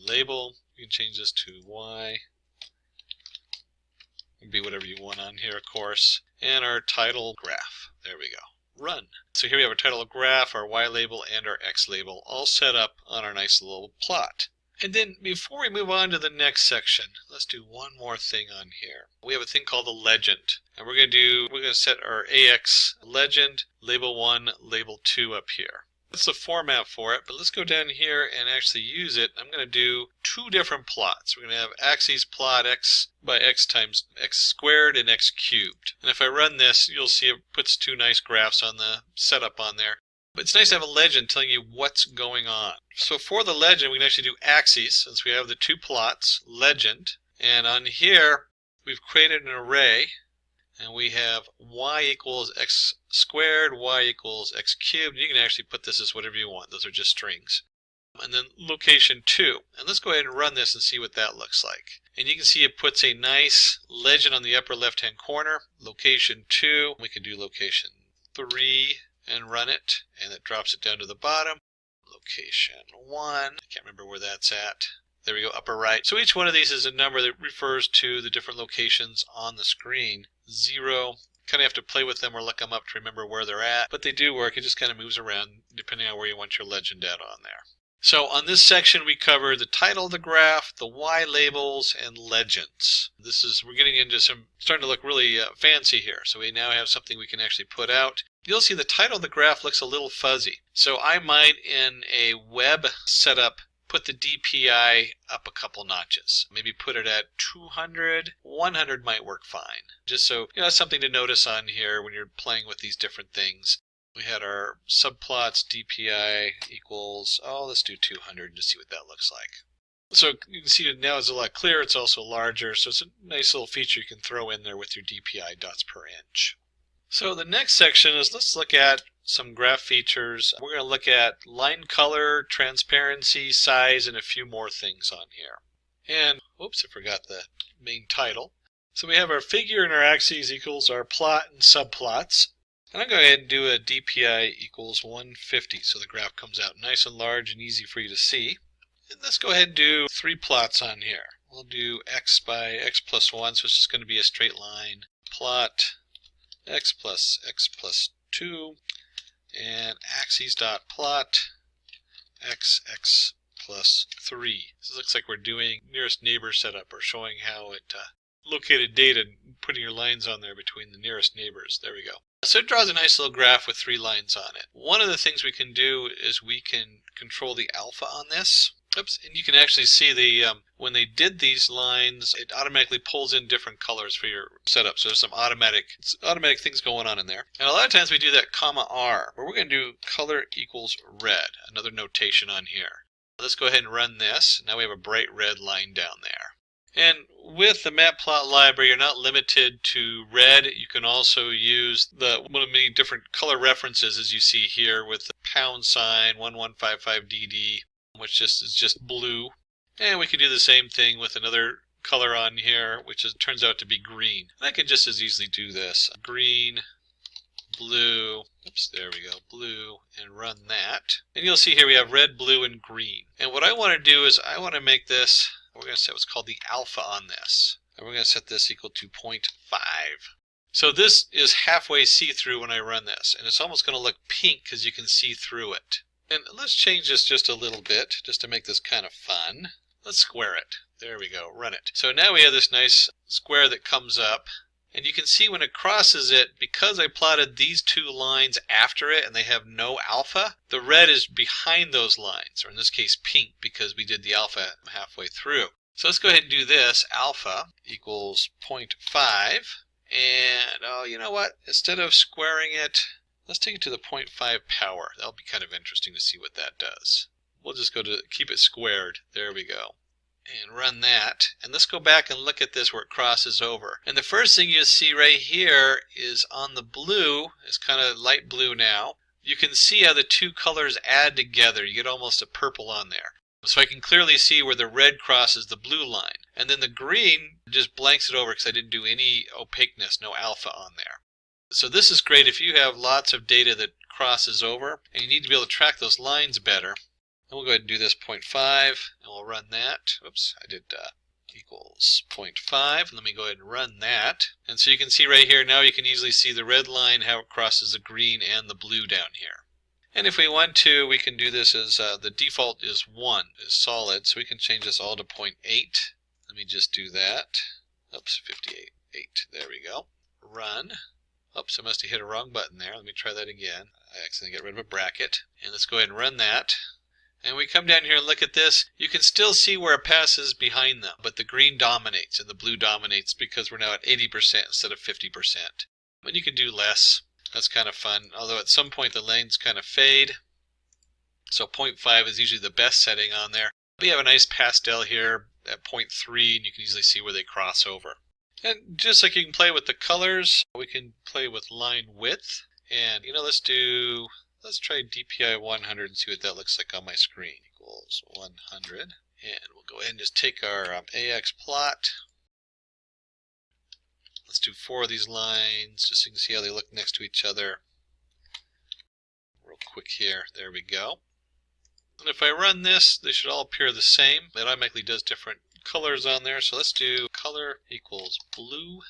label. You can change this to Y. It can be whatever you want on here, of course. And our title graph. There we go. Run. So here we have our title graph, our Y label, and our X label all set up on our nice little plot. And then before we move on to the next section, let's do one more thing on here. We have a thing called the legend. And we're going to set our AX legend, label 1, label 2 up here. That's the format for it, but let's go down here and actually use it. I'm going to do two different plots. We're going to have axes plot x by x times x squared and x cubed. And if I run this, you'll see it puts two nice graphs on the setup on there. But it's nice to have a legend telling you what's going on. So for the legend, we can actually do axes, since we have the two plots, legend. And on here, we've created an array, and we have y equals x squared, y equals x cubed. You can actually put this as whatever you want. Those are just strings. And then location 2. And let's go ahead and run this and see what that looks like. And you can see it puts a nice legend on the upper left-hand corner. Location 2. We can do location 3. And run it, and it drops it down to the bottom. Location 1, I can't remember where that's at. There we go, upper right. So each one of these is a number that refers to the different locations on the screen. 0, kind of have to play with them or look them up to remember where they're at, but they do work. It just kind of moves around depending on where you want your legend at on there. So on this section we cover the title of the graph, the Y labels, and legends. We're getting into starting to look really fancy here. So we now have something we can actually put out. You'll see the title of the graph looks a little fuzzy. So I might, in a web setup, put the DPI up a couple notches. Maybe put it at 200. 100 might work fine. Just so you know, something to notice on here when you're playing with these different things. We had our subplots DPI equals, let's do 200 to see what that looks like. So you can see it now is a lot clearer. It's also larger, so it's a nice little feature you can throw in there with your DPI dots per inch. So the next section is let's look at some graph features. We're going to look at line color, transparency, size, and a few more things on here. And, oops, I forgot the main title. So we have our figure and our axes equals our plot and subplots. And I'm going to go ahead and do a DPI equals 150 so the graph comes out nice and large and easy for you to see. And let's go ahead and do 3 plots on here. We'll do x by x plus 1, so it's just going to be a straight line. Plot x plus 2 and axes dot plot x plus 3. This looks like we're doing nearest neighbor setup, or showing how it located data and putting your lines on there between the nearest neighbors. There we go. So it draws a nice little graph with 3 lines on it. One of the things we can do is we can control the alpha on this. Oops, and you can actually see the when they did these lines, it automatically pulls in different colors for your setup. So there's some automatic things going on in there. And a lot of times we do that comma R, where we're going to do color equals red, another notation on here. Let's go ahead and run this. Now we have a bright red line down there. And with the Matplotlib library, you're not limited to red. You can also use one of many different color references, as you see here, with the # 1155DD, which is just blue. And we can do the same thing with another color on here, which turns out to be green. And I can just as easily do this. Green, blue, oops, there we go, blue, and run that. And you'll see here we have red, blue, and green. And what I want to do is I want to make this, we're going to set what's called the alpha on this. And we're going to set this equal to 0.5. So this is halfway see-through when I run this. And it's almost going to look pink because you can see through it. And let's change this just a little bit, just to make this kind of fun. Let's square it. There we go, run it. So now we have this nice square that comes up. And you can see when it crosses it, because I plotted these 2 lines after it and they have no alpha, the red is behind those lines, or in this case pink, because we did the alpha halfway through. So let's go ahead and do this. Alpha equals 0.5. And, oh, you know what? Instead of squaring it, let's take it to the 0.5 power. That'll be kind of interesting to see what that does. We'll just go to keep it squared. There we go. And run that. And let's go back and look at this where it crosses over. And the first thing you see right here is on the blue, it's kind of light blue now. You can see how the 2 colors add together. You get almost a purple on there. So I can clearly see where the red crosses the blue line. And then the green just blanks it over because I didn't do any opaqueness, no alpha on there. So this is great if you have lots of data that crosses over and you need to be able to track those lines better. And we'll go ahead and do this 0.5 and we'll run that. Oops, I did equals 0.5. Let me go ahead and run that. And so you can see right here, now you can easily see the red line, how it crosses the green and the blue down here. And if we want to, we can do this as the default is 1, is solid. So we can change this all to 0.8. Let me just do that. Oops, 58, 8. There we go. Run. Oops, I must have hit a wrong button there. Let me try that again. I accidentally got rid of a bracket. And let's go ahead and run that. And we come down here and look at this. You can still see where it passes behind them, but the green dominates and the blue dominates because we're now at 80% instead of 50%. And you can do less. That's kind of fun, although at some point the lanes kind of fade. So 0.5 is usually the best setting on there. We have a nice pastel here at 0.3, and you can easily see where they cross over. And just like you can play with the colors, we can play with line width. And let's try DPI 100 and see what that looks like on my screen. Equals 100. And we'll go ahead and just take our AX plot. Let's do 4 of these lines just so you can see how they look next to each other. Real quick here. There we go. And if I run this, they should all appear the same. It automatically does different colors on there. So let's do color equals blue.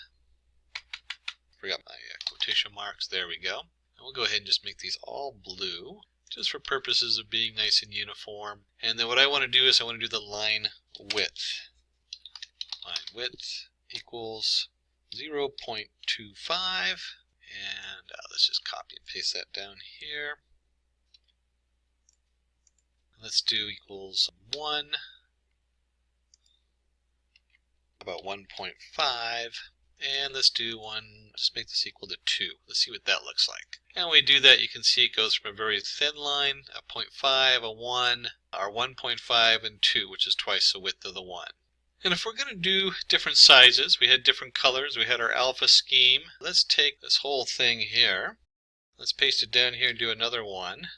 Forgot my quotation marks. There we go. And we'll go ahead and just make these all blue, just for purposes of being nice and uniform. And then what I want to do is I want to do the line width. Line width equals 0.25. And let's just copy and paste that down here. Let's do equals 1. About 1.5. And let's do just make this equal to 2. Let's see what that looks like. And when we do that, you can see it goes from a very thin line, a 0.5, a 1, or 1.5, and 2, which is twice the width of the 1. And if we're going to do different sizes, we had different colors, we had our alpha scheme. Let's take this whole thing here. Let's paste it down here and do another one.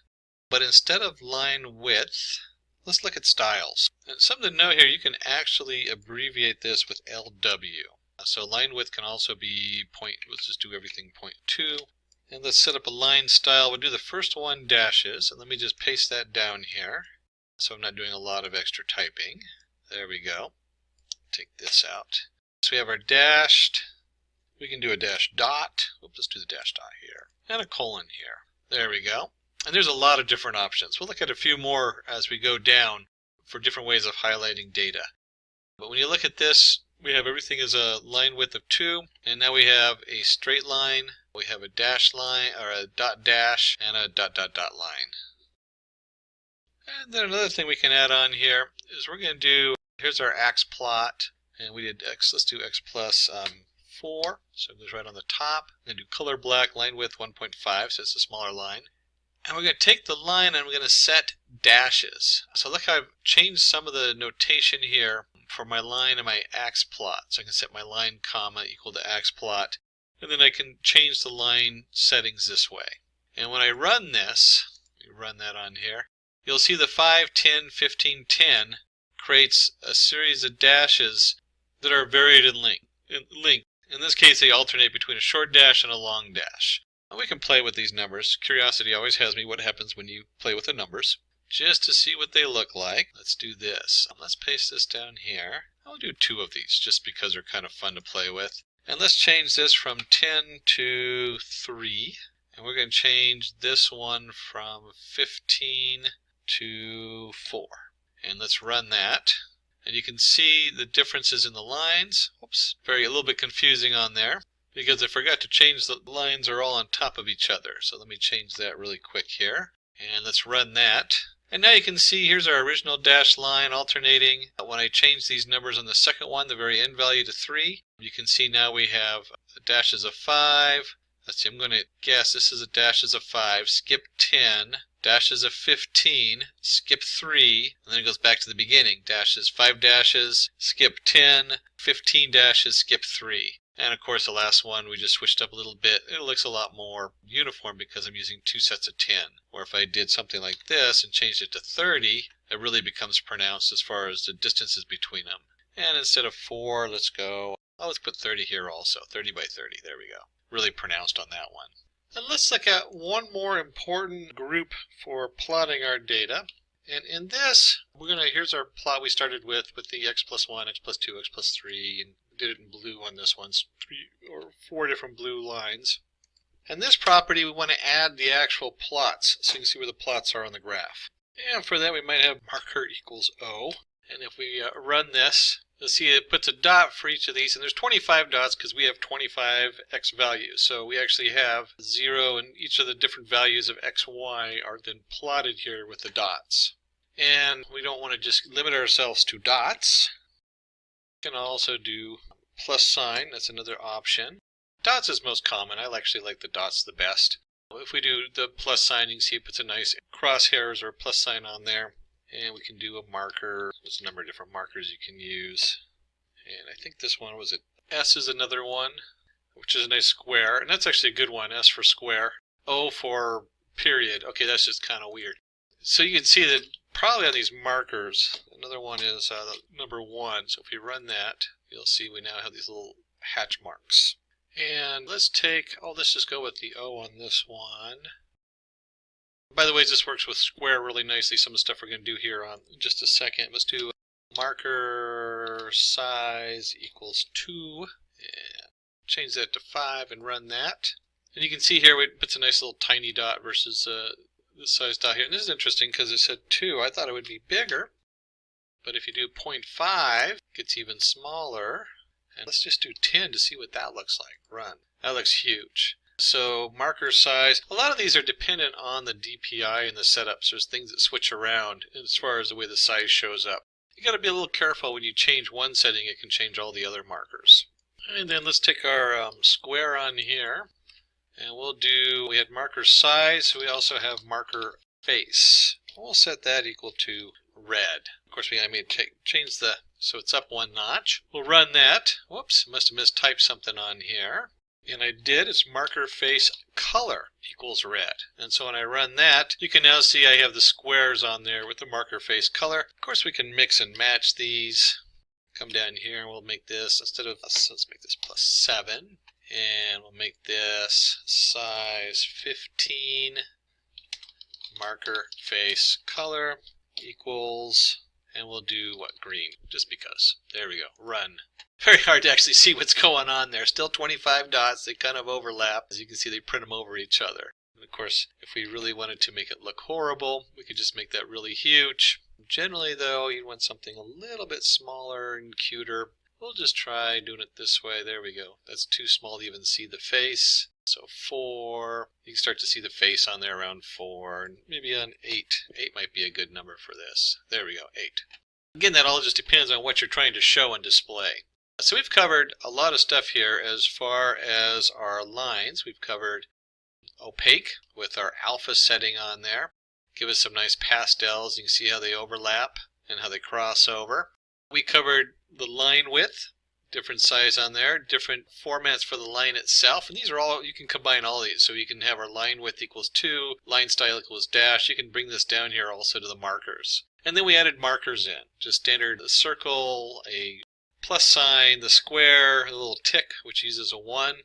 But instead of line width, let's look at styles. And something to note here, you can actually abbreviate this with LW. So line width can also be let's just do everything 0.2. And let's set up a line style. We'll do the first one dashes. And let me just paste that down here, so I'm not doing a lot of extra typing. There we go. Take this out. So we have our dashed. We can do a dash dot. Oops, let's do the dash dot here. And a colon here. There we go. And there's a lot of different options. We'll look at a few more as we go down. for different ways of highlighting data. But when you look at this, we have everything is a line width of 2, and now we have a straight line, we have a dash line, or a dot dash, and a dot dot dot line. And then another thing we can add on here is we're going to do, here's our ax plot, and we did x, let's do x plus 4, so it goes right on the top. I'm going to do color black, line width 1.5, so it's a smaller line. And we're going to take the line and we're going to set dashes. So look how I've changed some of the notation here for my line and my ax plot. So I can set my line comma equal to ax plot, and then I can change the line settings this way. And when I run this, run that on here, you'll see the 5, 10, 15, 10 creates a series of dashes that are varied in length. In this case, they alternate between a short dash and a long dash. We can play with these numbers. Curiosity always has me what happens when you play with the numbers. Just to see what they look like, let's do this. Let's paste this down here. I'll do 2 of these just because they're kind of fun to play with. And let's change this from 10 to 3. And we're going to change this one from 15 to 4. And let's run that. And you can see the differences in the lines. Oops, a little bit confusing on there, because I forgot to change the lines are all on top of each other. So let me change that really quick here. And let's run that. And now you can see here's our original dash line alternating. When I change these numbers on the second one, the very end value to 3, you can see now we have dashes of 5. Let's see, I'm going to guess this is a dashes of 5, skip 10, dashes of 15, skip 3, and then it goes back to the beginning. Dashes, 5 dashes, skip 10, 15 dashes, skip 3. And of course the last one we just switched up a little bit. It looks a lot more uniform because I'm using 2 sets of 10. Or if I did something like this and changed it to 30, it really becomes pronounced as far as the distances between them. And instead of 4, let's go, let's put 30 here also. 30 by 30, there we go. Really pronounced on that one. And let's look at one more important group for plotting our data. And in this, here's our plot we started with the x plus 1, x plus 2, x plus 3, and did it in blue on this one, 3 or 4 different blue lines. And this property, we want to add the actual plots, so you can see where the plots are on the graph. And for that, we might have marker equals O. And if we run this, you'll see it puts a dot for each of these, and there's 25 dots because we have 25 x values. So we actually have 0, and each of the different values of x, y are then plotted here with the dots. And we don't want to just limit ourselves to dots. We can also do plus sign, that's another option. Dots is most common. I actually like the dots the best. If we do the plus sign, you can see it puts a nice crosshairs or plus sign on there. And we can do a marker. There's a number of different markers you can use. And I think this one was it. S is another one, which is a nice square. And that's actually a good one, S for square. O for period. Okay, that's just kind of weird. So you can see that probably on these markers, another one is number 1. So if we run that, you'll see we now have these little hatch marks. And let's just go with the O on this one. By the way, this works with square really nicely. Some of the stuff we're going to do here on just a second. Let's do marker size equals 2. And change that to 5 and run that. And you can see here it puts a nice little tiny dot versus this size dot here. And this is interesting because it said 2. I thought it would be bigger. But if you do 0.5, it gets even smaller. And let's just do 10 to see what that looks like. Run. That looks huge. So marker size, a lot of these are dependent on the DPI and the setups. There's things that switch around as far as the way the size shows up. You got to be a little careful when you change one setting, it can change all the other markers. And then let's take our square on here. And we had marker size, so we also have marker face. We'll set that equal to red. Of course, I may change so it's up 1 notch. We'll run that. Whoops, must have mistyped something on here. And I did. It's marker face color equals red. And so when I run that, you can now see I have the squares on there with the marker face color. Of course, we can mix and match these. Come down here and we'll make this, let's make this plus 7. And we'll make this size 15. Marker face color equals, and we'll do green, just because. There we go. Run. Very hard to actually see what's going on there. Still 25 dots. They kind of overlap. As you can see, they print them over each other. And of course, if we really wanted to make it look horrible, we could just make that really huge. Generally though, you want something a little bit smaller and cuter. We'll just try doing it this way. There we go. That's too small to even see the face. So 4. You can start to see the face on there around 4. And maybe on 8. 8 might be a good number for this. There we go, 8. Again, that all just depends on what you're trying to show and display. So we've covered a lot of stuff here as far as our lines. We've covered opaque with our alpha setting on there. Give us some nice pastels. You can see how they overlap and how they cross over. We covered the line width, different size on there, different formats for the line itself, and these are all, you can combine all these. So you can have our line width equals 2, line style equals dash. You can bring this down here also to the markers. And then we added markers in, just standard circle, a plus sign, the square, a little tick, which uses a 1.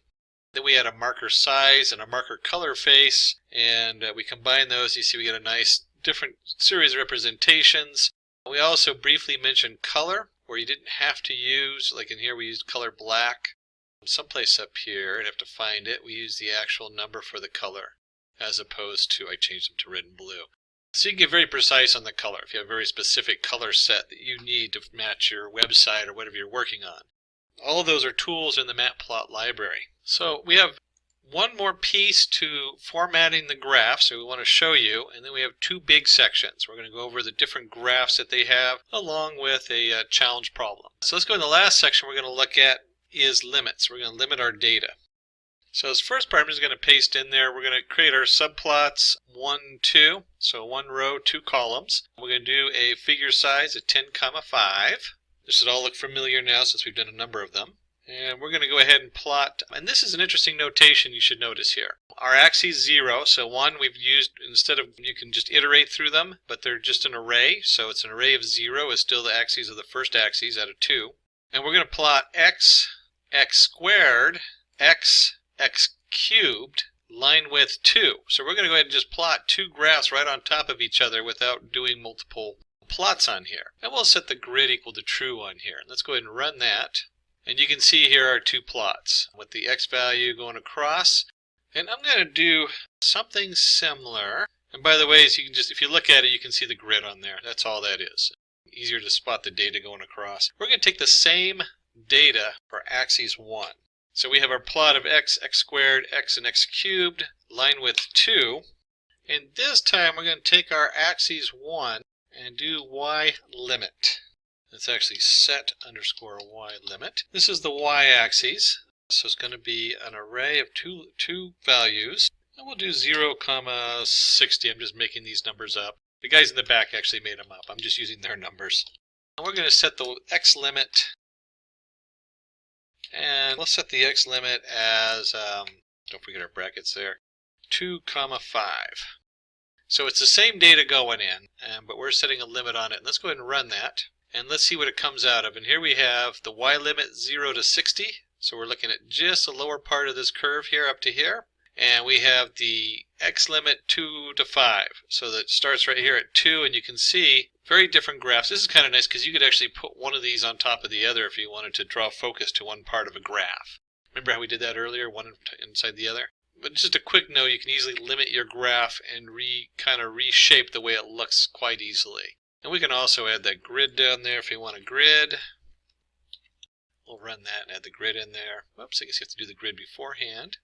Then we add a marker size and a marker color face, and we combine those. You see we get a nice different series of representations. We also briefly mentioned color, where you didn't have to use, like in here we used color black. Someplace up here, I'd have to find it, we use the actual number for the color, as opposed to, I changed them to red and blue. So you can get very precise on the color if you have a very specific color set that you need to match your website or whatever you're working on. All of those are tools in the Matplotlib library. So we have one more piece to formatting the graph, so we want to show you, and then we have 2 big sections. We're going to go over the different graphs that they have along with a challenge problem. So let's go in the last section we're going to look at is limits. We're going to limit our data. So this first part I'm just going to paste in there. We're going to create our subplots 1, 2. So 1 row, 2 columns. We're going to do a figure size of 10, 5. This should all look familiar now since we've done a number of them. And we're going to go ahead and plot, and this is an interesting notation you should notice here. Our axes 0, so 1 we've used, instead of, you can just iterate through them, but they're just an array, so it's an array of 0 is still the axes of the first axes out of 2. And we're going to plot x squared, x cubed, line width 2. So we're going to go ahead and just plot 2 graphs right on top of each other without doing multiple plots on here. And we'll set the grid equal to true on here. Let's go ahead and run that. And you can see here are 2 plots with the x value going across. And I'm going to do something similar. And by the way, so you can just, if you look at it, you can see the grid on there. That's all that is. Easier to spot the data going across. We're going to take the same data for axis 1. So we have our plot of x squared, x and x cubed, line width 2. And this time we're going to take our axis 1 and do y limit. It's actually set underscore y limit. This is the y-axis, so it's going to be an array of two values. And we'll do 0, 60. I'm just making these numbers up. The guys in the back actually made them up. I'm just using their numbers. And we're going to set the x limit, and let's set the x limit as, don't forget our brackets there, 2, 5. So it's the same data going in, but we're setting a limit on it. And let's go ahead and run that. And let's see what it comes out of. And here we have the y limit 0 to 60. So we're looking at just the lower part of this curve here up to here. And we have the x limit 2 to 5. So that starts right here at 2, and you can see very different graphs. This is kind of nice because you could actually put one of these on top of the other if you wanted to draw focus to one part of a graph. Remember how we did that earlier, one inside the other? But just a quick note, you can easily limit your graph and kind of reshape the way it looks quite easily. And we can also add that grid down there if you want a grid. We'll run that and add the grid in there. Whoops, I guess you have to do the grid beforehand.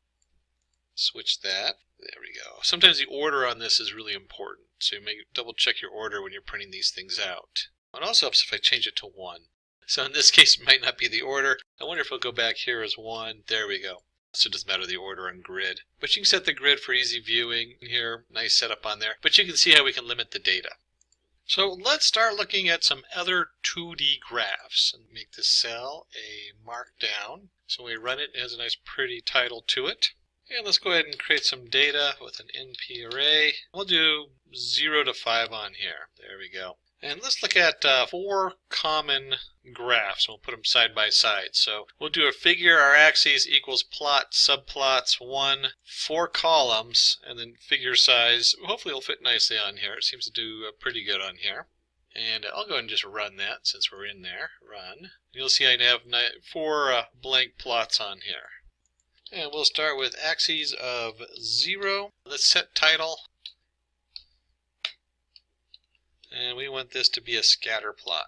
Switch that. There we go. Sometimes the order on this is really important, so you may double check your order when you're printing these things out. It also helps if I change it to 1. So in this case it might not be the order. I wonder if it'll go back here as 1. There we go. So it doesn't matter the order on grid. But you can set the grid for easy viewing here. Nice setup on there. But you can see how we can limit the data. So let's start looking at some other 2D graphs and make this cell a markdown. So when we run it, it has a nice pretty title to it. And let's go ahead and create some data with an NP array. We'll do 0 to 5 on here. There we go. And let's look at 4 common graphs. We'll put them side by side. So we'll do a figure. Our axes equals plot, subplots, 1, 4 columns, and then figure size. Hopefully it'll fit nicely on here. It seems to do pretty good on here. And I'll go ahead and just run that since we're in there. Run. You'll see I have 4 blank plots on here. And we'll start with axes of 0. Let's set title. And we want this to be a scatter plot.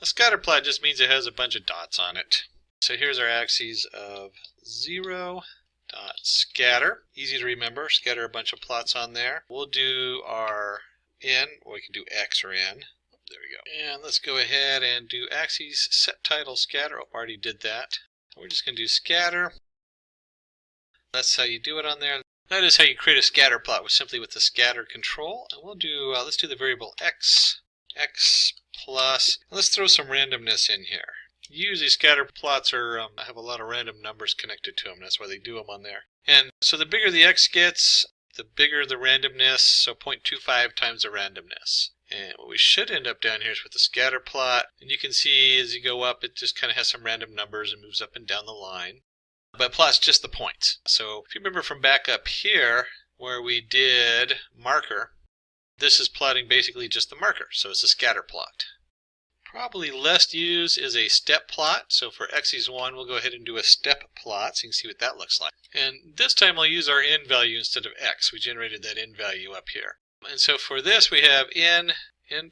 A scatter plot just means it has a bunch of dots on it. So here's our axes of 0 dot scatter. Easy to remember. Scatter a bunch of plots on there. We'll do our n, or we can do x or n. There we go. And let's go ahead and do axes set title scatter. Oh, already did that. We're just going to do scatter. That's how you do it on there. That is how you create a scatter plot, simply with the scatter control. And we'll do, let's do the variable x plus, and let's throw some randomness in here. Usually scatter plots have a lot of random numbers connected to them. That's why they do them on there. And so the bigger the x gets, the bigger the randomness, so 0.25 times the randomness. And what we should end up down here is with the scatter plot. And you can see as you go up, it just kind of has some random numbers and moves up and down the line. But plots just the points. So if you remember from back up here where we did marker, this is plotting basically just the marker. So it's a scatter plot. Probably less used is a step plot. So for axes 1, we'll go ahead and do a step plot so you can see what that looks like. And this time I'll use our n value instead of x. We generated that n value up here. And so for this we have n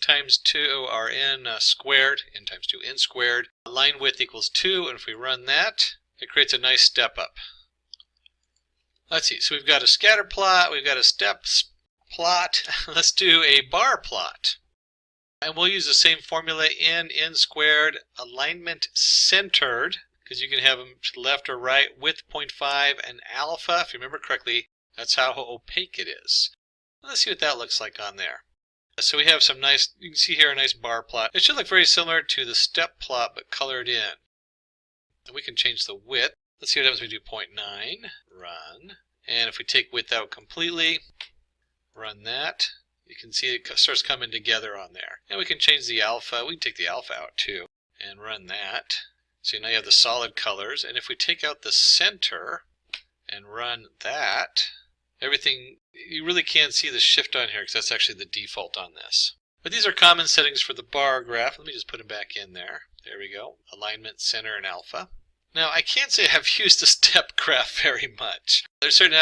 times 2, our n squared, n times 2, n squared. Line width equals 2, and if we run that, it creates a nice step up. Let's see, so we've got a scatter plot, we've got a step plot. Let's do a bar plot. And we'll use the same formula, n squared, alignment centered, because you can have them to the left or right, width 0.5, and alpha, if you remember correctly, that's how opaque it is. Let's see what that looks like on there. So we have some nice, you can see here a nice bar plot. It should look very similar to the step plot, but colored in. And we can change the width. Let's see what happens when we do 0.9, run. And if we take width out completely, run that, you can see it starts coming together on there. And we can change the alpha. We can take the alpha out too and run that. So now you have the solid colors. And if we take out the center and run that, everything, you really can't see the shift on here because that's actually the default on this. But these are common settings for the bar graph. Let me just put them back in there. There we go. Alignment, center, and alpha. Now, I can't say I've used the step graph very much. There's certain,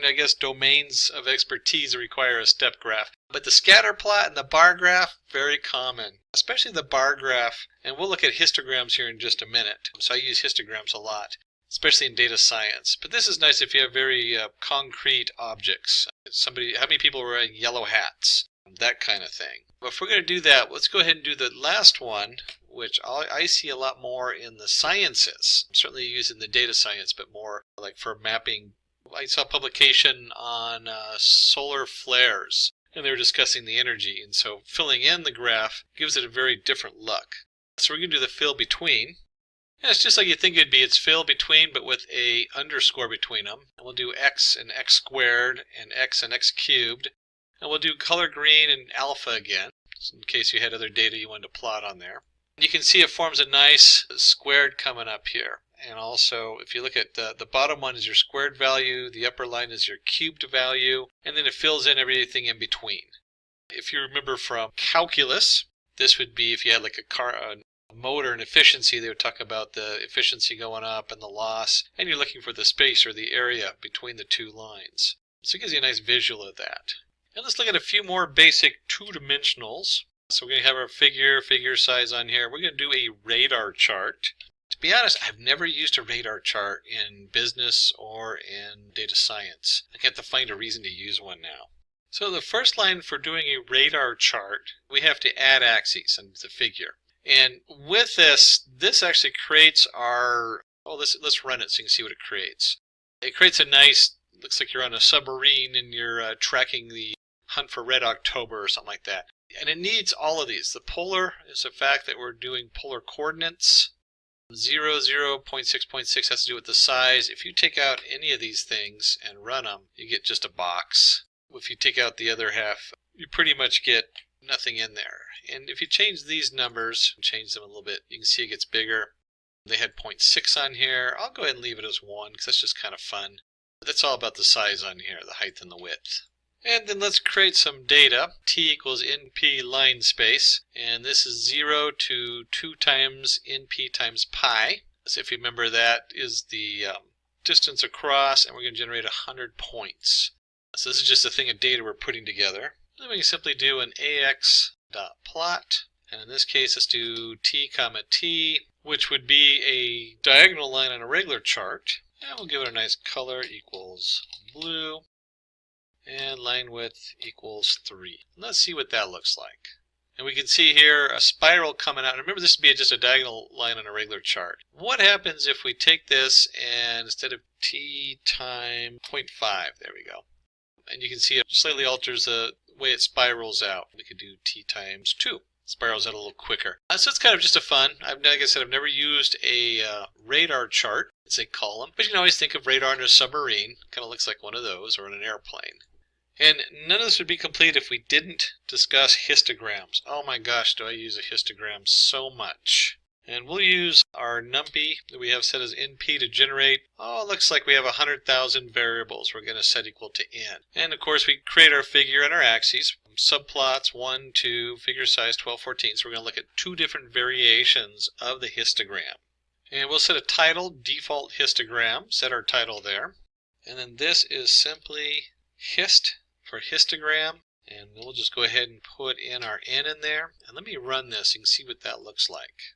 I guess, domains of expertise that require a step graph. But the scatter plot and the bar graph, very common, especially the bar graph. And we'll look at histograms here in just a minute. So I use histograms a lot, especially in data science. But this is nice if you have very concrete objects. How many people are wearing yellow hats? That kind of thing. But if we're going to do that, let's go ahead and do the last one, which I see a lot more in the sciences. I'm certainly using the data science, but more like for mapping. I saw a publication on solar flares, and they were discussing the energy. And so filling in the graph gives it a very different look. So we're going to do the fill between. And it's just like you think it'd be. It's fill between, but with a underscore between them. And we'll do x and x squared and x cubed. And we'll do color green and alpha again, in case you had other data you wanted to plot on there. You can see it forms a nice squared coming up here. And also, if you look at the bottom one is your squared value, the upper line is your cubed value, and then it fills in everything in between. If you remember from calculus, this would be if you had like a motor and efficiency, they would talk about the efficiency going up and the loss, and you're looking for the space or the area between the two lines. So it gives you a nice visual of that. And let's look at a few more basic two-dimensionals. So we're going to have our figure size on here. We're going to do a radar chart. To be honest, I've never used a radar chart in business or in data science. I have to find a reason to use one now. So the first line for doing a radar chart, we have to add axes into the figure. And with this actually creates our, let's run it so you can see what it creates. It creates a nice, looks like you're on a submarine and you're tracking the hunt for red October or something like that. And it needs all of these. The polar is the fact that we're doing polar coordinates. 0, 0.6.6 has to do with the size. If you take out any of these things and run them, you get just a box. If you take out the other half, you pretty much get nothing in there. And if you change these numbers, change them a little bit, you can see it gets bigger. They had 0.6 on here. I'll go ahead and leave it as 1 because that's just kind of fun. But that's all about the size on here, the height and the width. And then let's create some data. T equals NP line space. And this is 0 to 2 times NP times pi. So if you remember, that is the distance across, and we're going to generate 100 points. So this is just a thing of data we're putting together. Then we can simply do an ax.plot, and in this case let's do t comma t, which would be a diagonal line on a regular chart, and we'll give it a nice color equals blue, and line width equals 3. Let's see what that looks like. And we can see here a spiral coming out. Remember, this would be just a diagonal line on a regular chart. What happens if we take this and instead of t times 0.5, there we go. And you can see it slightly alters the way it spirals out. We could do t times 2. Spirals out a little quicker. So it's kind of just a fun. Like I said, I've never used a radar chart. It's a column. But you can always think of radar in a submarine. Kind of looks like one of those, or in an airplane. And none of this would be complete if we didn't discuss histograms. Oh my gosh, do I use a histogram so much. And we'll use our NumPy that we have set as NP to generate. Oh, it looks like we have 100,000 variables we're going to set equal to n. And of course we create our figure and our axes. Subplots 1, 2, figure size 12, 14. So we're going to look at 2 different variations of the histogram. And we'll set a title, default histogram, set our title there. And then this is simply hist for histogram, and we'll just go ahead and put in our n in there, and let me run this. You can see what that looks like.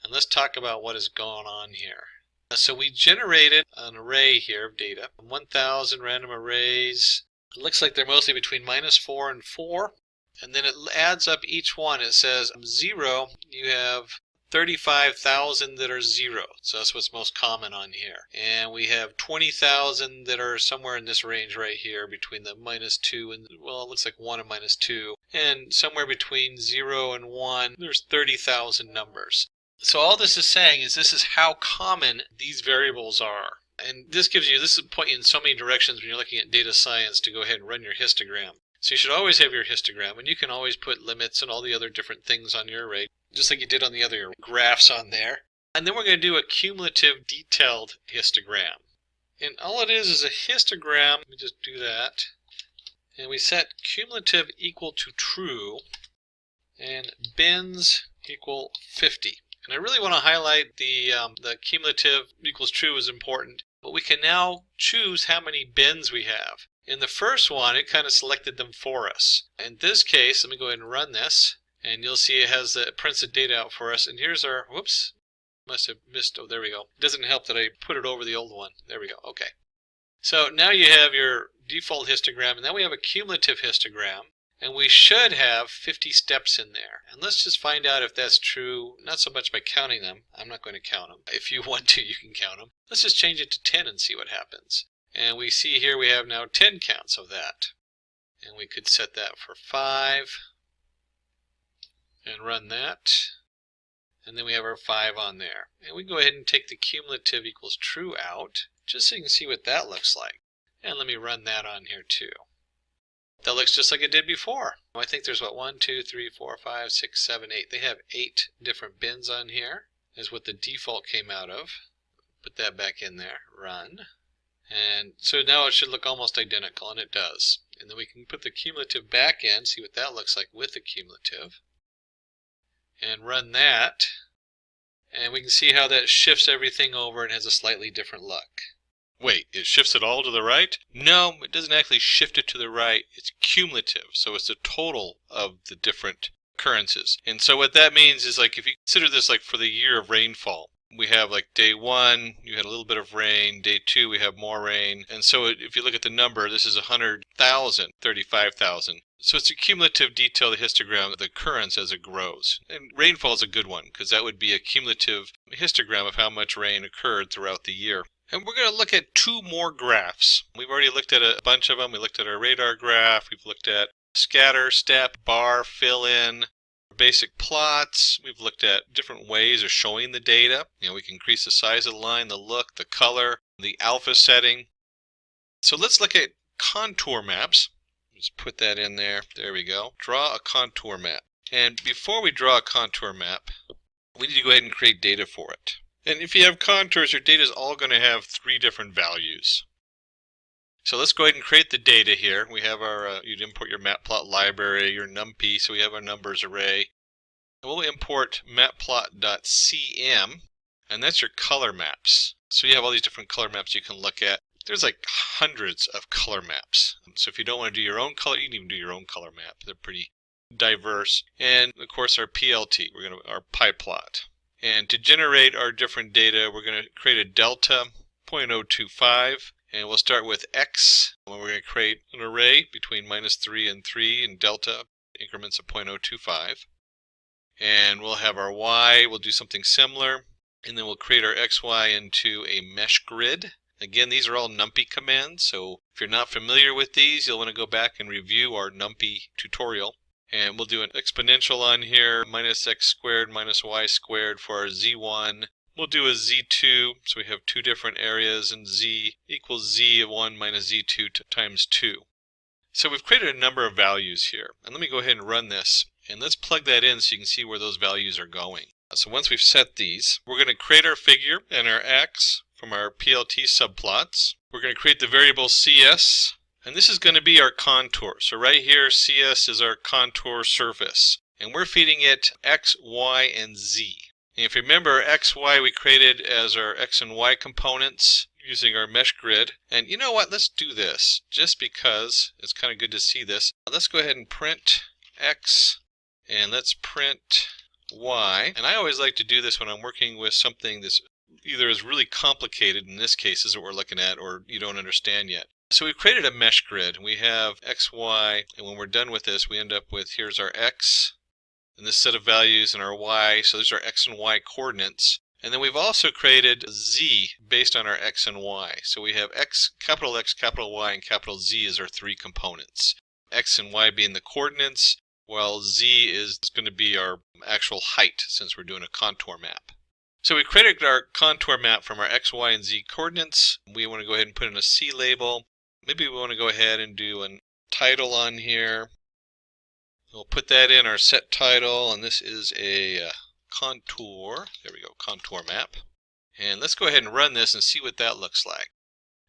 And let's talk about what is going on here. So we generated an array here of data, 1,000 random arrays. It looks like they're mostly between -4 and 4, and then it adds up each one. It says 0, you have 35,000 that are 0, so that's what's most common on here. And we have 20,000 that are somewhere in this range right here between the -2 and, well, it looks like 1 and -2. And somewhere between 0 and 1, there's 30,000 numbers. So all this is saying is this is how common these variables are. And this will point you in so many directions when you're looking at data science to go ahead and run your histogram. So you should always have your histogram, and you can always put limits and all the other different things on your array, just like you did on the other graphs on there. And then we're going to do a cumulative detailed histogram. And all it is a histogram. Let me just do that. And we set cumulative equal to true and bins equal 50. And I really want to highlight the cumulative equals true is important, but we can now choose how many bins we have. In the first one, it kind of selected them for us. In this case, let me go ahead and run this, and you'll see it prints the data out for us. And here's our, whoops, must have missed, oh, there we go. It doesn't help that I put it over the old one. There we go, okay. So now you have your default histogram, and then we have a cumulative histogram, and we should have 50 steps in there. And let's just find out if that's true, not so much by counting them. I'm not going to count them. If you want to, you can count them. Let's just change it to 10 and see what happens. And we see here we have now 10 counts of that. And we could set that for 5 and run that. And then we have our 5 on there. And we go ahead and take the cumulative equals true out, just so you can see what that looks like. And let me run that on here too. That looks just like it did before. I think there's what, 1, 2, 3, 4, 5, 6, 7, 8. They have 8 different bins on here, is what the default came out of. Put that back in there, run. And so now it should look almost identical, and it does. And then we can put the cumulative back in, see what that looks like with the cumulative. And run that. And we can see how that shifts everything over and has a slightly different look. Wait, it shifts it all to the right? No, it doesn't actually shift it to the right. It's cumulative, so it's the total of the different occurrences. And so what that means is, like, if you consider this like for the year of rainfall, we have like day 1, you had a little bit of rain. Day 2, we have more rain. And so if you look at the number, this is 100,000, 35,000. So it's a cumulative detailed histogram of the occurrence as it grows. And rainfall is a good one, because that would be a cumulative histogram of how much rain occurred throughout the year. And we're going to look at 2 more graphs. We've already looked at a bunch of them. We looked at our radar graph. We've looked at scatter, step, bar, fill in, basic plots. We've looked at different ways of showing the data. You know, we can increase the size of the line, the look, the color, the alpha setting. So let's look at contour maps. Just put that in there. There we go. Draw a contour map. And before we draw a contour map, we need to go ahead and create data for it. And if you have contours, your data is all going to have 3 different values. So let's go ahead and create the data here. We have our, you'd import your Matplotlib library, your NumPy, so we have our numbers array. And we'll import matplot.cm, and that's your color maps. So you have all these different color maps you can look at. There's like hundreds of color maps. So if you don't want to do your own color, you can even do your own color map. They're pretty diverse. And of course our PLT, our pie plot. And to generate our different data, we're going to create a delta 0.025, and we'll start with X, and we're going to create an array between -3 and 3 in delta increments of 0.025. And we'll have our Y, we'll do something similar, and then we'll create our XY into a mesh grid. Again, these are all NumPy commands, so if you're not familiar with these, you'll want to go back and review our NumPy tutorial. And we'll do an exponential on here, -x squared minus y squared for our z1. We'll do a z2, so we have two different areas, and z equals z of 1 minus z2 times 2. So we've created a number of values here. And let me go ahead and run this, and let's plug that in so you can see where those values are going. So once we've set these, we're going to create our figure and our x from our PLT subplots. We're going to create the variable CS, and this is going to be our contour. So right here, CS is our contour surface, and we're feeding it x, y, and z. And if you remember, x, y we created as our x and y components using our mesh grid. And you know what? Let's do this, just because it's kind of good to see this. Let's go ahead and print x, and let's print y. And I always like to do this when I'm working with something that's either is really complicated, in this case is what we're looking at, or you don't understand yet. So we've created a mesh grid. We have x, y, and when we're done with this, we end up with, here's our x, and this set of values, and our y. So these are x and y coordinates. And then we've also created z based on our x and y. So we have x, capital Y, and capital Z as our three components. X and y being the coordinates, while z is going to be our actual height, since we're doing a contour map. So we created our contour map from our x, y, and z coordinates. We want to go ahead and put in a C label. Maybe we want to go ahead and do a title on here. We'll put that in our set title, and this is a contour. There we go, contour map. And let's go ahead and run this and see what that looks like.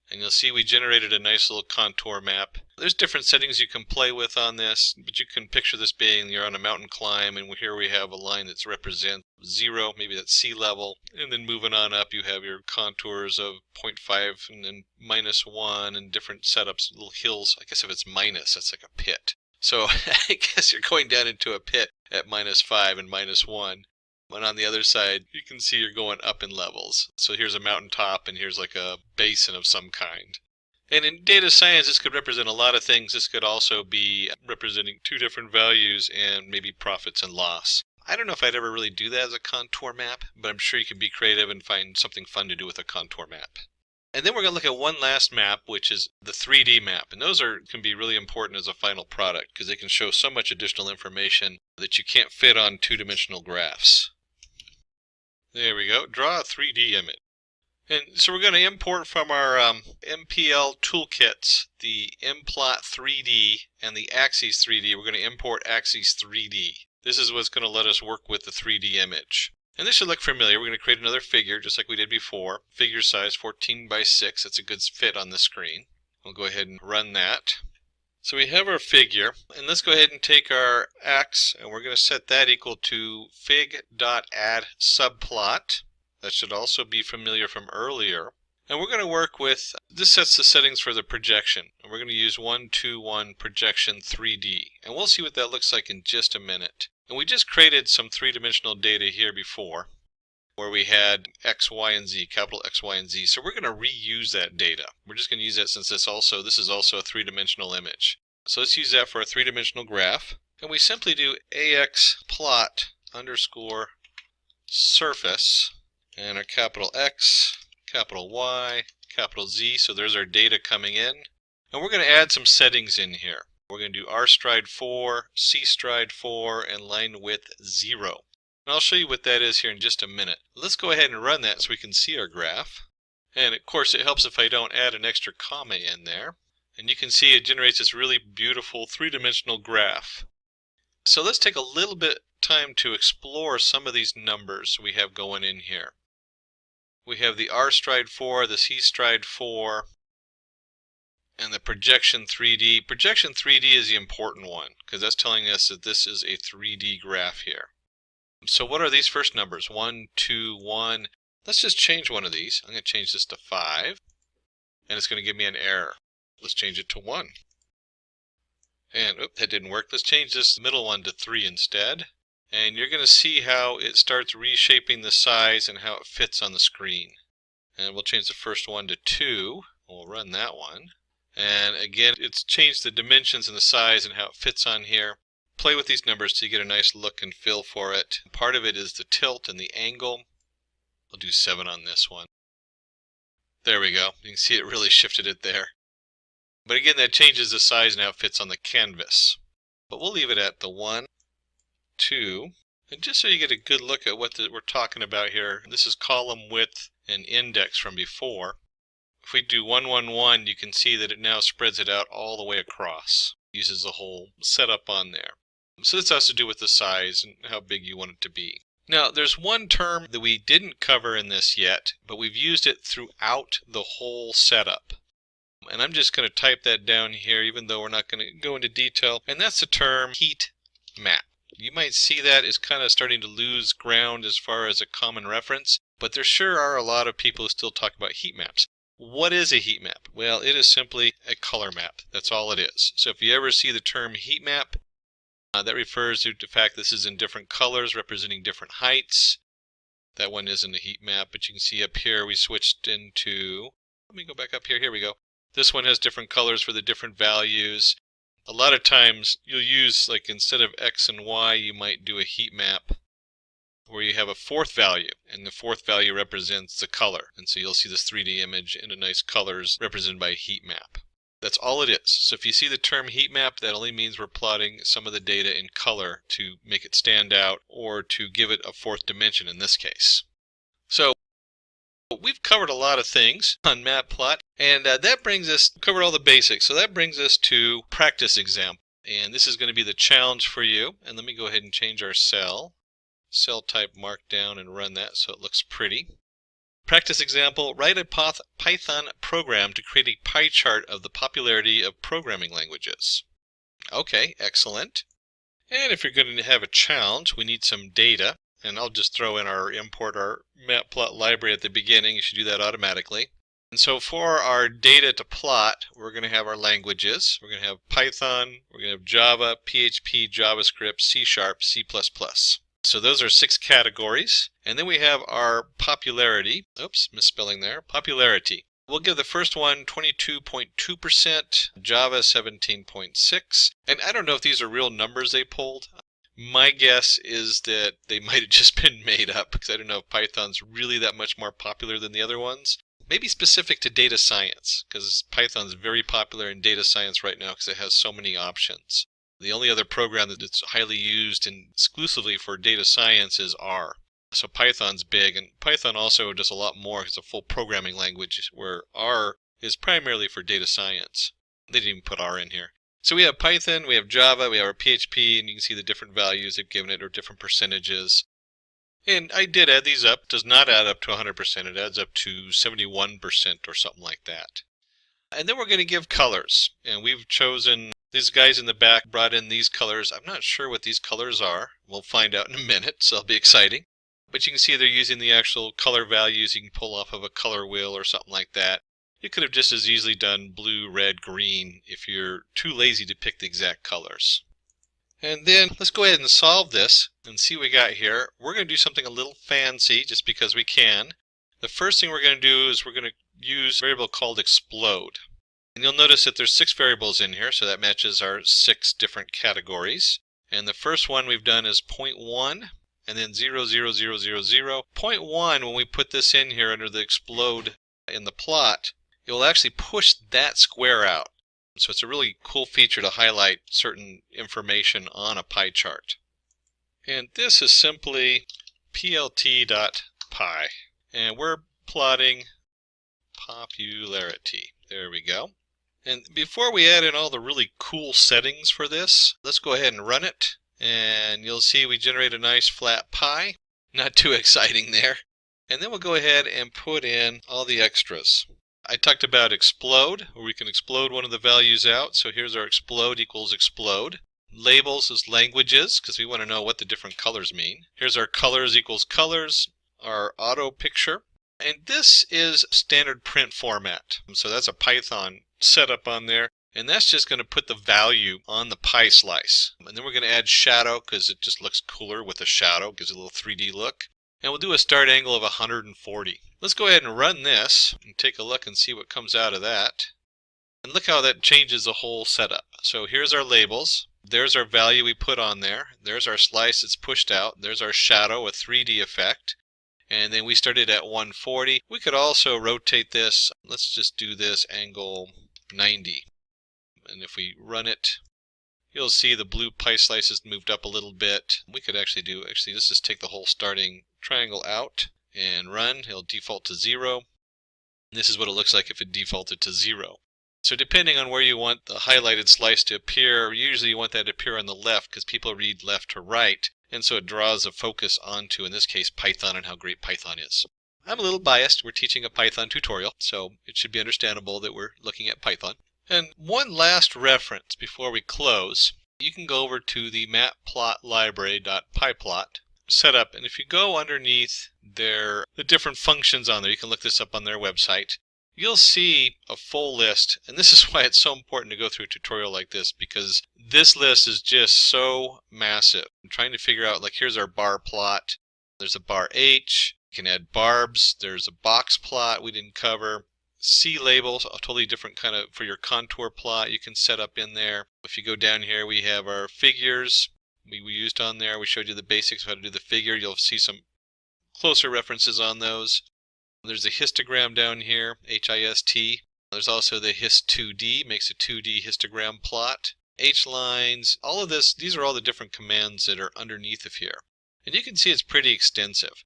And you'll see we generated a nice little contour map. There's different settings you can play with on this, but you can picture this being you're on a mountain climb, and here we have a line that represents 0, maybe that's sea level. And then moving on up, you have your contours of 0.5 and then -1 and different setups, little hills. I guess if it's minus, that's like a pit. So I guess you're going down into a pit at -5 and -1. And on the other side, you can see you're going up in levels. So here's a mountaintop, and here's like a basin of some kind. And in data science, this could represent a lot of things. This could also be representing two different values and maybe profits and loss. I don't know if I'd ever really do that as a contour map, but I'm sure you can be creative and find something fun to do with a contour map. And then we're going to look at one last map, which is the 3D map. And those can be really important as a final product because they can show so much additional information that you can't fit on two-dimensional graphs. There we go. Draw a 3D image. And so we're going to import from our MPL toolkits the mplot 3D and the axes 3D. We're going to import axes 3D. This is what's going to let us work with the 3D image. And this should look familiar. We're going to create another figure just like we did before. Figure size 14 by 6. That's a good fit on the screen. We'll go ahead and run that. So we have our figure, and let's go ahead and take our x, and we're going to set that equal to fig.add subplot. That should also be familiar from earlier. And we're going to work with, this sets the settings for the projection. And we're going to use 1, 2, 1 projection 3D. And we'll see what that looks like in just a minute. And we just created some three-dimensional data here before, where we had x, y, and z, capital X, Y, and z. So we're going to reuse that data. We're just going to use that since this is also a three-dimensional image. So let's use that for a three-dimensional graph. And we simply do ax plot underscore surface, and our capital X, capital Y, capital Z. So there's our data coming in. And we're going to add some settings in here. We're going to do R stride 4, C stride 4, and line width 0. And I'll show you what that is here in just a minute. Let's go ahead and run that so we can see our graph. And of course it helps if I don't add an extra comma in there. And you can see it generates this really beautiful three-dimensional graph. So let's take a little bit time to explore some of these numbers we have going in here. We have the R stride 4, the C stride 4, and the projection 3D. Projection 3D is the important one because that's telling us that this is a 3D graph here. So what are these first numbers? 1, 2, 1. Let's just change one of these. I'm going to change this to 5. and it's going to give me an error. Let's change it to 1. And that didn't work. Let's change this middle one to 3 instead. And you're going to see how it starts reshaping the size and how it fits on the screen. And we'll change the first one to 2. We'll run that one. And again, it's changed the dimensions and the size and how it fits on here. Play with these numbers till you get a nice look and feel for it. Part of it is the tilt and the angle. We'll do 7 on this one. There we go. You can see it really shifted it there. But again, that changes the size and how it fits on the canvas. But we'll leave it at the 1, 2. And just so you get a good look at what we're talking about here, this is column width and index from before. If we do 1, 1, 1, you can see that it now spreads it out all the way across. It uses the whole setup on there. So this has to do with the size and how big you want it to be. Now, there's one term that we didn't cover in this yet, but we've used it throughout the whole setup. And I'm just going to type that down here, even though we're not going to go into detail. And that's the term heat map. You might see that as kind of starting to lose ground as far as a common reference, but there sure are a lot of people who still talk about heat maps. What is a heat map? Well, it is simply a color map. That's all it is. So if you ever see the term heat map, that refers to the fact this is in different colors representing different heights. That one isn't a heat map, but you can see up here we switched into, let me go back up here, here we go. This one has different colors for the different values. A lot of times you'll use, like instead of X and Y, you might do a heat map where you have a 4th value, and the 4th value represents the color. And so you'll see this 3D image in a nice colors represented by a heat map. That's all it is. So if you see the term heat map, that only means we're plotting some of the data in color to make it stand out or to give it a 4th dimension in this case. So we've covered a lot of things on Matplot, and that brings us, covered all the basics, so that brings us to practice example. And this is going to be the challenge for you. And let me go ahead and change our cell type markdown and run that so it looks pretty. Practice example, write a Python program to create a pie chart of the popularity of programming languages. Okay, excellent. And if you're going to have a challenge, we need some data. And I'll just throw in import our Matplot library at the beginning. You should do that automatically. And so for our data to plot, we're going to have our languages. We're going to have Python, we're going to have Java, PHP, JavaScript, C#, C++. So those are 6 categories. And then we have our popularity. Oops, misspelling there. Popularity. We'll give the first one 22.2%, Java 17.6%. And I don't know if these are real numbers they pulled. My guess is that they might have just been made up because I don't know if Python's really that much more popular than the other ones. Maybe specific to data science, because Python's very popular in data science right now because it has so many options. The only other program that's highly used and exclusively for data science is R. So Python's big, and Python also does a lot more. It's a full programming language, where R is primarily for data science. They didn't even put R in here. So we have Python, we have Java, we have our PHP, and you can see the different values they've given it, or different percentages. And I did add these up. It does not add up to 100%. It adds up to 71% or something like that. And then we're going to give colors. And we've chosen, these guys in the back brought in these colors. I'm not sure what these colors are. We'll find out in a minute, so it'll be exciting. But you can see they're using the actual color values you can pull off of a color wheel or something like that. You could have just as easily done blue, red, green if you're too lazy to pick the exact colors. And then let's go ahead and solve this and see what we got here. We're going to do something a little fancy just because we can. The first thing we're going to do is we're going to use a variable called explode. And you'll notice that there's 6 variables in here, so that matches our 6 different categories. And the first one we've done is 0.1 and then 0, 0, 0, 0, 0. 0.1, when we put this in here under the explode in the plot, it will actually push that square out. So it's a really cool feature to highlight certain information on a pie chart. And this is simply plt.py. And we're plotting popularity. There we go. And before we add in all the really cool settings for this, let's go ahead and run it. And you'll see we generate a nice flat pie. Not too exciting there. And then we'll go ahead and put in all the extras. I talked about explode, where we can explode one of the values out. So here's our explode equals explode. Labels is languages, because we want to know what the different colors mean. Here's our colors equals colors, our auto picture. And this is standard print format. So that's a Python setup on there. And that's just going to put the value on the pie slice. And then we're going to add shadow because it just looks cooler with a shadow. Gives it a little 3D look. And we'll do a start angle of 140. Let's go ahead and run this and take a look and see what comes out of that. And look how that changes the whole setup. So here's our labels. There's our value we put on there. There's our slice that's pushed out. There's our shadow, a 3D effect. And then we started at 140. We could also rotate this. Let's just do this angle 90. And if we run it, you'll see the blue pie slice has moved up a little bit. We could actually let's just take the whole starting triangle out and run. It'll default to 0. And this is what it looks like if it defaulted to 0. So depending on where you want the highlighted slice to appear, usually you want that to appear on the left because people read left to right. And so it draws a focus onto, in this case, Python and how great Python is. I'm a little biased. We're teaching a Python tutorial, so it should be understandable that we're looking at Python. And one last reference before we close. You can go over to the matplotlib.pyplot setup, and if you go underneath the different functions on there, you can look this up on their website. You'll see a full list, and this is why it's so important to go through a tutorial like this, because this list is just so massive. I'm trying to figure out, like, here's our bar plot. There's a bar H. You can add barbs. There's a box plot we didn't cover. C labels, a totally different kind of, for your contour plot you can set up in there. If you go down here, we have our figures we used on there. We showed you the basics of how to do the figure. You'll see some closer references on those. There's a histogram down here, HIST. There's also the hist2d, makes a 2D histogram plot. H-lines, all of this, these are all the different commands that are underneath of here. And you can see it's pretty extensive.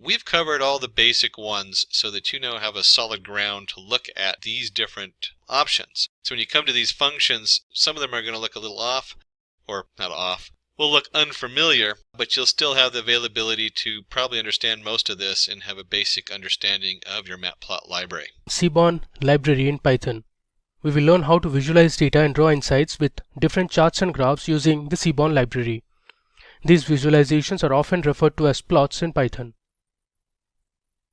We've covered all the basic ones so that you now have a solid ground to look at these different options. So when you come to these functions, some of them are going to look a little off, or not off, will look unfamiliar, but you'll still have the availability to probably understand most of this and have a basic understanding of your Matplotlib library. Seaborn library in Python. We will learn how to visualize data and draw insights with different charts and graphs using the Seaborn library. These visualizations are often referred to as plots in Python.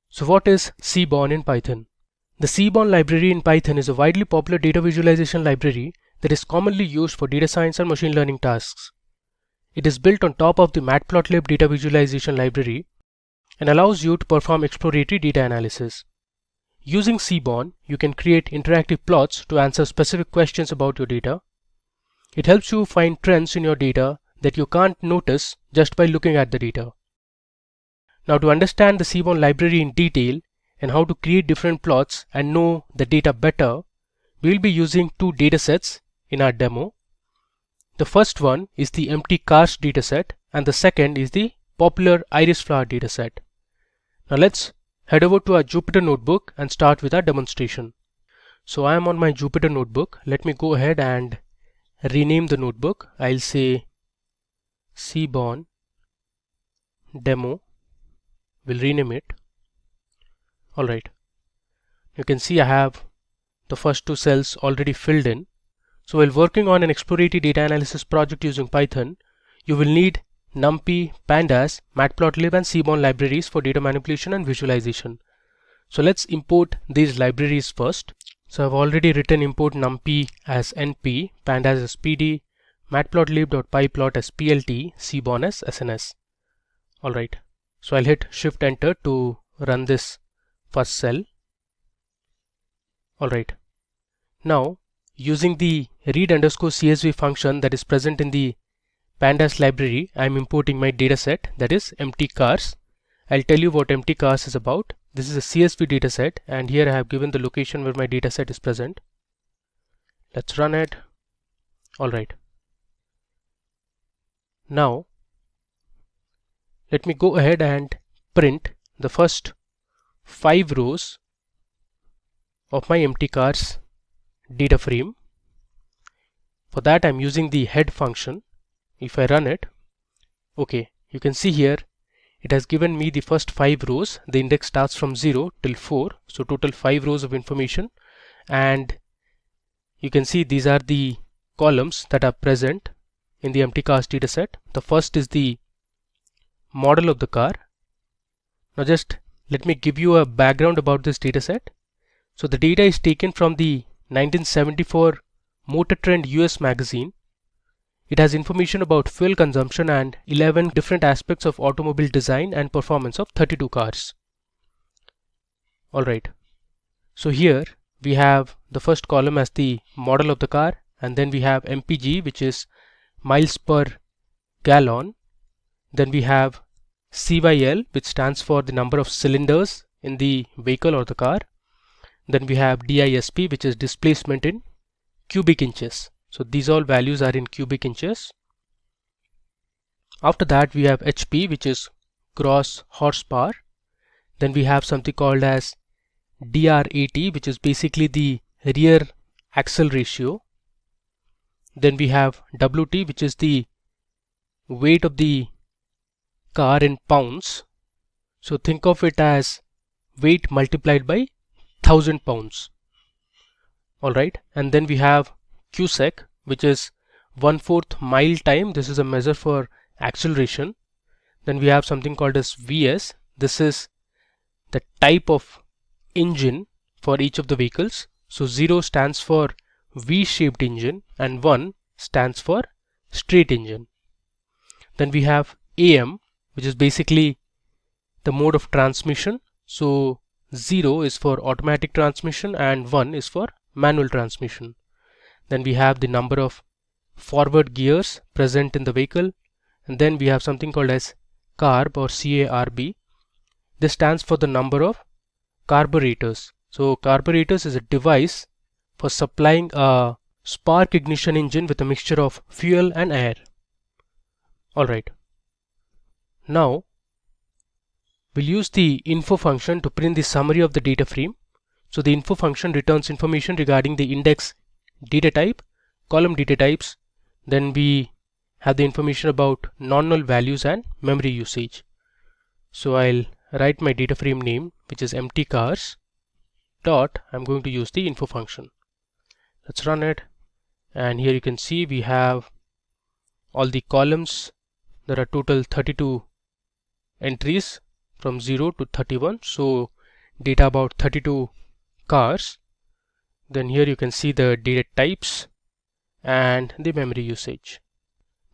So what is Seaborn in Python? The Seaborn library in Python is a widely popular data visualization library that is commonly used for data science and machine learning tasks. It is built on top of the Matplotlib data visualization library and allows you to perform exploratory data analysis. Using Seaborn, you can create interactive plots to answer specific questions about your data. It helps you find trends in your data that you can't notice just by looking at the data. Now, to understand the Seaborn library in detail and how to create different plots and know the data better, we will be using two datasets in our demo. The first one is the empty cars dataset and the second is the popular iris flower dataset. Now let's head over to our Jupyter notebook and start with our demonstration. So I am on my Jupyter notebook. Let me go ahead and rename the notebook. I'll say Seaborn demo. We'll rename it. Alright. You can see I have the first two cells already filled in. So while working on an exploratory data analysis project using Python, you will need NumPy, Pandas, Matplotlib and Seaborn libraries for data manipulation and visualization. So let's import these libraries first. So I've already written import NumPy as NP, Pandas as PD, Matplotlib.pyplot as PLT, Seaborn as SNS. Alright. So I'll hit Shift Enter to run this first cell. Alright. Now, using the read_CSV function that is present in the Pandas library, I am importing my dataset, that is empty cars. I'll tell you what empty cars is about. This is a CSV dataset and here I have given the location where my dataset is present. Let's run it. Alright. Now, let me go ahead and print the first 5 rows of my empty cars data frame. For that I'm using the head function. If I run it, okay, you can see here it has given me the first 5 rows. The index starts from 0 till 4, so total 5 rows of information, and you can see these are the columns that are present in the empty cars dataset. The first is the model of the car. Now just let me give you a background about this dataset. So the data is taken from the 1974 Motor Trend US magazine. It has information about fuel consumption and 11 different aspects of automobile design and performance of 32 cars. Alright, so here we have the first column as the model of the car, and then we have MPG, which is miles per gallon. Then we have CYL, which stands for the number of cylinders in the vehicle or the car. Then we have DISP, which is displacement in cubic inches. So these all values are in cubic inches. After that we have HP, which is gross horsepower. Then we have something called as DRAT, which is basically the rear axle ratio. Then we have WT, which is the weight of the car in pounds. So think of it as weight multiplied by 1000 pounds. Alright, and then we have Qsec, which is 1/4 mile time. This is a measure for acceleration. Then we have something called as VS. This is the type of engine for each of the vehicles. So 0 stands for V-shaped engine and 1 stands for straight engine. Then we have AM, which is basically the mode of transmission. So 0 is for automatic transmission and 1 is for manual transmission. Then we have the number of forward gears present in the vehicle, and then we have something called as CARB or CARB. This stands for the number of carburetors. So carburetors is a device for supplying a spark ignition engine with a mixture of fuel and air. Alright, now we'll use the info function to print the summary of the data frame. So the info function returns information regarding the index data type, column data types. Then we have the information about non-null values and memory usage. So I'll write my data frame name, which is empty cars dot, I'm going to use the info function. Let's run it, and here you can see we have all the columns. There are total 32 entries from 0 to 31, so data about 32 cars. Then here you can see the data types and the memory usage.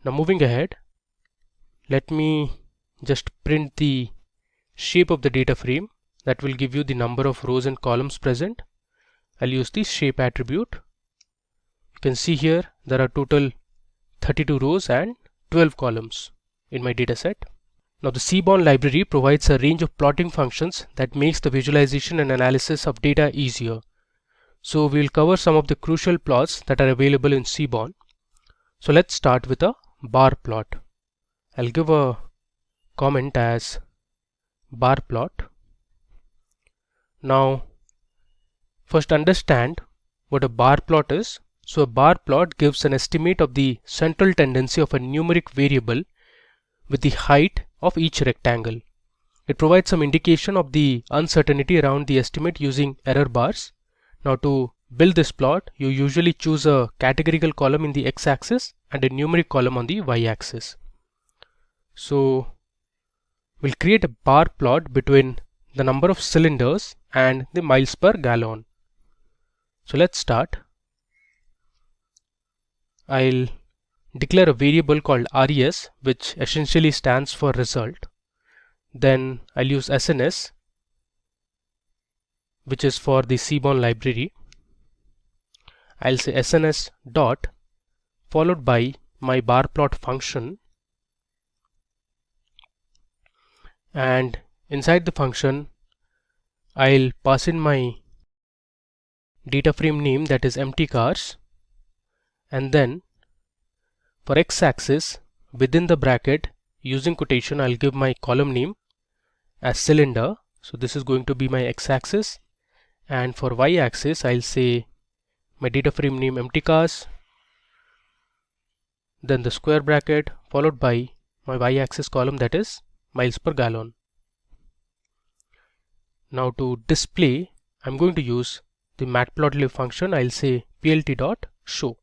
Now moving ahead, let me just print the shape of the data frame. That will give you the number of rows and columns present. I'll use the shape attribute. You can see here there are total 32 rows and 12 columns in my data set. Now the Seaborn library provides a range of plotting functions that makes the visualization and analysis of data easier. So we'll cover some of the crucial plots that are available in Seaborn. So let's start with a bar plot. I'll give a comment as bar plot. Now first understand what a bar plot is. So a bar plot gives an estimate of the central tendency of a numeric variable with the height of each rectangle. It provides some indication of the uncertainty around the estimate using error bars. Now to build this plot, you usually choose a categorical column in the x-axis and a numeric column on the y-axis. So we'll create a bar plot between the number of cylinders and the miles per gallon. So let's start. I'll declare a variable called res, which essentially stands for result. Then I'll use SNS, which is for the Seaborn library. I'll say SNS dot followed by my bar plot function, and inside the function I'll pass in my data frame name, that is empty cars, and then for x-axis within the bracket using quotation I'll give my column name as cylinder. So this is going to be my x-axis, and for y-axis I'll say my data frame name empty cars, then the square bracket followed by my y-axis column, that is miles per gallon. Now to display I'm going to use the Matplotlib function. I'll say plt.show.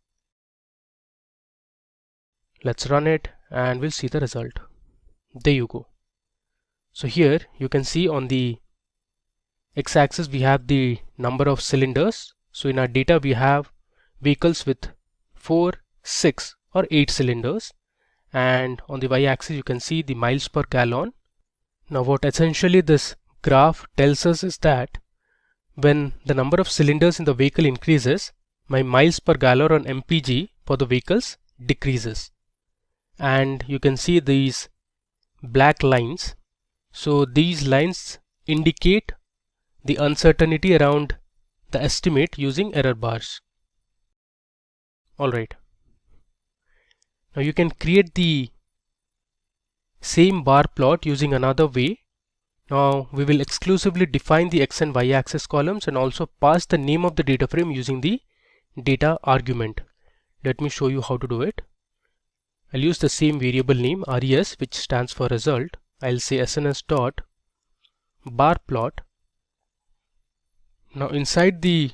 Let's run it and we'll see the result. There you go. So here you can see on the x-axis we have the number of cylinders. So in our data we have vehicles with 4, 6 or 8 cylinders, and on the y-axis you can see the miles per gallon. Now what essentially this graph tells us is that when the number of cylinders in the vehicle increases, my miles per gallon on MPG for the vehicles decreases. And you can see these black lines. So these lines indicate the uncertainty around the estimate using error bars. Alright. Now you can create the same bar plot using another way. Now we will exclusively define the x and y axis columns and also pass the name of the data frame using the data argument. Let me show you how to do it. I'll use the same variable name res, which stands for result. I'll say sns dot bar plot. Now inside the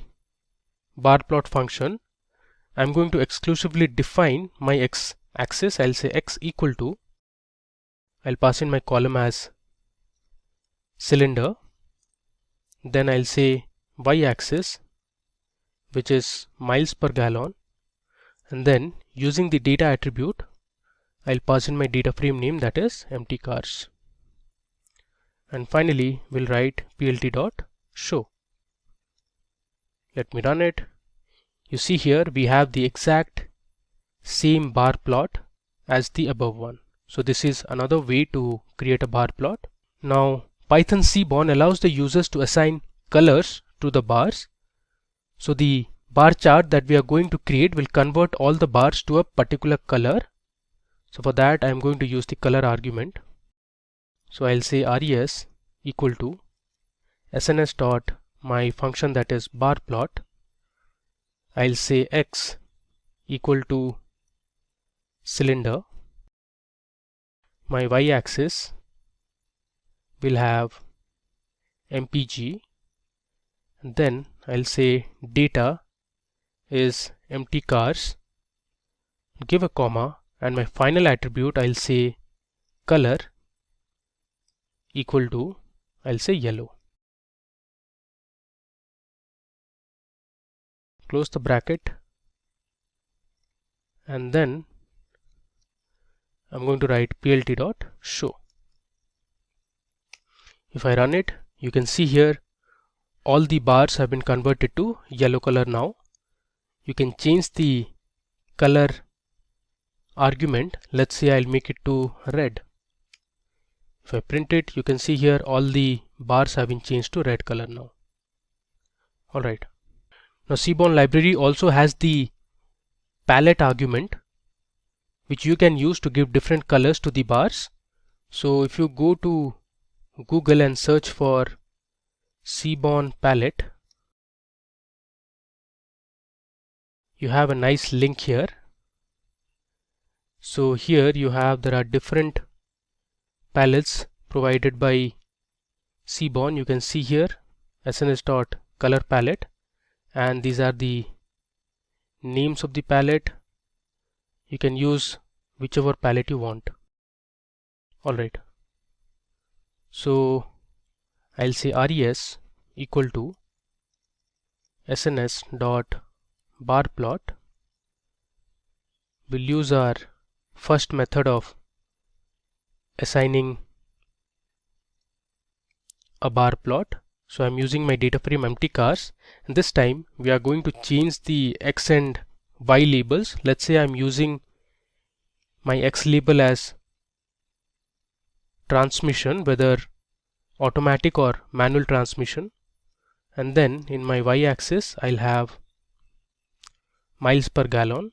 bar plot function, I'm going to exclusively define my x axis. I'll say x equal to, I'll pass in my column as cylinder. Then I'll say y axis, which is miles per gallon, and then using the data attribute I'll pass in my data frame name, that is empty cars. And finally we'll write plt.show. Let me run it. You see here we have the exact same bar plot as the above one. So this is another way to create a bar plot. Now Python Seaborn allows the users to assign colors to the bars. So the bar chart that we are going to create will convert all the bars to a particular color. So for that I am going to use the color argument. So I'll say res equal to sns dot my function, that is bar plot. I'll say x equal to cylinder. My y axis will have mpg, and then I'll say data is empty cars, give a comma, and my final attribute I'll say color equal to, I'll say yellow. Close the bracket, and then I'm going to write plt.show. If I run it, you can see here all the bars have been converted to yellow color now. You can change the color argument. Let's say I'll make it to red. If I print it, you can see here all the bars have been changed to red color now. Alright. Now Seaborn library also has the palette argument, which you can use to give different colors to the bars. So if you go to Google and search for Seaborn palette, you have a nice link here. So here you have, there are different palettes provided by Seaborn. You can see here sns.color palette, and these are the names of the palette. You can use whichever palette you want. Alright. So I'll say res equal to sns.bar plot. We'll use our first method of assigning a bar plot. So I'm using my data frame empty cars, and this time we are going to change the x and y labels. Let's say I'm using my x label as transmission, whether automatic or manual transmission, and then in my y axis I'll have miles per gallon.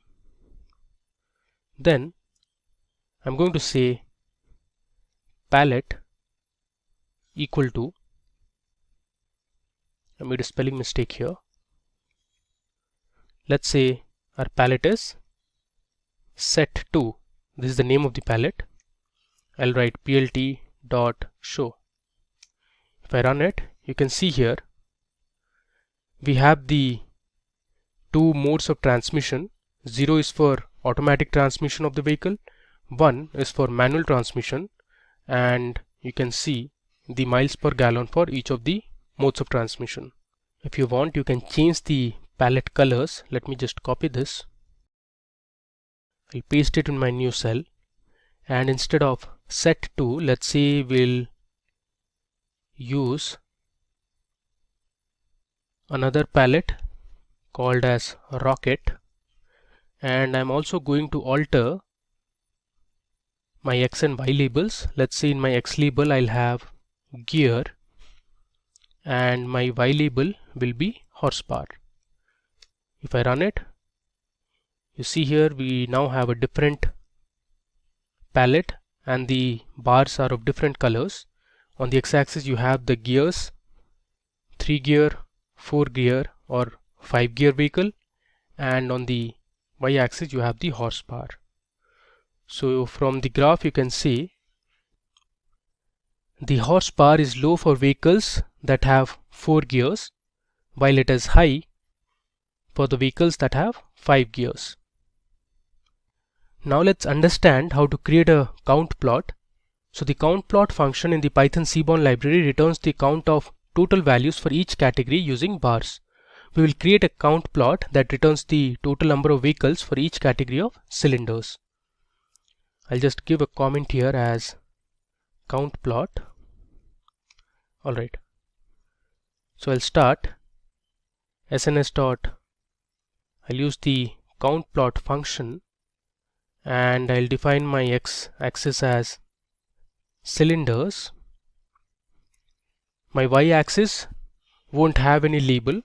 Then I'm going to say palette equal to, I made a spelling mistake here. Let's say our palette is set2. This is the name of the palette. I'll write plt.show. If I run it, you can see here we have the two modes of transmission. 0 is for automatic transmission of the vehicle, 1 is for manual transmission, and you can see the miles per gallon for each of the modes of transmission. If you want, you can change the palette colors. Let me just copy this. I'll paste it in my new cell, and instead of set to, let's say we'll use another palette called as rocket, and I'm also going to alter my X and Y labels. Let's say in my X label I'll have gear and my Y label will be horsepower. If I run it, you see here we now have a different palette and the bars are of different colors. On the X-axis you have the gears, 3 gear, 4 gear or 5 gear vehicle, and on the Y-axis you have the horsepower. So from the graph you can see the horsepower is low for vehicles that have 4 gears, while it is high for the vehicles that have 5 gears. Now let's understand how to create a count plot. So the count plot function in the Python Seaborn library returns the count of total values for each category using bars. We will create a count plot that returns the total number of vehicles for each category of cylinders. I'll just give a comment here as count plot. Alright. So I'll start SNS dot. I'll use the count plot function and I'll define my X-axis as cylinders. My Y-axis won't have any label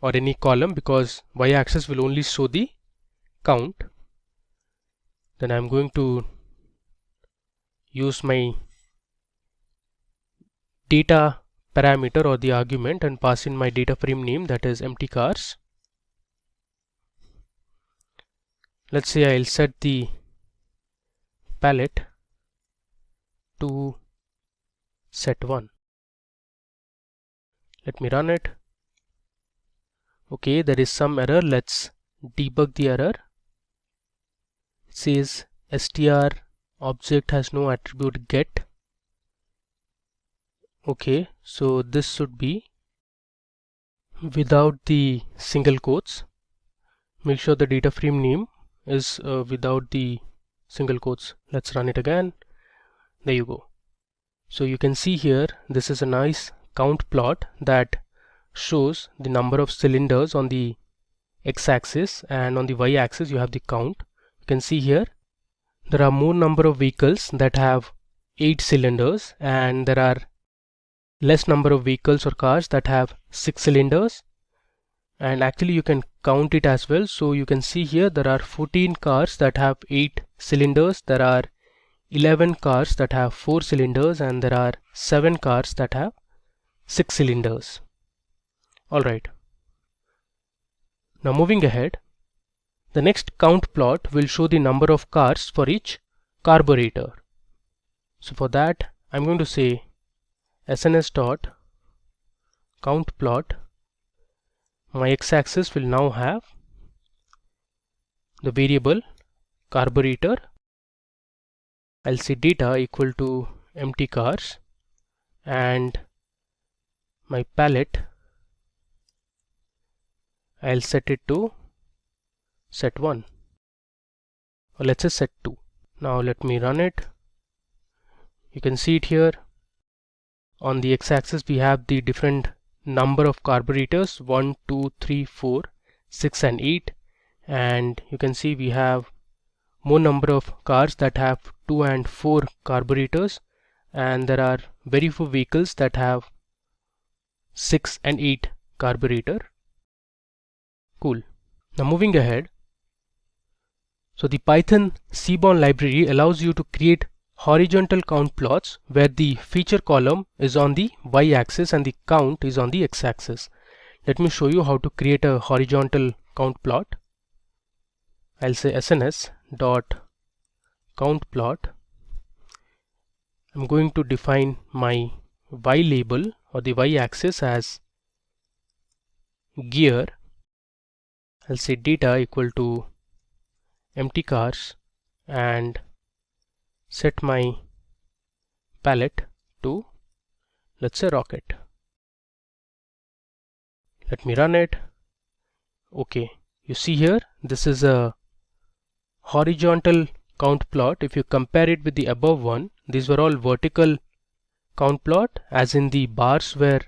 or any column because Y-axis will only show the count. Then I'm going to use my data parameter or the argument and pass in my data frame name, that is empty cars. Let's say I'll set the palette to set 1. Let me run it. Okay, there is some error. Let's debug the error. It says str object has no attribute get. Okay, so this should be without the single quotes. Make sure the data frame name is without the single quotes. Let's run it again. There you go. So you can see here this is a nice count plot that shows the number of cylinders on the X-axis, and on the Y-axis you have the count. You can see here there are more number of vehicles that have 8 cylinders, and there are less number of vehicles or cars that have 6 cylinders, and actually you can count it as well. So you can see here there are 14 cars that have 8 cylinders, there are 11 cars that have 4 cylinders, and there are 7 cars that have 6 cylinders. Alright. Now moving ahead, the next count plot will show the number of cars for each carburetor. So for that I'm going to say SNS dot count plot. My X-axis will now have the variable carburetor. I'll say data equal to empty cars, and my palette I'll set it to set 1, or let's say set 2. Now let me run it. You can see it here. On the X-axis we have the different number of carburetors, 1, 2, 3, 4, 6 and 8, and you can see we have more number of cars that have 2 and 4 carburetors, and there are very few vehicles that have 6 and 8 carburetor. Cool. Now moving ahead, so the Python Seaborn library allows you to create horizontal count plots where the feature column is on the Y-axis and the count is on the X-axis. Let me show you how to create a horizontal count plot. I'll say SNS dot count plot. I'm going to define my Y label or the Y-axis as gear. I'll say data equal to empty cars and set my palette to, let's say, rocket. Let me run it. Okay, you see here, this is a horizontal count plot. If you compare it with the above one, these were all vertical count plot, as in the bars were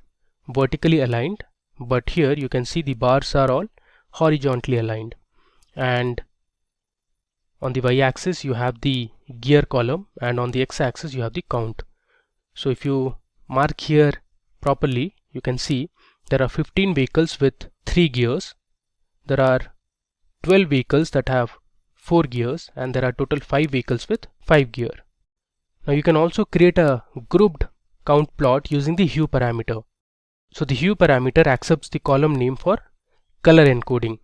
vertically aligned, but here you can see the bars are all horizontally aligned, and on the y-axis you have the gear column, and on the x-axis you have the count. So if you mark here properly, you can see there are 15 vehicles with 3 gears, there are 12 vehicles that have 4 gears, and there are total 5 vehicles with 5 gear. Now you can also create a grouped count plot using the hue parameter. So the hue parameter accepts the column name for color encoding.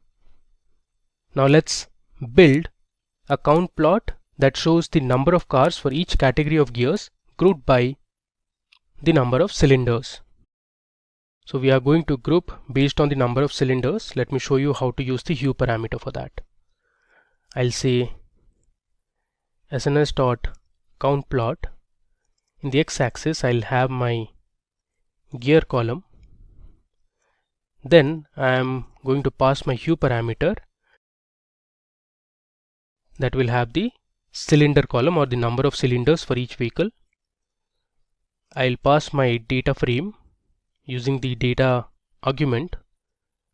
Now let's build a count plot that shows the number of cars for each category of gears grouped by the number of cylinders. So we are going to group based on the number of cylinders. Let me show you how to use the hue parameter for that. I'll say sns.countPlot. In the x-axis I'll have my gear column. Then I am going to pass my hue parameter that will have the cylinder column, or the number of cylinders for each vehicle. I'll pass my data frame using the data argument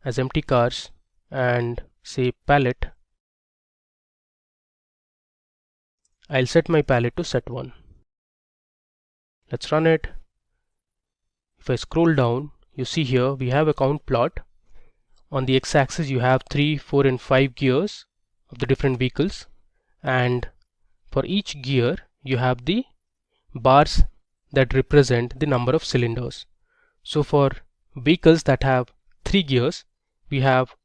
as empty cars and say palette. I'll set my palette to set1. Let's run it. If I scroll down, you see here we have a count plot. On the x-axis you have 3, 4 and 5 gears of the different vehicles, and for each gear you have the bars that represent the number of cylinders. So for vehicles that have 3 gears, we have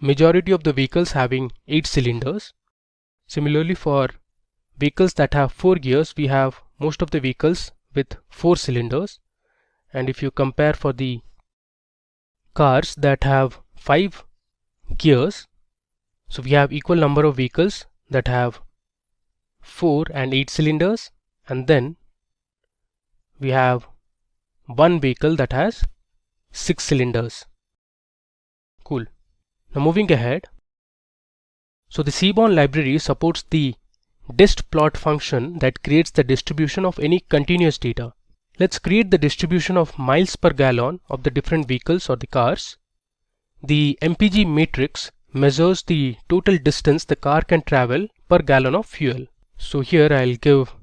majority of the vehicles having 8 cylinders. Similarly, for vehicles that have 4 gears, we have most of the vehicles with 4 cylinders. And if you compare for the cars that have 5 gears, so we have equal number of vehicles that have 4 and 8 cylinders, and then we have one vehicle that has 6 cylinders. Cool. Now moving ahead, so the Seaborn library supports the distplot function that creates the distribution of any continuous data. Let's create the distribution of miles per gallon of the different vehicles or the cars. The MPG matrix measures the total distance the car can travel per gallon of fuel. So here I'll give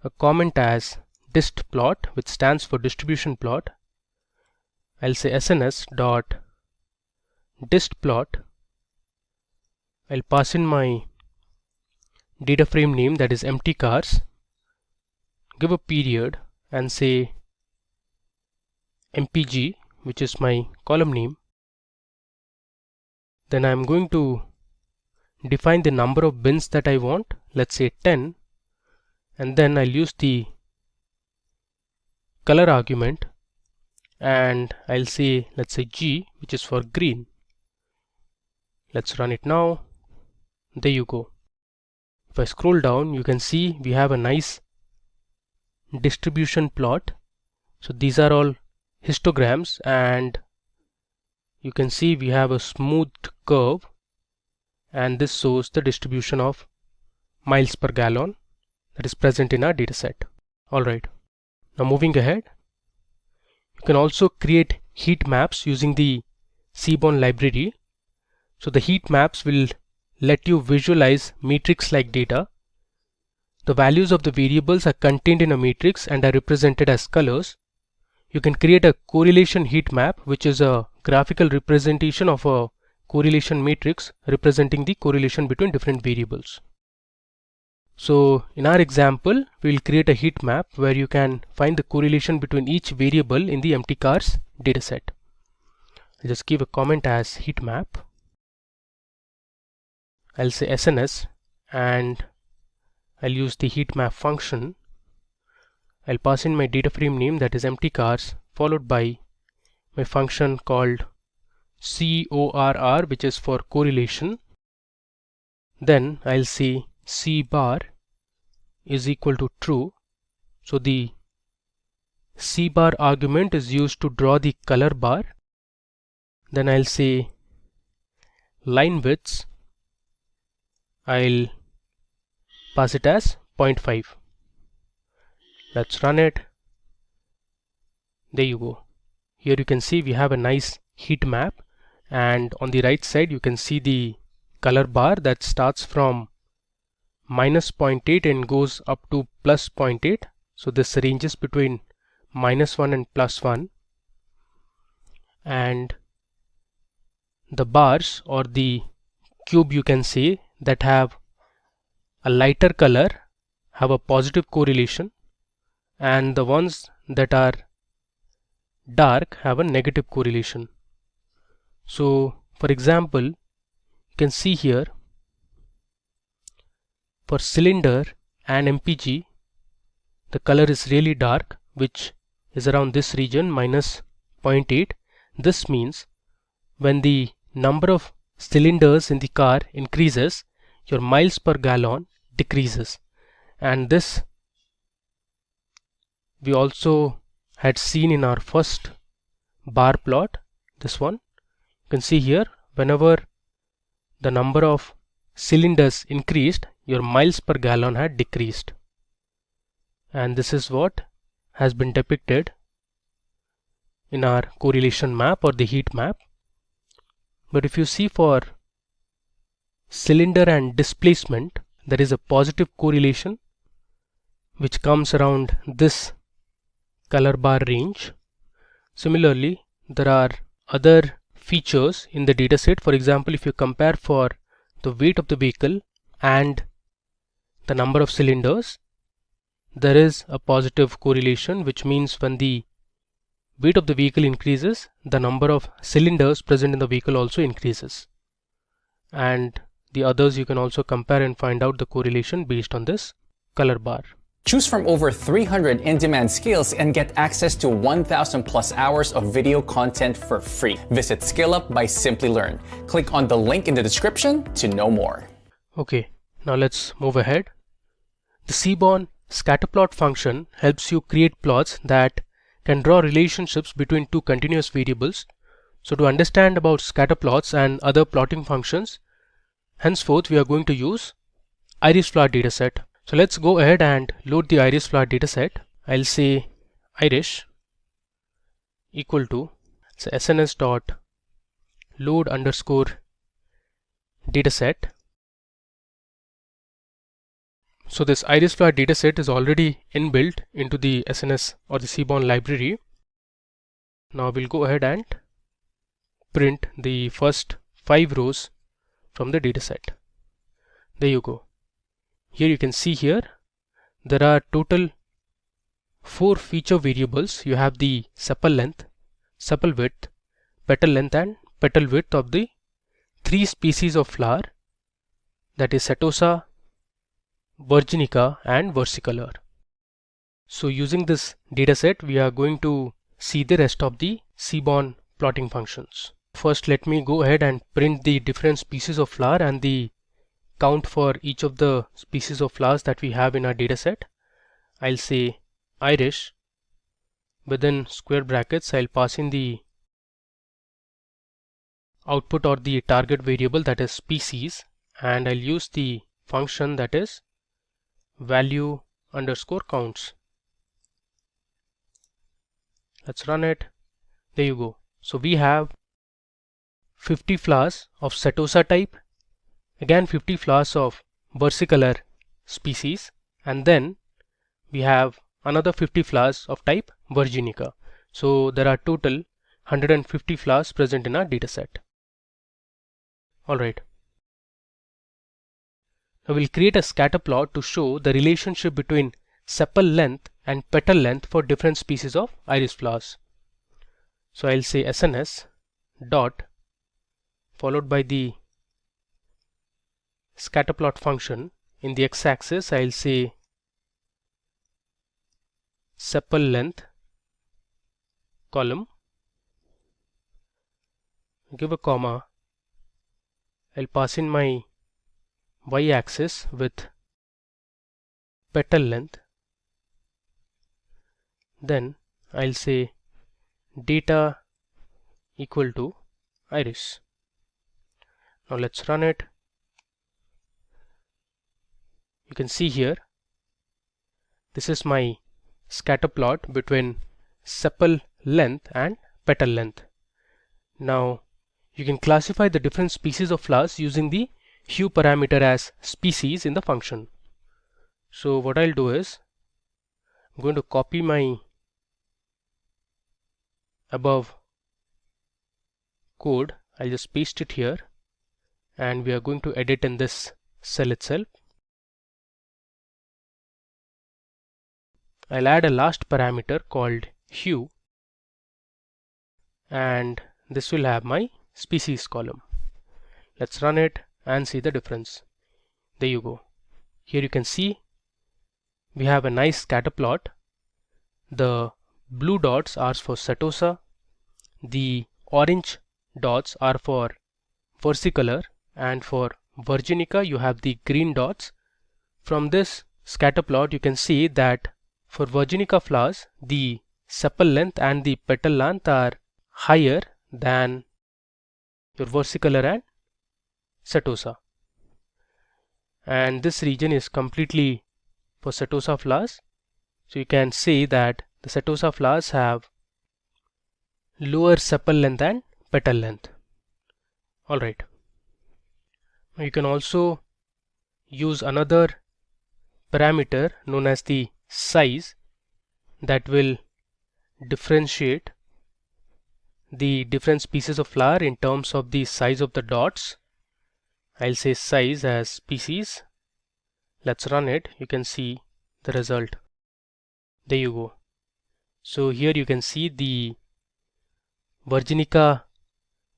a comment as distplot, which stands for distribution plot. I'll say sns.distplot. I'll pass in my data frame name, that is empty cars, give a period and say MPG, which is my column name. Then I'm going to define the number of bins that I want, let's say 10, and then I'll use the color argument and I'll say, let's say G, which is for green. Let's run it now. There you go. If I scroll down, you can see we have a nice distribution plot. So these are all histograms, and you can see we have a smoothed curve, and this shows the distribution of miles per gallon that is present in our dataset. Alright, now moving ahead, you can also create heat maps using the Seaborn library. So the heat maps will let you visualize matrix-like data. The values of the variables are contained in a matrix and are represented as colors. You can create a correlation heat map, which is a graphical representation of a correlation matrix representing the correlation between different variables. So in our example, we will create a heat map where you can find the correlation between each variable in the empty cars dataset. I'll just give a comment as heat map. I'll say SNS and I'll use the heat map function. I'll pass in my data frame name, that is empty cars, followed by my function called CORR, which is for correlation. Then I'll say C bar is equal to true. So the C bar argument is used to draw the color bar. Then I'll say line widths, I'll pass it as 0.5. Let's run it. There you go. Here you can see we have a nice heat map, and on the right side you can see the color bar that starts from minus 0.8 and goes up to plus 0.8. So this ranges between -1 and +1, and the bars or the cube you can say that have a lighter color have a positive correlation, and the ones that are dark have a negative correlation. So for example, you can see here for cylinder and MPG the color is really dark, which is around this region -0.8. This means when the number of cylinders in the car increases, your miles per gallon decreases, and this we also had seen in our first bar plot. This one you can see here, whenever the number of cylinders increased, your miles per gallon had decreased, and this is what has been depicted in our correlation map or the heat map. But if you see for cylinder and displacement, there is a positive correlation which comes around this color bar range. Similarly, there are other features in the dataset. For example, if you compare for the weight of the vehicle and the number of cylinders, there is a positive correlation, which means when the weight of the vehicle increases, the number of cylinders present in the vehicle also increases. And the others you can also compare and find out the correlation based on this color bar. Choose from over 300 in-demand skills and get access to 1,000 plus hours of video content for free. Visit SkillUp by Simplilearn. Click on the link in the description to know more. Okay, now let's move ahead. The Seaborn scatterplot function helps you create plots that can draw relationships between two continuous variables. So to understand about scatter plots and other plotting functions, henceforth we are going to use iris flower dataset. So let's go ahead and load the iris flower dataset. I'll say iris equal to sns dot load underscore dataset. So this iris flower dataset is already inbuilt into the SNS or the Seaborn library. Now we'll go ahead and print the first 5 rows from the dataset. There you go. Here you can see here there are total 4 feature variables. You have the sepal length, sepal width, petal length and petal width of the 3 species of flower, that is Setosa, Virginica and versicolor. So using this dataset we are going to see the rest of the Seaborn plotting functions. First let me go ahead and print the different species of flower and the count for each of the species of flowers that we have in our dataset. I'll say iris, within square brackets I'll pass in the output or the target variable, that is species, and I'll use the function that is value underscore counts. Let's run it. There you go. So we have 50 flowers of Setosa type, again 50 flowers of versicolor species, and then we have another 50 flowers of type Virginica. So there are total 150 flowers present in our dataset. Alright. Now we'll create a scatter plot to show the relationship between sepal length and petal length for different species of iris flowers. So I'll say SNS dot followed by the scatterplot function. In the x-axis I'll say sepal length column, give a comma, I'll pass in my y-axis with petal length, then I'll say data equal to iris. Now let's run it. You can see here, this is my scatter plot between sepal length and petal length. Now you can classify the different species of flowers using the hue parameter as species in the function. So what I'll do is, I'm going to copy my above code. I'll just paste it here, and we are going to edit in this cell itself. I'll add a last parameter called hue, and this will have my species column. Let's run it and see the difference. There you go. Here you can see we have a nice scatter plot. The blue dots are for setosa, the orange dots are for versicolor, and for virginica you have the green dots. From this scatter plot you can see that for virginica flowers the sepal length and the petal length are higher than your versicolor and setosa, and this region is completely for setosa flowers. So you can say that the setosa flowers have lower sepal length and petal length. Alright, you can also use another parameter known as the size that will differentiate the different species of flower in terms of the size of the dots. I'll say size as species. Let's run it. You can see the result. There you go. So here you can see the virginica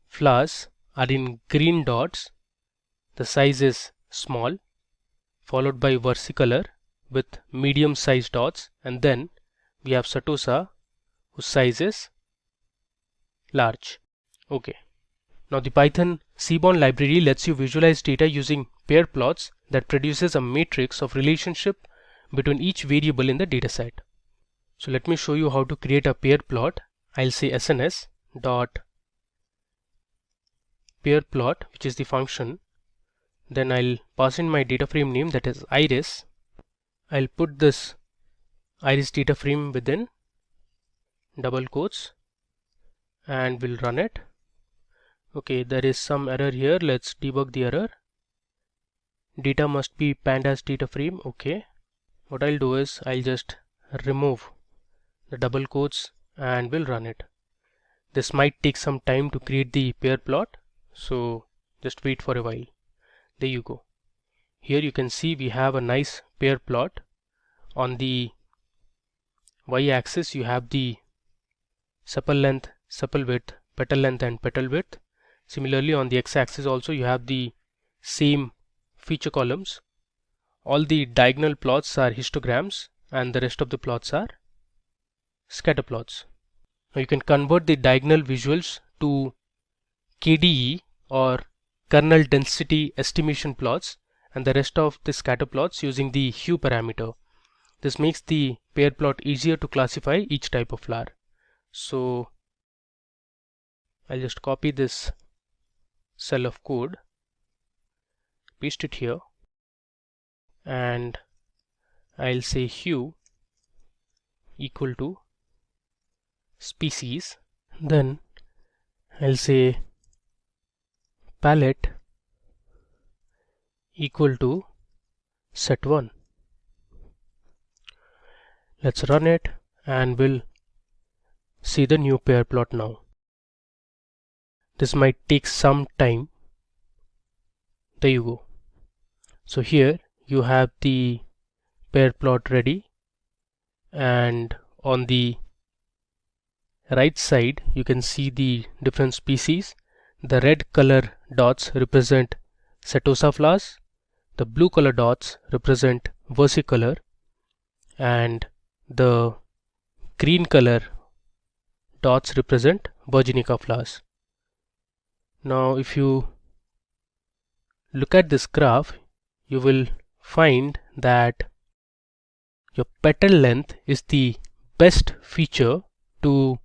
flowers are in green dots. The size is small, followed by versicolor with medium sized dots, and then we have setosa whose size is large. Okay. Now the Python Seaborn library lets you visualize data using pair plots that produces a matrix of relationship between each variable in the dataset. So let me show you how to create a pair plot. I'll say SNS dot pair plot, which is the function. Then I'll pass in my data frame name, that is iris. I'll put this iris data frame within double quotes and we'll run it. Okay, there is some error here. Let's debug the error. Data must be pandas data frame. Okay, what I'll do is I'll just remove the double quotes and we'll run it. This might take some time to create the pair plot, so just wait for a while. There you go. Here you can see we have a nice pair plot. On the y-axis you have the sepal length, sepal width, petal length and petal width. Similarly on the x-axis also you have the same feature columns. All the diagonal plots are histograms and the rest of the plots are scatter plots. Now you can convert the diagonal visuals to KDE or kernel density estimation plots and the rest of the scatter plots using the hue parameter. This makes the pair plot easier to classify each type of flower. So I'll just copy this cell of code, paste it here, and I'll say hue equal to species. Then I'll say palette equal to set1. Let's run it and we'll see the new pair plot now. This might take some time. There you go. So here you have the pair plot ready, and on the right side you can see the different species. The red color dots represent setosa flowers, the blue color dots represent versicolor, and the green color dots represent virginica flowers. Now if you look at this graph, you will find that your petal length is the best feature to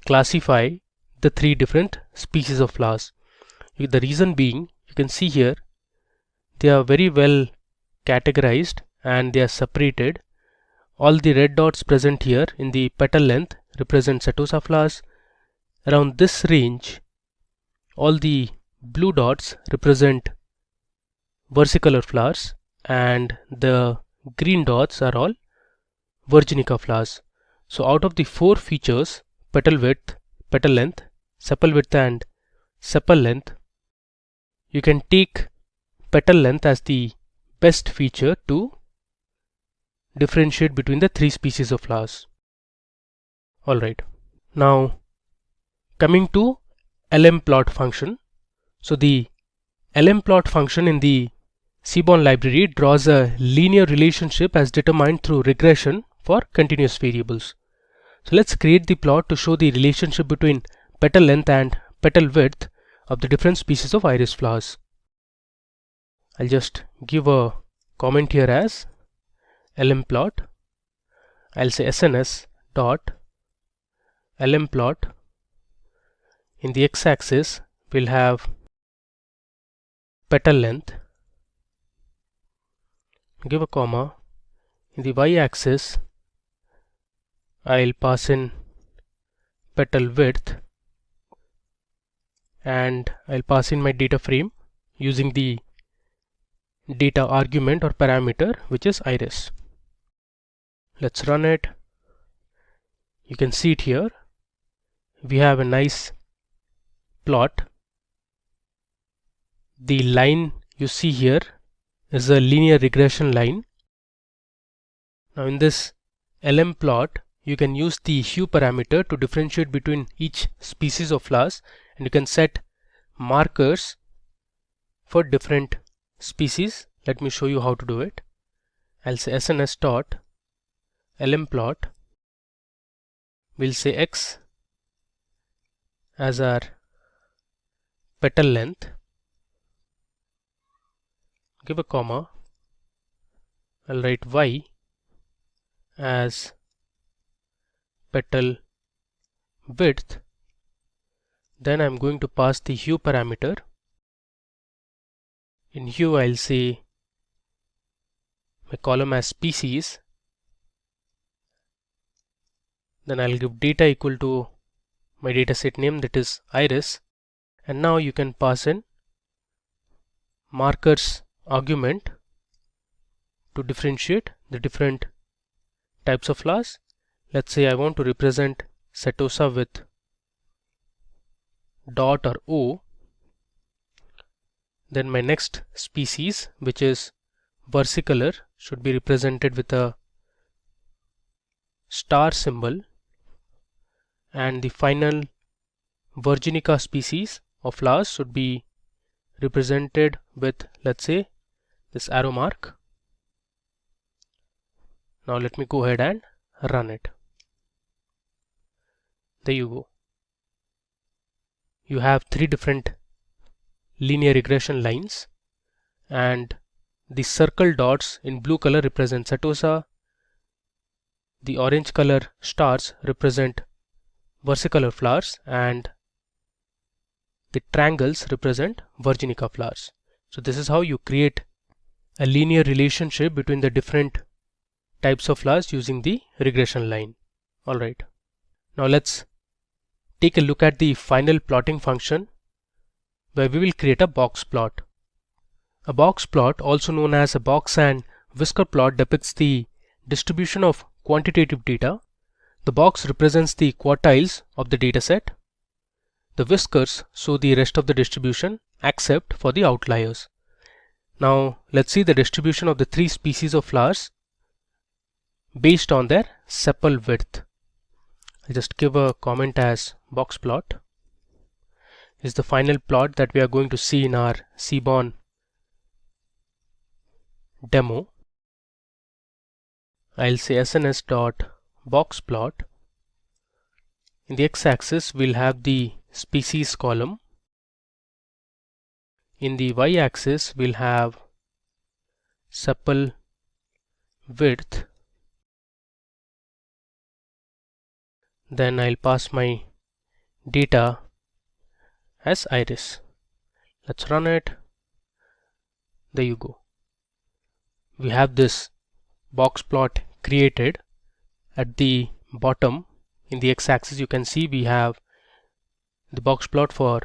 classify the three different species of flowers. The reason being, you can see here, they are very well categorized and they are separated. All the red dots present here in the petal length represent setosa flowers. Around this range, all the blue dots represent versicolor flowers, and the green dots are all virginica flowers. So out of the four features, petal width, petal length, sepal width and sepal length, you can take petal length as the best feature to differentiate between the three species of flowers. Alright, now coming to lmplot function. So the lmplot function in the Seaborn library draws a linear relationship as determined through regression for continuous variables. So let's create the plot to show the relationship between petal length and petal width of the different species of iris flowers. I'll just give a comment here as lmplot. I'll say SNS dot lmplot. In the x-axis we'll have petal length, give a comma. In the y-axis I'll pass in petal width, and I'll pass in my data frame using the data argument or parameter, which is iris. Let's run it. You can see it here. We have a nice plot. The line you see here is a linear regression line. Now in this lmplot, you can use the hue parameter to differentiate between each species of flowers, and you can set markers for different species. Let me show you how to do it. I'll say SNS dot lmplot. We'll say x as our petal length, give a comma. I'll write y as petal width. Then I'm going to pass the hue parameter. In hue I'll say my column as species. Then I'll give data equal to my dataset name, that is iris. And now you can pass in markers argument to differentiate the different types of flowers. Let's say I want to represent setosa with dot or O. Then my next species, which is versicolor, should be represented with a star symbol, and the final virginica species of flowers should be represented with, let's say, this arrow mark. Now let me go ahead and run it. There you go. You have three different linear regression lines, and the circle dots in blue color represent setosa, the orange color stars represent versicolor flowers, and the triangles represent virginica flowers. So this is how you create a linear relationship between the different types of flowers using the regression line. Alright, now let's take a look at the final plotting function, where we will create a box plot. A box plot, also known as a box and whisker plot, depicts the distribution of quantitative data. The box represents the quartiles of the dataset. The whiskers show the rest of the distribution except for the outliers. Now let's see the distribution of the three species of flowers based on their sepal width. I'll just give a comment as box plot. Is the final plot that we are going to see in our Seaborn demo. I'll say SNS dot box plot. In the x-axis we'll have the species column. In the y-axis we'll have sepal width. Then I'll pass my data as iris. Let's run it. There you go. We have this box plot created. At the bottom in the x-axis you can see we have the box plot for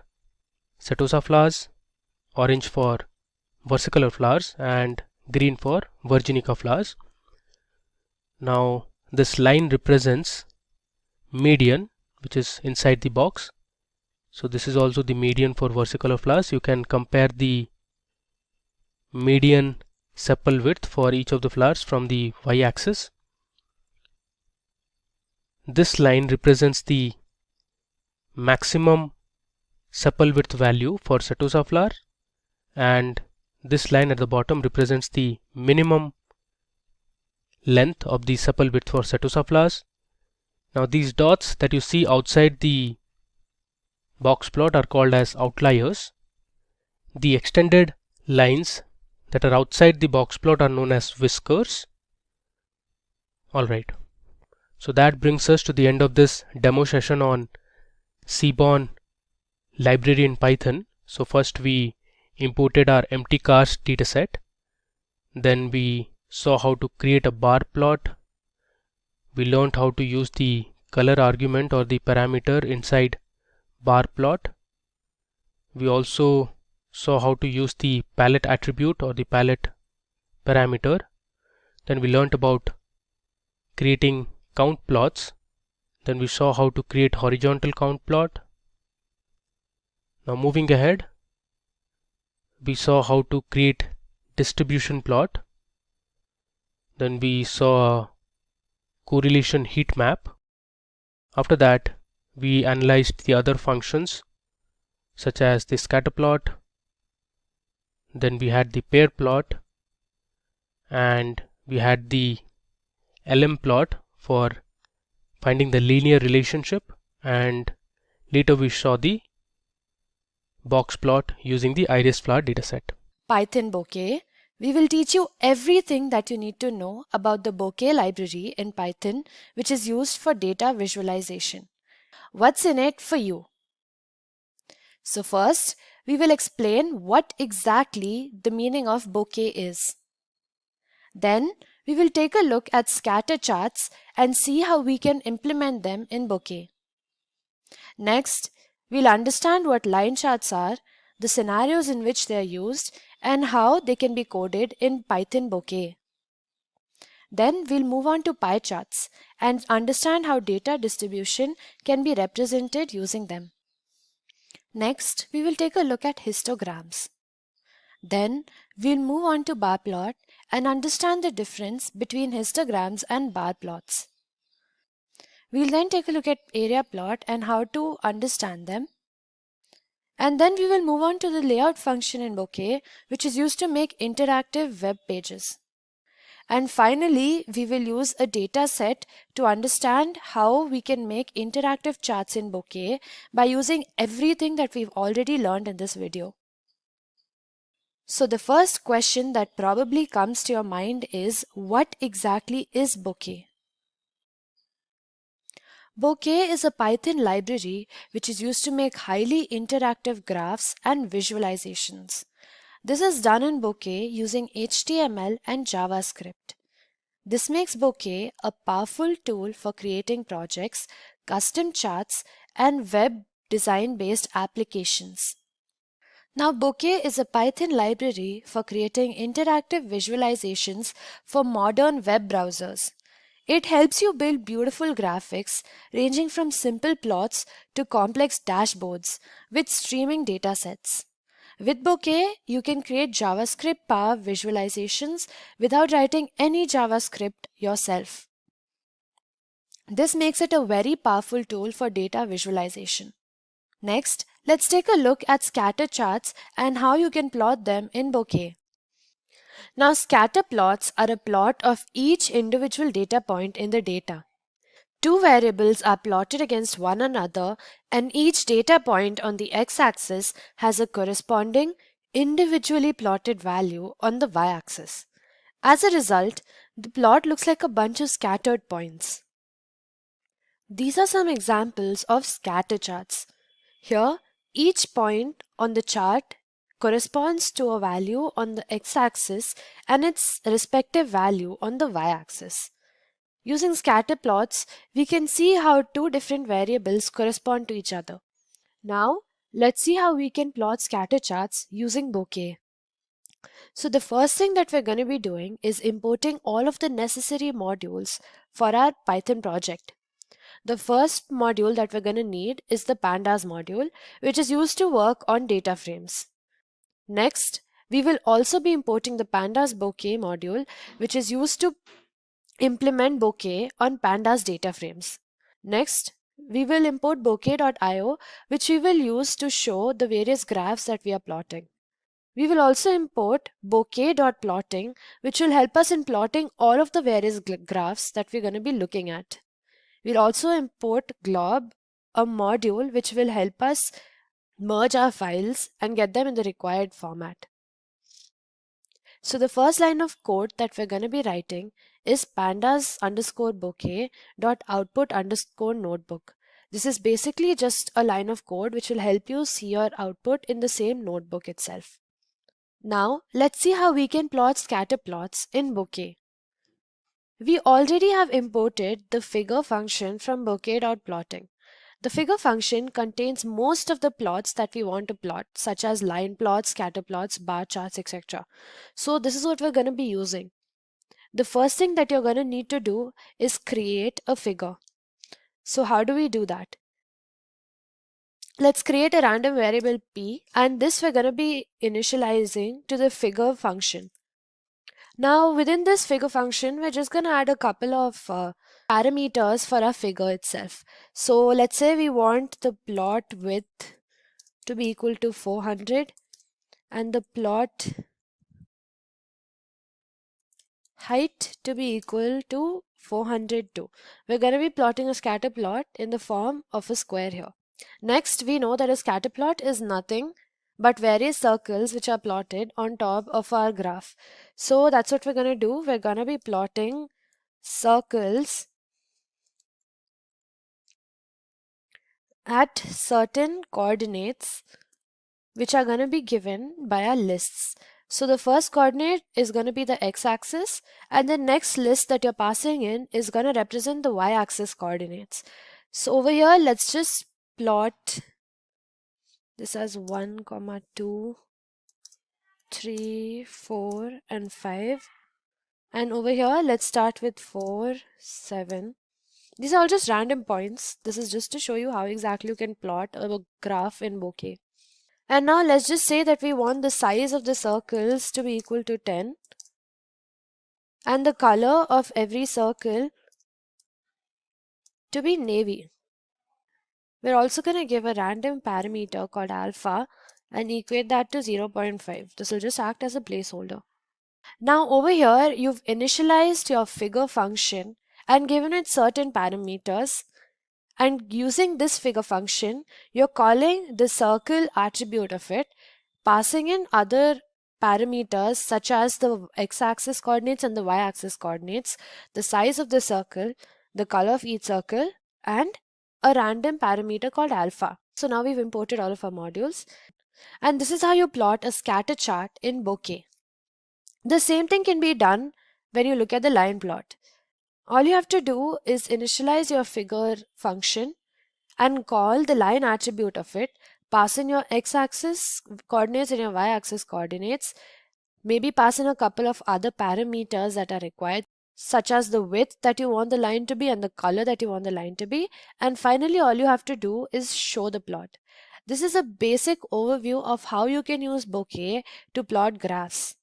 setosa flowers, orange for versicolor flowers, and green for virginica flowers. Now this line represents median, which is inside the box. So this is also the median for versicolor flowers. You can compare the median sepal width for each of the flowers from the y-axis. This line represents the maximum sepal width value for setosa flower, and this line at the bottom represents the minimum length of the sepal width for setosa flowers. Now these dots that you see outside the box plot are called as outliers. The extended lines that are outside the box plot are known as whiskers. Alright, so that brings us to the end of this demo session on Seaborn library in Python. So first we imported our empty cast dataset. Then we saw how to create a bar plot. We learned how to use the color argument or the parameter inside bar plot. We also saw how to use the palette attribute or the palette parameter. Then we learned about creating count plots. Then we saw how to create horizontal count plot. Now moving ahead, we saw how to create distribution plot. Then we saw a correlation heat map. After that, we analyzed the other functions such as the scatter plot. Then we had the pair plot, and we had the LM plot for finding the linear relationship, and later we saw the box plot using the iris flower dataset. Python Bokeh. We will teach you everything that you need to know about the Bokeh library in Python, which is used for data visualization. What's in it for you? So first, we will explain what exactly the meaning of Bokeh is. Then, we will take a look at scatter charts and see how we can implement them in Bokeh. Next, we'll understand what line charts are, the scenarios in which they are used, and how they can be coded in Python Bokeh. Then we'll move on to pie charts and understand how data distribution can be represented using them. Next, we will take a look at histograms. Then we'll move on to bar plot and understand the difference between histograms and bar plots. We'll then take a look at area plot and how to understand them. And then we will move on to the layout function in Bokeh, which is used to make interactive web pages. And finally, we will use a data set to understand how we can make interactive charts in Bokeh by using everything that we've already learned in this video. So the first question that probably comes to your mind is, what exactly is Bokeh? Bokeh is a Python library which is used to make highly interactive graphs and visualizations. This is done in Bokeh using HTML and JavaScript. This makes Bokeh a powerful tool for creating projects, custom charts, and web design-based applications. Now, Bokeh is a Python library for creating interactive visualizations for modern web browsers. It helps you build beautiful graphics ranging from simple plots to complex dashboards with streaming datasets. With Bokeh, you can create JavaScript-powered visualizations without writing any JavaScript yourself. This makes it a very powerful tool for data visualization. Next, let's take a look at scatter charts and how you can plot them in Bokeh. Now, scatter plots are a plot of each individual data point in the data. Two variables are plotted against one another, and each data point on the x-axis has a corresponding individually plotted value on the y-axis. As a result, the plot looks like a bunch of scattered points. These are some examples of scatter charts. Here, each point on the chart corresponds to a value on the x-axis and its respective value on the y-axis. Using scatter plots, we can see how two different variables correspond to each other. Now, let's see how we can plot scatter charts using Bokeh. So the first thing that we're going to be doing is importing all of the necessary modules for our Python project. The first module that we're going to need is the Pandas module, which is used to work on data frames. Next, we will also be importing the Pandas Bokeh module, which is used to implement Bokeh on Pandas data frames. Next, we will import bokeh.io, which we will use to show the various graphs that we are plotting. We will also import bokeh.plotting, which will help us in plotting all of the various graphs that we're going to be looking at. We'll also import glob, a module which will help us merge our files and get them in the required format. So the first line of code that we're going to be writing is pandas_bokeh.output_notebook. This is basically just a line of code which will help you see your output in the same notebook itself. Now let's see how we can plot scatter plots in Bokeh. We already have imported the figure function from bokeh.plotting. The figure function contains most of the plots that we want to plot, such as line plots, scatter plots, bar charts, etc. So this is what we're going to be using. The first thing that you're going to need to do is create a figure. So how do we do that? Let's create a random variable p, and this we're going to be initializing to the figure function. Now within this figure function, we're just going to add a couple of parameters for our figure itself. So let's say we want the plot width to be equal to 400 and the plot height to be equal to 402. We're going to be plotting a scatter plot in the form of a square here. Next, we know that a scatter plot is nothing but various circles which are plotted on top of our graph. So that's what we're going to do. We're going to be plotting circles at certain coordinates which are going to be given by our lists. So the first coordinate is going to be the x-axis, and the next list that you're passing in is going to represent the y-axis coordinates. So over here, let's just plot this as 1, 2, 3, 4, and 5. And over here, let's start with 4, 7. These are all just random points. This is just to show you how exactly you can plot a graph in Bokeh. And now let's just say that we want the size of the circles to be equal to 10 and the color of every circle to be navy. We're also going to give a random parameter called alpha and equate that to 0.5. This will just act as a placeholder. Now over here, you've initialized your figure function and given it certain parameters. And using this figure function, you're calling the circle attribute of it, passing in other parameters such as the x-axis coordinates and the y-axis coordinates, the size of the circle, the color of each circle, and a random parameter called alpha. So now we've imported all of our modules. And this is how you plot a scatter chart in Bokeh. The same thing can be done when you look at the line plot. All you have to do is initialize your figure function and call the line attribute of it, pass in your x-axis coordinates and your y-axis coordinates, maybe pass in a couple of other parameters that are required, such as the width that you want the line to be and the color that you want the line to be, and finally all you have to do is show the plot. This is a basic overview of how you can use Bokeh to plot graphs.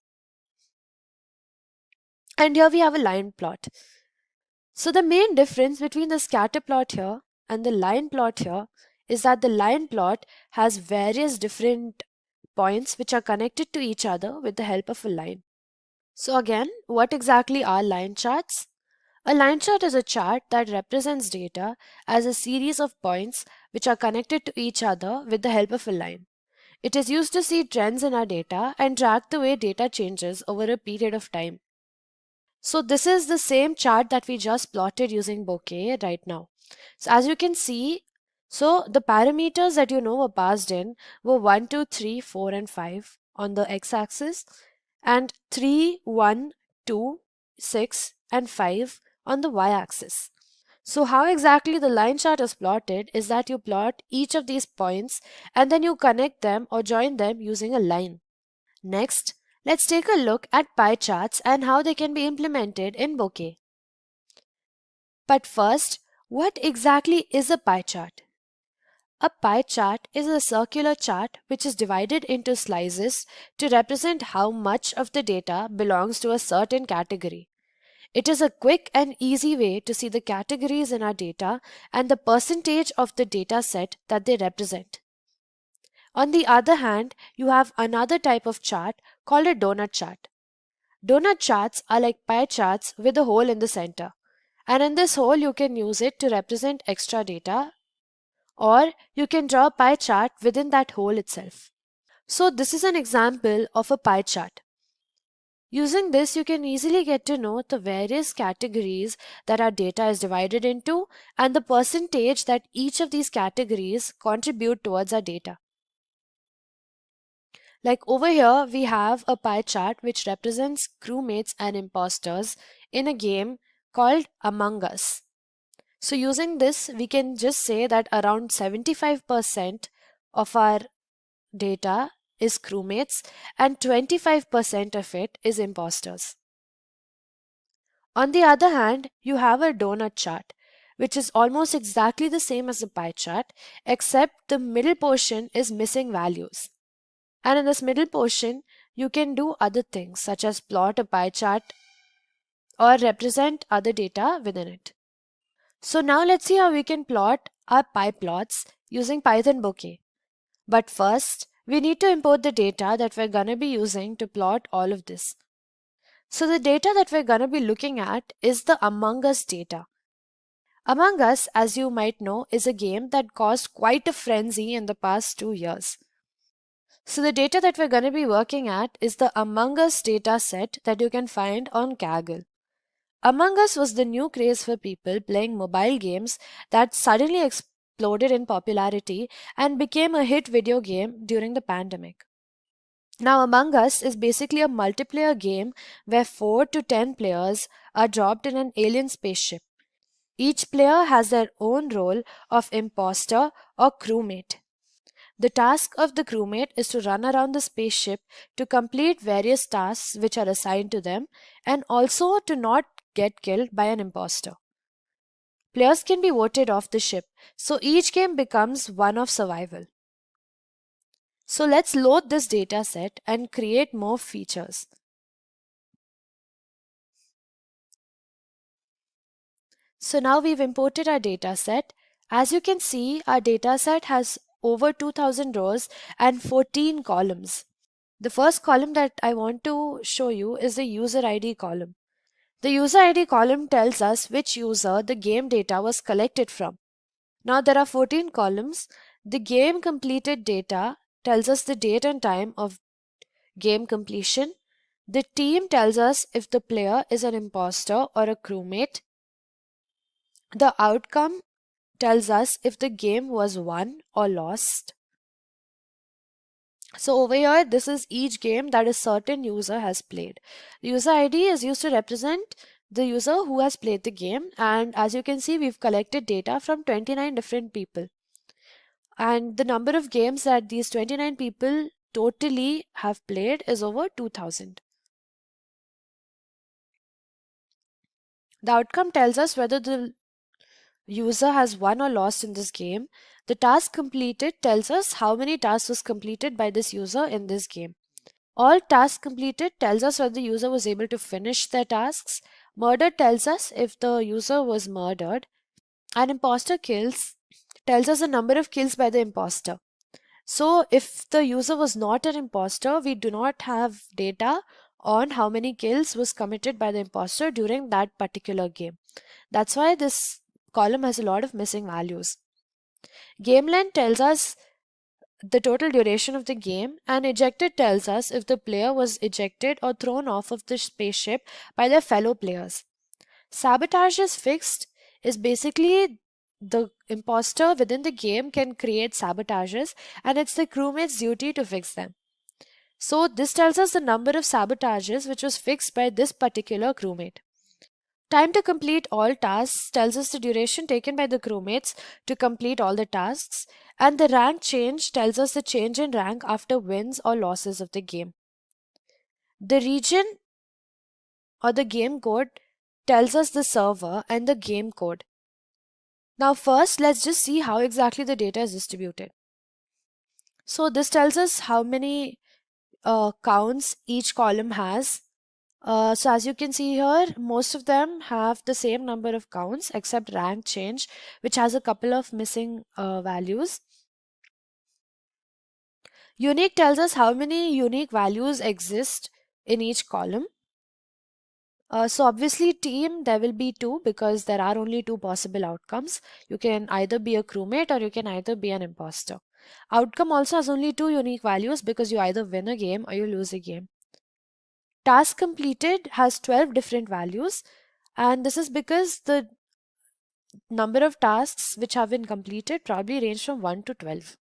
And here we have a line plot. So the main difference between the scatter plot here and the line plot here is that the line plot has various different points which are connected to each other with the help of a line. So again, what exactly are line charts? A line chart is a chart that represents data as a series of points which are connected to each other with the help of a line. It is used to see trends in our data and track the way data changes over a period of time. So this is the same chart that we just plotted using Bokeh right now. So as you can see, so the parameters that were passed in were 1, 2, 3, 4 and 5 on the x-axis, and 3, 1, 2, 6 and 5 on the y-axis. So how exactly the line chart is plotted is that you plot each of these points and then you connect them or join them using a line. Next, let's take a look at pie charts and how they can be implemented in Bokeh. But first, what exactly is a pie chart? A pie chart is a circular chart which is divided into slices to represent how much of the data belongs to a certain category. It is a quick and easy way to see the categories in our data and the percentage of the data set that they represent. On the other hand, you have another type of chart called a donut chart. Donut charts are like pie charts with a hole in the center. And in this hole, you can use it to represent extra data, or you can draw a pie chart within that hole itself. So this is an example of a pie chart. Using this, you can easily get to know the various categories that our data is divided into and the percentage that each of these categories contribute towards our data. Like over here, we have a pie chart which represents crewmates and imposters in a game called Among Us. So using this, we can just say that around 75% of our data is crewmates and 25% of it is imposters. On the other hand, you have a donut chart, which is almost exactly the same as the pie chart, except the middle portion is missing values. And in this middle portion, you can do other things such as plot a pie chart or represent other data within it. So now let's see how we can plot our pie plots using Python Bokeh. But first, we need to import the data that we're going to be using to plot all of this. So the data that we're going to be looking at is the Among Us data. Among Us, as you might know, is a game that caused quite a frenzy in the past 2 years. So the data that we're going to be working at is the Among Us data set that you can find on Kaggle. Among Us was the new craze for people playing mobile games that suddenly exploded in popularity and became a hit video game during the pandemic. Now Among Us is basically a multiplayer game where 4 to 10 players are dropped in an alien spaceship. Each player has their own role of imposter or crewmate. The task of the crewmate is to run around the spaceship to complete various tasks which are assigned to them and also to not get killed by an imposter. Players can be voted off the ship, so each game becomes one of survival. So let's load this data set and create more features. So now we've imported our data set. As you can see, our data set has over 2000 rows and 14 columns. The first column that I want to show you is the user ID column. The user ID column tells us which user the game data was collected from. Now there are 14 columns. The game completed data tells us the date and time of game completion. The team tells us if the player is an imposter or a crewmate. The outcome tells us if the game was won or lost. So over here, this is each game that a certain user has played. The user ID is used to represent the user who has played the game, and as you can see, we've collected data from 29 different people. And the number of games that these 29 people totally have played is over 2000. The outcome tells us whether the user has won or lost in this game. The task completed tells us how many tasks was completed by this user in this game. All tasks completed tells us whether the user was able to finish their tasks. Murdered tells us if the user was murdered. And imposter kills tells us the number of kills by the imposter. So if the user was not an imposter, we do not have data on how many kills was committed by the imposter during that particular game. That's why this column has a lot of missing values. Game length tells us the total duration of the game, and ejected tells us if the player was ejected or thrown off of the spaceship by their fellow players. Sabotage is fixed is basically the imposter within the game can create sabotages, and it's the crewmate's duty to fix them. So this tells us the number of sabotages which was fixed by this particular crewmate. Time to complete all tasks tells us the duration taken by the crewmates to complete all the tasks, and the rank change tells us the change in rank after wins or losses of the game. The region or the game code tells us the server and the game code. Now first, let's just see how exactly the data is distributed. So this tells us how many counts each column has. So as you can see here, most of them have the same number of counts except rank change, which has a couple of missing values. Unique tells us how many unique values exist in each column. So obviously team, there will be 2 because there are only 2 possible outcomes. You can either be a crewmate or you can either be an imposter. Outcome also has only 2 unique values because you either win a game or you lose a game. Task completed has 12 different values, and this is because the number of tasks which have been completed probably range from 1 to 12.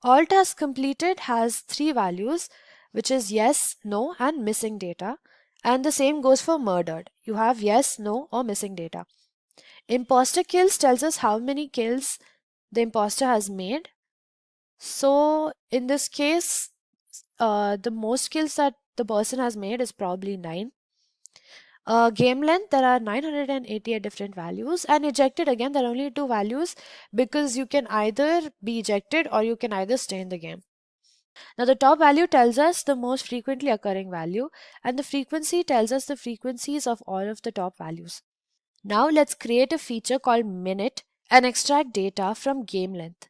All tasks completed has 3 values, which is yes, no, and missing data. And the same goes for murdered. You have yes, no, or missing data. Imposter kills tells us how many kills the imposter has made. So in this case, the most kills that the person has made is probably 9. Game length, there are 988 different values, and ejected, again there are only 2 values because you can either be ejected or you can either stay in the game. Now the top value tells us the most frequently occurring value, and the frequency tells us the frequencies of all of the top values. Now let's create a feature called minute and extract data from game length.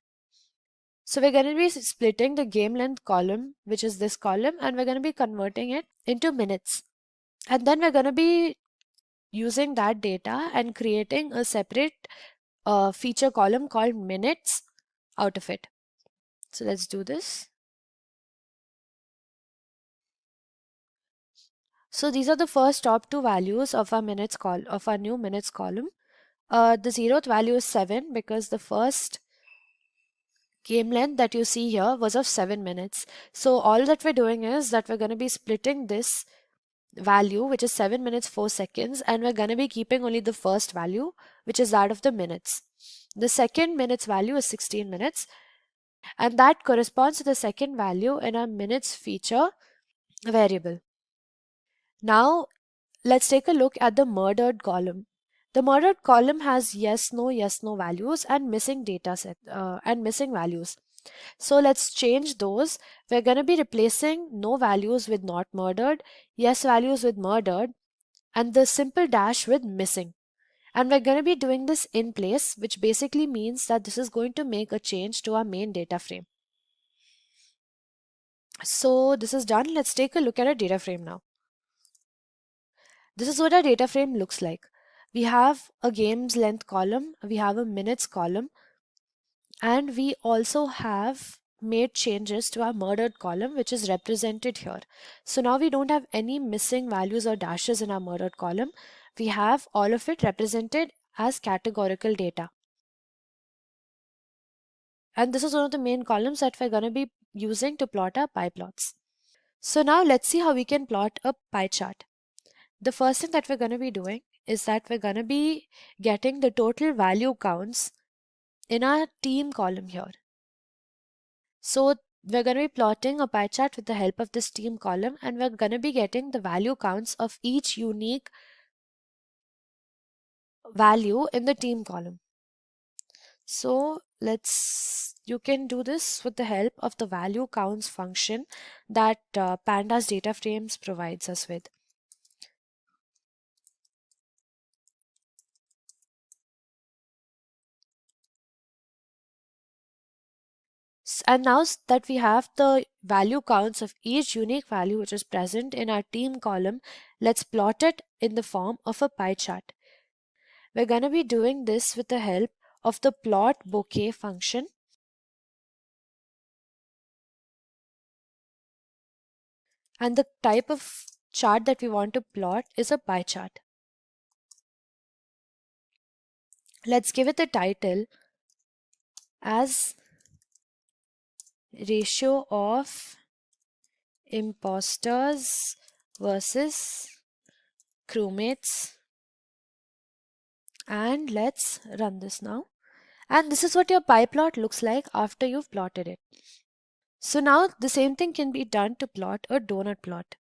So we're going to be splitting the game length column, which is this column, and we're going to be converting it into minutes. And then we're going to be using that data and creating a separate feature column called minutes out of it. So let's do this. So these are the first top 2 values of our new minutes column. The 0th value is 7 because the first game length that you see here was of 7 minutes. So all that we're doing is that we're going to be splitting this value, which is 7 minutes 4 seconds, and we're going to be keeping only the first value, which is that of the minutes. The second minutes value is 16 minutes, and that corresponds to the second value in our minutes feature variable. Now let's take a look at the murdered column. The murdered column has yes no values and missing data set and missing values. So let's change those. We're going to be replacing no values with not murdered, yes values with murdered, and the simple dash with missing. And we're going to be doing this in place, which basically means that this is going to make a change to our main data frame. So this is done. Let's take a look at our data frame now. This is what our data frame looks like. We have a game's length column, we have a minutes column, and we also have made changes to our murdered column, which is represented here. So now we don't have any missing values or dashes in our murdered column. We have all of it represented as categorical data. And this is one of the main columns that we're going to be using to plot our pie plots. So now let's see how we can plot a pie chart. The first thing that we're going to be doing is that we're going to be getting the total value counts in our team column here. So we're going to be plotting a pie chart with the help of this team column, and we're going to be getting the value counts of each unique value in the team column. So you can do this with the help of the value counts function that Pandas data frames provides us with. And now that we have the value counts of each unique value which is present in our team column, let's plot it in the form of a pie chart. We're going to be doing this with the help of the plot bokeh function. And the type of chart that we want to plot is a pie chart. Let's give it a title as ratio of imposters versus crewmates, and let's run this now. And this is what your pie plot looks like after you've plotted it. So now the same thing can be done to plot a donut plot.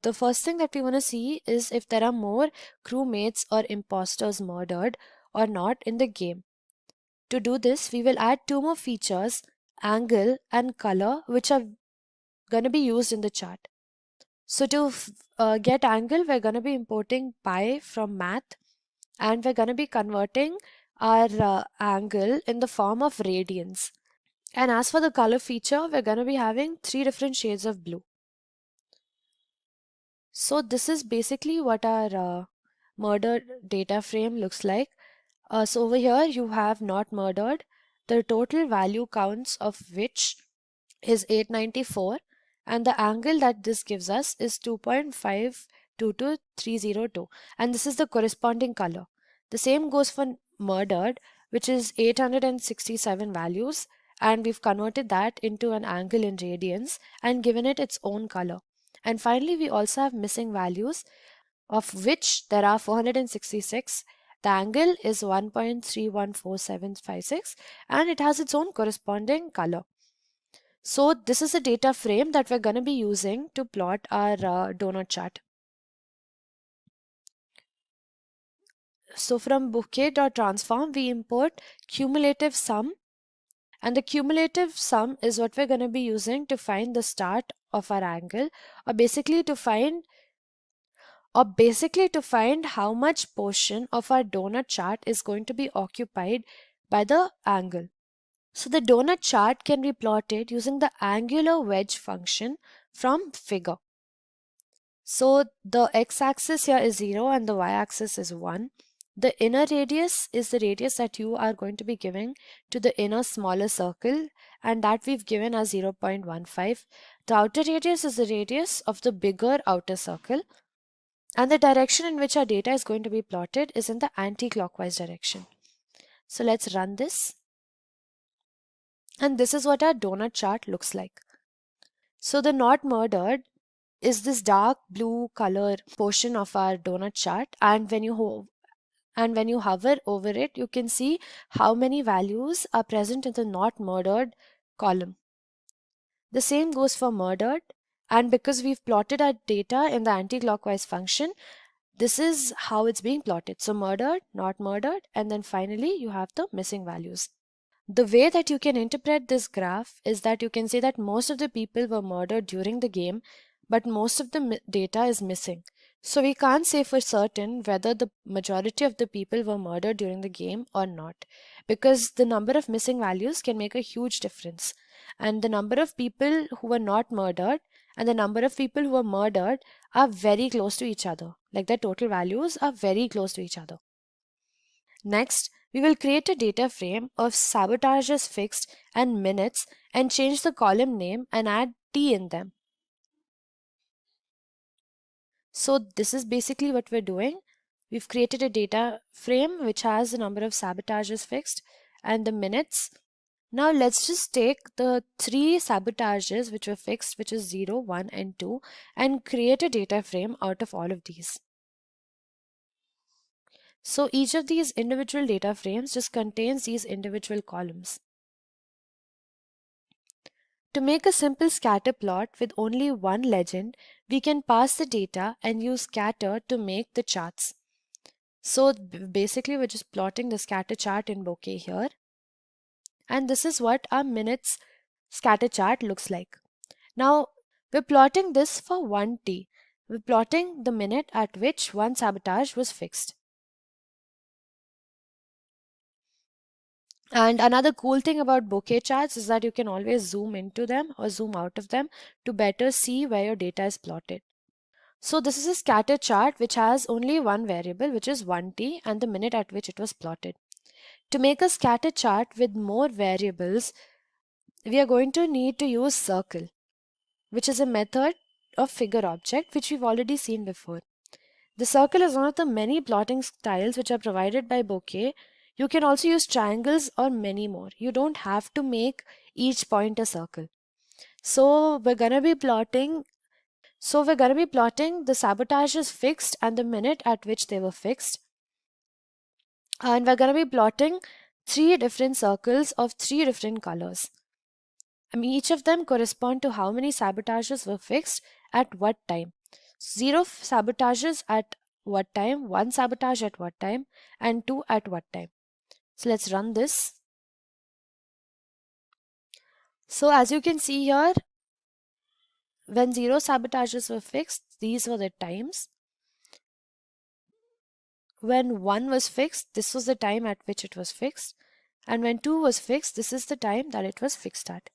The first thing that we want to see is if there are more crewmates or imposters murdered or not in the game. To do this, we will add two more features, angle and color, which are going to be used in the chart. So to get angle, we're going to be importing pi from math, and we're going to be converting our angle in the form of radians. And as for the color feature, we're going to be having 3 different shades of blue. So this is basically what our murdered data frame looks like. So over here you have not murdered, the total value counts of which is 894, and the angle that this gives us is 2.522302, and this is the corresponding color. The same goes for murdered, which is 867 values, and we've converted that into an angle in radians and given it its own color. And finally we also have missing values, of which there are 466. The angle is 1.314756 and it has its own corresponding color. So this is a data frame that we're going to be using to plot our donut chart. So from bokeh.transform we import cumulative sum, and the cumulative sum is what we're going to be using to find the start of our angle, or basically to find how much portion of our donut chart is going to be occupied by the angle. So the donut chart can be plotted using the angular wedge function from figure. So the x-axis here is 0 and the y-axis is 1. The inner radius is the radius that you are going to be giving to the inner smaller circle, and that we've given as 0.15. The outer radius is the radius of the bigger outer circle, and the direction in which our data is going to be plotted is in the anti-clockwise direction. So let's run this. And this is what our donut chart looks like. So the not murdered is this dark blue color portion of our donut chart, and when you hover over it, you can see how many values are present in the not murdered column. The same goes for murdered, and because we've plotted our data in the anti-clockwise function, this is how it's being plotted. So murdered, not murdered, and then finally you have the missing values. The way that you can interpret this graph is that you can say that most of the people were murdered during the game, but most of the data is missing. So we can't say for certain whether the majority of the people were murdered during the game or not, because the number of missing values can make a huge difference. And the number of people who were not murdered and the number of people who were murdered are very close to each other. Like their total values are very close to each other. Next, we will create a data frame of sabotages fixed and minutes and change the column name and add T in them. So this is basically what we're doing. We've created a data frame which has the number of sabotages fixed and the minutes. Now let's just take the 3 sabotages which were fixed, which is 0, 1 and 2, and create a data frame out of all of these. So each of these individual data frames just contains these individual columns. To make a simple scatter plot with only one legend, we can pass the data and use scatter to make the charts. So basically we're just plotting the scatter chart in Bokeh here. And this is what our minutes scatter chart looks like. Now we're plotting this for 1t. We're plotting the minute at which one sabotage was fixed. And another cool thing about Bokeh charts is that you can always zoom into them or zoom out of them to better see where your data is plotted. So this is a scatter chart which has only one variable, which is 1t, and the minute at which it was plotted. To make a scatter chart with more variables, we are going to need to use circle, which is a method of figure object which we've already seen before. The circle is one of the many plotting styles which are provided by Bokeh You can also use triangles or many more. You don't have to make each point a circle. So we're gonna be plotting the sabotages fixed and the minute at which they were fixed. And we're gonna be plotting 3 different circles of 3 different colors. Each of them correspond to how many sabotages were fixed at what time. 0 sabotages at what time, 1 sabotage at what time, and 2 at what time. So let's run this. So as you can see here, when 0 sabotages were fixed, these were the times. When 1 was fixed, this was the time at which it was fixed. And when 2 was fixed, this is the time that it was fixed at.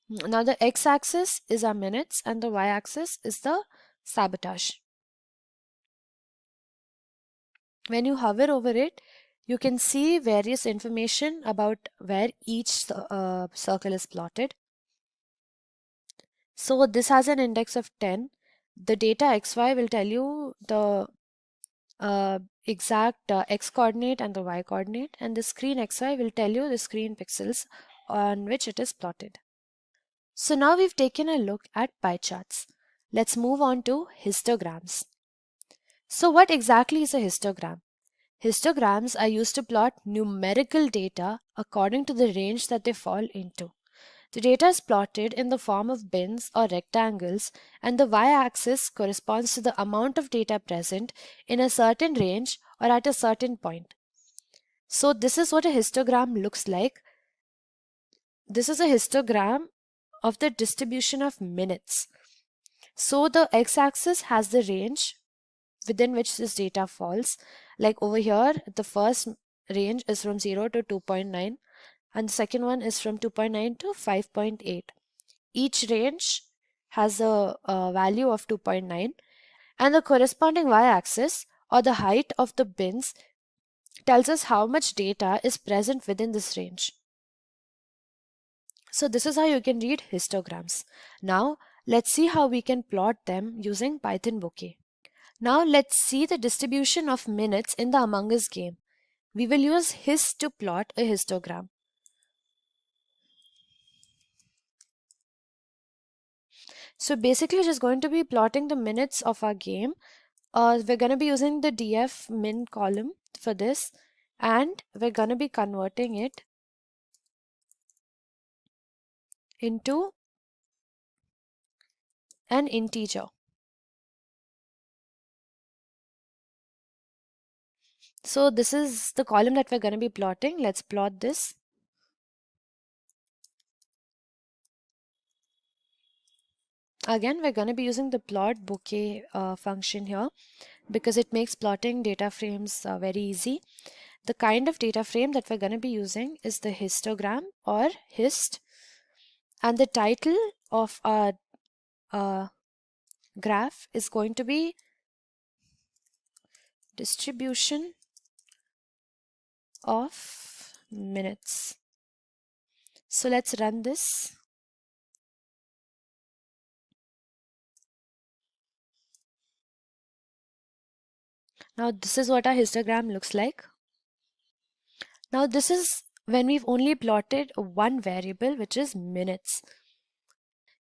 Now the x-axis is our minutes and the y-axis is the sabotage. When you hover over it, you can see various information about where each circle is plotted. So this has an index of 10. The data xy will tell you the exact x coordinate and the y coordinate, and the screen xy will tell you the screen pixels on which it is plotted. So now we've taken a look at pie charts. Let's move on to histograms. So what exactly is a histogram? Histograms are used to plot numerical data according to the range that they fall into. The data is plotted in the form of bins or rectangles, and the y-axis corresponds to the amount of data present in a certain range or at a certain point. So this is what a histogram looks like. This is a histogram of the distribution of minutes. So the x-axis has the range within which this data falls. Like over here, the first range is from 0 to 2.9 and the second one is from 2.9 to 5.8. Each range has a value of 2.9 and the corresponding y-axis or the height of the bins tells us how much data is present within this range. So this is how you can read histograms. Now let's see how we can plot them using Python Bokeh. Now let's see the distribution of minutes in the Among Us game. We will use hist to plot a histogram. So basically just going to be plotting the minutes of our game. We're going to be using the df min column for this, and we're going to be converting it into an integer. So this is the column that we're going to be plotting. Let's plot this. Again, we're going to be using the plot bokeh function here because it makes plotting data frames very easy. The kind of data frame that we're going to be using is the histogram or hist, and the title of our graph is going to be distribution of minutes. So let's run this. Now this is what our histogram looks like. Now this is when we've only plotted one variable, which is minutes.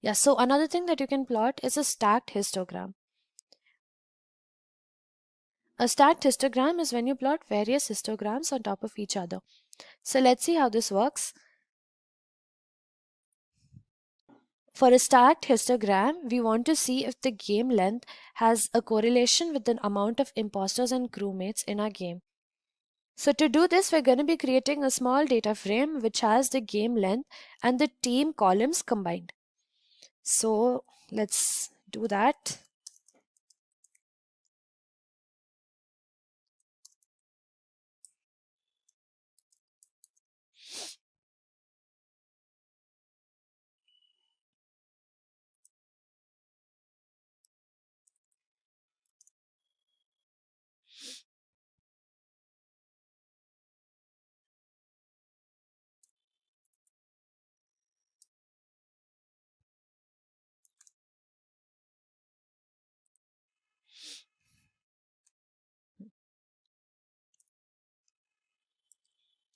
Yeah, so another thing that you can plot is a stacked histogram. A stacked histogram is when you plot various histograms on top of each other. So let's see how this works. For a stacked histogram, we want to see if the game length has a correlation with the amount of imposters and crewmates in our game. So to do this, we're going to be creating a small data frame which has the game length and the team columns combined. So let's do that.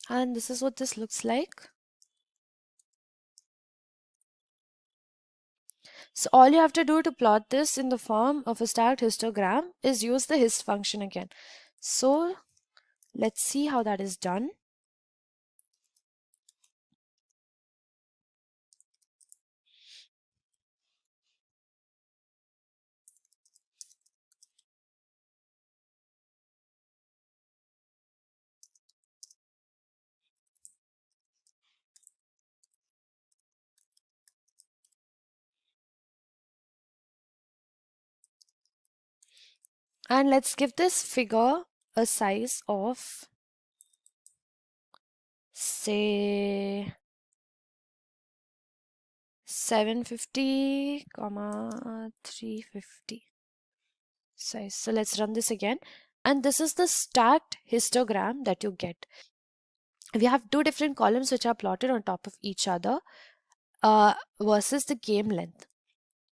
And this is what this looks like. So all you have to do to plot this in the form of a stacked histogram is use the hist function again. So let's see how that is done. And let's give this figure a size of, say, 750, 350 size. So let's run this again. And this is the stacked histogram that you get. We have two different columns which are plotted on top of each other versus the game length.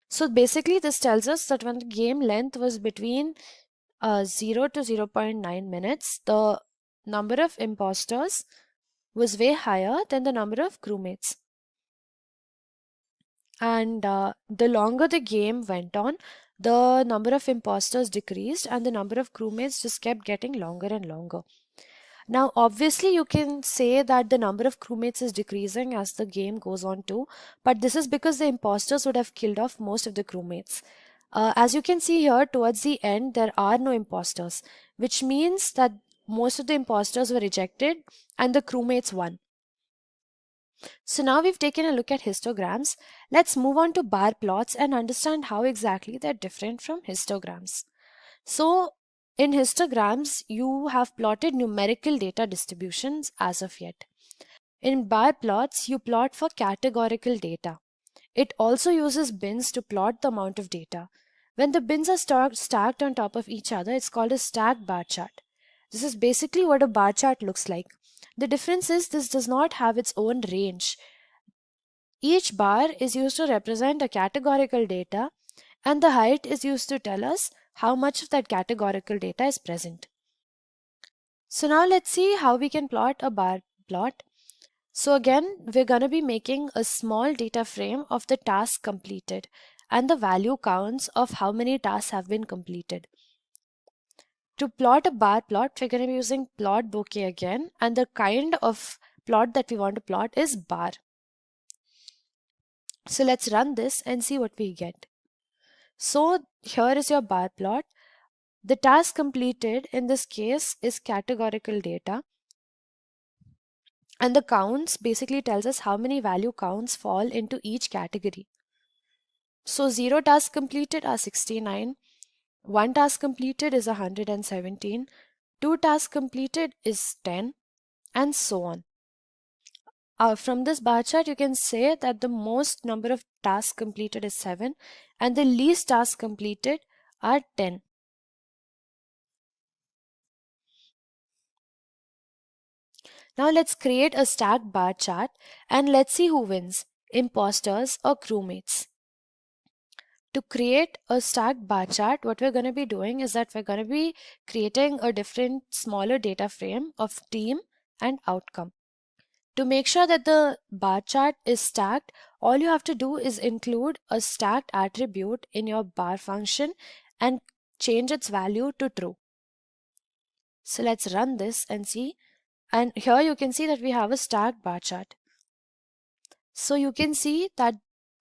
So basically this tells us that when the game length was between 0 to 0.9 minutes, the number of imposters was way higher than the number of crewmates. And the longer the game went on, the number of imposters decreased and the number of crewmates just kept getting longer and longer. Now, obviously, you can say that the number of crewmates is decreasing as the game goes on too, but this is because the imposters would have killed off most of the crewmates. As you can see here, towards the end, there are no imposters, which means that most of the imposters were rejected and the crewmates won. So now we've taken a look at histograms. Let's move on to bar plots and understand how exactly they're different from histograms. So in histograms, you have plotted numerical data distributions as of yet. In bar plots, you plot for categorical data. It also uses bins to plot the amount of data. When the bins are stacked on top of each other, it's called a stacked bar chart. This is basically what a bar chart looks like. The difference is this does not have its own range. Each bar is used to represent a categorical data, and the height is used to tell us how much of that categorical data is present. So now let's see how we can plot a bar plot. So again, we're going to be making a small data frame of the task completed and the value counts of how many tasks have been completed. To plot a bar plot, we're going to be using plot bokeh again, and the kind of plot that we want to plot is bar. So let's run this and see what we get. So here is your bar plot. The task completed in this case is categorical data, and the counts basically tells us how many value counts fall into each category. So 0 tasks completed are 69, 1 task completed is 117, 2 tasks completed is 10, and so on. From this bar chart, you can say that the most number of tasks completed is 7 and the least tasks completed are 10. Now let's create a stacked bar chart and let's see who wins, imposters or crewmates. To create a stacked bar chart, what we're going to be doing is that we're going to be creating a different smaller data frame of team and outcome. To make sure that the bar chart is stacked, all you have to do is include a stacked attribute in your bar function and change its value to true. So let's run this and see. And here you can see that we have a stacked bar chart. So you can see that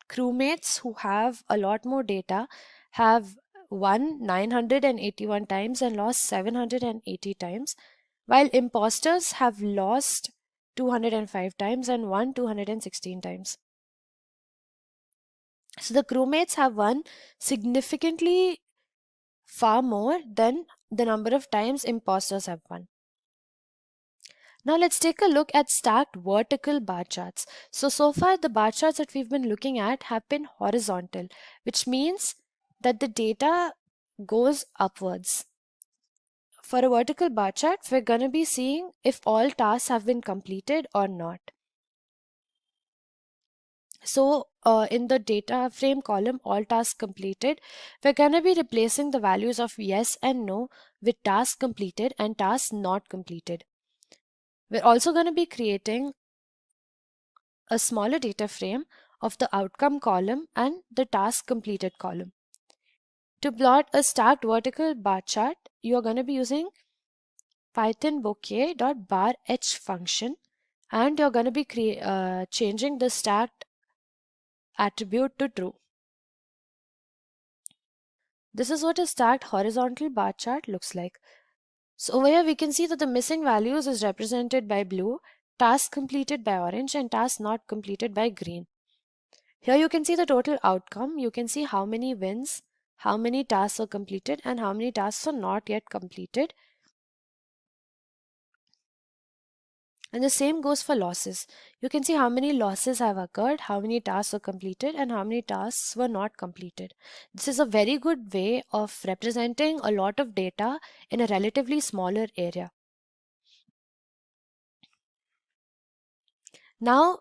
crewmates who have a lot more data have won 981 times and lost 780 times, while imposters have lost 205 times and won 216 times. So the crewmates have won significantly far more than the number of times imposters have won. Now let's take a look at stacked vertical bar charts. So far the bar charts that we've been looking at have been horizontal, which means that the data goes upwards. For a vertical bar chart, we're going to be seeing if all tasks have been completed or not. So in the data frame column, all tasks completed, we're going to be replacing the values of yes and no with tasks completed and tasks not completed. We're also going to be creating a smaller data frame of the outcome column and the task completed column. To plot a stacked vertical bar chart, you are going to be using Python bokeh.barh function, and you're going to be changing the stacked attribute to true. This is what a stacked horizontal bar chart looks like. So over here we can see that the missing values is represented by blue, task completed by orange, and task not completed by green. Here you can see the total outcome. You can see how many wins, how many tasks are completed, and how many tasks are not yet completed. And the same goes for losses. You can see how many losses have occurred, how many tasks are completed, and how many tasks were not completed. This is a very good way of representing a lot of data in a relatively smaller area. Now,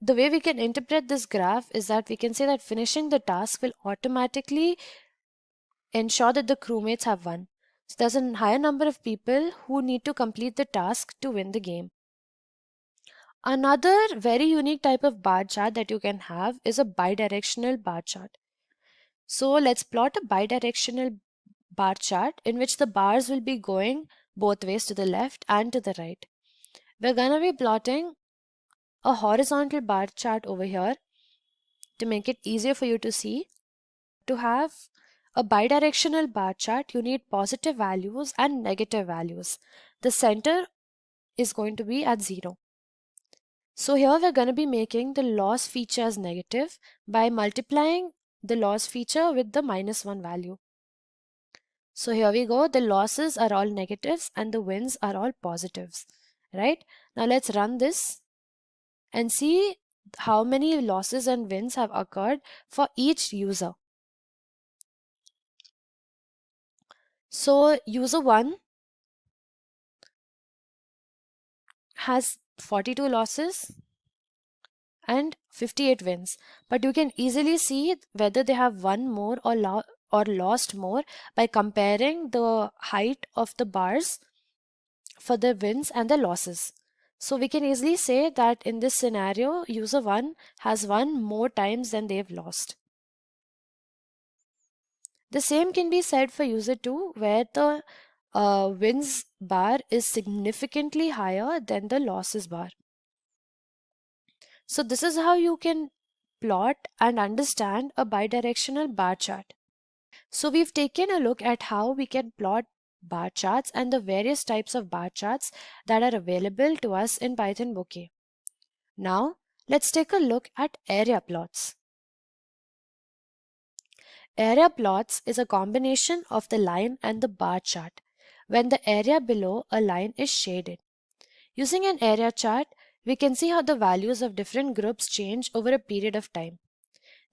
the way we can interpret this graph is that we can say that finishing the task will automatically ensure that the crewmates have won. So there's a higher number of people who need to complete the task to win the game. Another very unique type of bar chart that you can have is a bidirectional bar chart. So let's plot a bidirectional bar chart in which the bars will be going both ways, to the left and to the right. We're going to be plotting a horizontal bar chart over here to make it easier for you to see. To have a bidirectional bar chart, you need positive values and negative values. The center is going to be at 0. So here we're going to be making the loss feature as negative by multiplying the loss feature with the -1 value. So here we go, the losses are all negatives and the wins are all positives, right? Now let's run this and see how many losses and wins have occurred for each user. So user 1 has 42 losses and 58 wins, but you can easily see whether they have won more or lost more by comparing the height of the bars for the wins and the losses. So we can easily say that in this scenario, user 1 has won more times than they've lost. The same can be said for user 2, where the wins bar is significantly higher than the losses bar. So this is how you can plot and understand a bidirectional bar chart. So we've taken a look at how we can plot bar charts and the various types of bar charts that are available to us in Python Bokeh. Now let's take a look at area plots. Area plots is a combination of the line and the bar chart when the area below a line is shaded. Using an area chart, we can see how the values of different groups change over a period of time.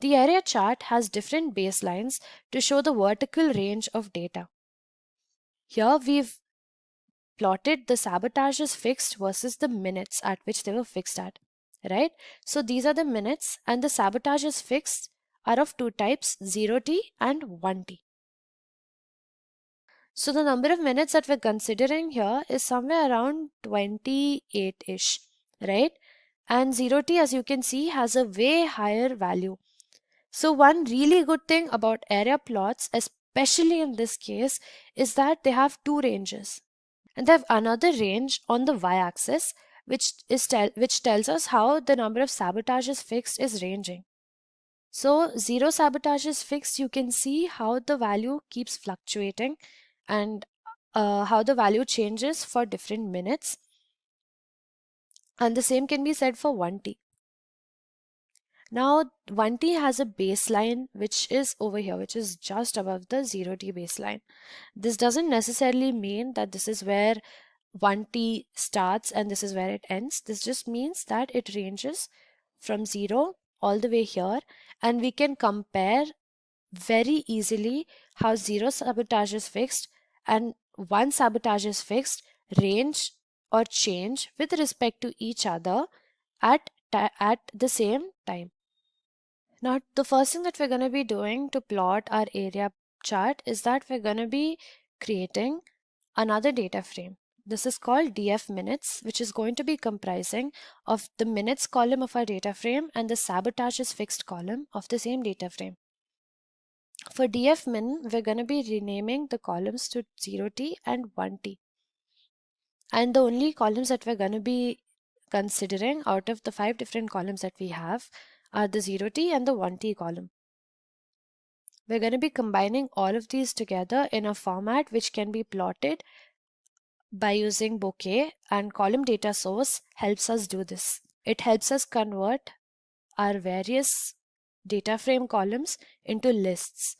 The area chart has different baselines to show the vertical range of data. Here we've plotted the sabotages fixed versus the minutes at which they were fixed at, right? So these are the minutes, and the sabotages fixed are of two types, 0t and 1t. So the number of minutes that we're considering here is somewhere around 28-ish, right? And 0t, as you can see, has a way higher value. So one really good thing about area plots, especially in this case, is that they have two ranges. And they have another range on the y-axis, which tells us how the number of sabotages fixed is ranging. So 0 sabotages fixed, you can see how the value keeps fluctuating and how the value changes for different minutes. And the same can be said for 1t. Now 1t has a baseline which is over here, which is just above the 0t baseline. This doesn't necessarily mean that this is where 1t starts and this is where it ends. This just means that it ranges from 0 all the way here, and we can compare very easily how 0 sabotage is fixed and 1 sabotage is fixed range or change with respect to each other at the same time. Now the first thing that we're going to be doing to plot our area chart is that we're going to be creating another data frame. This is called df minutes, which is going to be comprising of the minutes column of our data frame and the sabotages fixed column of the same data frame. For df min, we're going to be renaming the columns to 0t and 1t. And the only columns that we're going to be considering out of the 5 different columns that we have are the 0t and the 1t column. We're going to be combining all of these together in a format which can be plotted by using Bokeh, and column data source helps us do this. It helps us convert our various data frame columns into lists.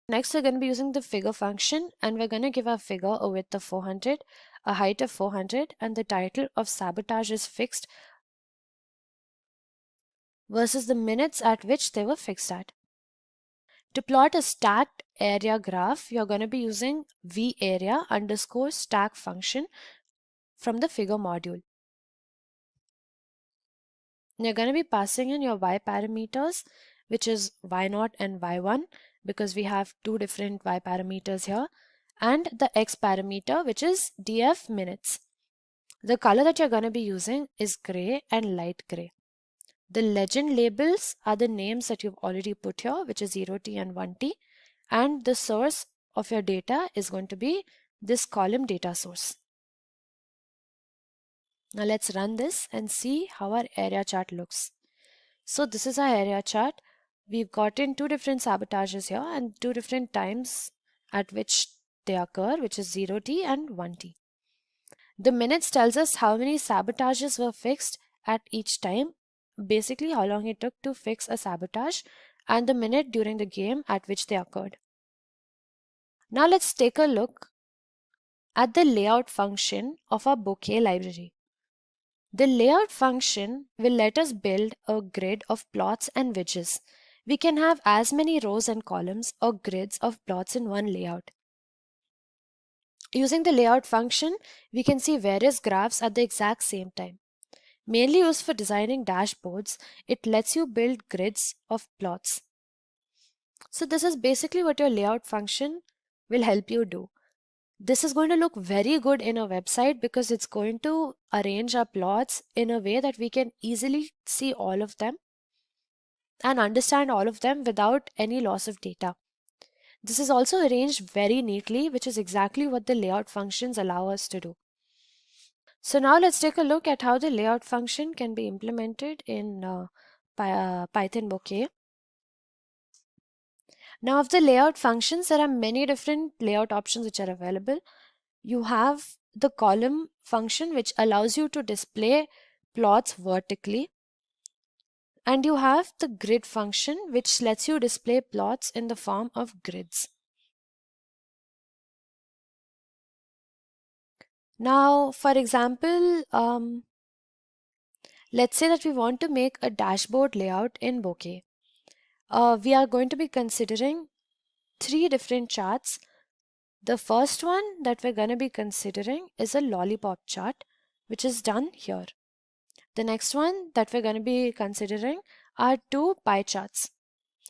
Next, we're going to be using the figure function, and we're going to give our figure a width of 400, a height of 400, and the title of sabotage is fixed versus the minutes at which they were fixed at. To plot a stacked area graph, you're going to be using vArea underscore stack function from the figure module. You're going to be passing in your y parameters, which is y0 and y1, because we have 2 different y parameters here, and the x parameter, which is df minutes. The color that you're going to be using is gray and light gray. The legend labels are the names that you've already put here, which is 0t and 1t, and the source of your data is going to be this column data source. Now let's run this and see how our area chart looks. So this is our area chart. We've gotten 2 different sabotages here and 2 different times at which they occur, which is 0t and 1t. The minutes tells us how many sabotages were fixed at each time, basically how long it took to fix a sabotage, and the minute during the game at which they occurred. Now let's take a look at the layout function of our Bokeh library. The layout function will let us build a grid of plots and widgets. We can have as many rows and columns or grids of plots in one layout. Using the layout function, we can see various graphs at the exact same time. Mainly used for designing dashboards, it lets you build grids of plots. So this is basically what your layout function will help you do. This is going to look very good in a website because it's going to arrange our plots in a way that we can easily see all of them and understand all of them without any loss of data. This is also arranged very neatly, which is exactly what the layout functions allow us to do. So now let's take a look at how the layout function can be implemented in Python Bokeh. Now of the layout functions, there are many different layout options which are available. You have the column function which allows you to display plots vertically. And you have the grid function which lets you display plots in the form of grids. Now, for example, let's say that we want to make a dashboard layout in Bokeh. We are going to be considering 3 different charts. The first one that we're going to be considering is a lollipop chart, which is done here. The next one that we're going to be considering are 2 pie charts.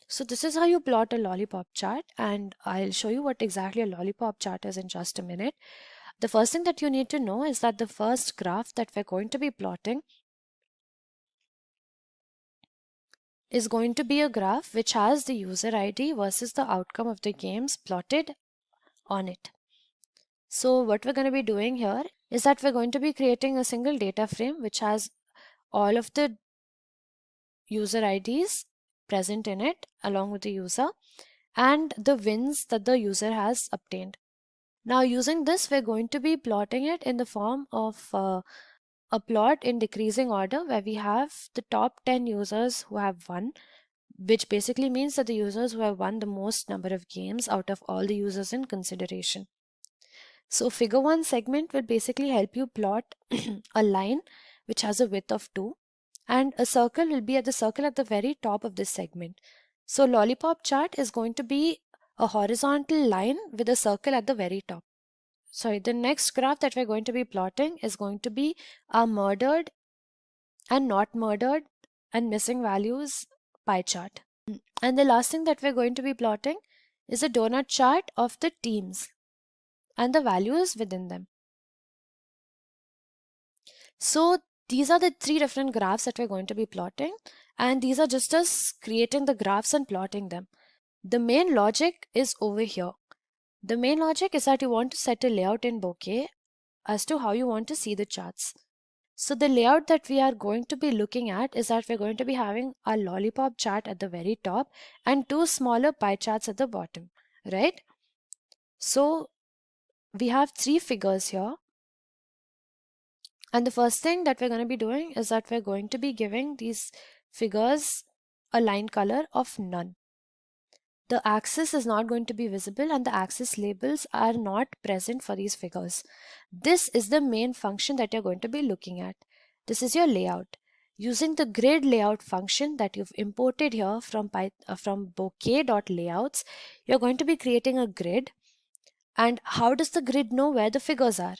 So this is how you plot a lollipop chart, and I'll show you what exactly a lollipop chart is in just a minute. The first thing that you need to know is that the first graph that we're going to be plotting is going to be a graph which has the user ID versus the outcome of the games plotted on it. So what we're going to be doing here is that we're going to be creating a single data frame which has all of the user IDs present in it along with the user and the wins that the user has obtained. Now using this, we're going to be plotting it in the form of a plot in decreasing order where we have the top 10 users who have won, which basically means that the users who have won the most number of games out of all the users in consideration. So figure 1 segment will basically help you plot a line which has a width of 2, and a circle will be at the very top of this segment. So lollipop chart is going to be a horizontal line with a circle at the very top. Sorry, the next graph that we're going to be plotting is going to be a murdered and not murdered and missing values pie chart. And the last thing that we're going to be plotting is a donut chart of the teams. and the values within them. So these are the three different graphs that we're going to be plotting, and these are just us creating the graphs and plotting them. The main logic is over here. The main logic is that you want to set a layout in Bokeh as to how you want to see the charts. So the layout that we are going to be looking at is that we're going to be having a lollipop chart at the very top and two smaller pie charts at the bottom, right? So we have three figures here. And the first thing that we're going to be doing is that we're going to be giving these figures a line color of none. The axis is not going to be visible and the axis labels are not present for these figures. This is the main function that you're going to be looking at. This is your layout. Using the grid layout function that you've imported here from bokeh.layouts, you're going to be creating a grid. And how does the grid know where the figures are?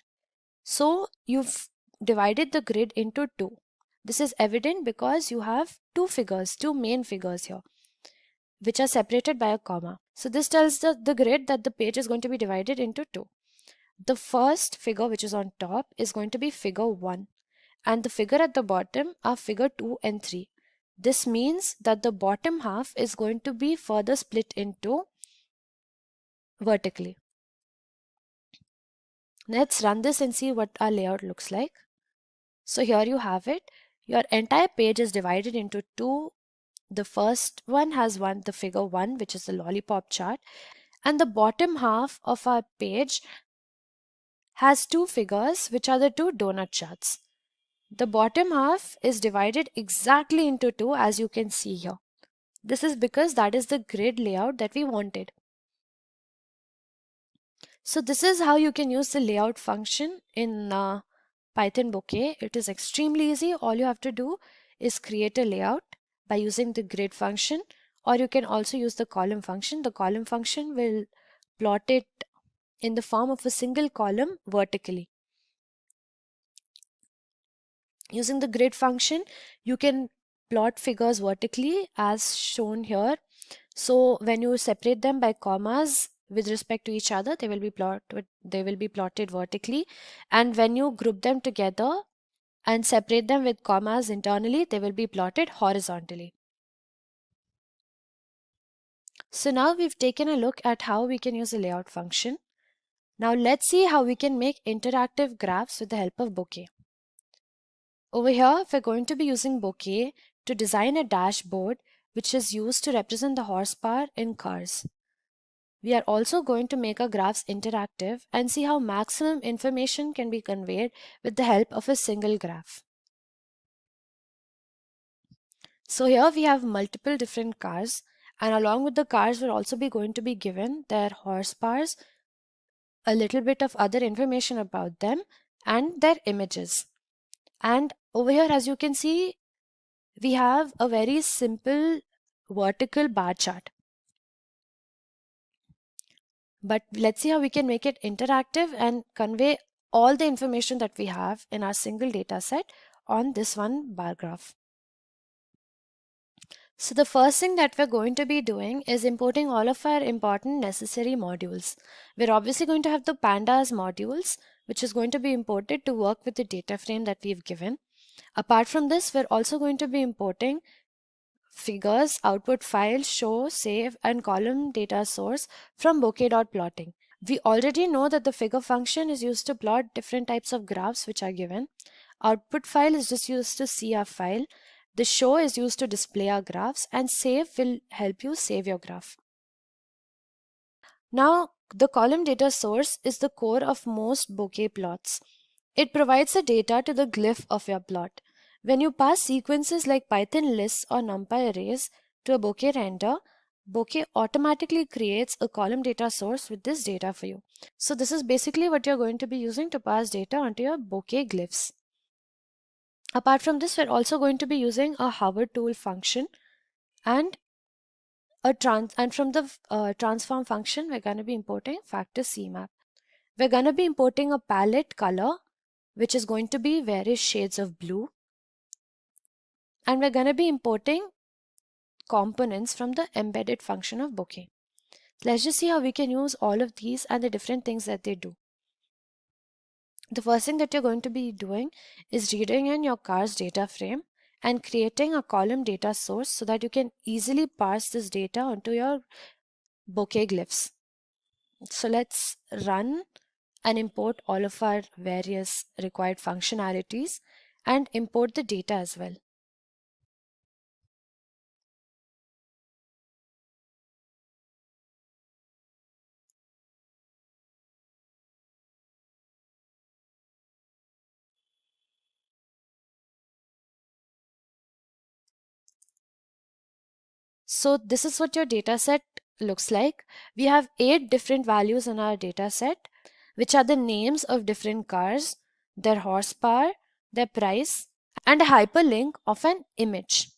So you've divided the grid into two. This is evident because you have two main figures here, which are separated by a comma. So this tells the grid that the page is going to be divided into two. The first figure, which is on top, is going to be figure 1, and the figure at the bottom are figure 2 and 3. This means that the bottom half is going to be further split into vertically. Let's run this and see what our layout looks like. So here you have it. Your entire page is divided into two. The first one has the figure 1, which is the lollipop chart, and the bottom half of our page has two figures, which are the two donut charts. The bottom half is divided exactly into two, as you can see here. This is because that is the grid layout that we wanted. So this is how you can use the layout function in Python Bokeh. It is extremely easy. All you have to do is create a layout by using the grid function, or you can also use the column function. The column function will plot it in the form of a single column vertically. Using the grid function, you can plot figures vertically as shown here. So when you separate them by commas with respect to each other, they will be plotted vertically, and when you group them together and separate them with commas internally, they will be plotted horizontally. So now we've taken a look at how we can use a layout function. Now let's see how we can make interactive graphs with the help of Bokeh. Over here, we're going to be using Bokeh to design a dashboard which is used to represent the horsepower in cars. We are also going to make our graphs interactive and see how maximum information can be conveyed with the help of a single graph. So here we have multiple different cars, and along with the cars we're also going to be given their horsepowers, a little bit of other information about them, and their images. And over here, as you can see, we have a very simple vertical bar chart. But let's see how we can make it interactive and convey all the information that we have in our single data set on this one bar graph. So the first thing that we're going to be doing is importing all of our important necessary modules. We're obviously going to have the Pandas modules, which is going to be imported to work with the data frame that we've given. Apart from this, we're also going to be importing figures, output file, show, save, and column data source from bokeh.plotting. We already know that the figure function is used to plot different types of graphs which are given. Output file is just used to see our file. The show is used to display our graphs, and save will help you save your graph. Now, the column data source is the core of most Bokeh plots. It provides the data to the glyph of your plot. When you pass sequences like Python lists or NumPy arrays to a Bokeh render, Bokeh automatically creates a column data source with this data for you. So this is basically what you're going to be using to pass data onto your Bokeh glyphs. Apart from this, we're also going to be using a hover tool function, and from the transform function, we're going to be importing factor CMap. We're going to be importing a palette color, which is going to be various shades of blue. And we're going to be importing components from the embedded function of Bokeh. Let's just see how we can use all of these and the different things that they do. the first thing that you're going to be doing is reading in your car's data frame and creating a column data source so that you can easily parse this data onto your bokeh glyphs. So let's run and import all of our various required functionalities and import the data as well. So this is what your data set looks like. We have 8 different values in our data set, which are the names of different cars, their horsepower, their price, and a hyperlink of an image.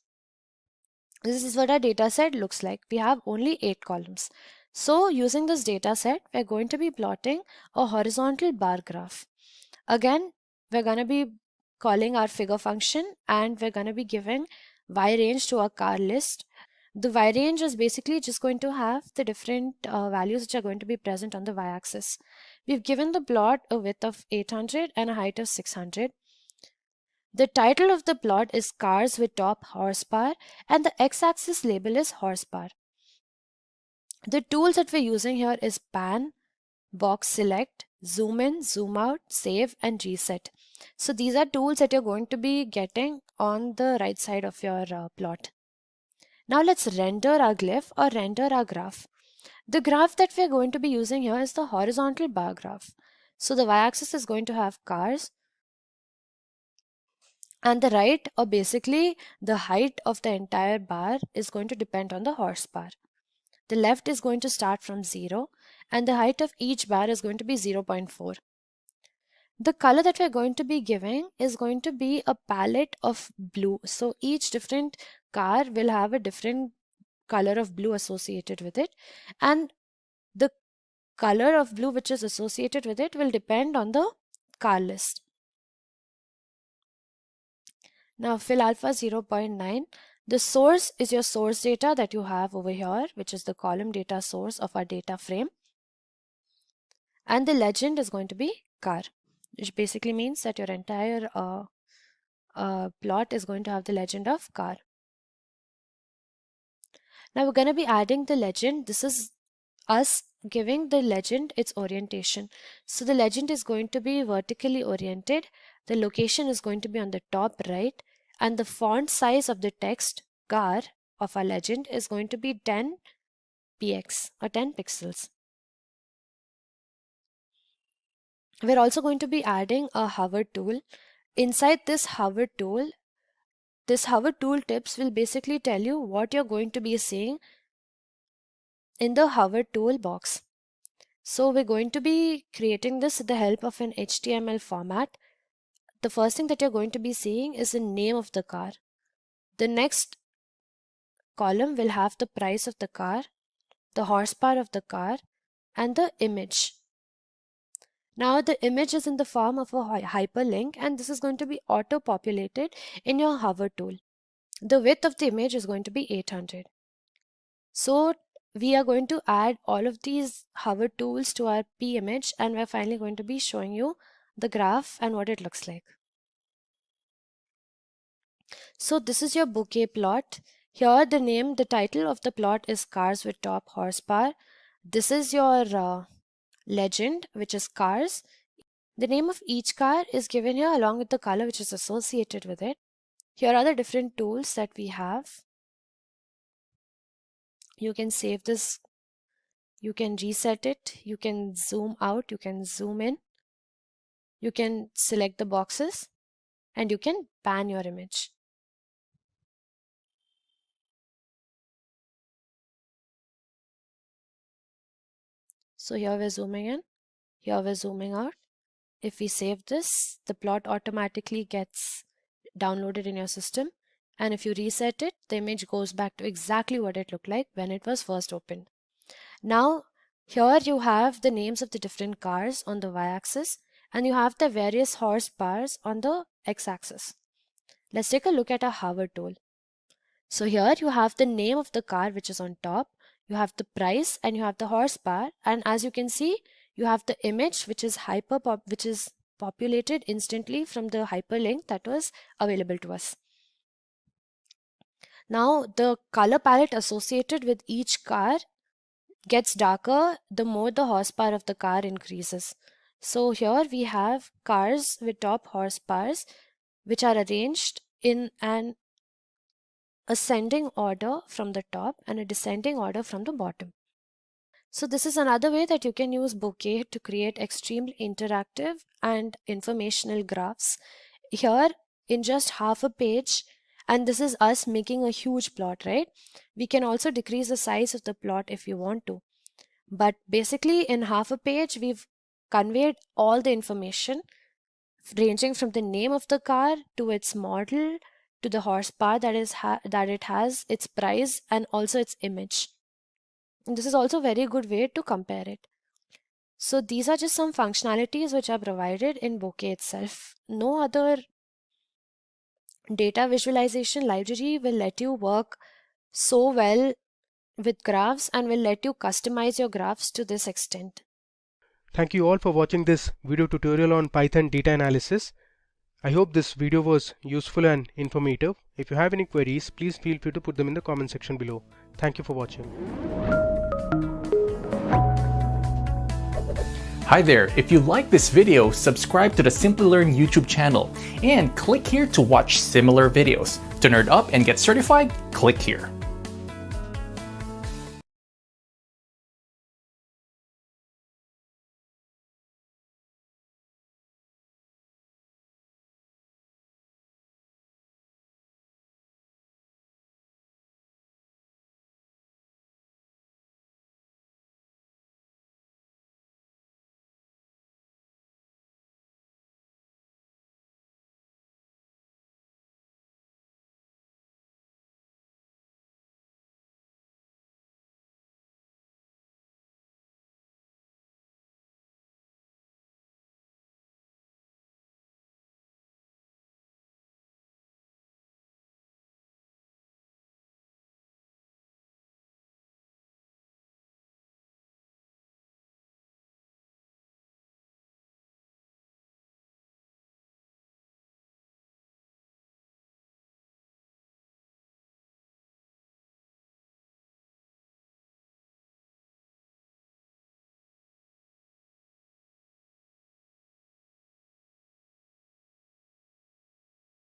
This is what our data set looks like. We have only 8 columns. So using this data set, we're going to be plotting a horizontal bar graph. Again, we're going to be calling our figure function and we're going to be giving y range to our car list. The y range is basically just going to have the different values which are going to be present on the y-axis. We've given the plot a width of 800 and a height of 600. The title of the plot is Cars with Top Horsepower and the x-axis label is horsepower. The tools that we're using here is pan, box select, zoom in, zoom out, save and reset. So these are tools that you're going to be getting on the right side of your plot. Now let's render our glyph or render our graph. The graph that we're going to be using here is the horizontal bar graph. So the y-axis is going to have cars and the right, or basically the height of the entire bar, is going to depend on the horsepower. The left is going to start from 0 and the height of each bar is going to be 0.4. The color that we're going to be giving is going to be a palette of blue. So each different car will have a different color of blue associated with it, and the color of blue which is associated with it will depend on the car list. Now fill alpha 0.9. The source is your source data that you have over here, which is the column data source of our data frame. And the legend is going to be car, which basically means that your entire plot is going to have the legend of car. Now we're going to be adding the legend. This is us giving the legend its orientation. So the legend is going to be vertically oriented. The location is going to be on the top right, and the font size of the text car of our legend is going to be 10 px or 10 pixels. We're also going to be adding a hover tool. Inside this hover tool tips will basically tell you what you're going to be seeing in the hover tool box. So we're going to be creating this with the help of an HTML format. The first thing that you're going to be seeing is the name of the car. The next column will have the price of the car, the horsepower of the car, and the image. Now the image is in the form of a hyperlink, and this is going to be auto-populated in your hover tool. The width of the image is going to be 800. So we are going to add all of these hover tools to our P image, and we're finally going to be showing you the graph and what it looks like. So this is your bokeh plot. Here the title of the plot is Cars with Top Horsepower. This is your legend, which is cars. The name of each car is given here along with the color which is associated with it. Here are the different tools that we have. You can save this, you can reset it, you can zoom out, you can zoom in, you can select the boxes, and you can pan your image. So here we're zooming in, here we're zooming out. If we save this, the plot automatically gets downloaded in your system, and if you reset it, the image goes back to exactly what it looked like when it was first opened. Now here you have the names of the different cars on the y-axis, and you have the various horsepowers on the x-axis. Let's take a look at our hover tool. So here you have the name of the car which is on top, you have the price, and you have the horsepower, and as you can see, you have the image which is populated instantly from the hyperlink that was available to us. Now the color palette associated with each car gets darker the more the horsepower of the car increases. So here we have cars with top horsepowers which are arranged in an ascending order from the top and a descending order from the bottom. So this is another way that you can use Bokeh to create extremely interactive and informational graphs. Here in just half a page, and this is us making a huge plot, right? We can also decrease the size of the plot if you want to. But basically in half a page, we've conveyed all the information ranging from the name of the car to its model to the horsepower that it has, its price, and also its image. And this is also a very good way to compare it. So these are just some functionalities which are provided in Bokeh itself. No other data visualization library will let you work so well with graphs and will let you customize your graphs to this extent. Thank you all for watching this video tutorial on Python data analysis. I hope this video was useful and informative. If you have any queries, please feel free to put them in the comment section below. Thank you for watching. Hi there, if you like this video, subscribe to the Simplilearn YouTube channel and click here to watch similar videos. To nerd up and get certified, click here.